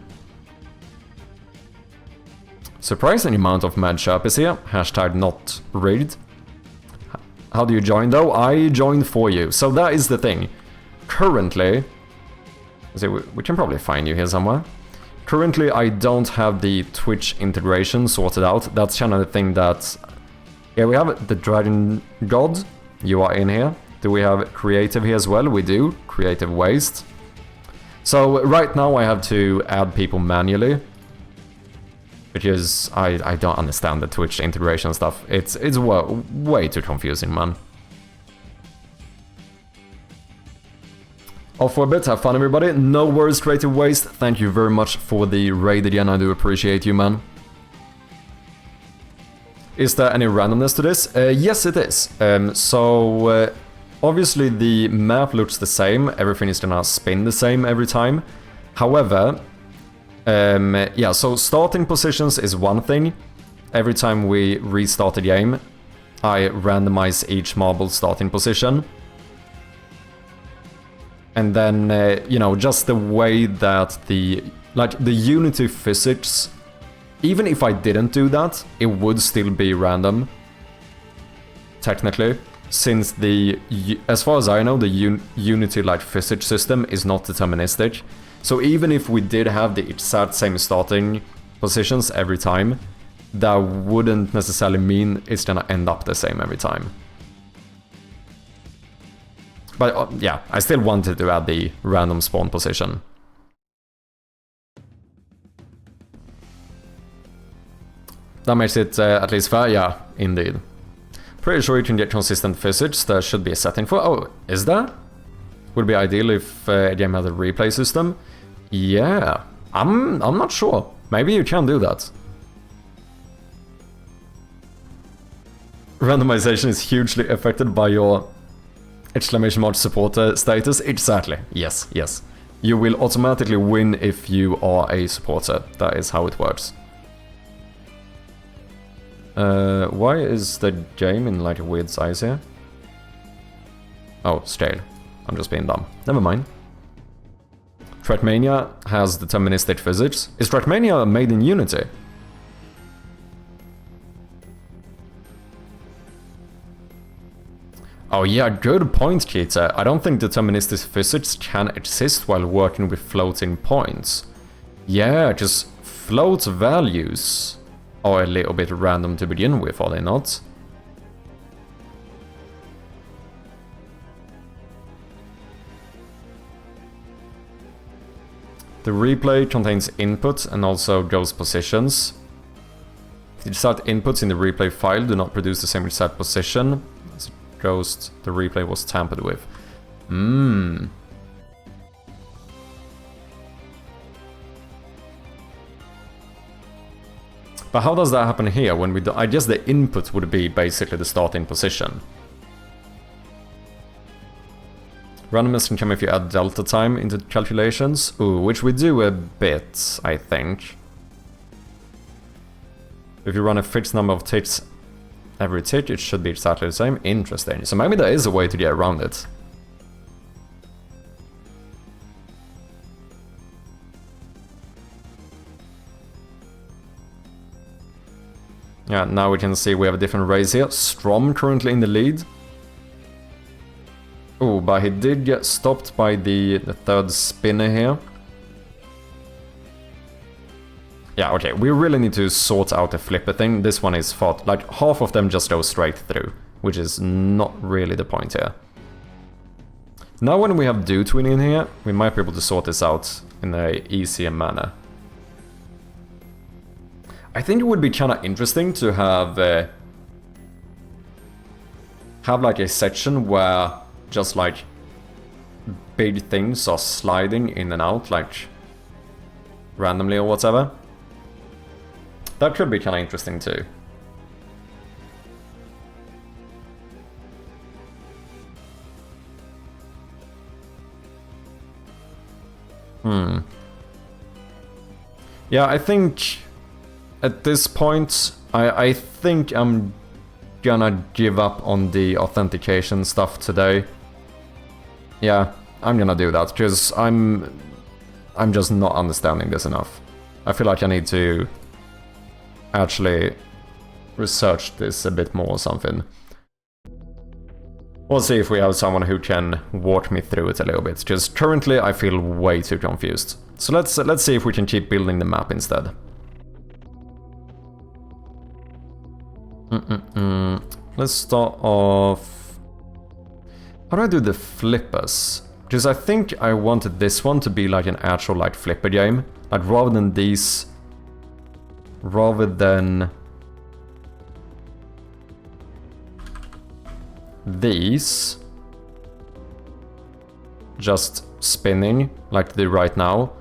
Surprising amount of mad sharpies here. Hashtag not rigged. How do you join though? I joined for you. So that is the thing. Currently... we can probably find you here somewhere. Currently I don't have the Twitch integration sorted out. That's kind of the thing that... Yeah, we have the Dragon God. You are in here. Do we have Creative here as well? We do. Creative Waste. So right now I have to add people manually. Because I don't understand the Twitch integration stuff. It's way too confusing, man. Off for a bit, have fun everybody. No worries, Creative Waste. Thank you very much for the raid again, I do appreciate you, man. Is there any randomness to this? Yes, it is. Obviously the map looks the same, everything is gonna spin the same every time. However, yeah, so starting positions is one thing. Every time we restart the game, I randomize each marble starting position. And then, you know, just the way that the Unity physics, even if I didn't do that, it would still be random. technically, since as far as I know, the Unity like physics system is not deterministic. So even if we did have the exact same starting positions every time, that wouldn't necessarily mean it's gonna end up the same every time. But yeah, I still wanted to add the random spawn position. That makes it at least fair, yeah, indeed. Pretty sure you can get consistent physics, there should be a setting for... Oh, is there? Would be ideal if a game had a replay system. Yeah, I'm not sure. Maybe you can do that. Randomization is hugely affected by your exclamation mark supporter status. Exactly. Yes, yes. You will automatically win if you are a supporter. That is how it works. Why is the game in like a weird size here? Oh, scale. I'm just being dumb. Never mind. Trackmania has deterministic physics. Is Trackmania made in Unity? Oh yeah, good point, Keita. I don't think deterministic physics can exist while working with floating points. Yeah, just float values are a little bit random to begin with, are they not? The replay contains input and also goes positions. If the desired inputs in the replay file do not produce the same exact position as ghost, the replay was tampered with. But how does that happen here when we do? I guess the input would be basically the starting position. Randomness can come if you add delta time into calculations. Ooh, which we do a bit, I think. If you run a fixed number of ticks every tick, it should be exactly the same. Interesting. So maybe there is a way to get around it. Yeah, now we can see we have a different race here. Strom currently in the lead. Oh, but he did get stopped by the third spinner here. Yeah, okay, we really need to sort out the flipper thing. This one is fought, like half of them just go straight through, which is not really the point here. Now when we have do twin in here, we might be able to sort this out in a easier manner. I think it would be kind of interesting to have like a section where just like big things are sliding in and out, like randomly or whatever. That could be kind of interesting too. Yeah, I think at this point, I think I'm gonna give up on the authentication stuff today. Yeah, I'm gonna do that, because I'm just not understanding this enough. I feel like I need to actually research this a bit more or something. We'll see if we have someone who can walk me through it a little bit, because currently I feel way too confused. So let's see if we can keep building the map instead. Let's start off... How do I do the flippers? Because I think I wanted this one to be like an actual like flipper game. Like rather than these... Rather than... these... just spinning like they do right now.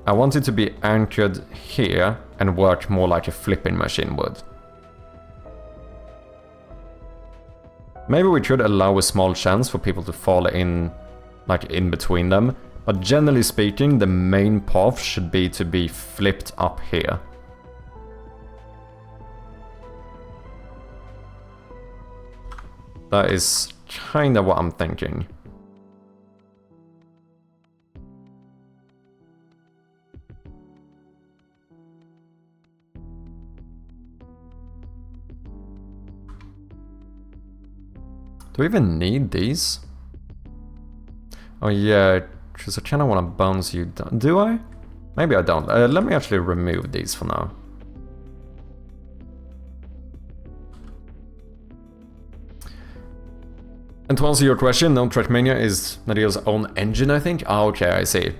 I want it to be anchored here and work more like a flipping machine would. Maybe we could allow a small chance for people to fall in, like in between them, but generally speaking, the main path should be to be flipped up here. That is kinda what I'm thinking. Do we even need these? Oh yeah, because I kind of want to bounce you down. Do I? Maybe I don't. Let me actually remove these for now. And to answer your question, no, Trackmania is Nadio's own engine, I think? Ah, okay, I see.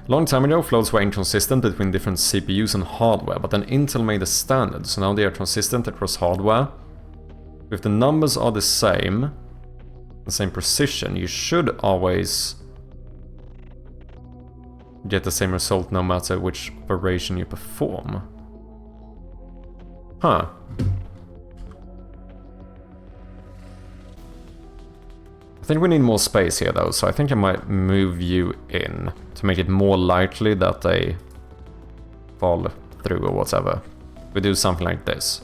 Long time ago, floats were inconsistent between different CPUs and hardware, but then Intel made a standard, so now they are consistent across hardware. If the numbers are the same precision, you should always get the same result no matter which operation you perform. Huh. I think we need more space here though, so I think I might move you in to make it more likely that they fall through or whatever. We do something like this.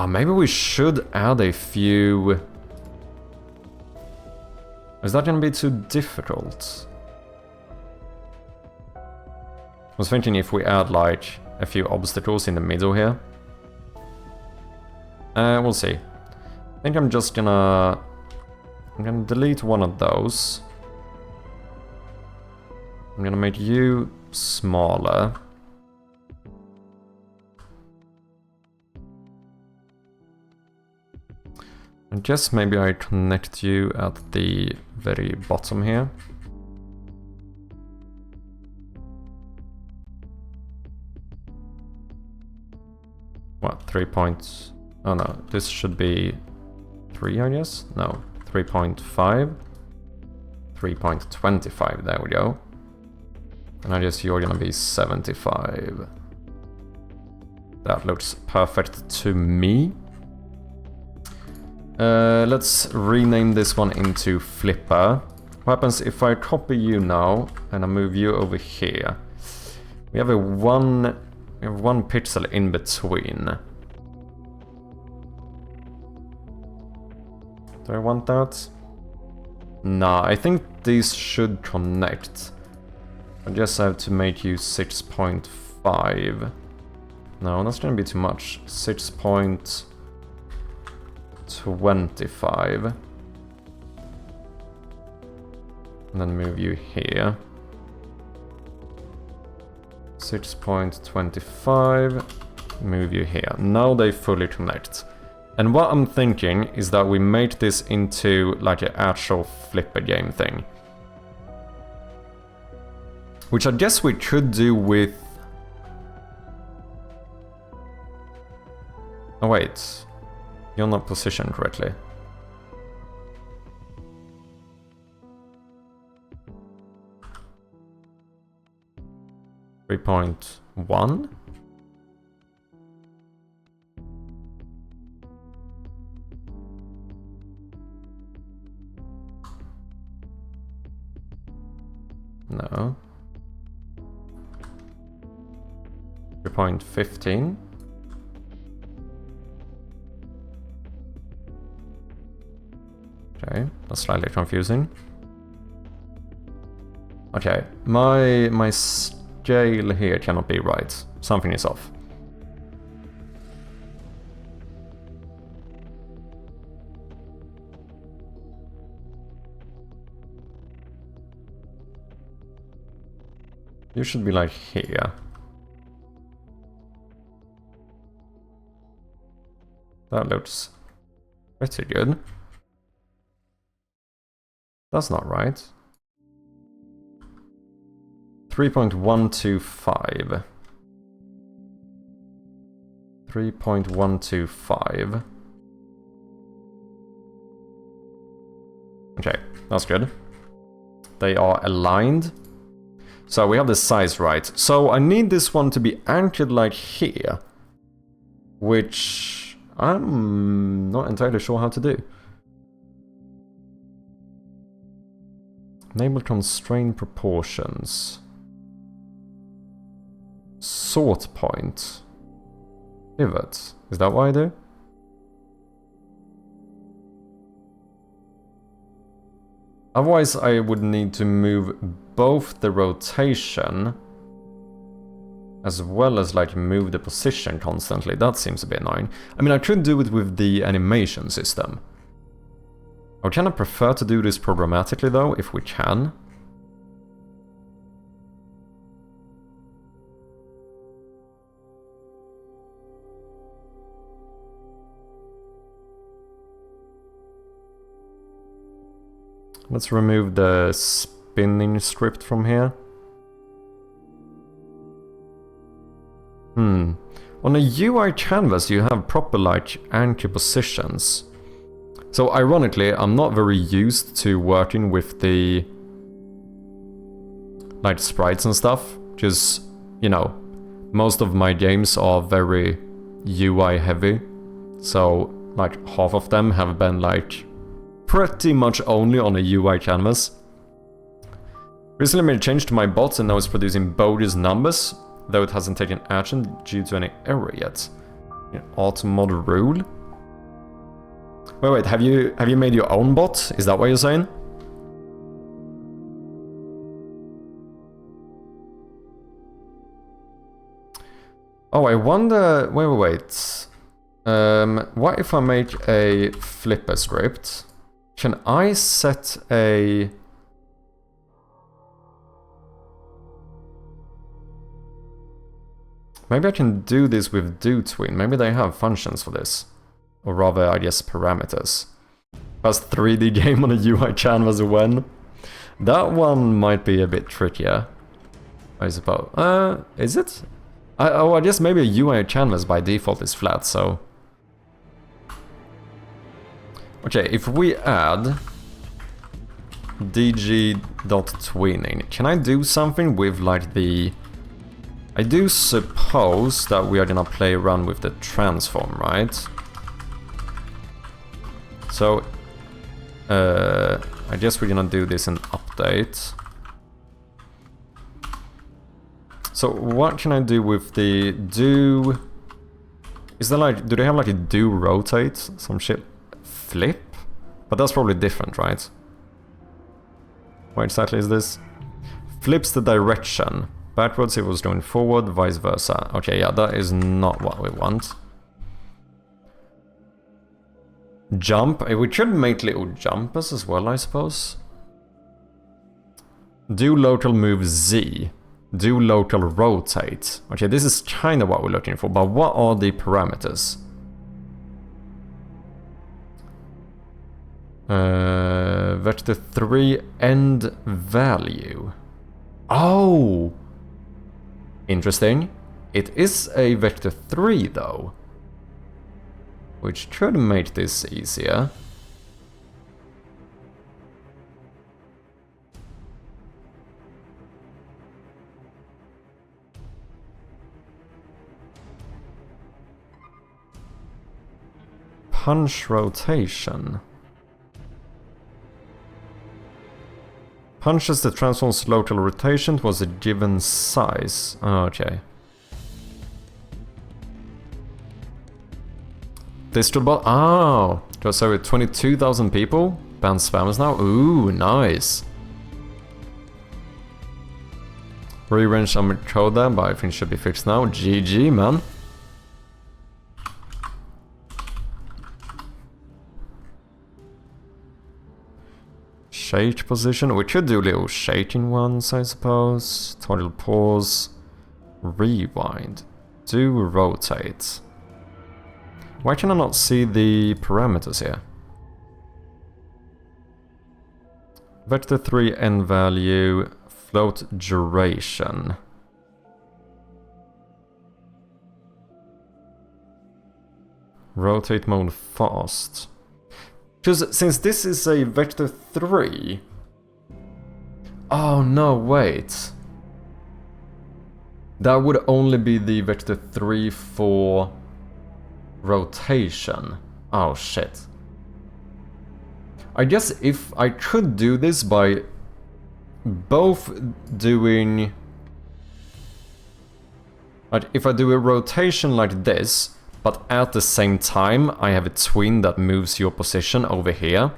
Maybe we should add a few... Is that gonna be too difficult? I was thinking if we add like a few obstacles in the middle here. We'll see. I think I'm just gonna... I'm gonna delete one of those. I'm gonna make you smaller. I guess maybe I connect you at the very bottom here. What, 3 points? Oh no, this should be 3, I guess? No, 3.5. 3.25, there we go. And I guess you're gonna be 75. That looks perfect to me. Let's rename this one into Flipper. What happens if I copy you now and I move you over here? We have one pixel in between. Do I want that? Nah, I think these should connect. I guess I have to make you 6.5. No, that's gonna be too much. 6.25. And then move you here. 6.25. Move you here. Now they fully connect. And what I'm thinking is that we make this into like an actual flipper game thing. Which I guess we could do with... Oh wait, you're not positioned correctly. .1? No. 3.15. Okay, that's slightly confusing. Okay, my scale here cannot be right. Something is off. You should be like here. That looks pretty good. That's not right. 3.125. 3.125. Okay, that's good. They are aligned. So we have the size right. So I need this one to be anchored like here. Which I'm not entirely sure how to do. Enable constraint proportions. Sort point. Pivot. Is that what I do? Otherwise I would need to move both the rotation as well as like move the position constantly. That seems a bit annoying. I mean, I could do it with the animation system. I would kind of prefer to do this programmatically though, if we can. Let's remove the spinning script from here. On a UI canvas you have proper like anchor positions. So ironically, I'm not very used to working with the like sprites and stuff, because, you know, most of my games are very UI heavy. So like half of them have been like pretty much only on a UI canvas. Recently made a change to my bot and now it's producing bogus numbers, though it hasn't taken action due to any error yet. Auto mod rule? Wait, have you made your own bot? Is that what you're saying? Oh, I wonder... Wait. What if I make a flipper script? Can I set a... Maybe I can do this with doTween. Maybe they have functions for this. Or rather, I guess, parameters. First 3D game on a UI canvas when? That one might be a bit trickier, I suppose. Is it? I guess maybe a UI canvas by default is flat, so... Okay, if we add dg.tweening, can I do something with like the... I do suppose that we are gonna play around with the transform, right? So, I guess we're gonna do this in update. So what can I do with the do... Is there like, do they have like a do rotate? Some shit? Flip? But that's probably different, right? What exactly is this? Flips the direction. Backwards if it was going forward, vice versa. Okay, yeah, that is not what we want. Jump. We could make little jumpers as well, I suppose. Do local move Z. Do local rotate. Okay, this is kind of what we're looking for, but what are the parameters? Vector 3 end value. Oh! Interesting. It is a vector 3 though, which should make this easier. Punch rotation. Punches the transform's local rotation was a given size. Oh, okay. Distro bot. Oh, just over 22,000 people. Ban spammers now. Ooh, nice. Rearrange some code there, but I think it should be fixed now. GG, man. Shake position. We could do little shaking ones, I suppose. Total pause. Rewind. Do rotate. Why can I not see the parameters here? Vector 3 end value. Float duration. Rotate mode fast. Because since this is a vector 3... Oh no, wait. That would only be the vector 3 for rotation. Oh shit. I guess if I could do this by both doing... Like if I do a rotation like this, but at the same time, I have a tween that moves your position over here.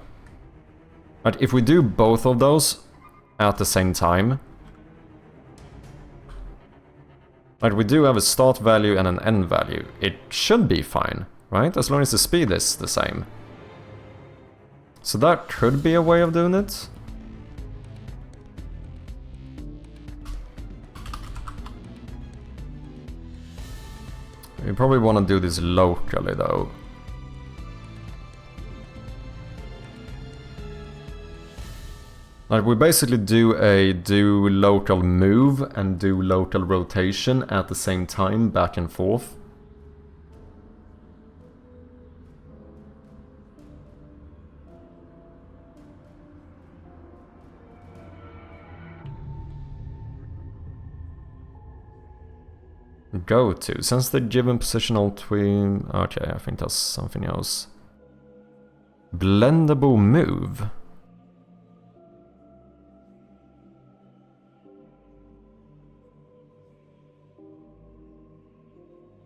But if we do both of those at the same time... Like, we do have a start value and an end value. It should be fine, right? As long as the speed is the same. So that could be a way of doing it. We probably want to do this locally, though. Like, we basically do local move and do local rotation at the same time, back and forth. Go to, since the given positional tween... Okay, I think that's something else. Blendable move.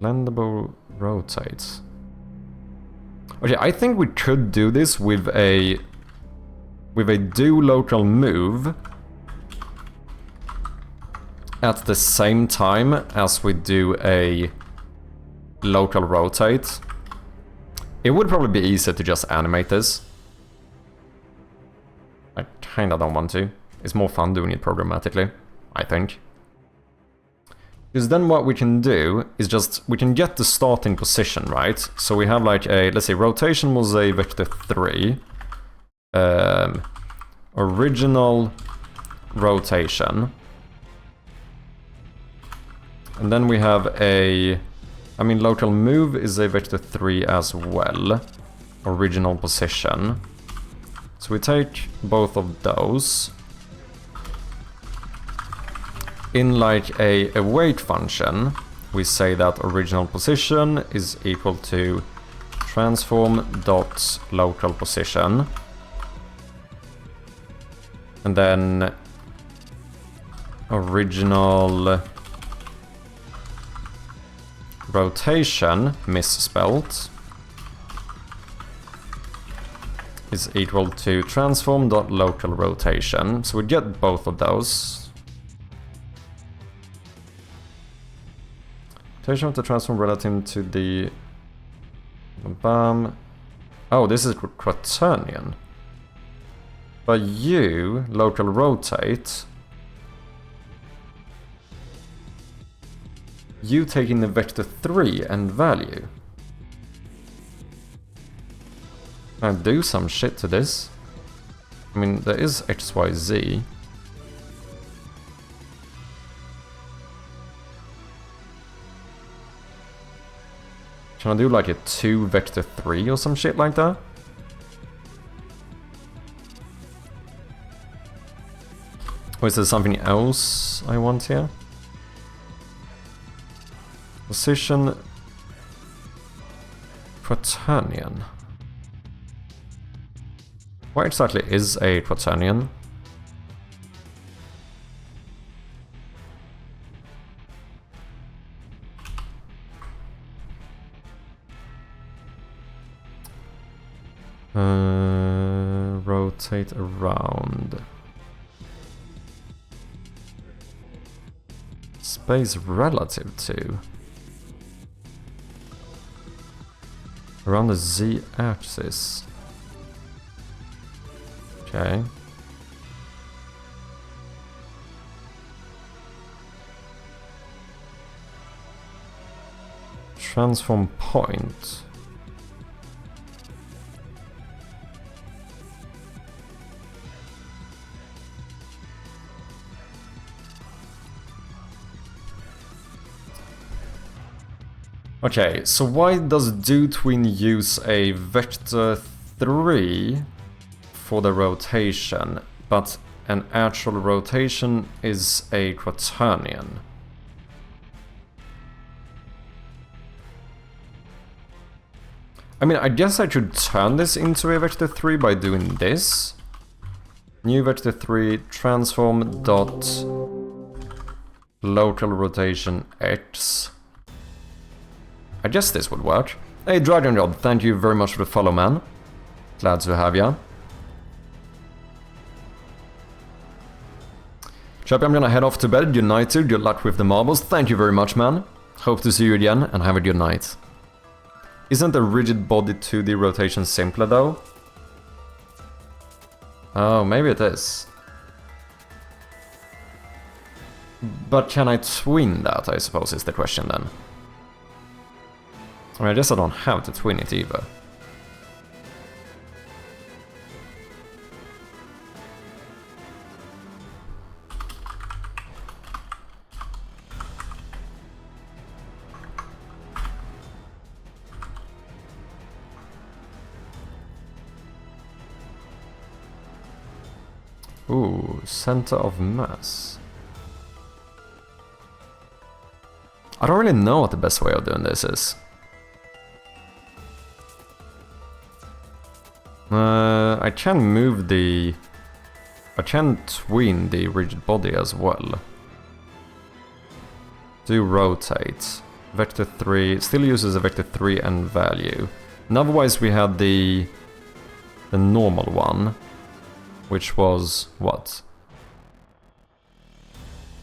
Blendable rotates. Okay, I think we could do this with a do local move at the same time as we do a local rotate. It would probably be easier to just animate this. I kinda don't want to. It's more fun doing it programmatically, I think. Because then what we can do is just, we can get the starting position, right? So we have like a, let's say rotation was a vector 3. Original rotation. And then we have a, I mean, local move is a vector 3 as well. Original position. So we take both of those. In like a await function, we say that original position is equal to transform dot local position. And then original rotation, misspelled, is equal to transform dot local rotation. So we get both of those. Rotation of the transform relative to the... Bam. Oh, this is quaternion. But you, local rotate, you take in the vector 3 and value. Now do some shit to this. I mean, there is X, Y, Z. Can I do like a 2 vector 3 or some shit like that? Or is there something else I want here? Position quaternion. What exactly is a quaternion? Rotate around. Space relative to. Around the z-axis. Okay. Transform point. Okay, so why does do-tween use a vector 3 for the rotation, but an actual rotation is a quaternion? I mean, I guess I could turn this into a vector 3 by doing this. New vector 3 transform dot local rotation x. I guess this would work. Hey Dragon God, thank you very much for the follow, man. Glad to have ya. Chappy, I'm gonna head off to bed. United, good luck with the marbles. Thank you very much, man. Hope to see you again, and have a good night. Isn't a rigid body 2D rotation simpler, though? Oh, maybe it is. But can I twin that, I suppose, is the question then. I mean, I guess I don't have to twin it either. Ooh, center of mass. I don't really know what the best way of doing this is. I can move the... I can twin the rigid body as well. Do rotate. Vector 3, still uses a vector 3 and value. And otherwise we had the normal one. Which was what?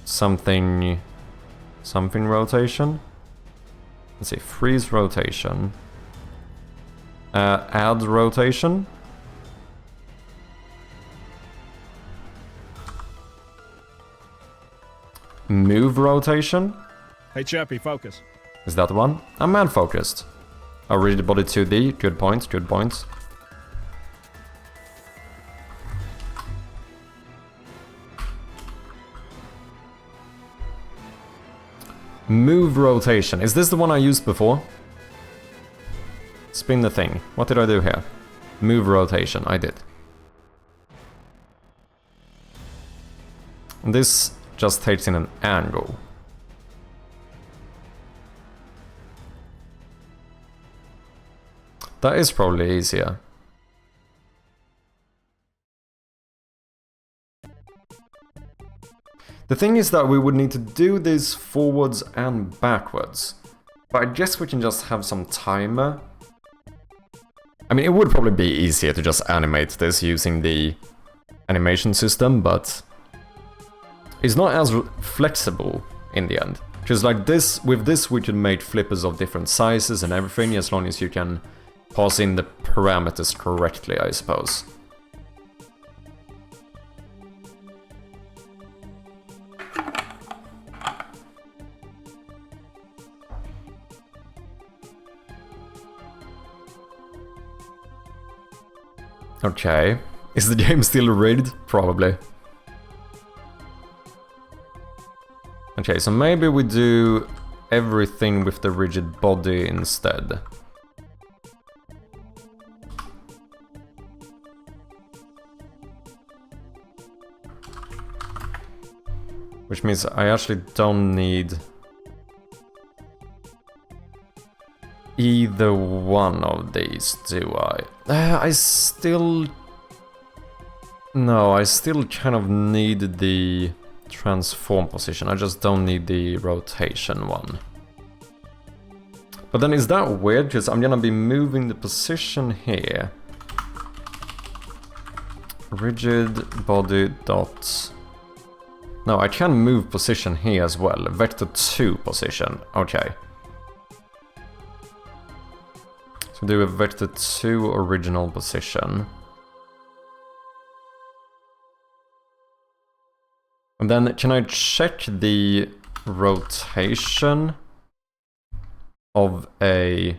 Something rotation? Let's see, freeze rotation. Add rotation. Move rotation. Hey Chappy, focus. Is that the one? I'm man focused. I rigid body 2D, good points, good points. Move rotation. Is this the one I used before? Spin the thing. What did I do here? Move rotation. I did. And this just takes in an angle. That is probably easier. The thing is that we would need to do this forwards and backwards. But I guess we can just have some timer. I mean, it would probably be easier to just animate this using the animation system, but it's not as flexible in the end. Because like this, with this we can make flippers of different sizes and everything, as long as you can pass in the parameters correctly, I suppose. Okay. Is the game still rigged? Probably. Okay, so maybe we do everything with the rigid body instead. Which means I actually don't need either one of these, do I? I still... No, I still kind of need the transform position. I just don't need the rotation one. But then is that weird? Because I'm gonna be moving the position here. Rigid body dot... No, I can move position here as well. Vector 2 position. Okay. So do a vector 2 original position. And then can I check the rotation of a...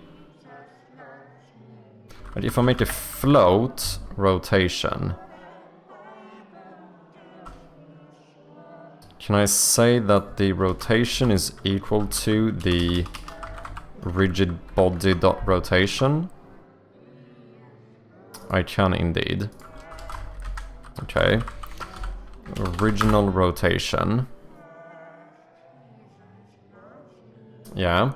But if I make a float rotation, can I say that the rotation is equal to the rigid body dot rotation? I can indeed. Okay. Original rotation. Yeah.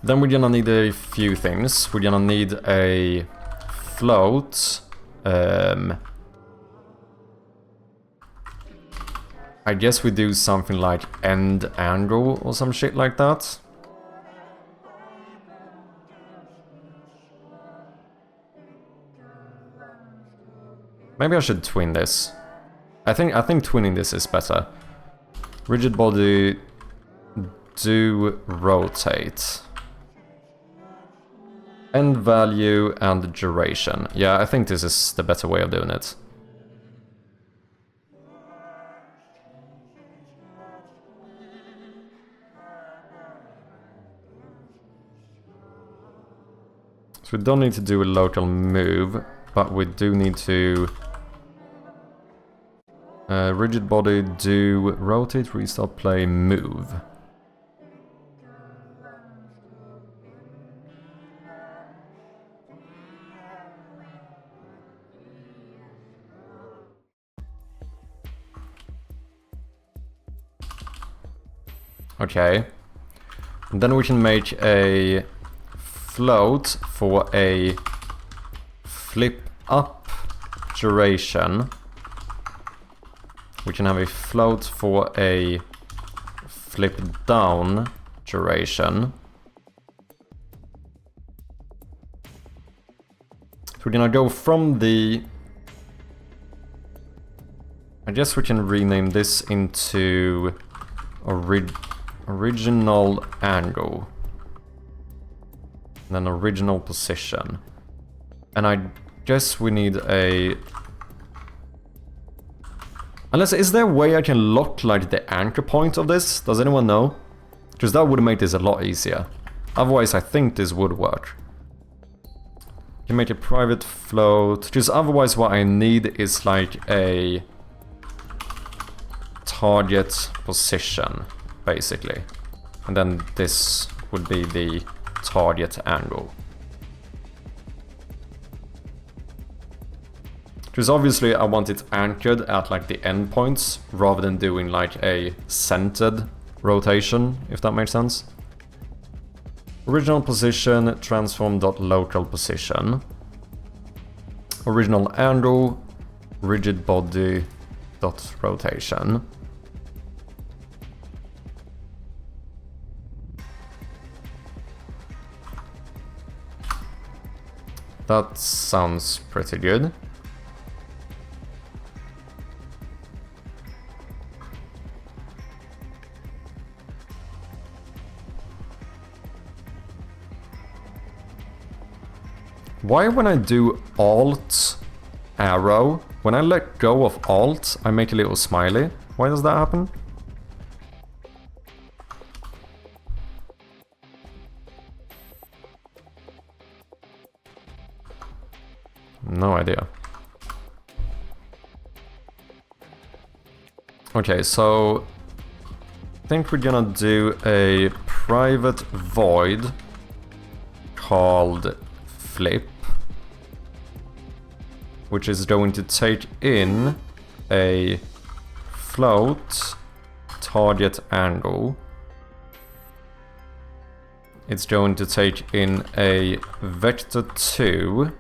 Then we're gonna need a few things. We're gonna need a float. I guess we do something like end angle or some shit like that. Maybe I should twin this. I think twinning this is better. Rigid body, do rotate. End value and duration. Yeah, I think this is the better way of doing it. So we don't need to do a local move, but we do need to... rigid body, do rotate, restart, play, move. Okay. And then we can make a float for a flip up duration. We can have a float for a flip down duration. So we're gonna go from the... I guess we can rename this into original angle. And then original position. And I guess we need a... Unless, is there a way I can lock like the anchor point of this? Does anyone know? Because that would make this a lot easier. Otherwise I think this would work. You can make a private float. Because otherwise what I need is like a target position, basically. And then this would be the target angle. Because obviously I want it anchored at like the endpoints rather than doing like a centered rotation, if that makes sense. Original position, transform.local position. Original angle, rigid body dot rotation. That sounds pretty good. Why when I do Alt arrow, when I let go of Alt, I make a little smiley? Why does that happen? No idea. Okay, so I think we're gonna do a private void called flip, which is going to take in a float target angle. It's going to take in a vector2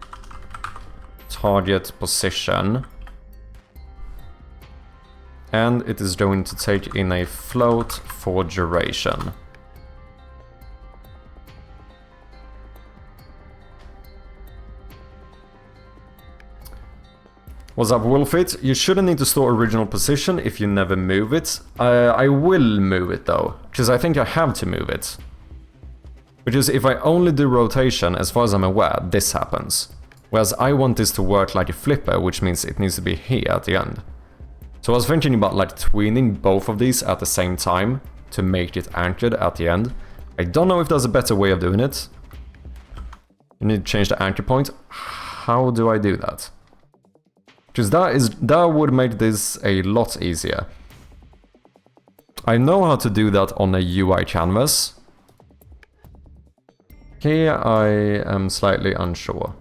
target position, and it is going to take in a float for duration. What's up, Wolfit? You shouldn't need to store original position if you never move it. I will move it though, because I think I have to move it. Because if I only do rotation, as far as I'm aware, this happens. Whereas I want this to work like a flipper, which means it needs to be here at the end. So I was thinking about like tweening both of these at the same time to make it anchored at the end. I don't know if there's a better way of doing it. You need to change the anchor point. How do I do that? Because that would make this a lot easier. I know how to do that on a UI canvas. Here I am slightly unsure.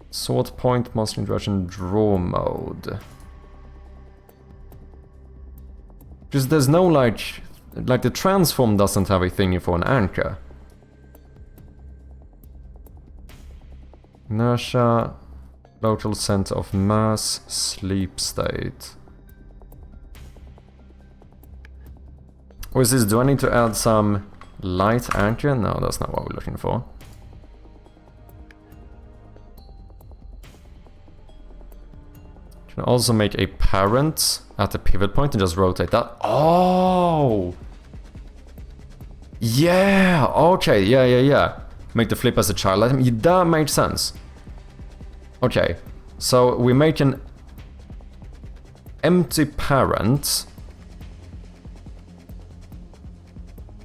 Sort point, mastering direction, draw mode. Because there's no like the transform doesn't have a thingy for an anchor. Inertia, local center of mass, sleep state. Or is this, do I need to add some light anchor? No, that's not what we're looking for. Can also make a parent at the pivot point and just rotate that. Oh! Yeah! Okay, yeah. Make the flip as a child item. Yeah, that makes sense. Okay, so we make an empty parent,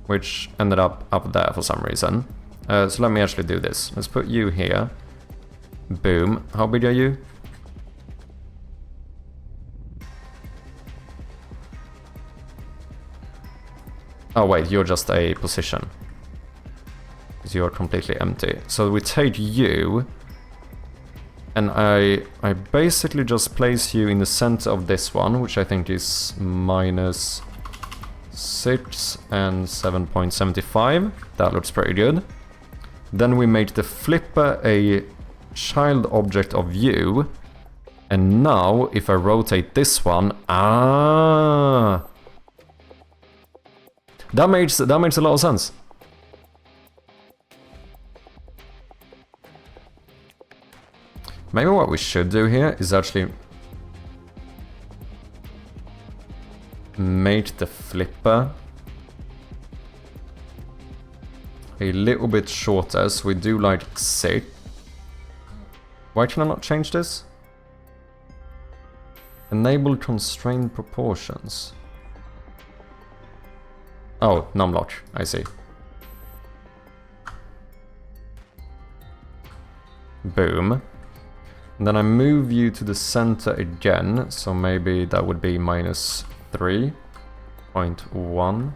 which ended up there for some reason. So let me actually do this. Let's put you here. Boom. How big are you? Oh wait, you're just a position. Because you're completely empty. So we take you, and I basically just place you in the center of this one, which I think is -6 and 7.75. That looks pretty good. Then we make the flipper a child object of you. And now, if I rotate this one, that makes a lot of sense. Maybe what we should do here is actually make the flipper a little bit shorter, so we do like 6. Why can I not change this? Enable constrained proportions. Oh, numlock, I see. Boom. And then I move you to the center again, so maybe that would be -3.1.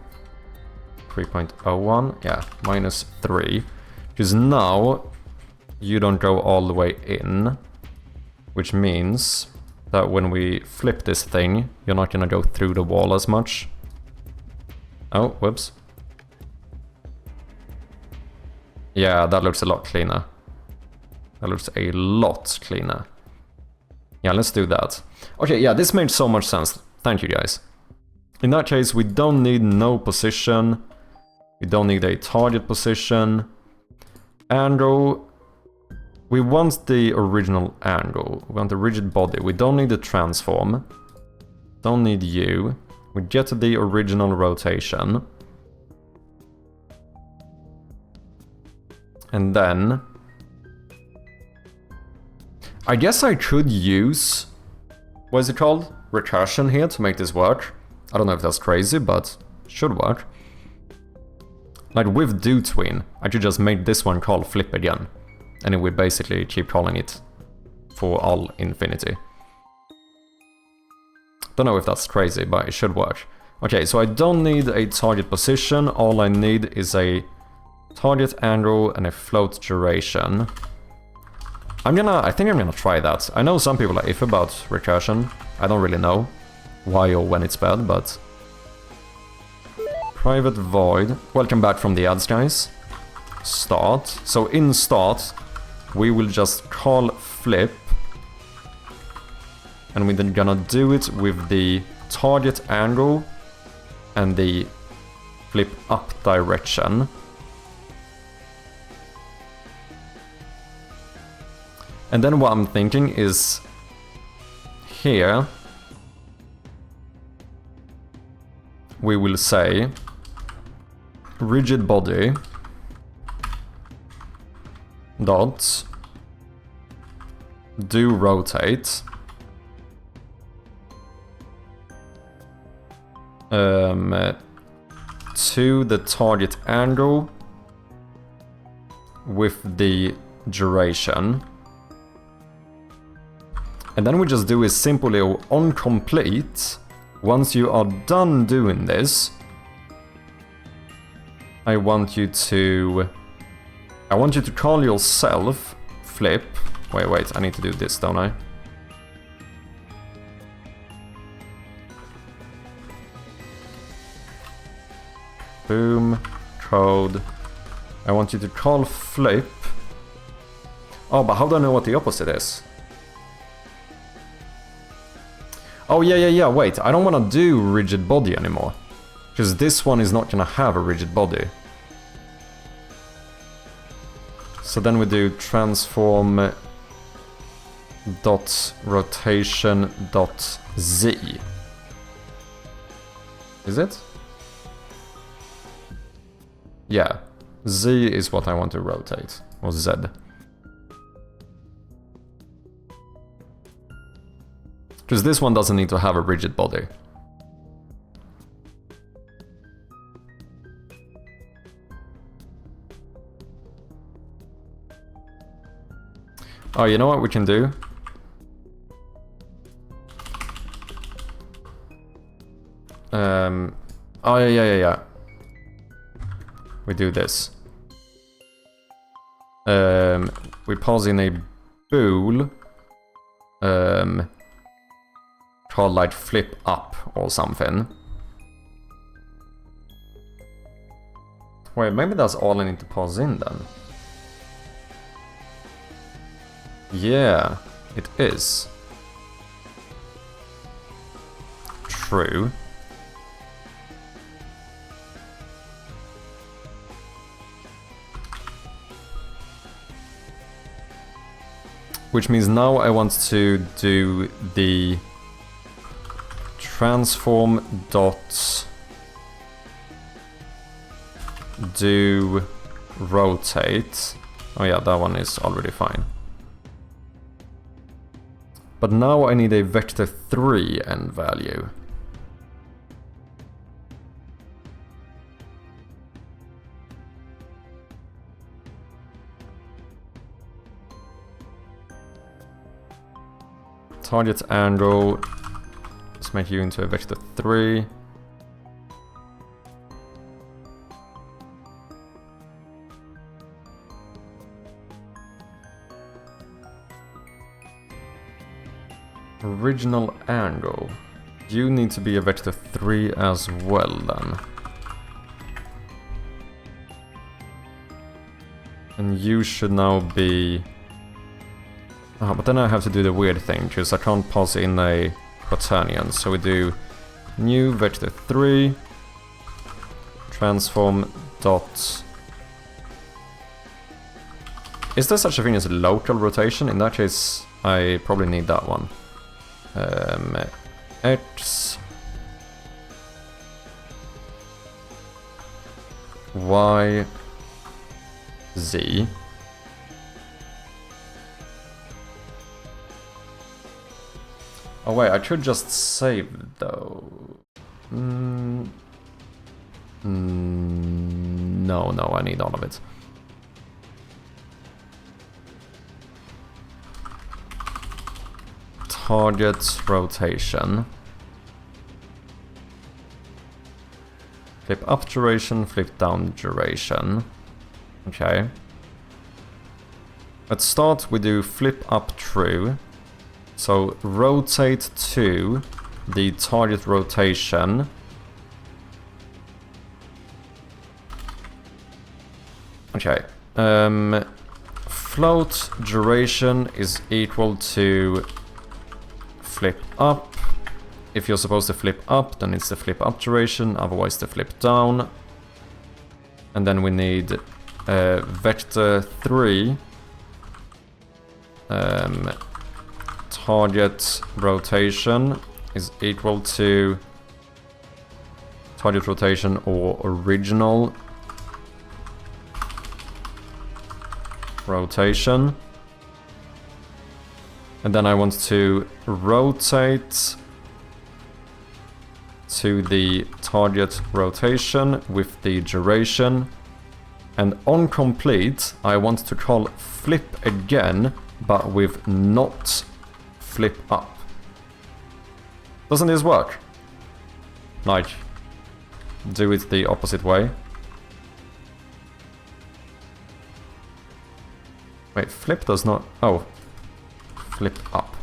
3.01, yeah, -3. Because now you don't go all the way in, which means that when we flip this thing, you're not gonna go through the wall as much. Oh, whoops. Yeah, that looks a lot cleaner. That looks a lot cleaner. Yeah, let's do that. Okay, yeah, this made so much sense. Thank you, guys. In that case, we don't need no position. We don't need a target position. Angle. We want the original angle. We want the rigid body. We don't need the transform. Don't need you. We get to the original rotation. And then I guess I could use, what is it called? Recursion here to make this work. I don't know if that's crazy, but it should work. Like with do tween, I could just make this one call flip again. And it would basically keep calling it for all infinity. Don't know if that's crazy, but it should work. Okay, so I don't need a target position. All I need is a target angle and a float duration. I think I'm gonna try that. I know some people are iffy about recursion. I don't really know why or when it's bad, but... Private void. Welcome back from the ads, guys. Start. So in start, we will just call flip. And we're then gonna do it with the target angle and the flip up direction. And then what I'm thinking is here we will say rigid body dot do rotate to the target angle with the duration. And then we just do is simply on complete. Once you are done doing this, I want you to call yourself flip. Wait, I need to do this, don't I? Boom, code. I want you to call flip. Oh, but how do I know what the opposite is? Oh, yeah, wait, I don't want to do rigid body anymore. Because this one is not going to have a rigid body. So then we do transform dot rotation dot z. Is it? Yeah, z is what I want to rotate, or z. Because this one doesn't need to have a rigid body. Oh, you know what we can do? Oh yeah. We do this. We pause in a bool. Called like flip up or something. Wait, maybe that's all I need to pause in then. Yeah, it is. True. Which means now I want to do the transform dot do rotate. Oh yeah, that one is already fine. But now I need a vector 3 end value. Target angle. Let's make you into a vector 3. Original angle. You need to be a vector 3 as well then. And you should now be... Oh, but then I have to do the weird thing, because I can't pass in a quaternion. So we do new vector 3 transform dot... Is there such a thing as local rotation? In that case, I probably need that one. X Y Z. Oh wait, I could just save though. No, I need all of it. Target rotation. Flip up duration, flip down duration. Okay. Let's start, we do flip up true. So rotate to the target rotation. Okay. Float duration is equal to flip up. If you're supposed to flip up, then it's the flip up duration, otherwise the flip down. And then we need vector 3 target rotation is equal to target rotation or original rotation. And then I want to rotate to the target rotation with the duration. And on complete, I want to call flip again, but with not flip up. Doesn't this work? Like, do it the opposite way. Wait, flip does not... Oh. Flip up.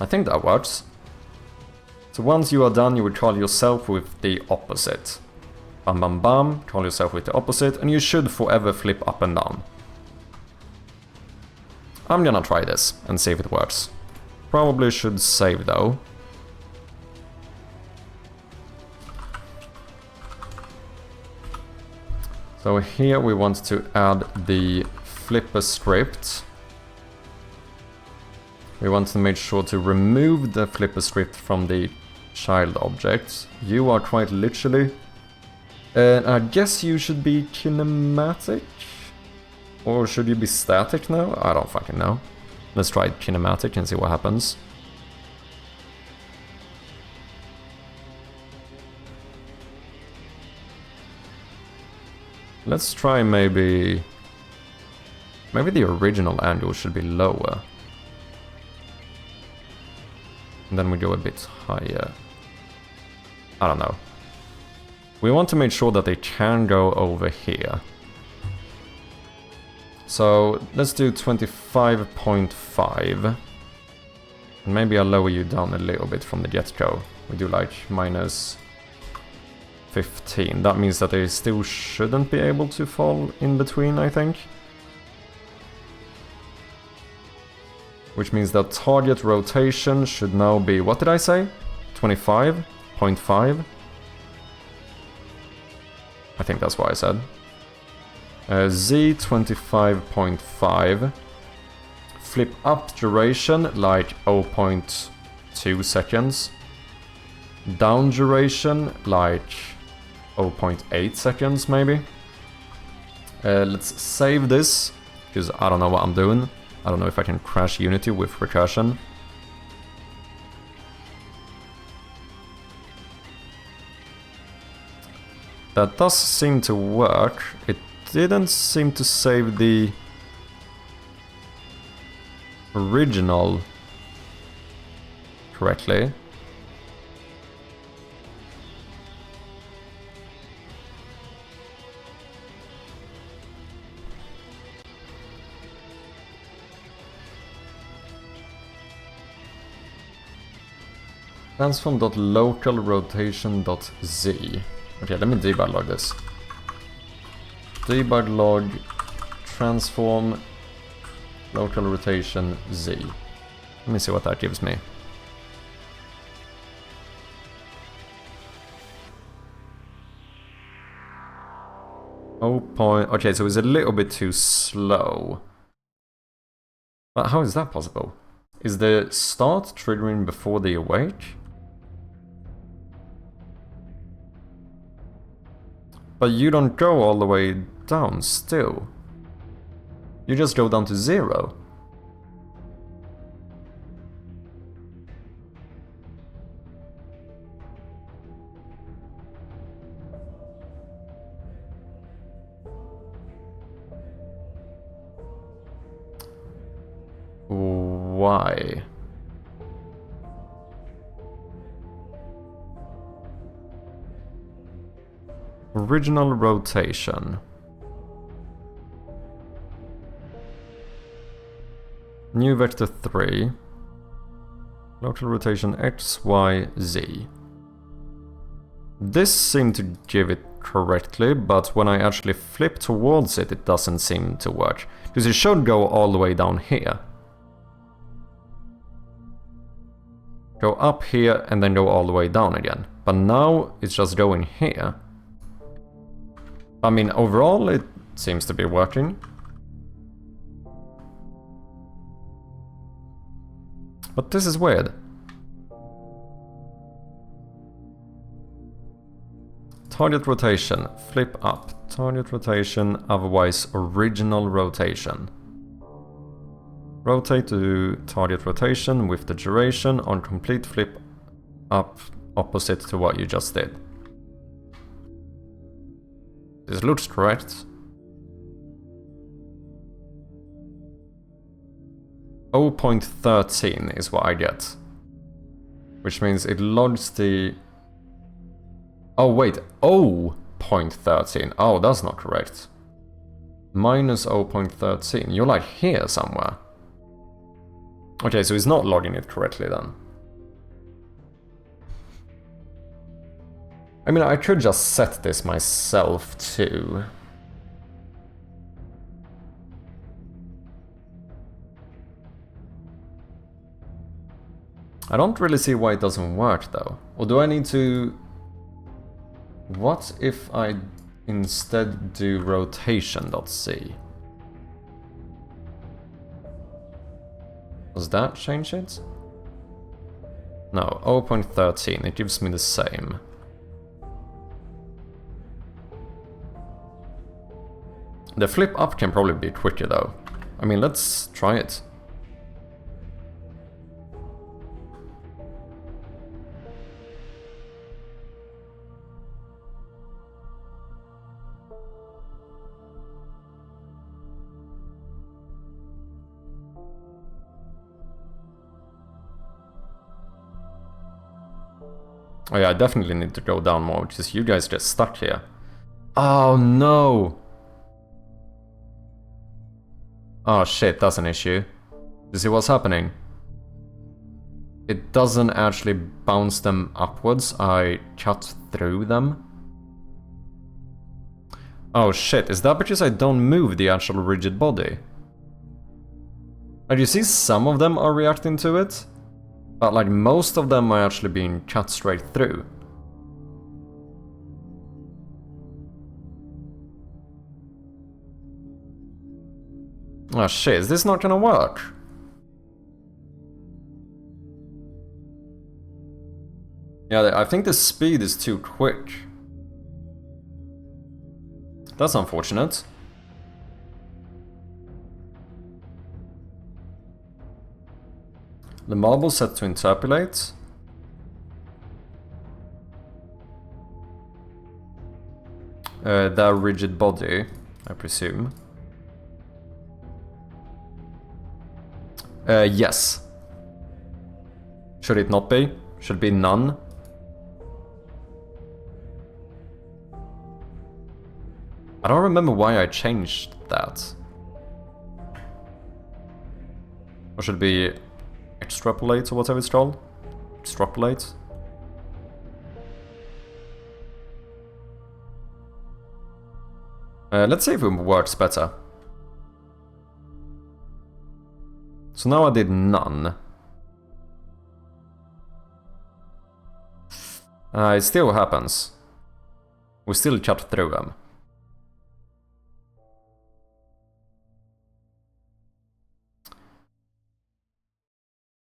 I think that works. So once you are done, you would call yourself with the opposite. Bam bam bam, call yourself with the opposite, and you should forever flip up and down. I'm gonna try this and see if it works. Probably should save though. So here we want to add the flipper script. We want to make sure to remove the flipper script from the child object. You are quite literally... I guess you should be kinematic? Or should you be static now? I don't fucking know. Let's try kinematic and see what happens. Let's try maybe the original angle should be lower. And then we go a bit higher. I don't know. We want to make sure that they can go over here. So let's do 25.5. And maybe I'll lower you down a little bit from the get-go. We do like minus 15. That means that they still shouldn't be able to fall in between, I think. Which means that target rotation should now be, what did I say? 25.5? I think that's what I said. Z 25.5. Flip up duration like 0.2 seconds. Down duration like 0.8 seconds maybe. Let's save this, because I don't know what I'm doing. I don't know if I can crash Unity with recursion. That does seem to work. It didn't seem to save the original correctly. Transform.localRotation.z. Okay, let me debug log this. Debug log transform local rotation z. Let me see what that gives me. Okay, so it's a little bit too slow. But how is that possible? Is the start triggering before the awake? But you don't go all the way down still. You just go down to 0. Why? Original rotation. New vector 3. Local rotation X, Y, Z. This seemed to give it correctly, but when I actually flip towards it, it doesn't seem to work. Because it should go all the way down here. Go up here and then go all the way down again. But now it's just going here. I mean, overall it seems to be working. But this is weird. Target rotation, flip up. Target rotation, otherwise original rotation. Rotate to target rotation with the duration on complete flip up opposite to what you just did. This looks correct. 0.13 is what I get. Which means it logs the... Oh wait, 0.13. Oh, that's not correct. Minus 0.13. You're like here somewhere. Okay, so it's not logging it correctly then. I mean, I could just set this myself too. I don't really see why it doesn't work though. Or do I need to... What if I instead do rotation.c. Does that change it? No, 0.13, it gives me the same. The flip up can probably be quicker though. I mean, let's try it. Oh yeah, I definitely need to go down more, because you guys get stuck here. Oh no! Oh shit, that's an issue. You see what's happening? It doesn't actually bounce them upwards, I cut through them. Oh shit, is that because I don't move the actual rigid body? Like, you see some of them are reacting to it, but like most of them are actually being cut straight through. Oh shit, is this not gonna work? Yeah, I think the speed is too quick. That's unfortunate. The marble set to interpolate. Their rigid body, I presume. Yes. Should it not be? Should it be none? I don't remember why I changed that. Or should it be extrapolate or whatever it's called? Extrapolate? Let's see if it works better. So now I did none. It still happens. We still cut through them.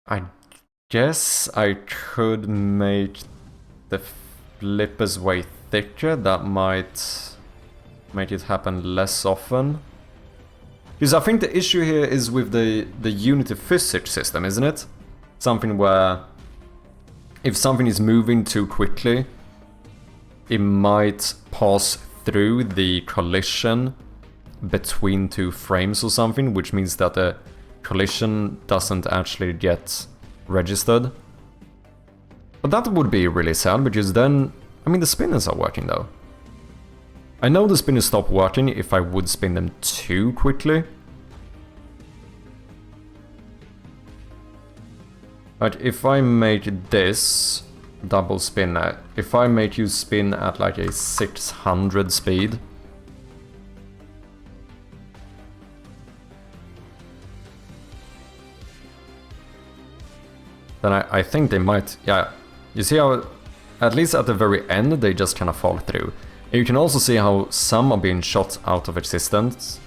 I guess I could make the flippers way thicker. That might make it happen less often. Because I think the issue here is with the Unity physics system, isn't it? Something where if something is moving too quickly, it might pass through the collision between two frames or something, which means that the collision doesn't actually get registered. But that would be really sad, because then, I mean, the spinners are working though. I know the spinners stop working if I would spin them too quickly. But if I make this double spin, if I make you spin at like a 600 speed, then I think they might, yeah. You see how, at least at the very end, they just kind of fall through. And you can also see how some are being shot out of existence.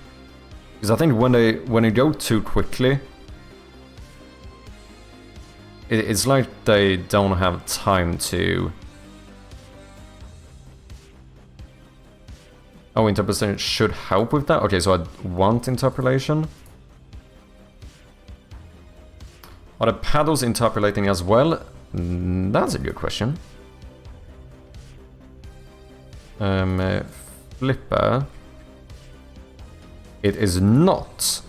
Because I think when they go too quickly, it's like they don't have time to... Oh, interpolation should help with that? Okay, so I want interpolation. Are the paddles interpolating as well? That's a good question. Flipper. It is not.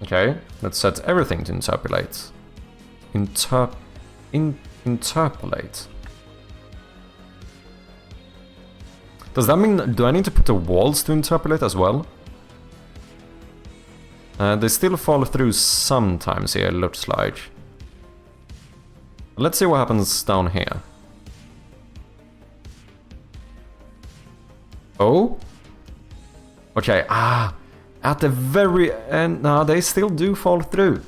Okay, let's set everything to interpolate. Interpolate. Does that mean, do I need to put the walls to interpolate as well? They still fall through sometimes here, it looks like. Let's see what happens down here. Oh? Okay, at the very end, no, they still do fall through.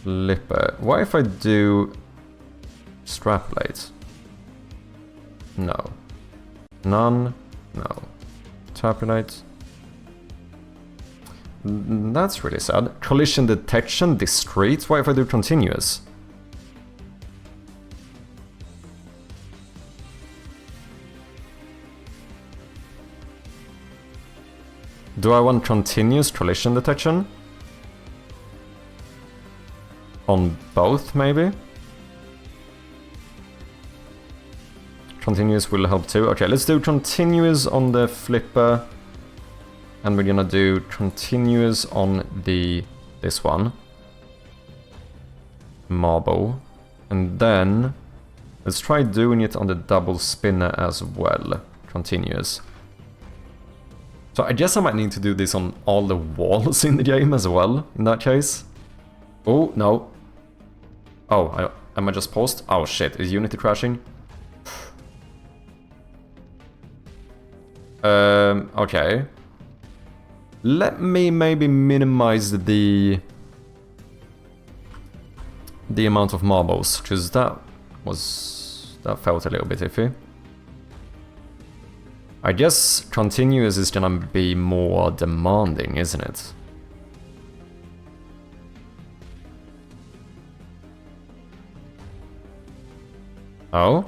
Flipper. What if I do strap plates? No. None. No. Interpolate. That's really sad. Collision detection, discrete. What if I do continuous? Do I want continuous collision detection? On both, maybe? Continuous will help too. Okay, let's do continuous on the flipper. And we're gonna do continuous on this one. Marble. And then let's try doing it on the double spinner as well. Continuous. So I guess I might need to do this on all the walls in the game as well, in that case. Oh, no. Oh, am I just paused? Oh shit, is Unity crashing? Okay. Let me maybe minimize the amount of marbles, because that felt a little bit iffy. I guess continuous is gonna be more demanding, isn't it? Oh?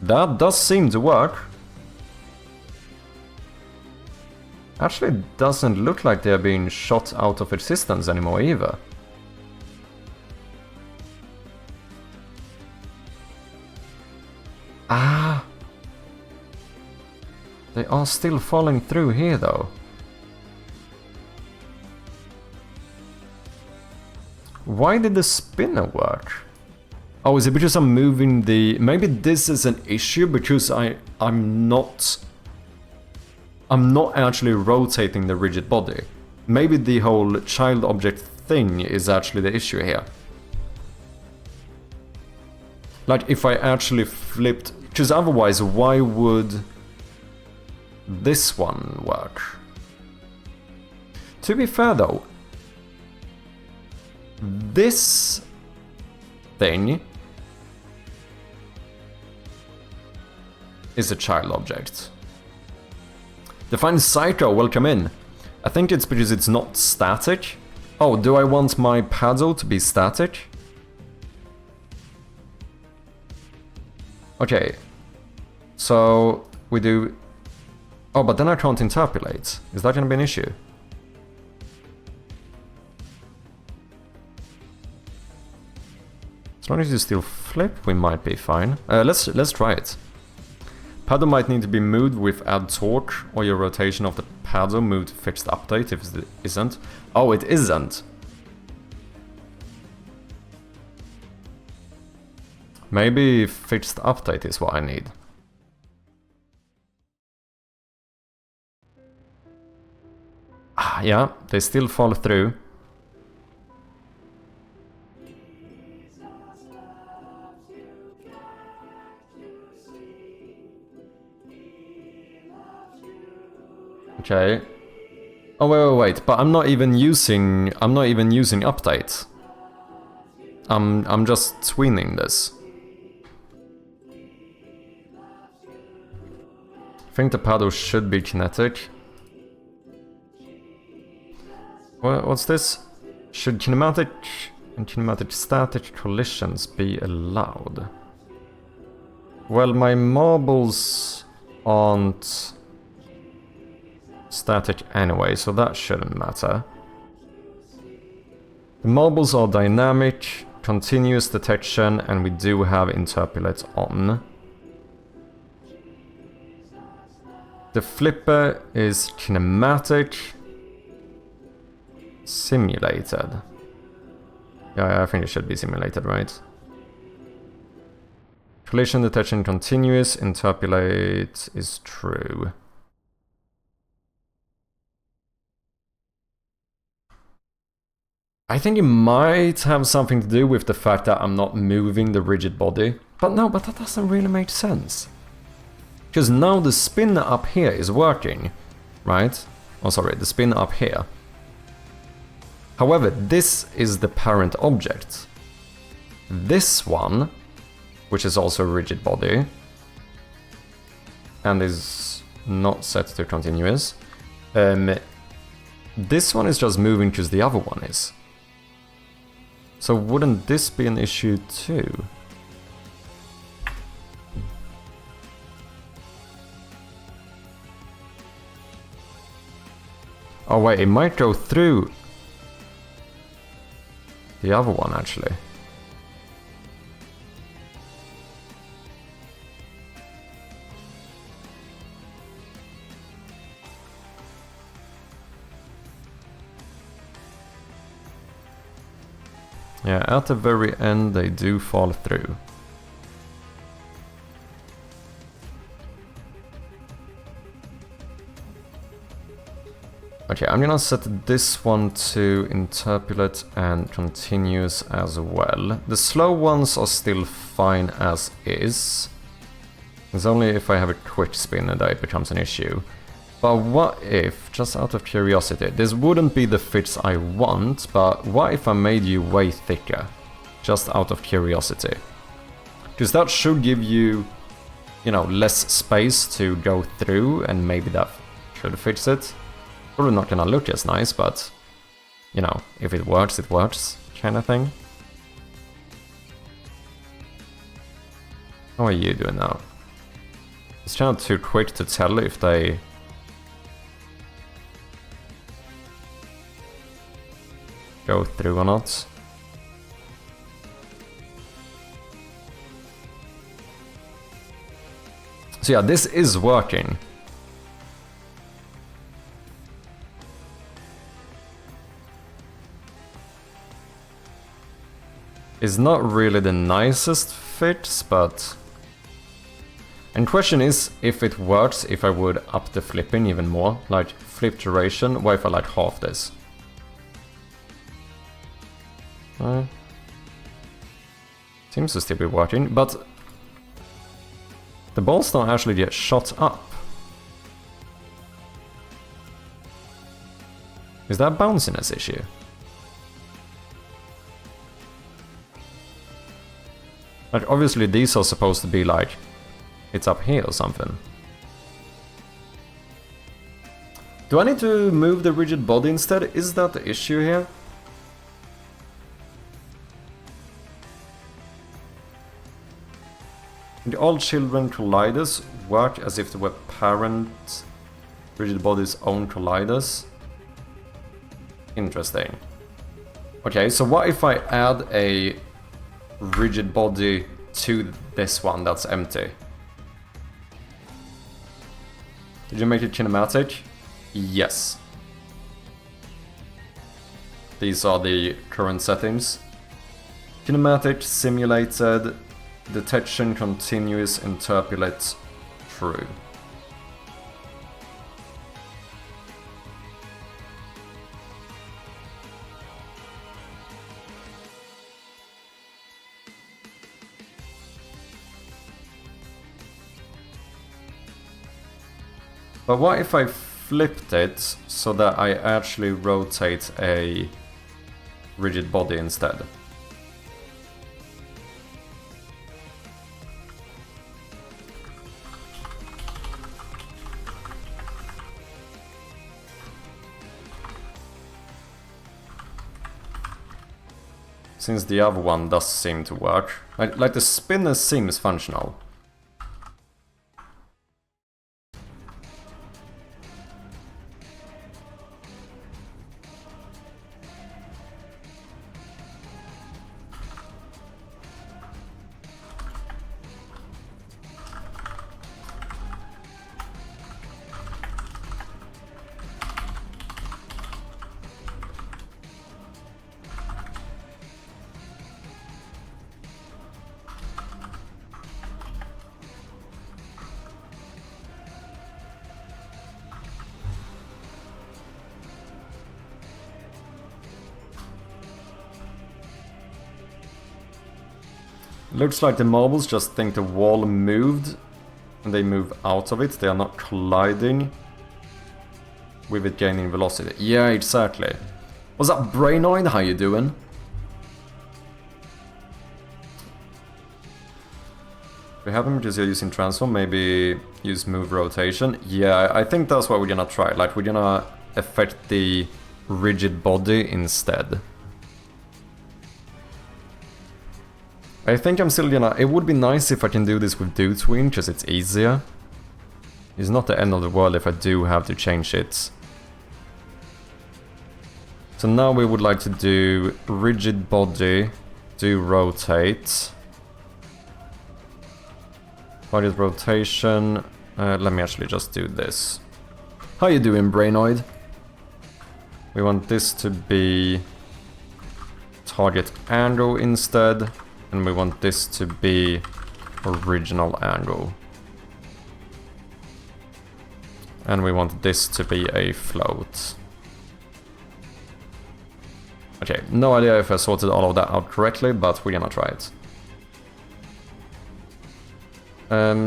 That does seem to work. Actually, it doesn't look like they're being shot out of existence anymore either. Ah! They are still falling through here though. Why did the spinner work? Oh, is it because I'm moving the... Maybe this is an issue because I'm not actually rotating the rigid body. Maybe the whole child object thing is actually the issue here. Like if I actually flipped... Because otherwise, why would this one work? To be fair though, this thing is a child object. Define Psycho, welcome in. I think it's because it's not static. Oh, do I want my paddle to be static? Okay. So, we do... Oh, but then I can't interpolate. Is that gonna be an issue? As long as you still flip, we might be fine. Let's try it. Paddle might need to be moved with add torque, or your rotation of the paddle moved to fixed update if it isn't. Oh, it isn't. Maybe fixed update is what I need. Ah, yeah, they still fall through. Okay. Oh wait, but I'm not even using update. I'm just tweening this. I think the paddle should be kinetic. What's this? Should kinematic and kinematic static collisions be allowed? Well, my marbles aren't static anyway, so that shouldn't matter. The marbles are dynamic, continuous detection, and we do have interpolate on. The flipper is kinematic, simulated. Yeah, I think it should be simulated, right? Collision detection continuous, interpolate is true. I think it might have something to do with the fact that I'm not moving the rigid body. But no, but that doesn't really make sense. Because now the spinner up here is working, right? Oh, sorry, the spin up here. However, this is the parent object. This one, which is also a rigid body, and is not set to continuous, this one is just moving because the other one is. So wouldn't this be an issue too? Oh wait, it might go through the other one actually. Yeah, at the very end they do fall through. Okay, I'm gonna set this one to interpolate and continuous as well. The slow ones are still fine as is. It's only if I have a quick spin that it becomes an issue. But what if, just out of curiosity, this wouldn't be the fits I want, but what if I made you way thicker? Just out of curiosity. Because that should give you, you know, less space to go through, and maybe that should fix it. Probably not gonna look as nice, but, you know, if it works, kind of thing. How are you doing now? It's kind of too quick to tell if they... go through or not. So yeah, this is working. It's not really the nicest fits, but... And question is, if it works, if I would up the flipping even more, like flip duration, what if I like half this? Seems to still be working, but the balls don't actually get shot up. Is that a bounciness issue? Like, obviously these are supposed to be like, it's up here or something. Do I need to move the rigid body instead? Is that the issue here? The all children colliders work as if they were parent rigid body's own colliders. Interesting. Okay, so what if I add a rigid body to this one that's empty? Did you make it kinematic? Yes. These are the current settings. Kinematic, simulated, detection, continuous, interpolate, true. But what if I flipped it so that I actually rotate a rigid body instead? Since the other one does seem to work. Like the spinner seems functional. Looks like the marbles just think the wall moved and they move out of it. They are not colliding with it gaining velocity. Yeah, exactly. What's up, Brainoid? How you doing? We have him because you're using transform, maybe use move rotation. Yeah, I think that's what we're gonna try. Like, we're gonna affect the rigid body instead. I think I'm still gonna... It would be nice if I can do this with Do Tween, because it's easier. It's not the end of the world if I do have to change it. So now we would like to do rigid body, do rotate. Target rotation. Let me actually just do this. How you doing, Brainoid? We want this to be target angle instead. And we want this to be original angle. And we want this to be a float. Okay, no idea if I sorted all of that out correctly, but we're gonna try it.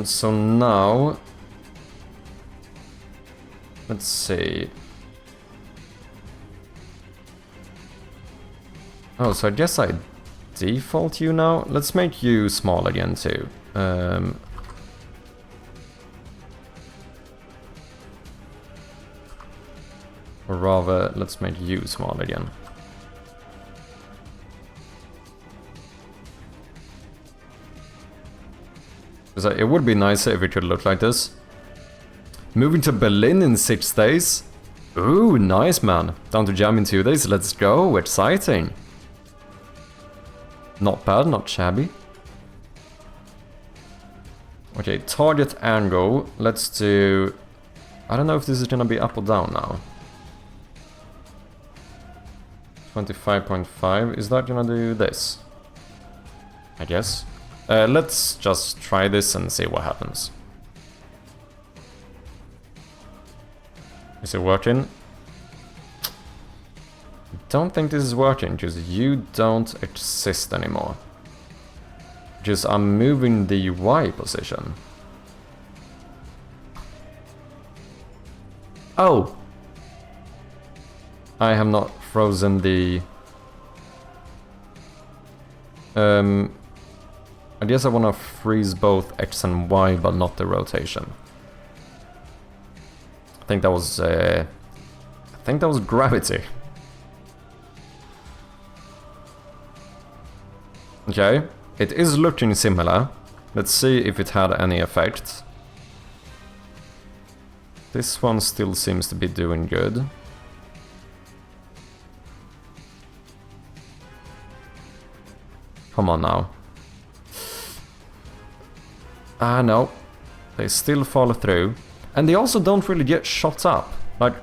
So now... Let's see. Oh, so I guess I default you now. Let's make you small again too. Or rather, let's make you small again. So it would be nicer if it could look like this. Moving to Berlin in 6 days. Ooh, nice man. Down to jam in 2 days. Let's go. Exciting. Not bad, not shabby. Okay, target angle. Let's do... I don't know if this is gonna be up or down now. 25.5. Is that gonna do this? I guess. Let's just try this and see what happens. Is it working? I don't think this is working, because you don't exist anymore. Just I'm moving the Y position. Oh! I have not frozen the... I guess I want to freeze both X and Y, but not the rotation. I think that was gravity. Okay, it is looking similar. Let's see if it had any effect. This one still seems to be doing good. Come on now. Ah, no. They still fall through. And they also don't really get shot up. Like,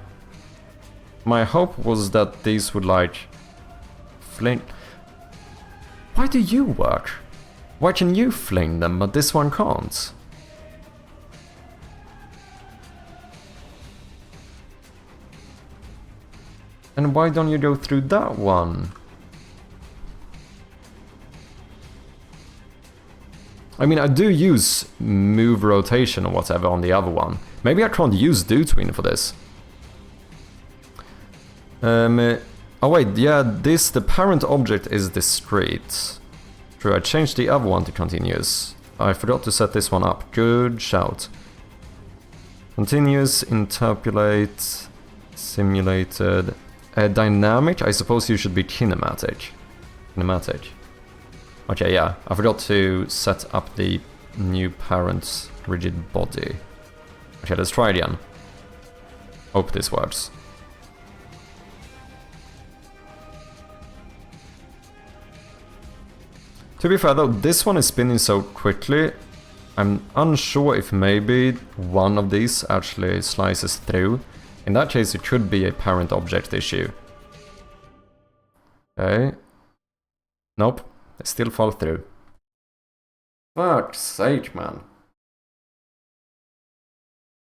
my hope was that these would, like, fling... Why do you work? Why can you fling them, but this one can't? And why don't you go through that one? I mean, I do use move rotation or whatever on the other one. Maybe I can't use Do Tween for this. Oh wait, yeah, the parent object is discrete. True, I changed the other one to continuous. I forgot to set this one up. Good shout. Continuous, interpolate, simulated. Dynamic, I suppose you should be kinematic. Kinematic. Okay, yeah, I forgot to set up the new parent rigid body. Okay, let's try again. Hope this works. To be fair though, this one is spinning so quickly, I'm unsure if maybe one of these actually slices through. In that case, it could be a parent object issue. Okay. Nope. They still fall through. Fuck's sake, man.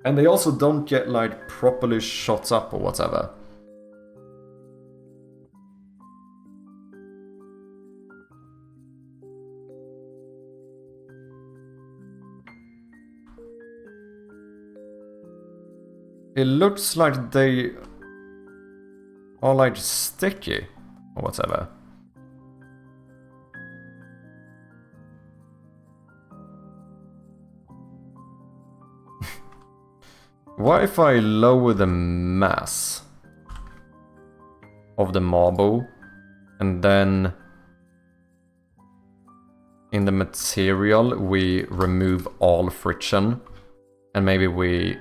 And they also don't get, like, properly shot up or whatever. It looks like they are like sticky or whatever. What if I lower the mass of the marble and then in the material we remove all friction and maybe we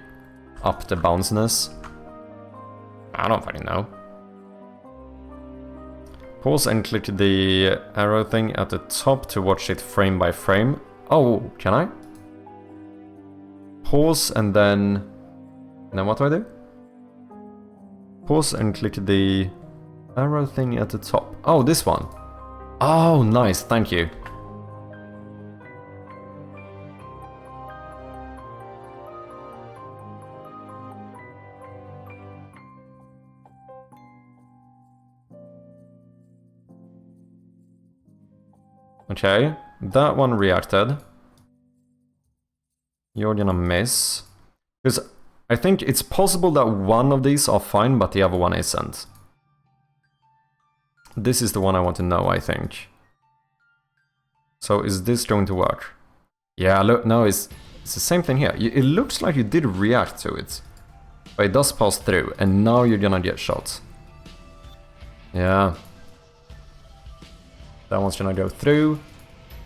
up the bounciness? I don't fucking know. Pause and click the arrow thing at the top to watch it frame by frame. Oh, can I? Pause and then what do I do? Pause and click the arrow thing at the top. Oh, this one. Oh, nice, thank you. Okay, that one reacted. You're gonna miss. Because I think it's possible that one of these are fine, but the other one isn't. This is the one I want to know, I think. So is this going to work? Yeah, look, no, it's the same thing here. It looks like you did react to it. But it does pass through, and now you're gonna get shot. Yeah. That one's gonna go through.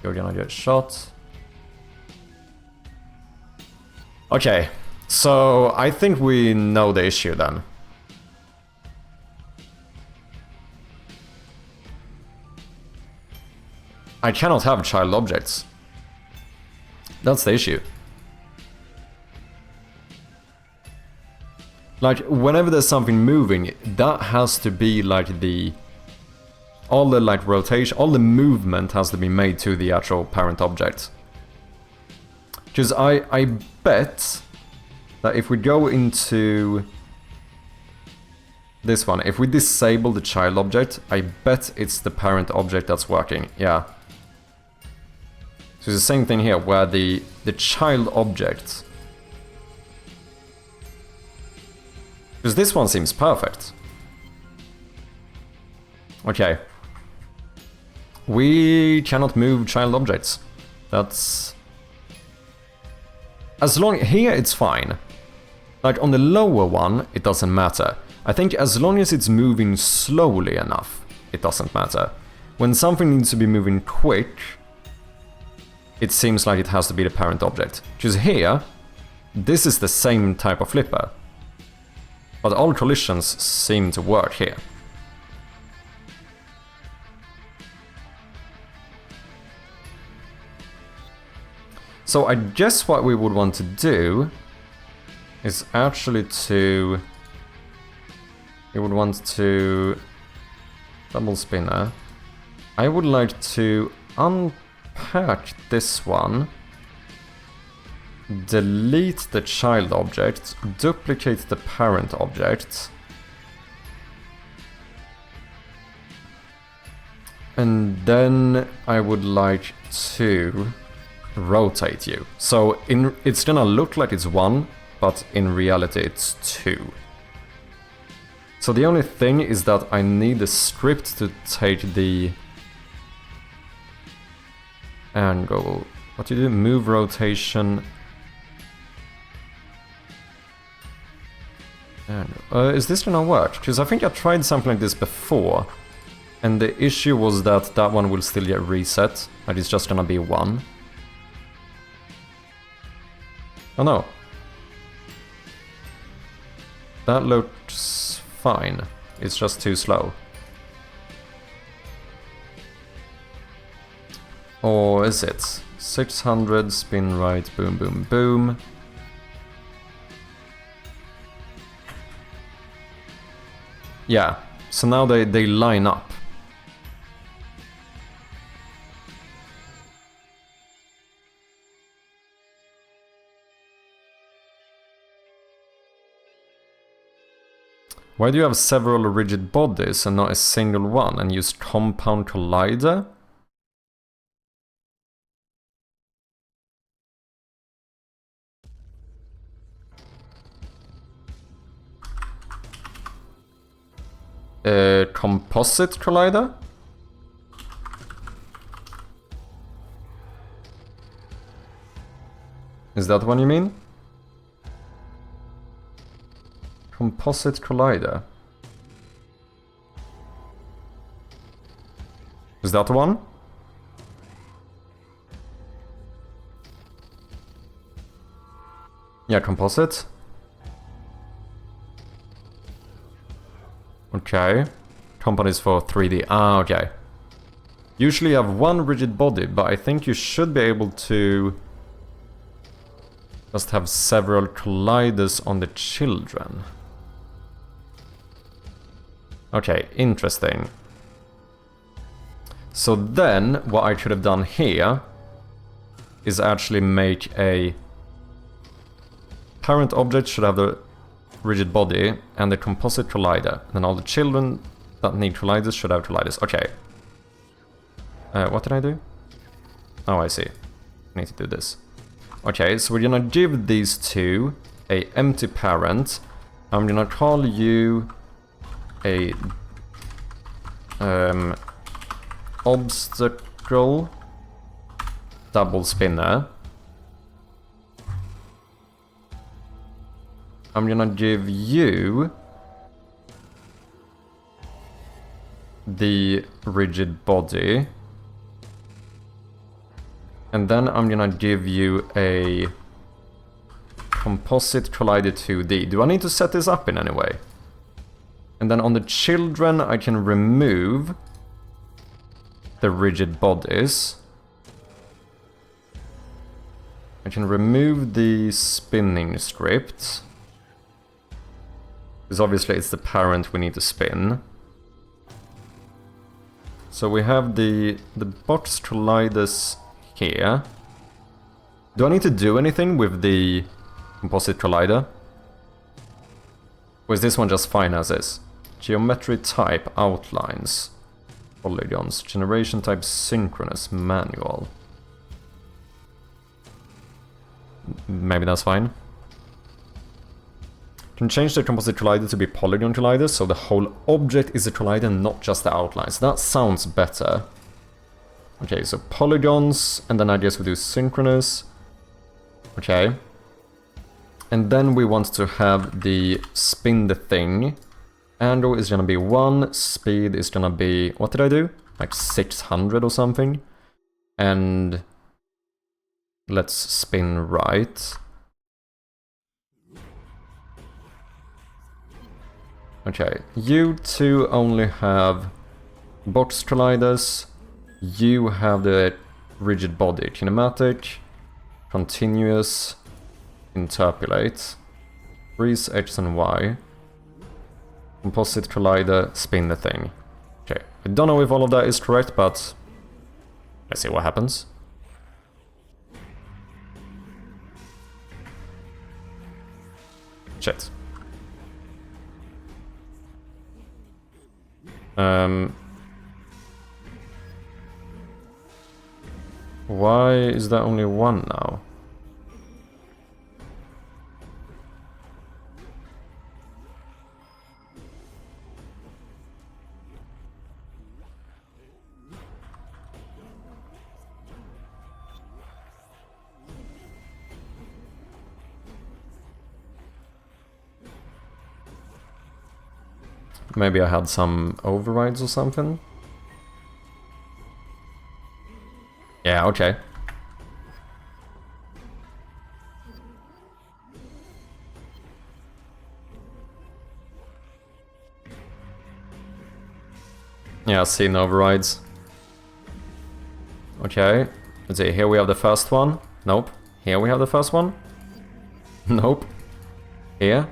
You're gonna get shot. Okay, so I think we know the issue then. I cannot have child objects. That's the issue. Like, whenever there's something moving, that has to be like the... all the like rotation, all the movement has to be made to the actual parent object. Because I bet that if we go into this one, if we disable the child object, I bet it's the parent object that's working, yeah. So it's the same thing here, where the child object... because this one seems perfect. Okay. We cannot move child objects. That's... as long... here it's fine. Like on the lower one, it doesn't matter. I think as long as it's moving slowly enough, it doesn't matter. When something needs to be moving quick, it seems like it has to be the parent object. Because here, this is the same type of flipper. But all collisions seem to work here. So I guess what we would want to do is actually to... we would want to... double spinner. I would like to unpack this one, delete the child object, duplicate the parent object, and then I would like to rotate you. So it's gonna look like it's 1, but in reality it's 2. So the only thing is that I need the script to take the angle. What do you do? Move rotation. Is this gonna work? Because I think I tried something like this before, and the issue was that that one will still get reset, and it's just gonna be 1. Oh no. That looks fine. It's just too slow. Or is it? 600, spin right, boom, boom, boom. Yeah, so now they line up. Why do you have several rigid bodies and not a single one and use compound collider? composite collider? Is that one you mean? Composite collider. Is that the one? Yeah, composite. Okay. Companies for 3D. Ah, okay. Usually you have one rigid body, but I think you should be able to just have several colliders on the children. Okay, interesting. So then, what I should have done here is actually make a parent object should have the rigid body and the composite collider. Then all the children that need colliders should have colliders. Okay. What did I do? Oh, I see. I need to do this. Okay, so we're gonna give these two a empty parent. I'm gonna call you a obstacle double spinner. I'm gonna give you the rigid body. And then I'm gonna give you a composite collider 2D. Do I need to set this up in any way? And then on the children I can remove the rigid bodies. I can remove the spinning script. Because obviously it's the parent we need to spin. So we have the box colliders here. Do I need to do anything with the composite collider? Or is this one just fine as is? Geometry type outlines. Polygons. Generation type synchronous manual. Maybe that's fine. Can change the composite collider to be polygon collider, so the whole object is a collider, not just the outlines. That sounds better. Okay, so polygons, and then I guess we do synchronous. Okay. And then we want to have the spin the thing. Angle is gonna be 1, speed is gonna be, what did I do? Like 600 or something. And let's spin right. Okay, you two only have box colliders. You have the rigid body, kinematic, continuous, interpolate, freeze X and Y, composite collider, spin the thing. Okay, I don't know if all of that is correct, but let's see what happens. Shit. Why is there only one now? Maybe I had some overrides or something? Yeah, okay. Yeah, seen overrides. Okay, let's see, here we have the first one. Nope. Here we have the first one. Nope. Here.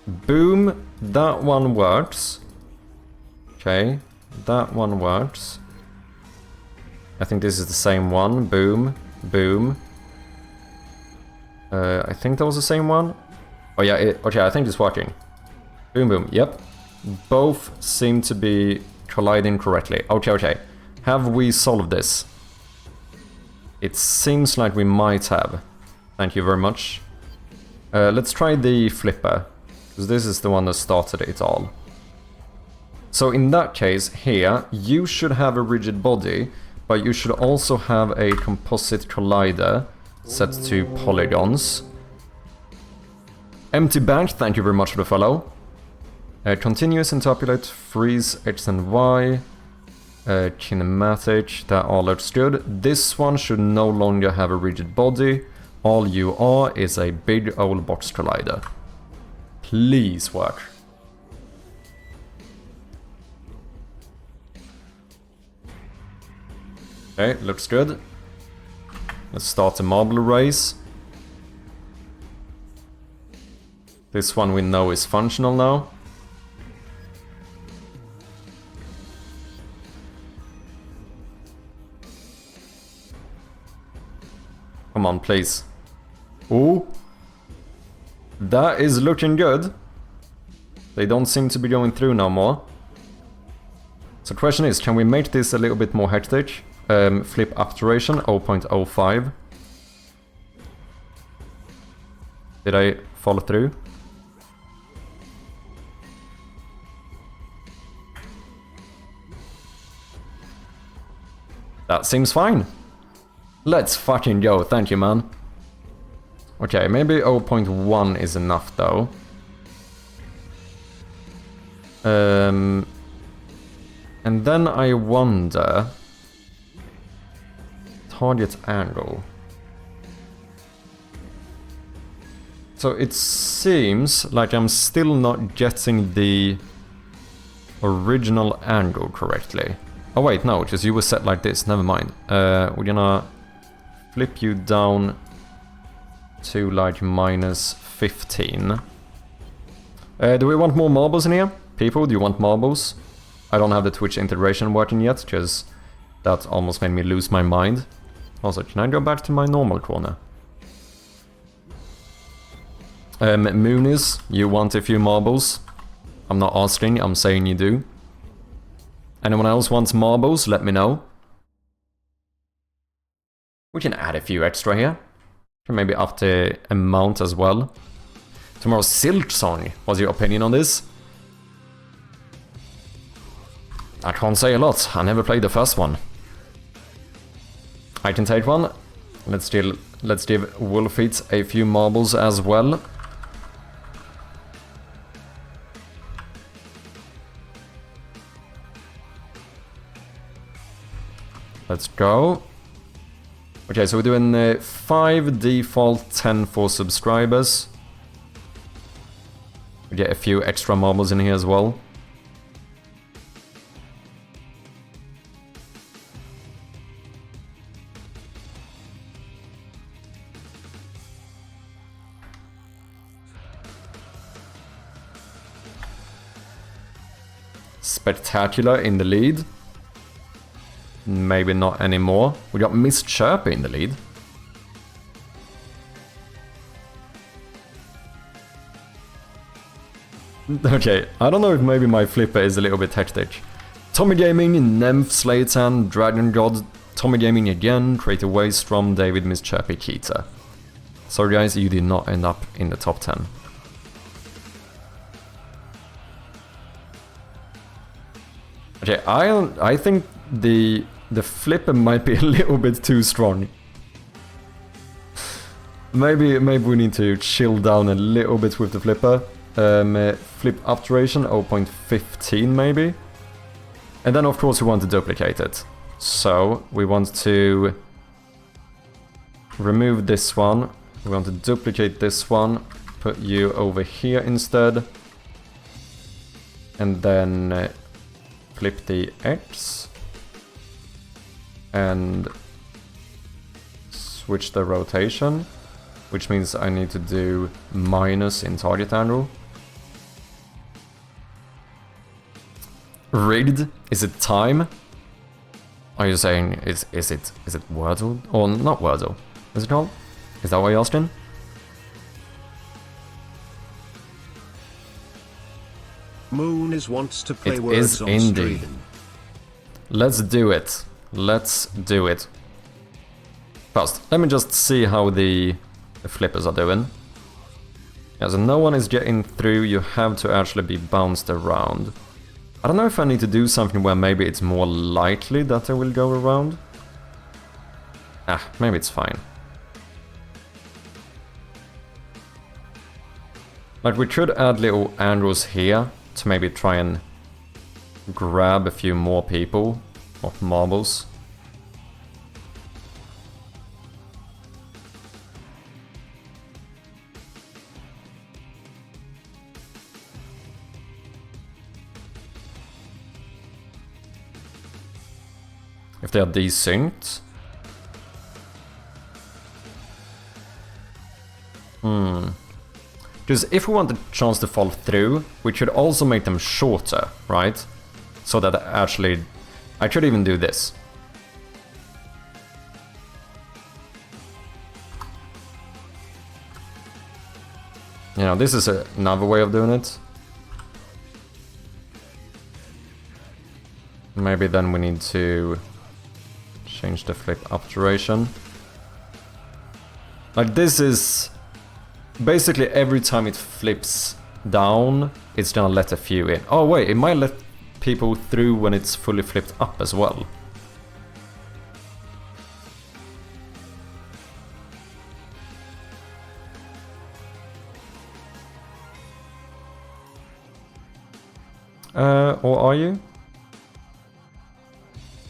Boom. That one works. Okay, that one works. I think this is the same one. Boom, boom. I think that was the same one. Oh yeah, okay, I think it's working. Boom, boom, yep. Both seem to be colliding correctly. Okay, okay. Have we solved this? It seems like we might have. Thank you very much. Let's try the flipper. Because this is the one that started it all. So in that case, here, you should have a rigid body, but you should also have a composite collider set to polygons. Empty bank, thank you very much for the follow. Continuous interpolate, freeze, X and Y. Kinematic, that all looks good. This one should no longer have a rigid body. All you are is a big old box collider. Please work. Okay, looks good. Let's start the marble race. This one we know is functional now. Come on, please. Ooh. That is looking good. They don't seem to be going through no more. So the question is, can we make this a little bit more hectic? Flip up duration, 0.05. Did I follow through? That seems fine. Let's fucking go, thank you, man. Okay, maybe 0.1 is enough, though. And then I wonder... Target angle. So it seems like I'm still not getting the original angle correctly. Oh wait, no, because you were set like this, never mind. We're gonna flip you down to like -15. Do we want more marbles in here? People, do you want marbles? I don't have the Twitch integration working yet, because that almost made me lose my mind. Also, can I go back to my normal corner? Moonies, you want a few marbles? I'm not asking, I'm saying you do. Anyone else wants marbles? Let me know. We can add a few extra here. Can maybe up the amount as well. Tomorrow's Silk Song. What's your opinion on this? I can't say a lot. I never played the first one. I can take one. Let's give Wolfeat a few marbles as well. Let's go. Okay, so we're doing 5 default, 10 for subscribers. We get a few extra marbles in here as well. Spectacular in the lead. Maybe not anymore. We got Miss Chirpy in the lead. Okay, I don't know if maybe my flipper is a little bit hectic. Tommy Gaming, Nymph, Slaytan, Dragon God, Tommy Gaming again, Creator Waystrom, David, Miss Chirpy, Keita. Sorry guys, you did not end up in the top 10. Okay, I think the flipper might be a little bit too strong. Maybe we need to chill down a little bit with the flipper. Flip up duration 0.15 maybe. And then of course we want to duplicate it. So we want to remove this one. We want to duplicate this one. Put you over here instead. And then flip the X. And switch the rotation. Which means I need to do minus in target angle. Rigged? Is it time? Are you saying is it Wordle? Or not Wordle? Is it called? Is that what you're asking? Moon is wants to play It words is on indeed. stream. Let's do it. Let's do it. First, let me just see how the flippers are doing. Yeah, so no one is getting through. You have to actually be bounced around. I don't know if I need to do something where maybe it's more likely that they will go around. Ah, maybe it's fine. Like, we could add little arrows here to maybe try and grab a few more people of marbles. If they are desynced. Because if we want the chance to fall through, we should also make them shorter, right? So that actually... I could even do this. You know, this is another way of doing it. Maybe then we need to change the flip up duration. Like, this is... Basically, every time it flips down, it's gonna let a few in. Oh wait, it might let people through when it's fully flipped up as well. Or are you?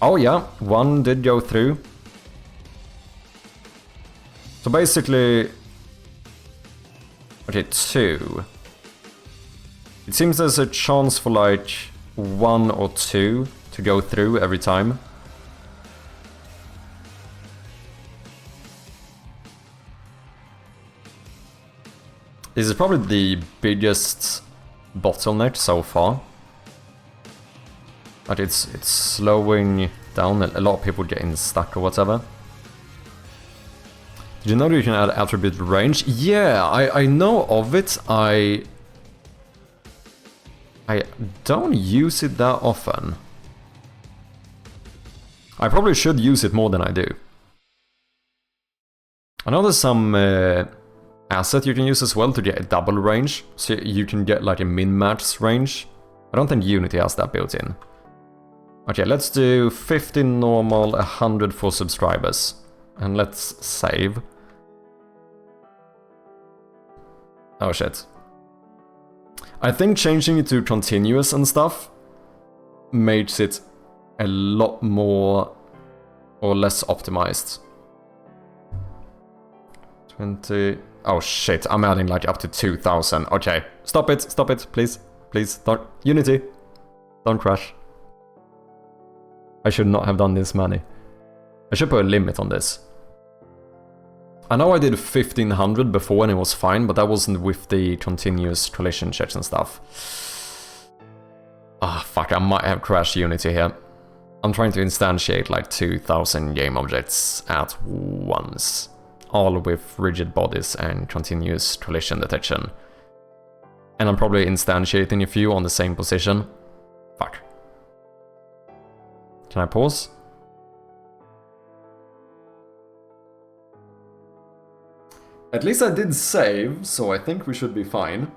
Oh yeah, one did go through. So basically... Okay, 2. It seems there's a chance for like 1 or 2 to go through every time. This is probably the biggest bottleneck so far. But it's slowing down, a lot of people getting stuck or whatever. Did you know that you can add attribute range? Yeah, I know of it. I don't use it that often. I probably should use it more than I do. I know there's some asset you can use as well to get a double range. So you can get like a min-max range. I don't think Unity has that built in. Okay, let's do 50 normal, 100 for subscribers. And let's save. Oh shit. I think changing it to continuous and stuff makes it a lot more or less optimized. 20... Oh shit, I'm adding like up to 2000. Okay, stop it, please. Please, don't... Unity, don't crash. I should not have done this many. I should put a limit on this. I know I did 1500 before and it was fine, but that wasn't with the continuous collision checks and stuff. Ah, fuck, I might have crashed Unity here. I'm trying to instantiate like 2000 game objects at once. All with rigid bodies and continuous collision detection. And I'm probably instantiating a few on the same position. Fuck. Can I pause? At least I did save, so I think we should be fine.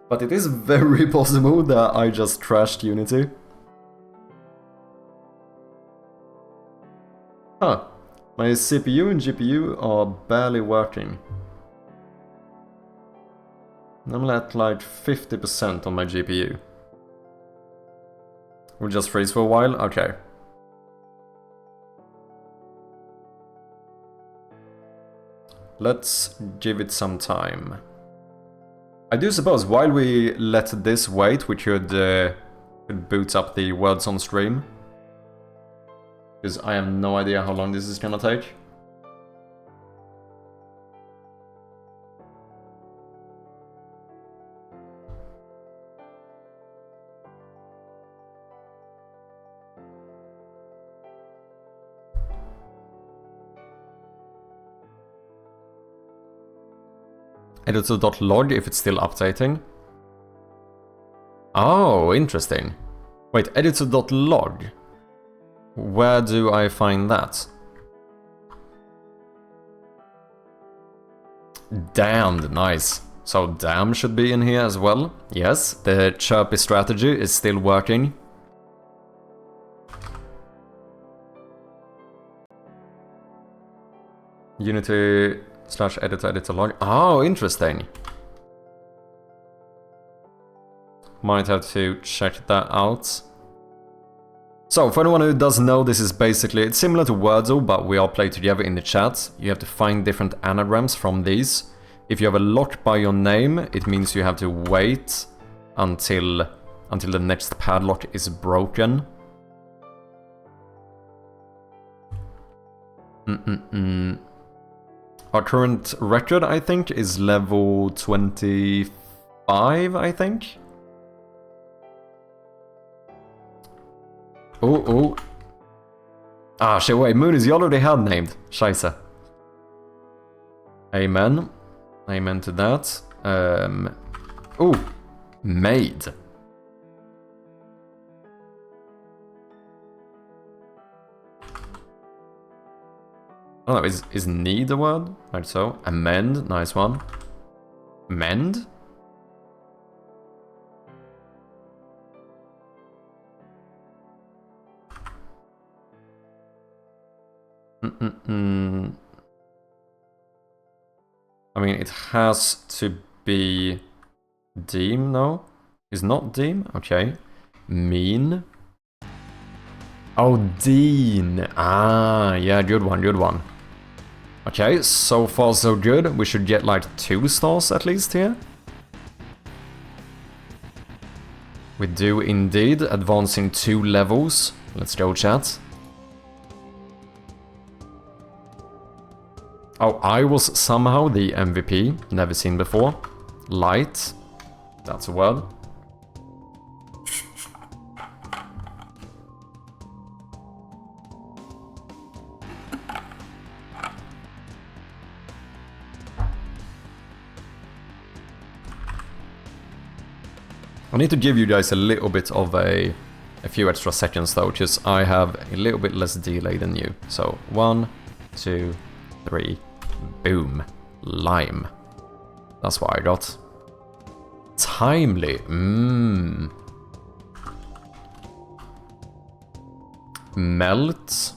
But it is very possible that I just crashed Unity. Huh. My CPU and GPU are barely working. I'm at like 50% on my GPU. We'll just freeze for a while? Okay. Let's give it some time. I do suppose while we let this wait, we could boot up the words on stream. Because I have no idea how long this is gonna take. Editor.log if it's still updating. Oh, interesting. Wait, editor.log. Where do I find that? Damned, nice. So damn should be in here as well. Yes, the chirpy strategy is still working. Unity/editor log. Oh, interesting. Might have to check that out. So, for anyone who doesn't know, this is basically, it's similar to Wordle, but we all play together in the chat. You have to find different anagrams from these. If you have a lock by your name, it means you have to wait until the next padlock is broken. Our current record, I think, is level 25, I think. Oh. Ah, shit, wait, Moonies, you already had named. Scheisse. Amen. Amen to that. Oh, maid. Oh, no, is need a word? Right, so. Amend, nice one. Mend? I mean, it has to be Deem, no? Is not Deem? Okay. Mean. Oh, Dean. Ah, yeah, good one, good one. Okay, so far so good. We should get like 2 stars at least here. We do indeed, advancing 2 levels. Let's go, chat. Oh, I was somehow the MVP, never seen before. Light, that's a word. I need to give you guys a little bit of a few extra seconds though, because I have a little bit less delay than you. So 1, 2, 3, boom, lime. That's what I got. Timely, Melt.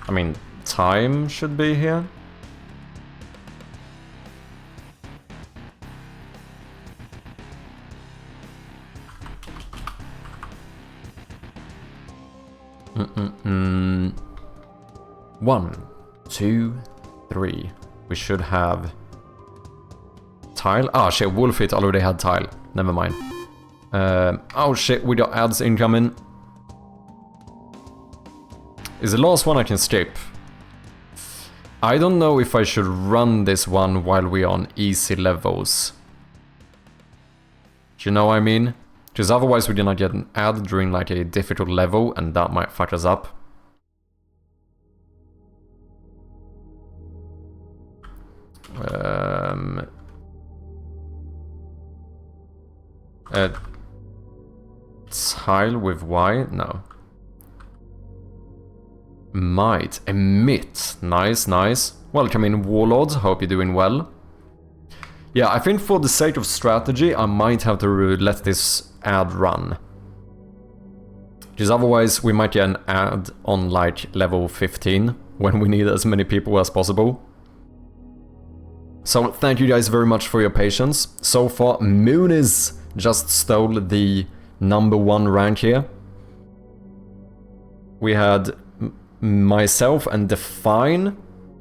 I mean, time should be here. One, 2, 3. We should have tile. Ah, shit, Wolfit already had tile. Never mind. Oh shit, we got ads incoming. Is the last one I can skip? I don't know if I should run this one while we're on easy levels. Do you know what I mean? Because otherwise we're gonna get an ad during like a difficult level and that might fuck us up. Tile with Y? No. Might. Emit. Nice, nice. Welcome in, Warlords. Hope you're doing well. Yeah, I think for the sake of strategy, I might have to let this ad run. Because otherwise we might get an ad on like level 15 when we need as many people as possible. So thank you guys very much for your patience. So far, Moonies just stole the #1 rank here. We had myself and Define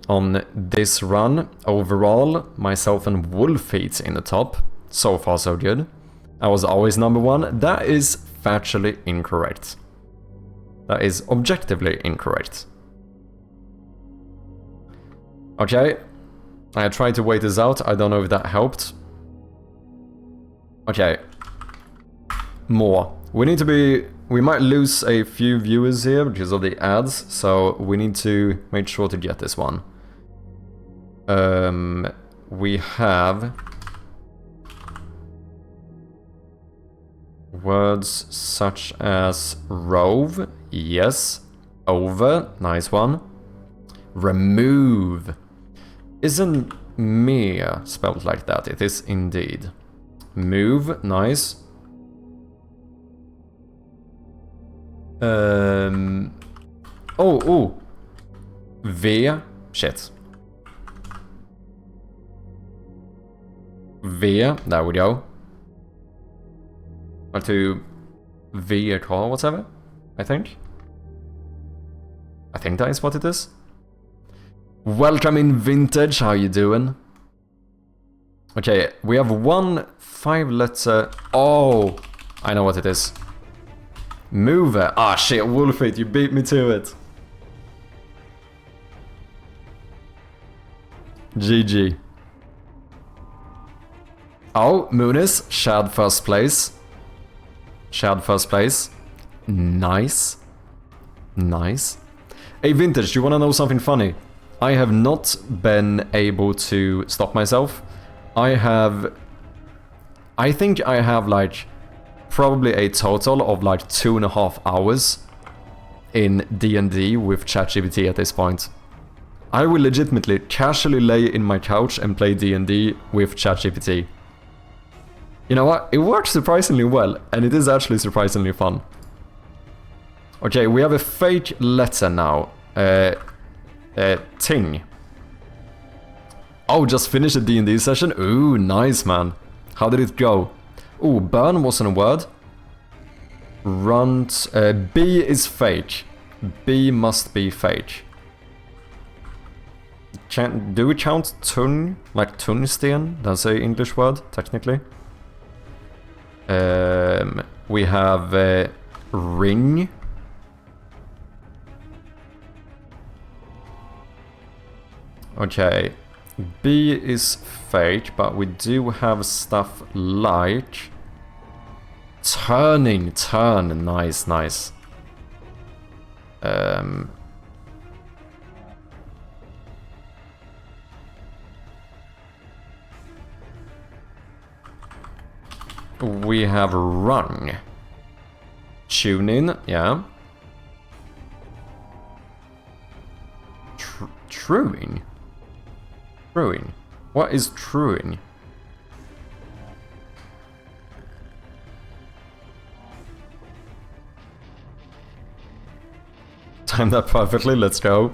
on this run. Overall, myself and Wolfeat in the top. So far so good. I was always #1. That is factually incorrect. That is objectively incorrect. Okay. I tried to wait this out. I don't know if that helped. Okay. More. We need to be... We might lose a few viewers here because of the ads, so we need to make sure to get this one. We have Words such as rove, yes. Over, nice one. Remove. Isn't mere spelled like that? It is indeed. Move, nice. Oh. V, shit. V, there we go. Or to vehicle, whatever, I think. I think that is what it is. Welcome in Vintage, how you doing? Okay, we have one 5-letter... Oh, I know what it is. Mover. Ah, shit, Wolfit, you beat me to it. GG. Oh, Moonis, Shad first place. Shad first place. Nice. Nice. Hey, Vintage, you wanna know something funny? I have not been able to stop myself. I think I have like probably a total of like 2.5 hours in D&D with ChatGPT at this point. I will legitimately casually lay in my couch and play D&D with ChatGPT. You know what? It works surprisingly well, and it is actually surprisingly fun. Okay, we have a fake letter now. Ting. Oh, just finished a D&D session? Ooh, nice, man. How did it go? Ooh, burn wasn't a word. Runt. B is fake. B must be fake. Do we count tun? Like tungsten? That's an English word, technically. We have ring. Okay, B is fake, but we do have stuff like turning, turn, nice. We have rung. Tune in, yeah. Truing? Truing. What is truing? Timed that perfectly, let's go.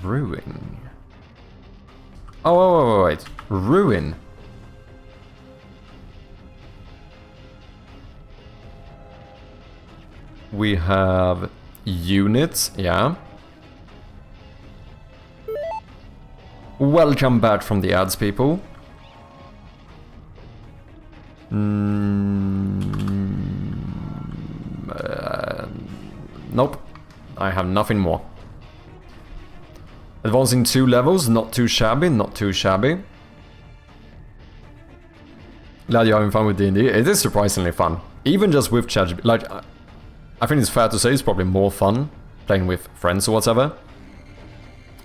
Ruin. Oh, wait. Ruin. We have units, yeah. Welcome back from the ads, people. Nope. I have nothing more. Advancing 2 levels, not too shabby, not too shabby. Glad you're having fun with D&D. It is surprisingly fun. Even just with ChatGPT. Like, I think it's fair to say it's probably more fun playing with friends or whatever.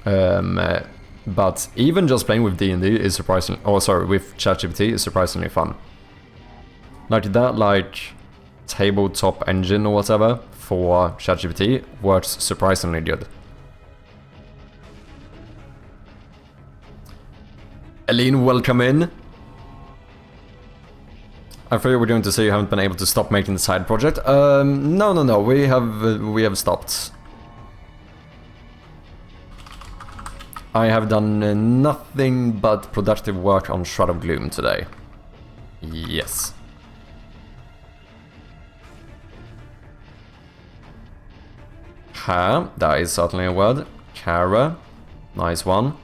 But even just playing with D&D is surprisingly... Oh, sorry, with ChatGPT is surprisingly fun. Like that, like, tabletop engine or whatever for ChatGPT works surprisingly good. Aline, welcome in. I thought you were going to say you haven't been able to stop making the side project. No. We have stopped. I have done nothing but productive work on Shroud of Gloom today. Yes. Ha, that is certainly a word. Kara, nice one.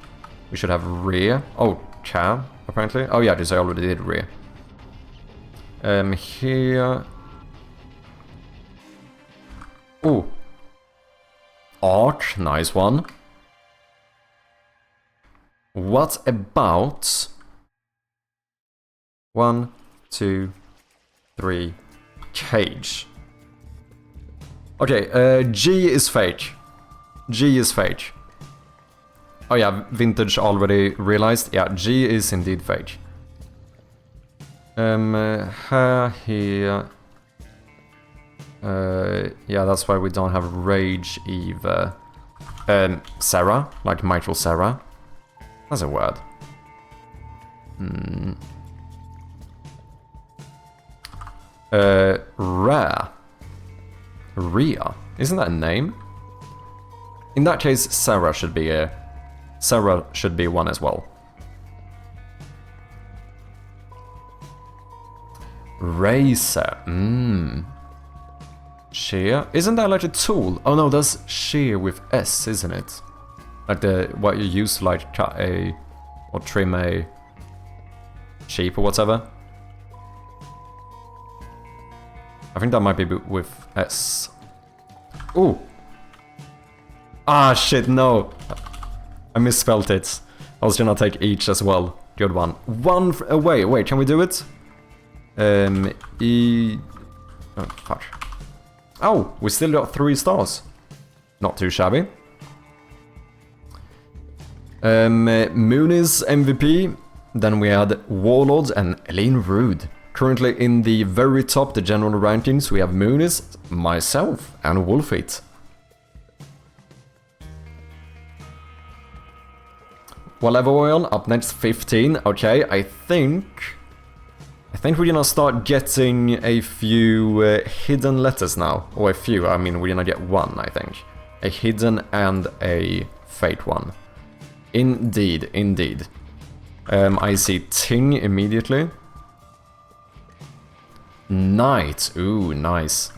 We should have Re. Oh, Ka, apparently. Oh yeah, because I already did Re. Here. Oh. Arch, nice one. What about 1, 2, 3, cage? Okay, G is fake. G is fake. Oh yeah, Vintage already realized. Yeah, G is indeed fake. Here. Yeah, that's why we don't have Rage either. Sarah, like Mitral Sarah. That's a word. Rare. Rhea. Isn't that a name? In that case, Sarah should be one as well. Racer. Shear? Isn't that like a tool? Oh no, that's shear with S, isn't it? Like what you use to like cut or trim a sheep or whatever. I think that might be with S. Ooh! Ah shit, no! I misspelled it. I was gonna take each as well. Good one. One away. Wait, can we do it? Oh, fuck. Oh, we still got 3 stars. Not too shabby. Moonies MVP. Then we had Warlord and Eileen Rude. Currently in the very top, the general rankings, we have Moonies, myself, and Wolfeat. What level are we on? Up next, 15. Okay, I think we're gonna start getting a few hidden letters now. Or a few, I mean, we're gonna get one, I think. A hidden and a fake one. Indeed, indeed. I see Ting immediately. Knight, ooh, nice.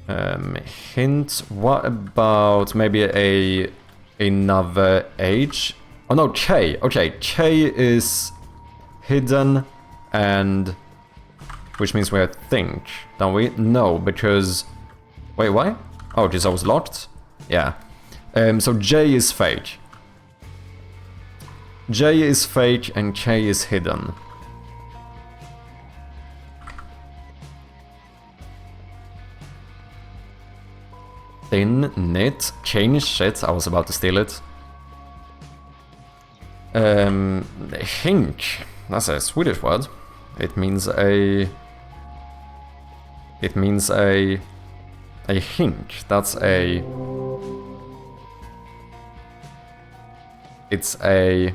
Hint, what about maybe another age? Oh no, K. Okay, K is hidden and... which means we think, don't we? No, because... Wait, why? Oh, because I was locked? Yeah. So J is fake. J is fake and K is hidden. Thin, knit, change, shit, I was about to steal it. Hink, that's a Swedish word. It means a hink, that's a... It's a...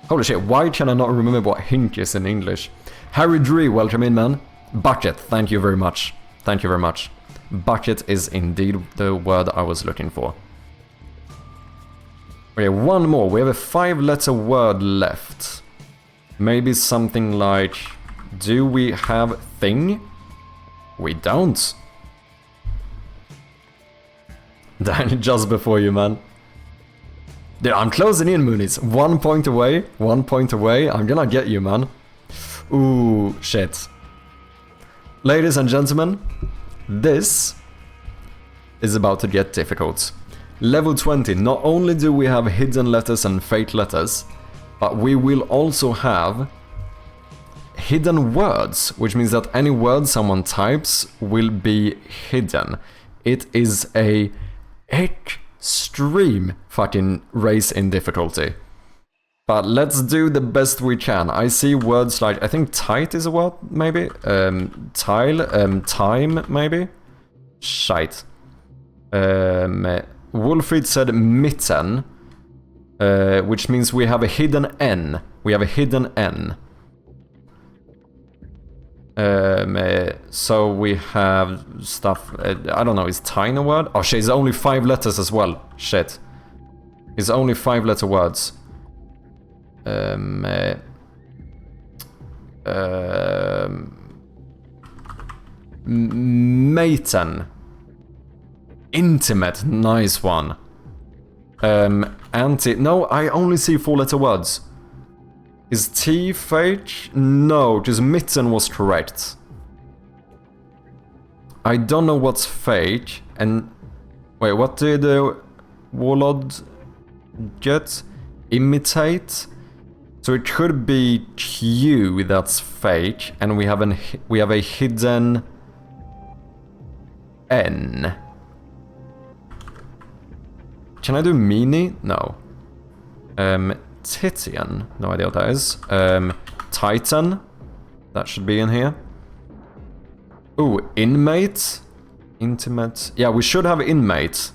Holy shit, why can I not remember what hink is in English? Harry Dree, welcome in, man. Bucket, thank you very much. Thank you very much. Bucket is indeed the word I was looking for. Okay, one more. We have a 5-letter word left. Maybe something like... Do we have thing? We don't. Dang, just before you, man. Dude, I'm closing in, Moonies. 1 point away. 1 point away. I'm gonna get you, man. Ooh, shit. Ladies and gentlemen, this is about to get difficult. Level 20, not only do we have hidden letters and fake letters, but we will also have hidden words, which means that any word someone types will be hidden. It is a extreme fucking race in difficulty. But let's do the best we can. I see words like, I think tight is a word, maybe? Tile, time, maybe? Shite. Wolfried said mitten, which means we have a hidden N. We have a hidden N. So we have stuff, I don't know, is tine a word? Oh shit, it's only 5 letters as well. Shit. It's only 5-letter words. Maten. Intimate, nice one. No, I only see 4-letter words. Is T fake? No, just mitten was correct. I don't know what's fake, and... Wait, what did Warlord get? Imitate? So it could be Q that's fake, and we have a hidden N. Can I do Meanie? No. Titian? No idea what that is. Titan? That should be in here. Ooh, Inmate? Intimate? Yeah, we should have Inmate.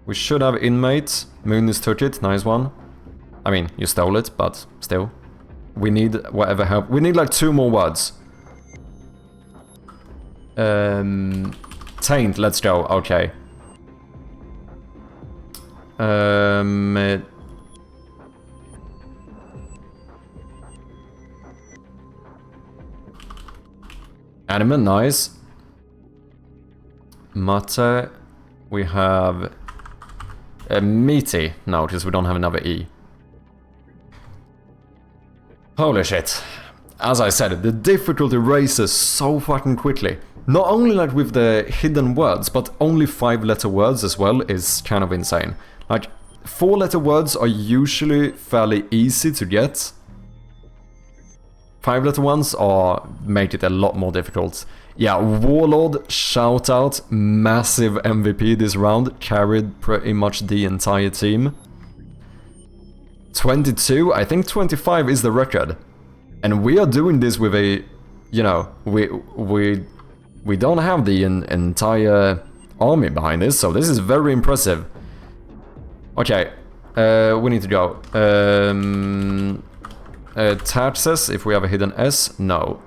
We should have Inmate. Moonies took it, nice one. I mean, you stole it, but still. We need whatever help. We need like 2 more words. Taint, let's go, okay. Anime, nice. Mate, we have meaty. No, because we don't have another E. Holy shit. As I said, the difficulty raises so fucking quickly. Not only like with the hidden words, but only 5-letter words as well is kind of insane. Like, 4-letter words are usually fairly easy to get. 5-letter ones make it a lot more difficult. Yeah, Warlord, shout out, massive MVP this round, carried pretty much the entire team. 22, I think 25 is the record. And we are doing this with a, you know, we don't have the entire army behind this, so this is very impressive. Okay, we need to go. Taxes, if we have a hidden S, no.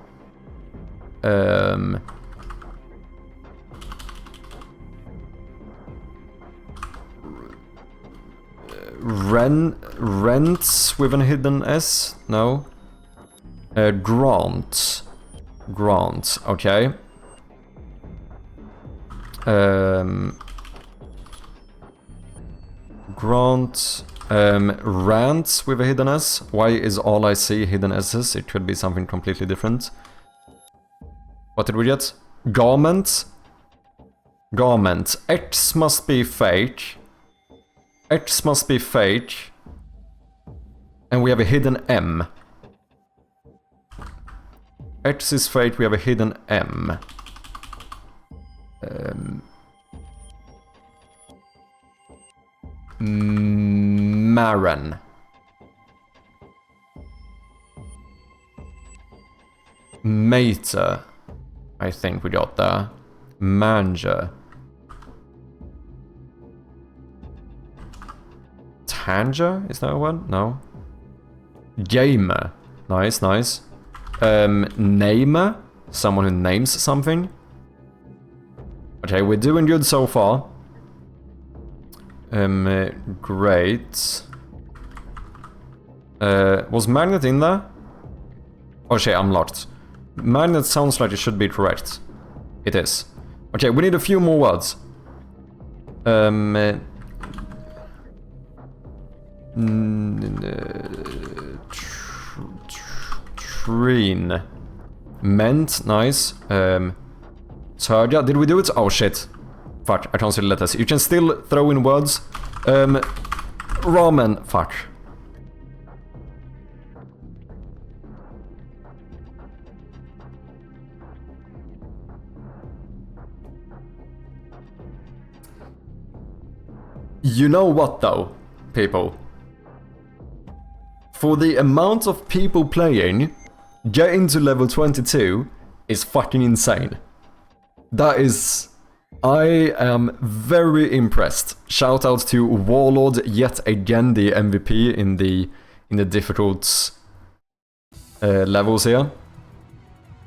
Rents with an hidden S, no. Grant, okay. Grant, rants with a hidden S. Why is all I see hidden S's? It could be something completely different. What did we get? Garment. Garment. X must be fake. X must be fake. And we have a hidden M. X is fake, we have a hidden M. Maran. Mater, I think we got there. Manger. Tanger? Is that a word? No. Gamer. Nice, nice. Namer? Someone who names something. Okay, we're doing good so far. Great. Was magnet in there? Oh shit, I'm locked. Magnet sounds like it should be correct. It is. Okay, we need a few more words. Treen. Meant, nice. Turja, did we do it? Oh shit. Fuck, I can't see the letters. You can still throw in words. Ramen, fuck. You know what though, people? For the amount of people playing, getting to level 22 is fucking insane. That is... I am very impressed. Shout out to Warlord, yet again the MVP in the difficult levels here.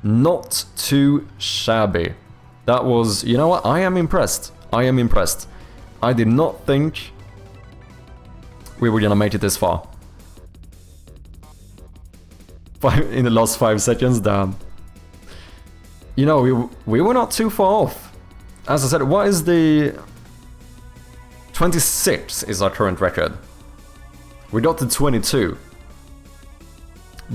Not too shabby. That was... You know what? I am impressed. I am impressed. I did not think we were gonna make it this far. In the last 5 seconds, damn. You know, we were not too far off. As I said, what is the... 26 is our current record. We got to 22.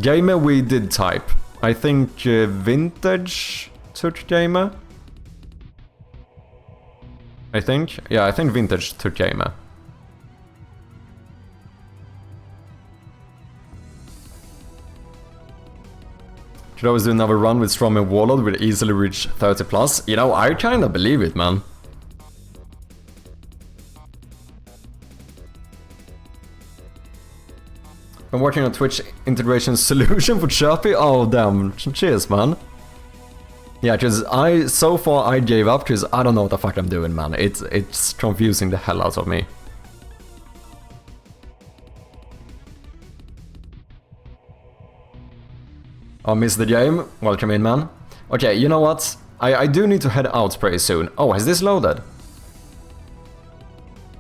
Gamer we did type. I think Vintage took Gamer. I think. Yeah, I think Vintage took Gamer. Could always do another run with Strom and Warlord, we'd easily reach 30+. You know, I kinda believe it, man. I'm working on Twitch integration solution for Chirpy. Oh damn, cheers man. Yeah, cause so far I gave up cause I don't know what the fuck I'm doing, man. It's confusing the hell out of me. I missed the game. Welcome in, man. Okay, you know what? I do need to head out pretty soon. Oh, has this loaded?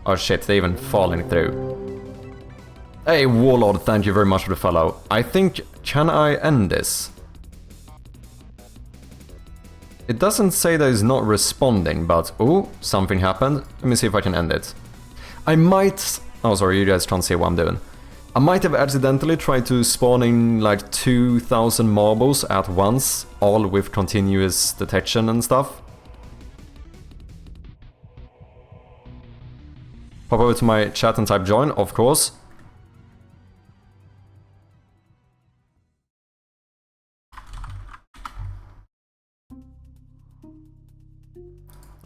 Oh shit, they're even falling through. Hey, Warlord, thank you very much for the follow. I think... Can I end this? It doesn't say that it's not responding, but... Oh, something happened. Let me see if I can end it. I might... Oh, sorry, you guys can't see what I'm doing. I might have accidentally tried to spawn in like 2,000 marbles at once, all with continuous detection and stuff. Pop over to my chat and type join, of course.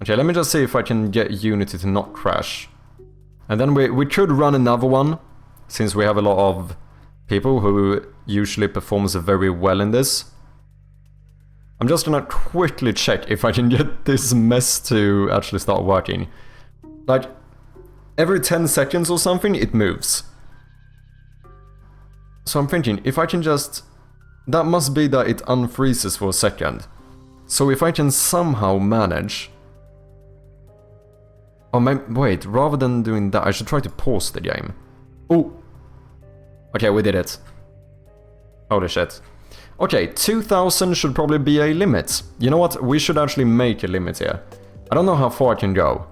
Okay, let me just see if I can get Unity to not crash. And then we could run another one, since we have a lot of people who usually performs very well in this. I'm just gonna quickly check if I can get this mess to actually start working. Like, every 10 seconds or something, it moves. So I'm thinking, if I can just... That must be that it unfreezes for a second. So if I can somehow manage... Oh, wait, rather than doing that, I should try to pause the game. Oh! Okay, we did it. Holy shit. Okay, 2,000 should probably be a limit. You know what? We should actually make a limit here. I don't know how far I can go.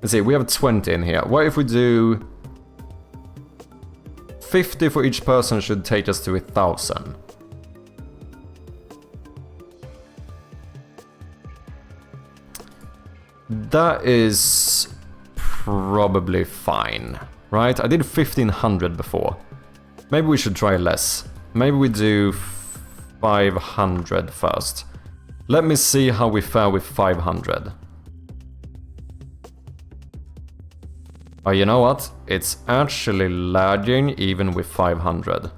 Let's see, we have 20 in here. What if we do... 50 for each person should take us to 1,000. That is... probably fine. Right? I did 1,500 before. Maybe we should try less. Maybe we do 500 first. Let me see how we fare with 500. Oh, you know what? It's actually lagging even with 500.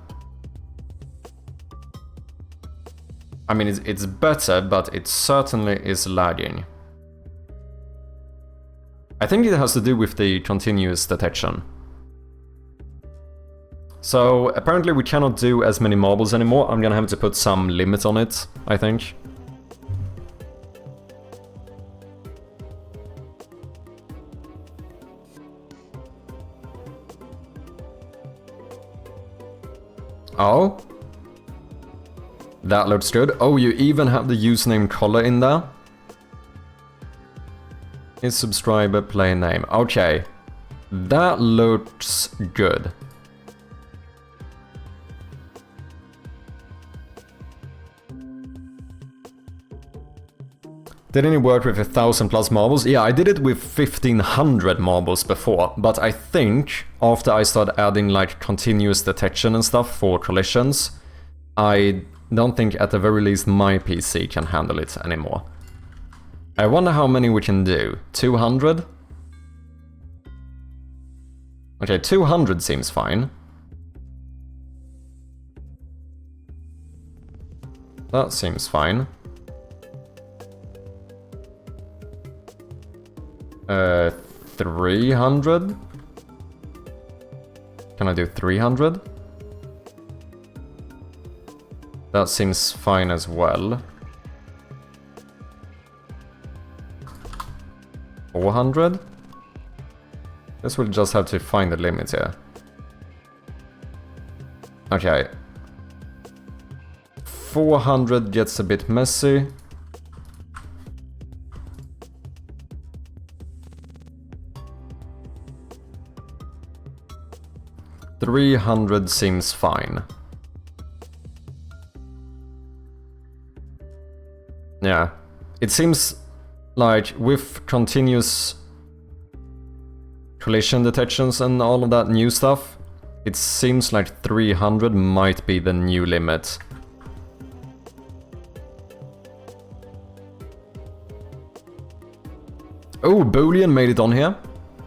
I mean, it's better, but it certainly is lagging. I think it has to do with the continuous detection. So, apparently we cannot do as many marbles anymore. I'm gonna have to put some limit on it, I think. Oh. That looks good. Oh, you even have the username color in there. Is subscriber play name. Okay. That looks good. Didn't it work with 1,000 plus marbles? Yeah, I did it with 1,500 marbles before, but I think after I started adding like continuous detection and stuff for collisions, I don't think at the very least my PC can handle it anymore. I wonder how many we can do. 200? Okay, 200 seems fine. That seems fine. 300? Can I do 300? That seems fine as well. 400? Guess we'll just have to find the limit here. Okay. 400 gets a bit messy. $300 seems fine. Yeah. It seems like with continuous collision detections and all of that new stuff, it seems like 300 might be the new limit. Oh, Boolean made it on here.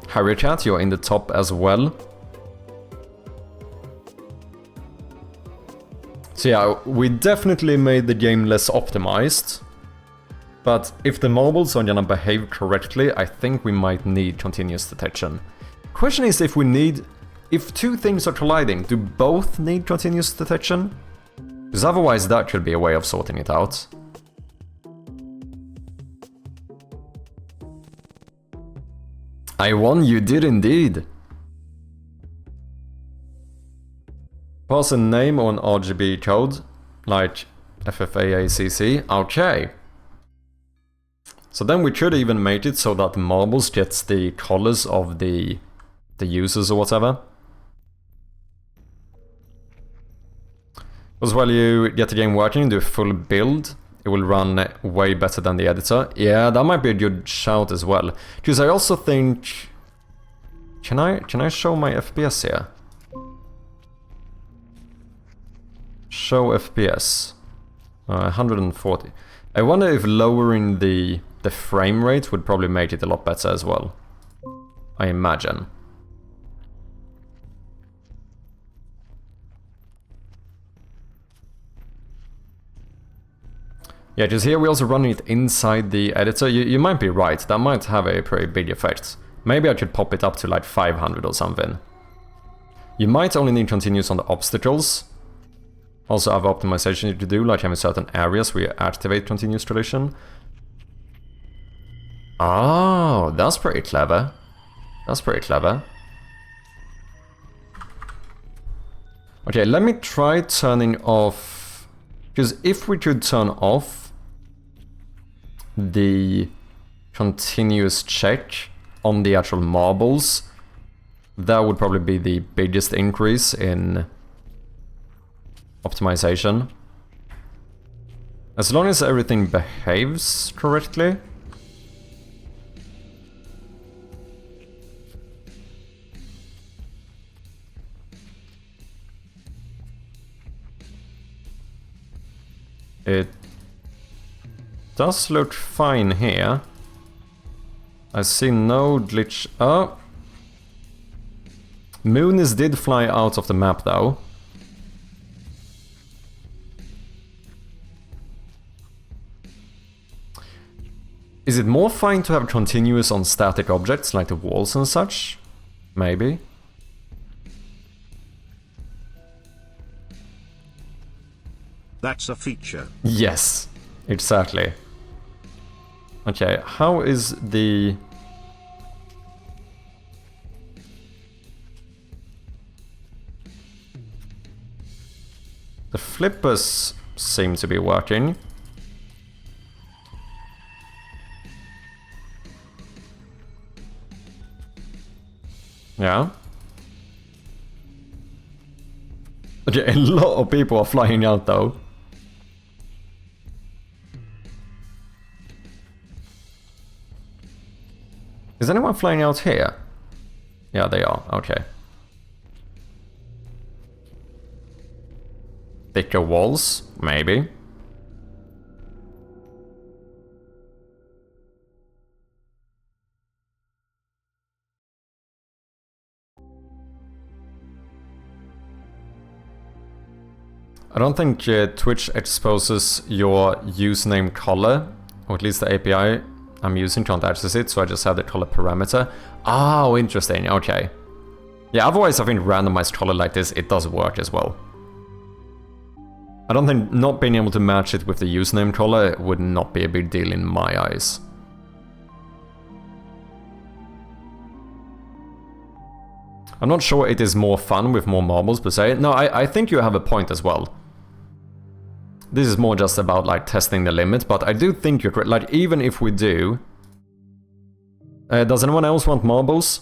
Harry Cat, you're in the top as well. So yeah, we definitely made the game less optimized. But if the marbles are gonna behave correctly, I think we might need continuous detection. Question is if we need... If two things are colliding, do both need continuous detection? Because otherwise that should be a way of sorting it out. I won, you did indeed. Pass a name or an RGB code, like FFAACC. Okay. So then we should even make it so that the marbles gets the colors of the users or whatever. Because while you get the game working, do a full build, it will run way better than the editor. Yeah, that might be a good shout as well. Because I also think... Can I show my FPS here? Show FPS. 140. I wonder if lowering the frame rate would probably make it a lot better as well. I imagine. Yeah, just here we're also running it inside the editor. You might be right, that might have a pretty big effect. Maybe I should pop it up to like 500 or something. You might only need continuous on the obstacles. Also other optimization you could do, like having certain areas where you activate continuous collision. Oh, that's pretty clever. That's pretty clever. Okay, let me try turning off... Because if we could turn off the continuous check on the actual marbles, that would probably be the biggest increase in optimization. As long as everything behaves correctly. It does look fine here. I see no glitch. Oh! Moonies did fly out of the map though. Is it more fine to have continuous on static objects like the walls and such? Maybe. That's a feature. Yes, exactly. Okay, how is the... The flippers seem to be working. Yeah. Okay, a lot of people are flying out though. Is anyone flying out here? Yeah, they are. Okay. Thicker walls? Maybe. I don't think Twitch exposes your username color, or at least the API I'm using can't access it, so I just have the color parameter. Oh, interesting, okay. Yeah, otherwise I think randomized color like this, it does work as well. I don't think not being able to match it with the username color would not be a big deal in my eyes. I'm not sure it is more fun with more marbles per se. No, I think you have a point as well. This is more just about like testing the limit, but I do think you're correct. Like even if we do... does anyone else want marbles?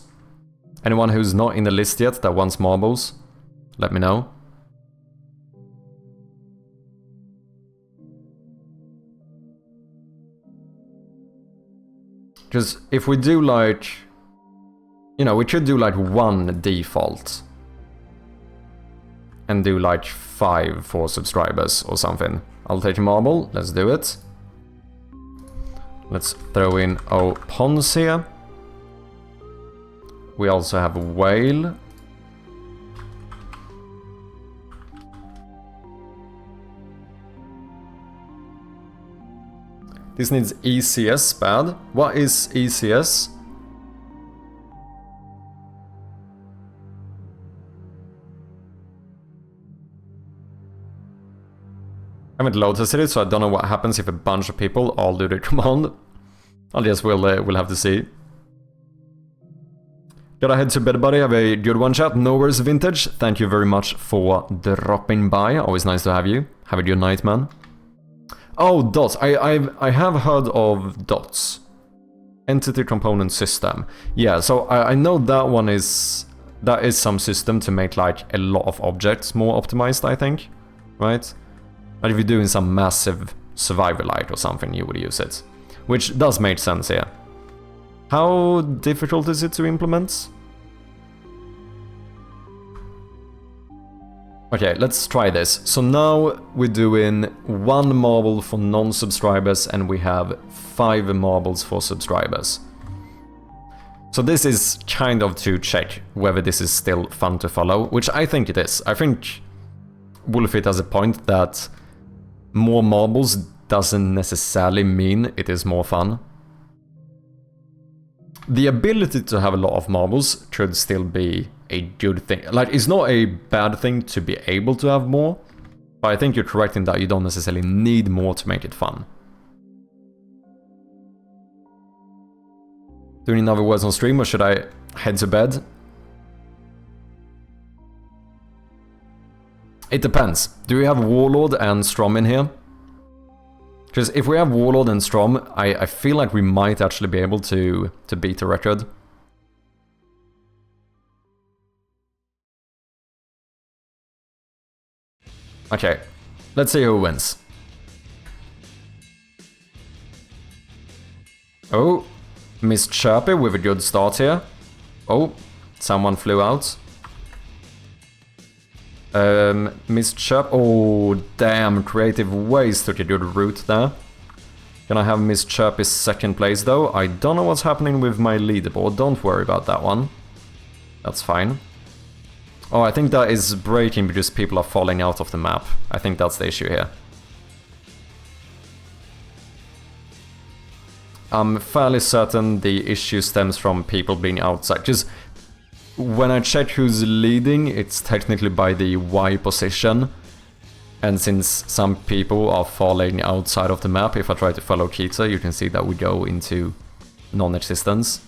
Anyone who's not in the list yet that wants marbles? Let me know. Because if we do like... You know, we should do like 1 default. And do like 5 for subscribers or something. I'll take a marble, let's do it. Let's throw in ponds here. We also have a whale. This needs ECS bad. What is ECS? I haven't load tested it, so I don't know what happens if a bunch of people all do the command. I guess we'll have to see. Gotta head to bed, buddy. Have a good one, chat. No worries, Vintage. Thank you very much for dropping by. Always nice to have you. Have a good night, man. Oh, DOTS. I have heard of DOTS. Entity Component System. Yeah, so I know that one is... That is some system to make, like, a lot of objects more optimized, I think. Right? But if you're doing some massive survivor light or something, you would use it. Which does make sense here. How difficult is it to implement? Okay, let's try this. So now we're doing 1 marble for non-subscribers and we have 5 marbles for subscribers. So this is kind of to check whether this is still fun to follow, which I think it is. I think Wolfit has a point that more marbles doesn't necessarily mean it is more fun. The ability to have a lot of marbles could still be a good thing. Like, it's not a bad thing to be able to have more, but I think you're correct in that you don't necessarily need more to make it fun. Doing another words on stream, or should I head to bed? It depends. Do we have Warlord and Strom in here? Because if we have Warlord and Strom, I feel like we might actually be able to beat the record. Okay, let's see who wins. Oh, Miss Chirpy with a good start here. Oh, someone flew out. Miss Chirp. Oh, damn, Creative Ways took a good route there. Can I have Miss Chirpy's second place though? I don't know what's happening with my leaderboard. Don't worry about that one. That's fine. Oh, I think that is breaking because people are falling out of the map. I think that's the issue here. I'm fairly certain the issue stems from people being outside. Because when I check who's leading, it's technically by the Y position. And since some people are falling outside of the map, if I try to follow Kita, you can see that we go into non-existence.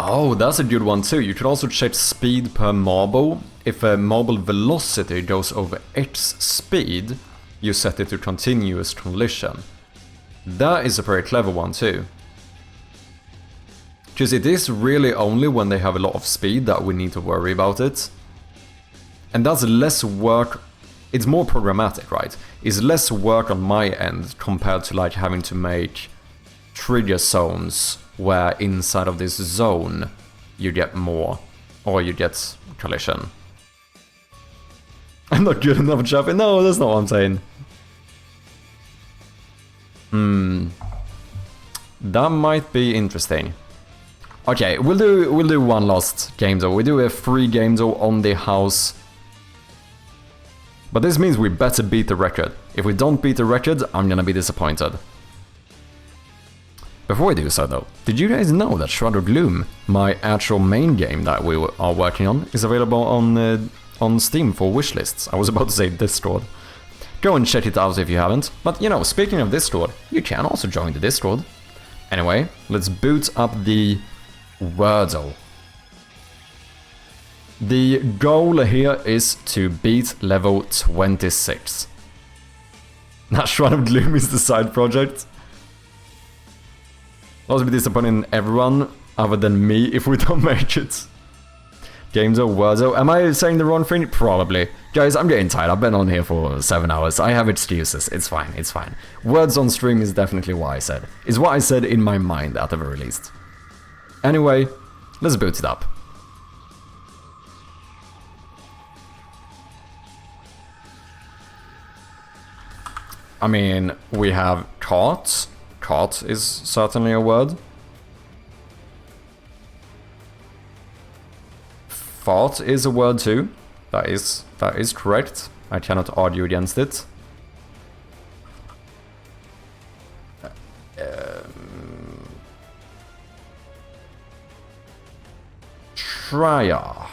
Oh, that's a good one too. You could also check speed per marble. If a marble velocity goes over X speed, you set it to continuous collision. That is a very clever one too. Because it is really only when they have a lot of speed that we need to worry about it. And that's less work. It's more programmatic, right? It's less work on my end compared to like having to make trigger zones where inside of this zone you get more, or you get collision. I'm not good enough at shopping. No, that's not what I'm saying. That might be interesting. Okay, we'll do one last game though. We do a free game though on the house. But this means we better beat the record. If we don't beat the record, I'm gonna be disappointed. Before we do so though, did you guys know that Shroud of Gloom, my actual main game that we are working on, is available on Steam for wishlists? I was about to say Discord. Go and check it out if you haven't. But you know, speaking of Discord, you can also join the Discord. Anyway, let's boot up the Wordle. The goal here is to beat level 26. Now Shroud of Gloom is the side project. Also be disappointing everyone other than me if we don't make it. Games of Wordle. Am I saying the wrong thing? Probably. Guys, I'm getting tired. I've been on here for 7 hours. I have excuses. It's fine. It's fine. Words on stream is definitely what I said. It's what I said in my mind at the very least. Anyway, let's boot it up. I mean, we have cart. Cart is certainly a word. fart is a word too. That is correct. I cannot argue against it. Trier.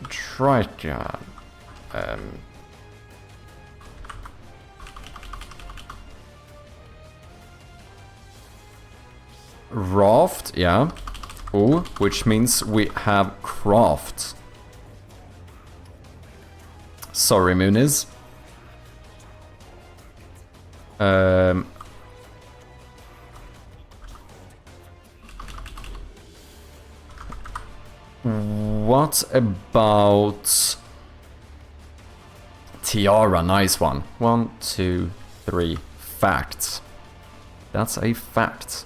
Trier. Raft, yeah. Oh, which means we have craft. Sorry, Muniz. What about tiara? Nice one. 1, 2, 3. Facts. That's a fact.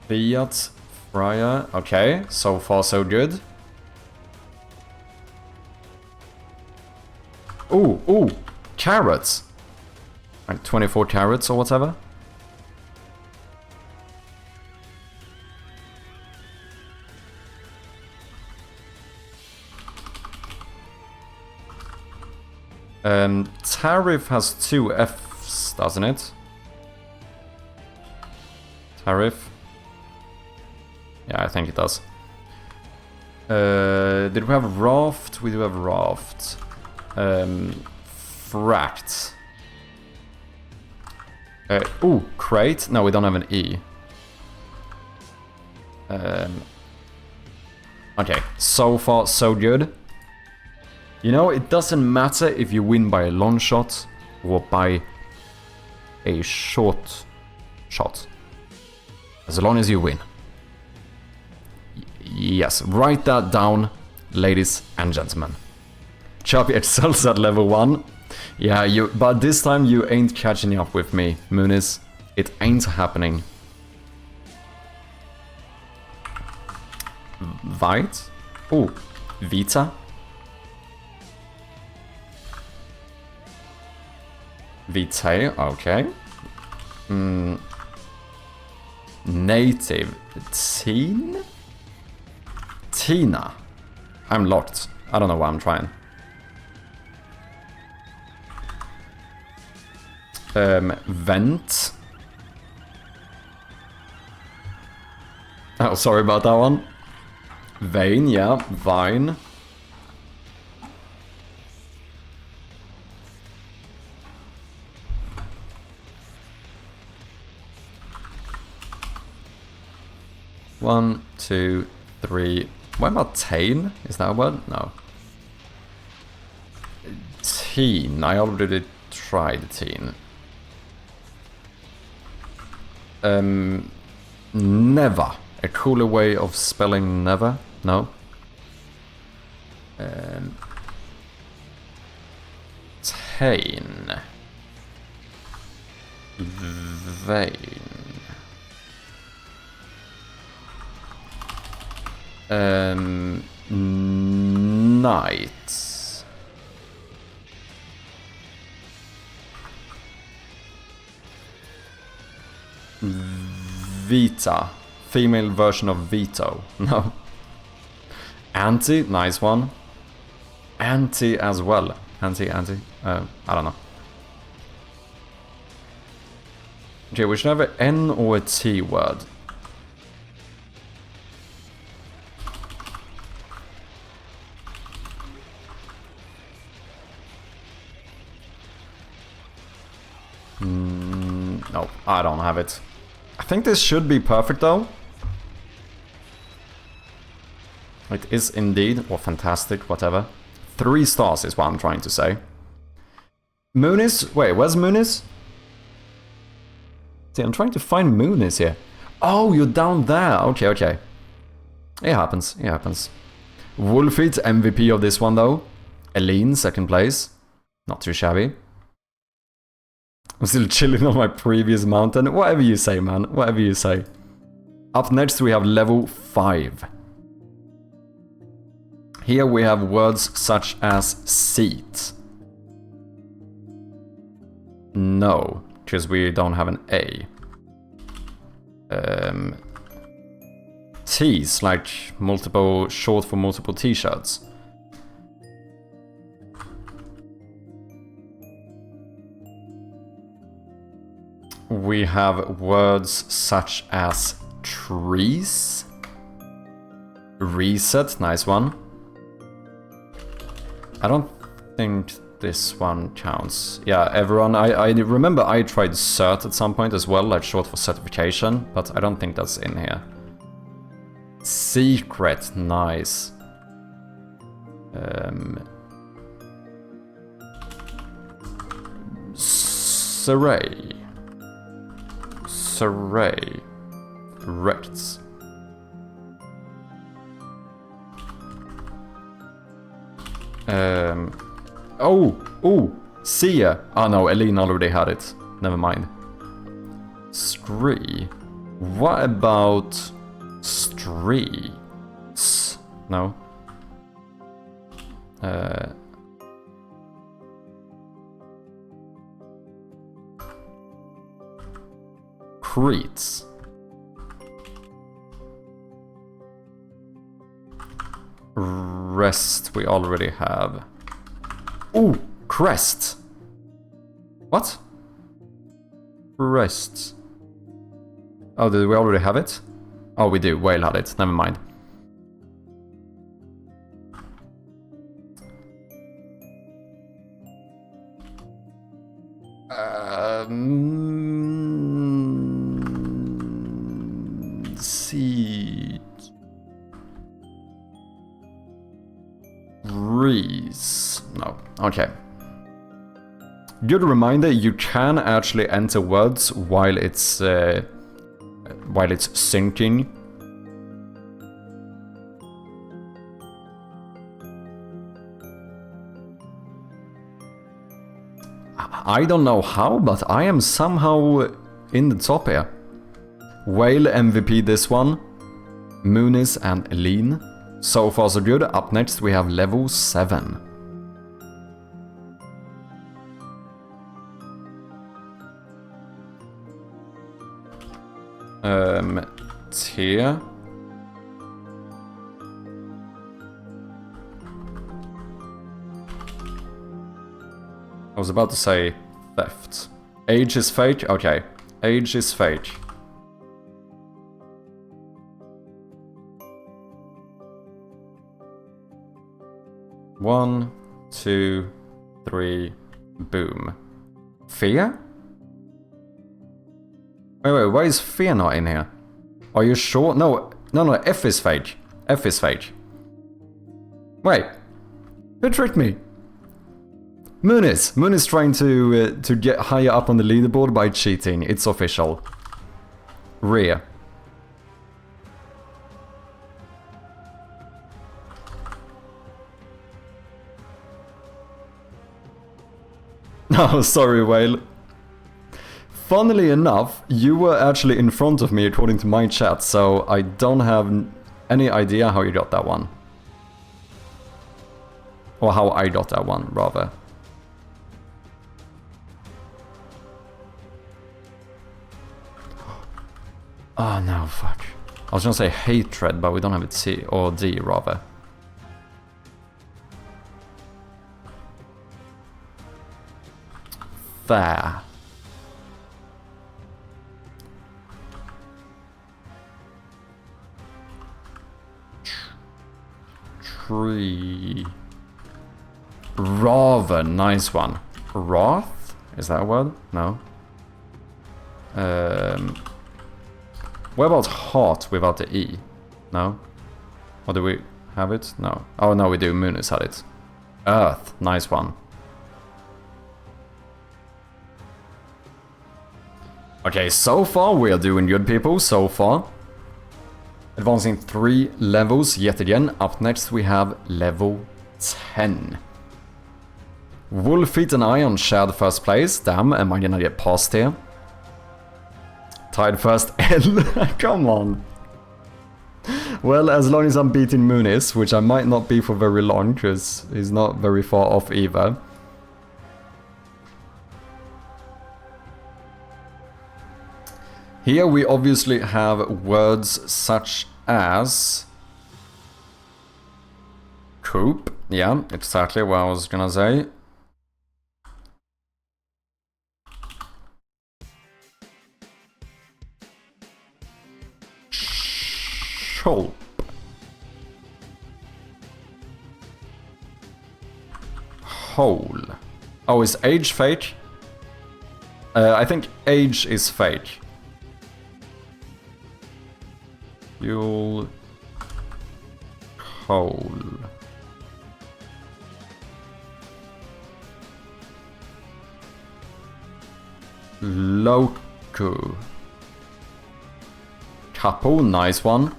Fiat, Fryer. Okay, so far so good. Ooh, carrots. Like 24 carrots or whatever. Tariff has 2 F's, doesn't it? Tariff. Yeah, I think it does. Did we have raft? We do have raft. Fract. Ooh, crate? No, we don't have an E. Okay, so far so good. You know, it doesn't matter if you win by a long shot or by a short shot. As long as you win. Yes, write that down, ladies and gentlemen. Chubby excels at level 1. Yeah, but this time you ain't catching up with me, Muniz. It ain't happening. Vite? Oh, Vita? Vitae, okay. Native. Teen? Tina. I'm locked. I don't know why I'm trying. Vent. Oh, sorry about that one. Vein, yeah. Vine. One, 2, 3. What about tain? Is that a word? No. Teen. I already tried teen. Never. A cooler way of spelling never? No. Tain. Vein. Night. Vita. Female version of Vito. No. Anti. Nice one. Anti as well. Anti. I don't know. Okay, we should have an N or a T word. No, I don't have it. I think this should be perfect though. It is indeed, or fantastic, whatever. 3 stars is what I'm trying to say. Muniz? Wait, where's Muniz? See, I'm trying to find Muniz here. Oh, you're down there. Okay. It happens. Wolfit, MVP of this one though. Eileen, 2nd place. Not too shabby. I'm still chilling on my previous mountain. Whatever you say, man. Whatever you say. Up next we have level 5. Here we have words such as seat. No, because we don't have an A. Tees, like multiple, short for multiple t-shirts. We have words such as trees, reset, nice one. I don't think this one counts. Yeah, everyone, I remember I tried cert at some point as well, like short for certification, but I don't think that's in here. Secret, nice. Saray. Saray. Rects. Oh, Sia. Oh no, Elena already had it. Never mind. Stree. What about streets? No. Cretes. Rest we already have. Ooh, crest. What? Rest. Oh, did we already have it? Oh, we do. Whale had it. Never mind. Seed. Reese. No. Okay. Good reminder, you can actually enter words while it's syncing. I don't know how, but I am somehow in the top here. Whale MVP this one. Muniz and Eileen. So far so good. Up next we have level 7. Tier. I was about to say theft. Age is fake? Okay. Age is fake. One, 2, 3, boom. Fear? Wait, why is fear not in here? Are you sure? No, F is fake. F is fake. Wait. Who tricked me? Muniz trying to get higher up on the leaderboard by cheating. It's official. Rear. Oh, sorry, Whale. Funnily enough, you were actually in front of me according to my chat, so I don't have any idea how you got that one. Or how I got that one, rather. Oh no, fuck. I was gonna say hatred, but we don't have it C or D, rather. There. Tree. Rather, nice one. Wrath? Is that a word? No. What about heart without the E? No? Or do we have it? No. Oh no, we do. Muniz had it. Earth. Nice one. Okay, so far we are doing good, people. So far. Advancing 3 levels yet again. Up next we have level 10. Wolfeet and I on shared first place. Damn, am I gonna get past here? Tied first L. Come on. Well, as long as I'm beating Muniz, which I might not be for very long, because he's not very far off either. Here we obviously have words such as coop. Yeah, exactly what I was gonna say. Shulp. Hole. Oh, is age fake? I think age is fake. You'll... Hole. Loco. Couple, nice one.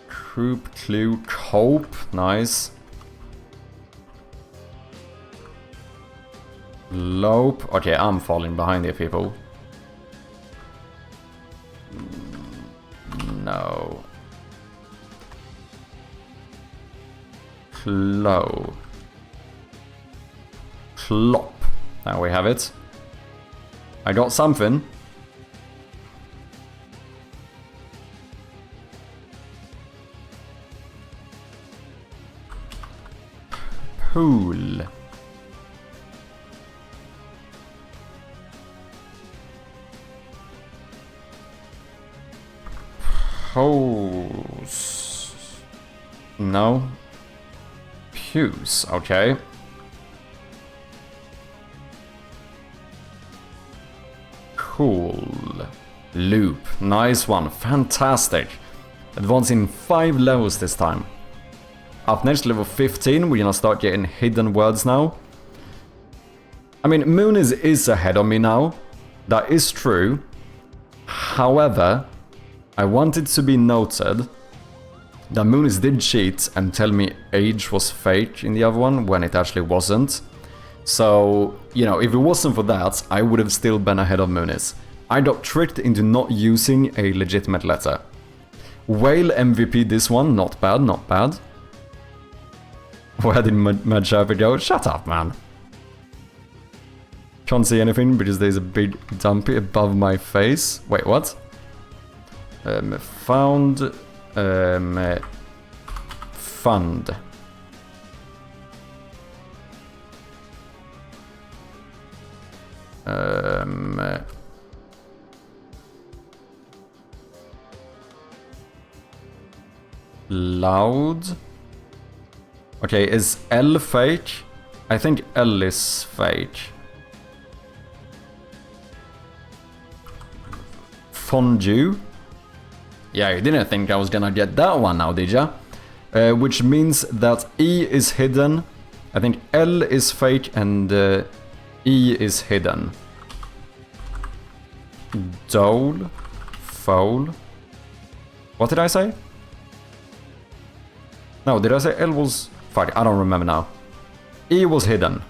Coop, clue, cope, nice. Lope. Okay, I'm falling behind here, people. No. Clo. Clop. Now we have it. I got something. Pool. Hose. No. Pews, okay. Cool. Loop, nice one, fantastic. Advancing 5 levels this time. Up next, level 15, we're gonna start getting hidden words now. I mean, Moonies is ahead of me now. That is true. However, I want it to be noted that Moonies did cheat and tell me age was fake in the other one when it actually wasn't. So, you know, if it wasn't for that, I would have still been ahead of Moonies. I got tricked into not using a legitimate letter. Whale MVP this one, not bad, not bad. Where did Mad Sharpie go? Shut up, man. Can't see anything because there's a big dumpy above my face. Wait, what? Found... fund. Loud. Okay, is L fake? I think L is fake. Fondue. Yeah, you didn't think I was gonna get that one now, did ya? Which means that E is hidden. I think L is fake and E is hidden. Dole. Foul. What did I say? No, did I say L was... Fuck, I don't remember now. E was hidden.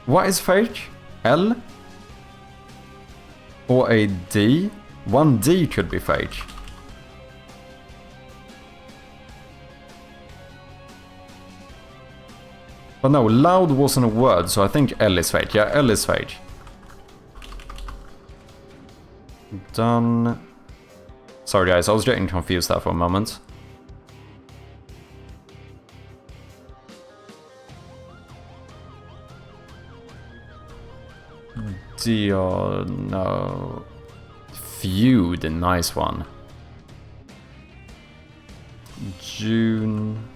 What is fake? L? Or a D? One D could be fake. But no, loud wasn't a word, so I think L is fake. Yeah, L is fake. Done. Sorry guys, I was getting confused there for a moment. No. Feud, a nice one. June.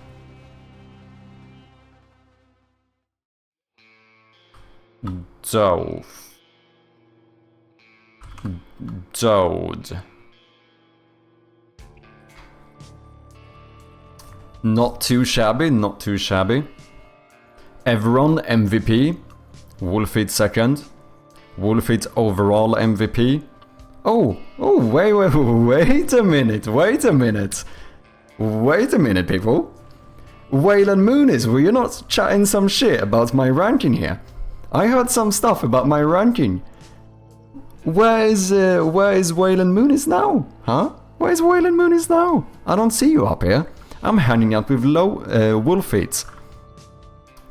Dove. Dode. Not too shabby, not too shabby. Evron MVP. Wolfeed second. Wolfeed overall MVP. Oh, wait a minute, wait a minute. Wait a minute, people. Whale and Moonies, were you not chatting some shit about my ranking here? I heard some stuff about my ranking. Where is Whale and Moonies now? Huh? Where's Wailing Moonies now? I don't see you up here. I'm hanging out with Wolfeet.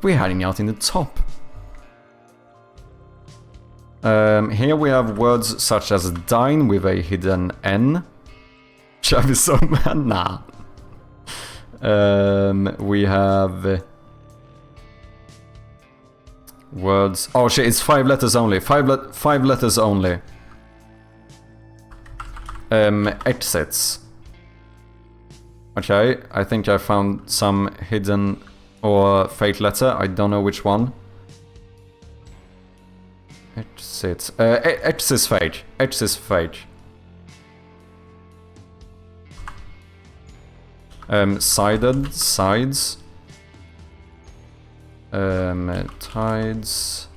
We're hanging out in the top. Here we have words such as dine with a hidden N. Shall we so man? Nah. We have words. Oh shit! It's 5 letters only. 5 letters only. Exits. Okay, I think I found some hidden or fake letter. I don't know which one. Exits. X is fake. X is fake. Sided. Sides. Tides.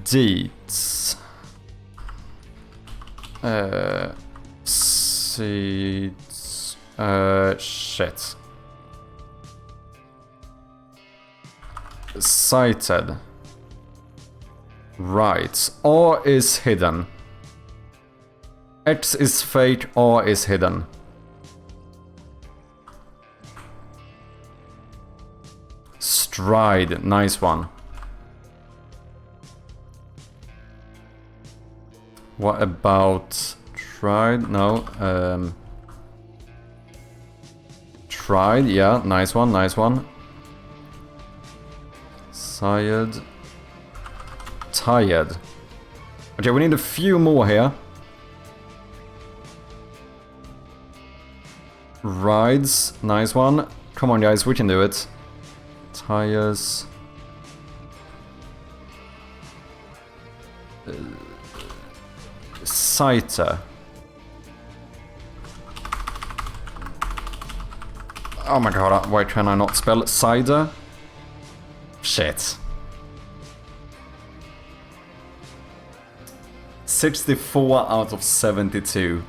Deeds. Seeds. Shit. Sighted. Right. R is hidden. X is fake, R is hidden. Stride, nice one. What about tried? No. Tried, yeah, nice one, nice one. Tired. Tired. Okay, we need a few more here. Rides, nice one. Come on guys, we can do it. Tires. Cider. Oh my god, why can I not spell cider? Shit. 64 out of 72.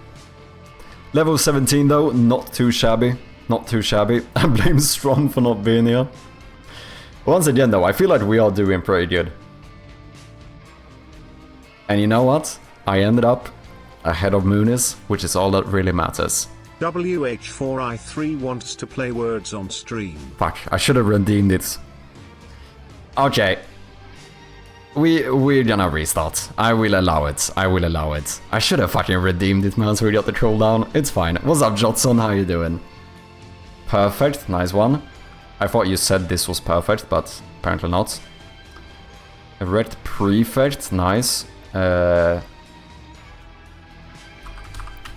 Level 17 though, not too shabby. Not too shabby. I blame Strong for not being here. Once again though, I feel like we are doing pretty good. And you know what? I ended up ahead of Moonies, which is all that really matters. WH4I3 wants to play words on stream. Fuck, I should have redeemed it. Okay. We're gonna restart. I will allow it. I will allow it. I should have fucking redeemed it, man, so we got the troll down. It's fine. What's up, Jotson? How you doing? Perfect. Nice one. I thought you said this was perfect, but apparently not. Erect prefect. Nice.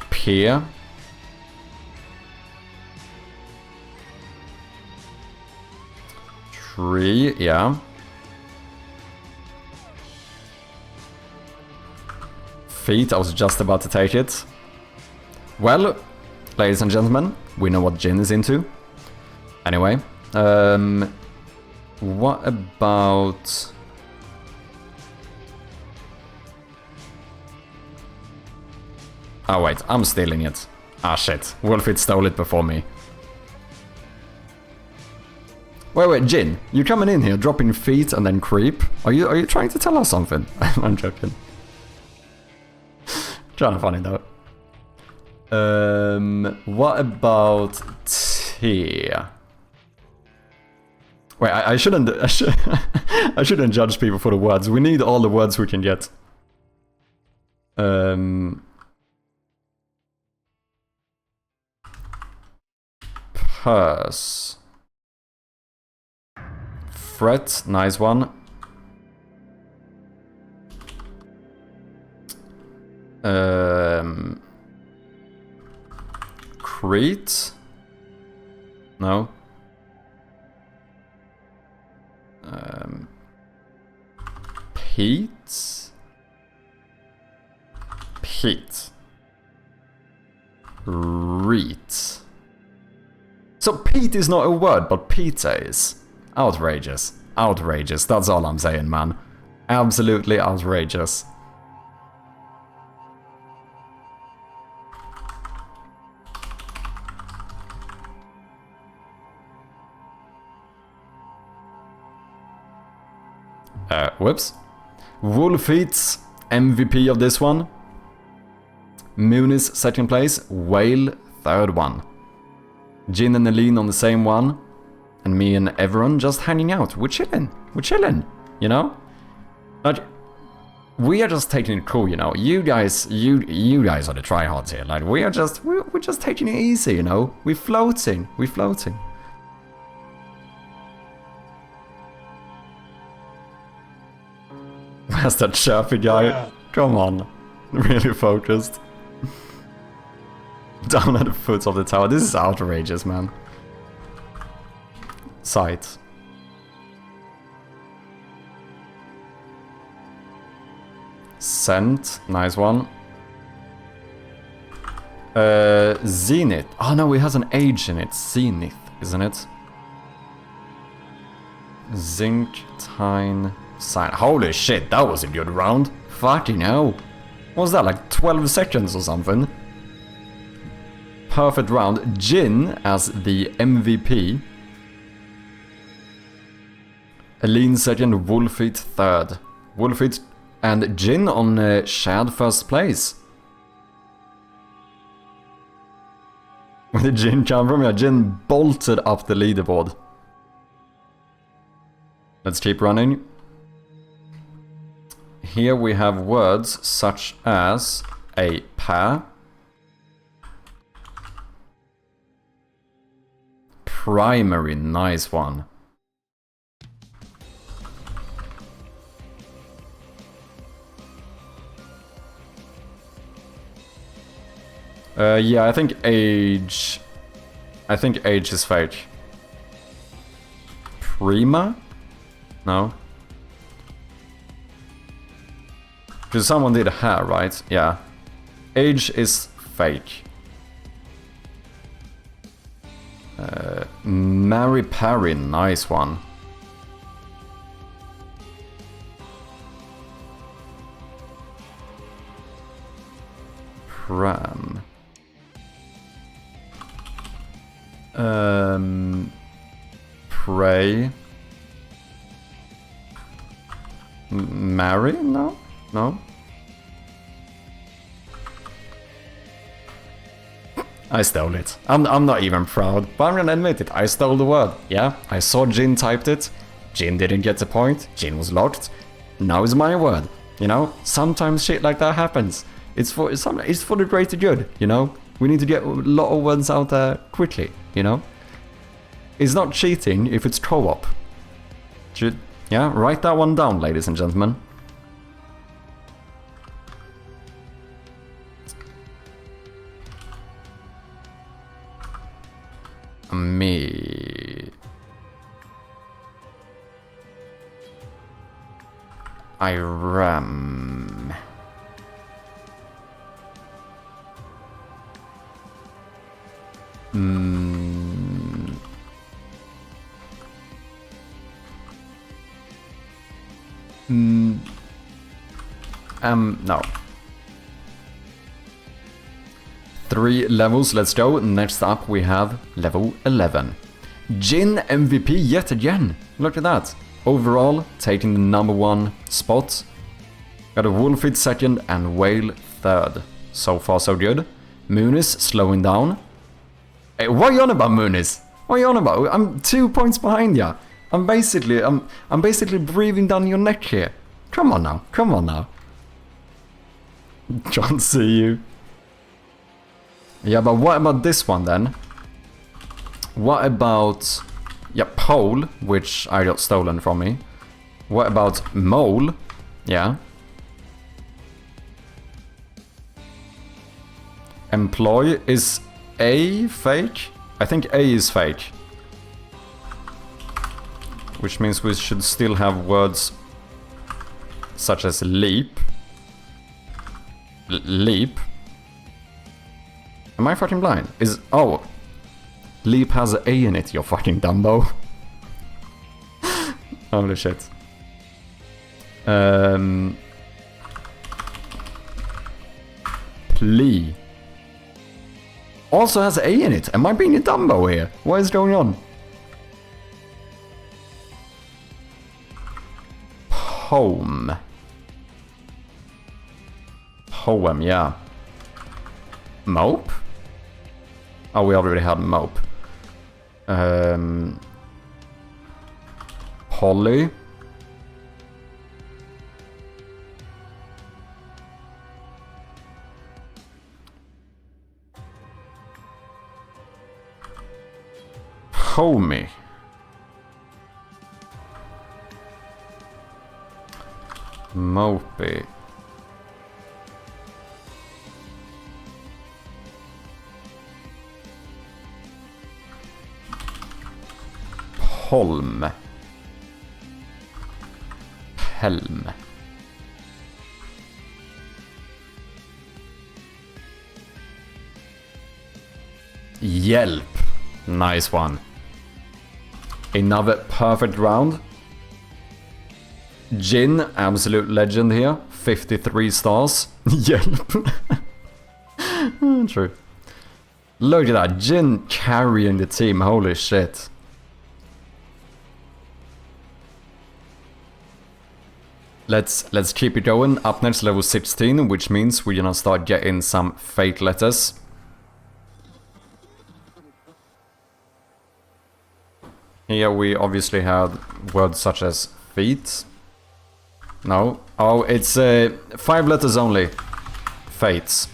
Peer. Tree. Yeah. Feet, I was just about to take it. Well, ladies and gentlemen, we know what Jin is into. Anyway, what about... Oh wait, I'm stealing it. Ah shit, Wolfit stole it before me. Wait, Jin, you coming in here dropping feet and then creep? Are you trying to tell us something? I'm joking. Kind of funny though. What about tea? Wait, I shouldn't I shouldn't judge people for the words. We need all the words we can get. Purse. Fret, nice one. Crete? No. Pete? Pete. Reet. So Pete is not a word, but pizza is. Outrageous. Outrageous, that's all I'm saying, man. Absolutely outrageous. Whoops. Wolfeat's MVP of this one. Muniz second place. Whale third one. Jin and Eileen on the same one. And me and everyone just hanging out. We're chilling. We're chilling. You know? Like, we are just taking it cool, you know? You guys are the tryhards here. Like, we're just taking it easy, you know? We're floating. We're floating. Where's that chirpy guy? Yeah. Come on. Really focused. Down at the foot of the tower. This is outrageous, man. Sight. Scent. Nice one. Zenith. Oh no, it has an age in it. Zenith, isn't it? Zinc, Tine, Sign. Holy shit, that was a good round. Fucking hell. What was that, like 12 seconds or something? Perfect round. Jin as the MVP. Eileen second, Wolfeat third. Wolfeat and Jin on shared first place. Where did Jin come from? Yeah, Jin bolted up the leaderboard. Let's keep running. Here we have words such as a pair, primary, nice one. Yeah, I think age is fake. Prima? No. Because someone did hair, right? Yeah. Age is fake. Mary Perry, nice one. Pram. Pray. Marry? No? No? I stole it. I'm not even proud, but I'm gonna admit it. I stole the word. Yeah, I saw Jin typed it. Jin didn't get the point. Jin was locked. Now it's my word. You know, sometimes shit like that happens. It's for the greater good, you know? We need to get a lot of words out there quickly, you know? It's not cheating if it's co-op. Yeah, write that one down, ladies and gentlemen. Me. I ram. No. 3 levels, let's go. Next up we have level 11. Jin MVP yet again. Look at that. Overall, taking the #1 spot. Got a Wolfeat second and Whale third. So far so good. Muniz slowing down. Hey, what are you on about, Muniz? What are you on about? I'm 2 points behind ya. I'm basically breathing down your neck here. Come on now, come on now. Can't see you. Yeah, but what about this one then? What about... yeah, Pole, which I got stolen from me. What about Mole? Yeah. Employ, is A fake? I think A is fake. Which means we should still have words such as leap. Leap. Am I fucking blind? Oh. Leap has an A in it, you fucking Dumbo. Holy shit. Plea. Also has an A in it. Am I being a Dumbo here? What is going on? Home. Poem, yeah. Mope? Oh, we already had Mope. Polly. Homie. Mopey. Holm. Helm. Yelp. Nice one. Another perfect round. Jin, absolute legend here. 53 stars. Yelp. True. Look at that. Jin carrying the team. Holy shit. Let's keep it going. Up next, level 16, which means we're gonna start getting some fate letters. Here we obviously have words such as feet. No. Oh, it's 5 letters only. Fates.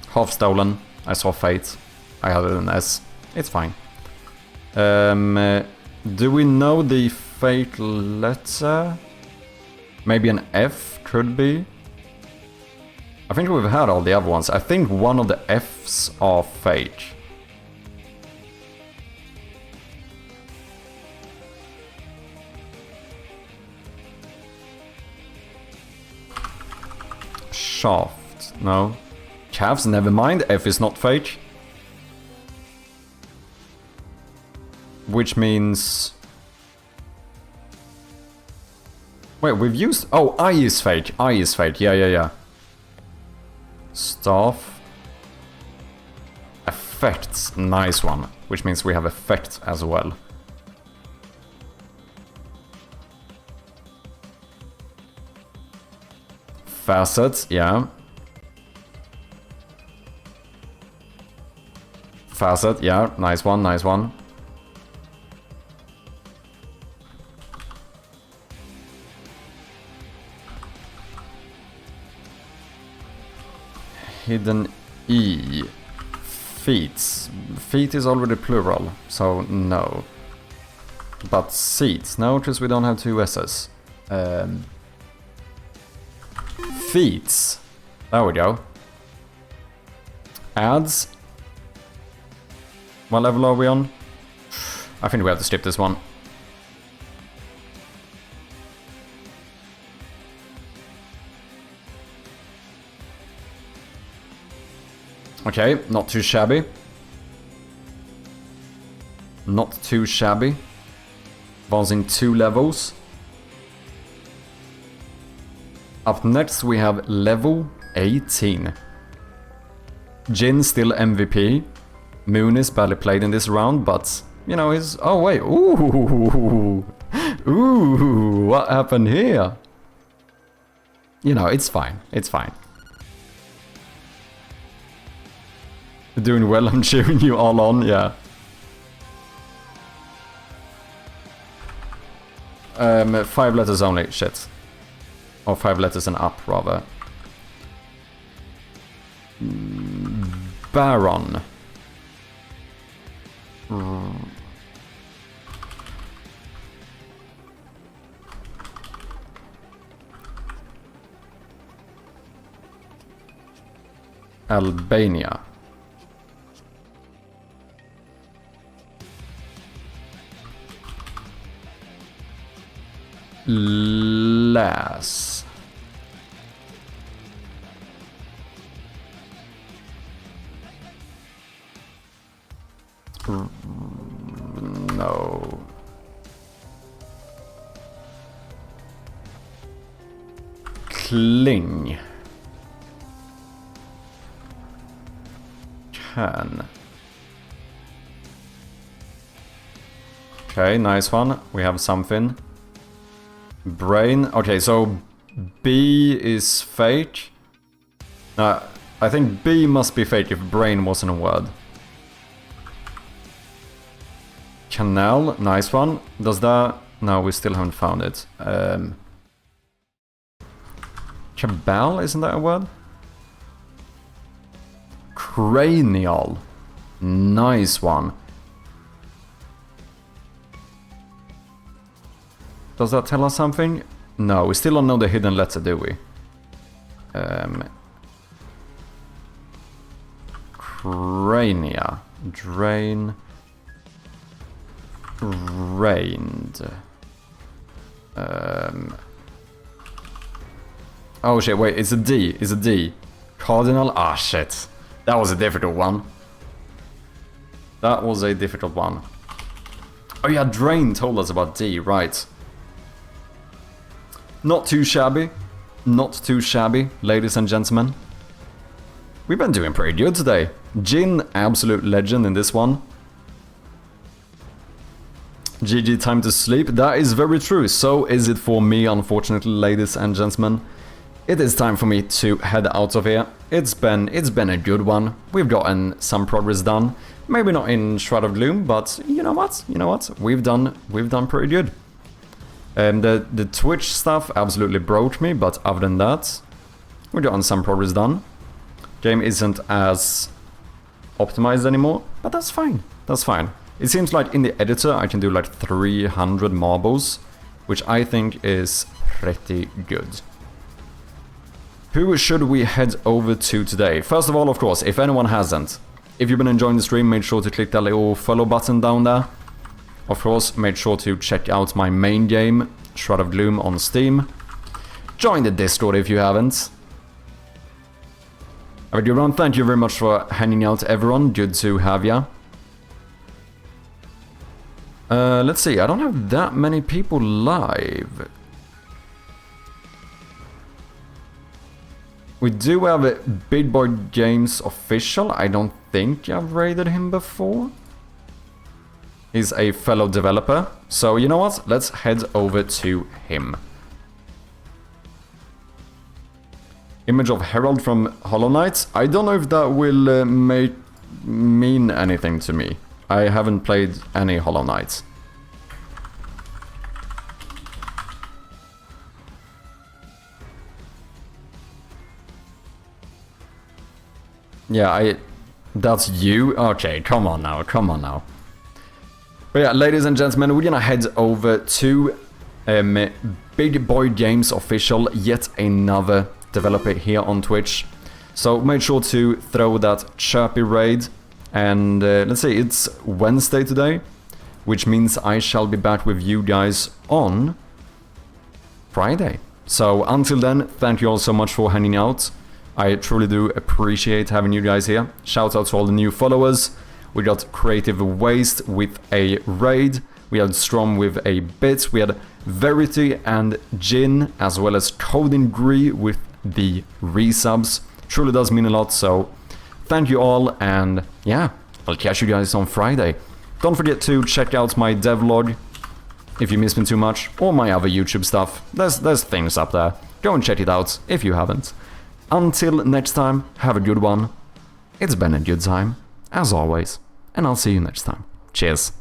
Half stolen. I saw fate. I had an S. It's fine. Do we know the fate letter? Maybe an F could be. I think we've had all the other ones. I think one of the F's are fate. Shaft. No. Calves, never mind. F is not fate. Which means... Wait, we've used... Oh, I is fate. I is fate. Yeah. Staff. Effects. Nice one. Which means we have effect as well. Facets. Yeah. Facet. Yeah. Nice one. Nice one. Hidden E. Feet. Feet is already plural, so no. But seats. Notice we don't have 2 S's. Feet. There we go. Ads. What level are we on? I think we have to skip this one. Okay, not too shabby. Not too shabby. Advancing 2 levels. Up next we have level 18. Jin still MVP. Moon is barely played in this round, but, you know, he's... Oh, wait. Ooh. Ooh, what happened here? You know, it's fine. It's fine. Doing well, I'm cheering you all on, yeah. 5 letters only, shit. Or 5 letters and up, rather. Baron. Albania. Lass. No. Kling. Can. Okay, nice one. We have something. Brain. Okay, so B is fake. I think B must be fake if brain wasn't a word. Canal, nice one. Does that... No, we still haven't found it. Cabal, isn't that a word? Cranial. Nice one. Does that tell us something? No, we still don't know the hidden letter, do we? Crania. Drain. Drained. Oh shit, wait, it's a D. It's a D. Cardinal. Ah shit. That was a difficult one. That was a difficult one. Oh yeah, Drain told us about D, right. Not too shabby. Not too shabby, ladies and gentlemen. We've been doing pretty good today. Jin, absolute legend in this one. GG, time to sleep. That is very true. So is it for me, unfortunately, ladies and gentlemen. It is time for me to head out of here. It's been a good one. We've gotten some progress done. Maybe not in Shroud of Gloom, but you know what? You know what? We've done pretty good. The Twitch stuff absolutely broke me, but other than that, we've gotten some progress done. Game isn't as optimized anymore, but that's fine. That's fine. It seems like in the editor I can do like 300 marbles, which I think is pretty good. Who should we head over to today? First of all, of course, if anyone hasn't, if you've been enjoying the stream, make sure to click that little follow button down there. Of course, make sure to check out my main game, Shroud of Gloom on Steam. Join the Discord if you haven't. Alright, everyone, thank you very much for hanging out, everyone. Good to have ya. Let's see, I don't have that many people live. We do have a Big Boy Games official. I don't think I've raided him before. He's a fellow developer. So, you know what? Let's head over to him. Image of Herald from Hollow Knight. I don't know if that will mean anything to me. I haven't played any Hollow Knight. Yeah, that's you? Okay, come on now, come on now. But yeah, ladies and gentlemen, we're gonna head over to Big Boy Games official, yet another developer here on Twitch. So make sure to throw that chirpy raid. And let's see, it's Wednesday today, which means I shall be back with you guys on Friday. So until then, thank you all so much for hanging out. I truly do appreciate having you guys here. Shout out to all the new followers. We got Creative Waste with a raid. We had Strom with a bit. We had Verity and Jin, as well as Coding Gree with the resubs. Truly does mean a lot, so thank you all, and yeah, I'll catch you guys on Friday. Don't forget to check out my devlog if you miss me too much, or my other YouTube stuff. There's things up there. Go and check it out if you haven't. Until next time, have a good one. It's been a good time, as always, and I'll see you next time. Cheers.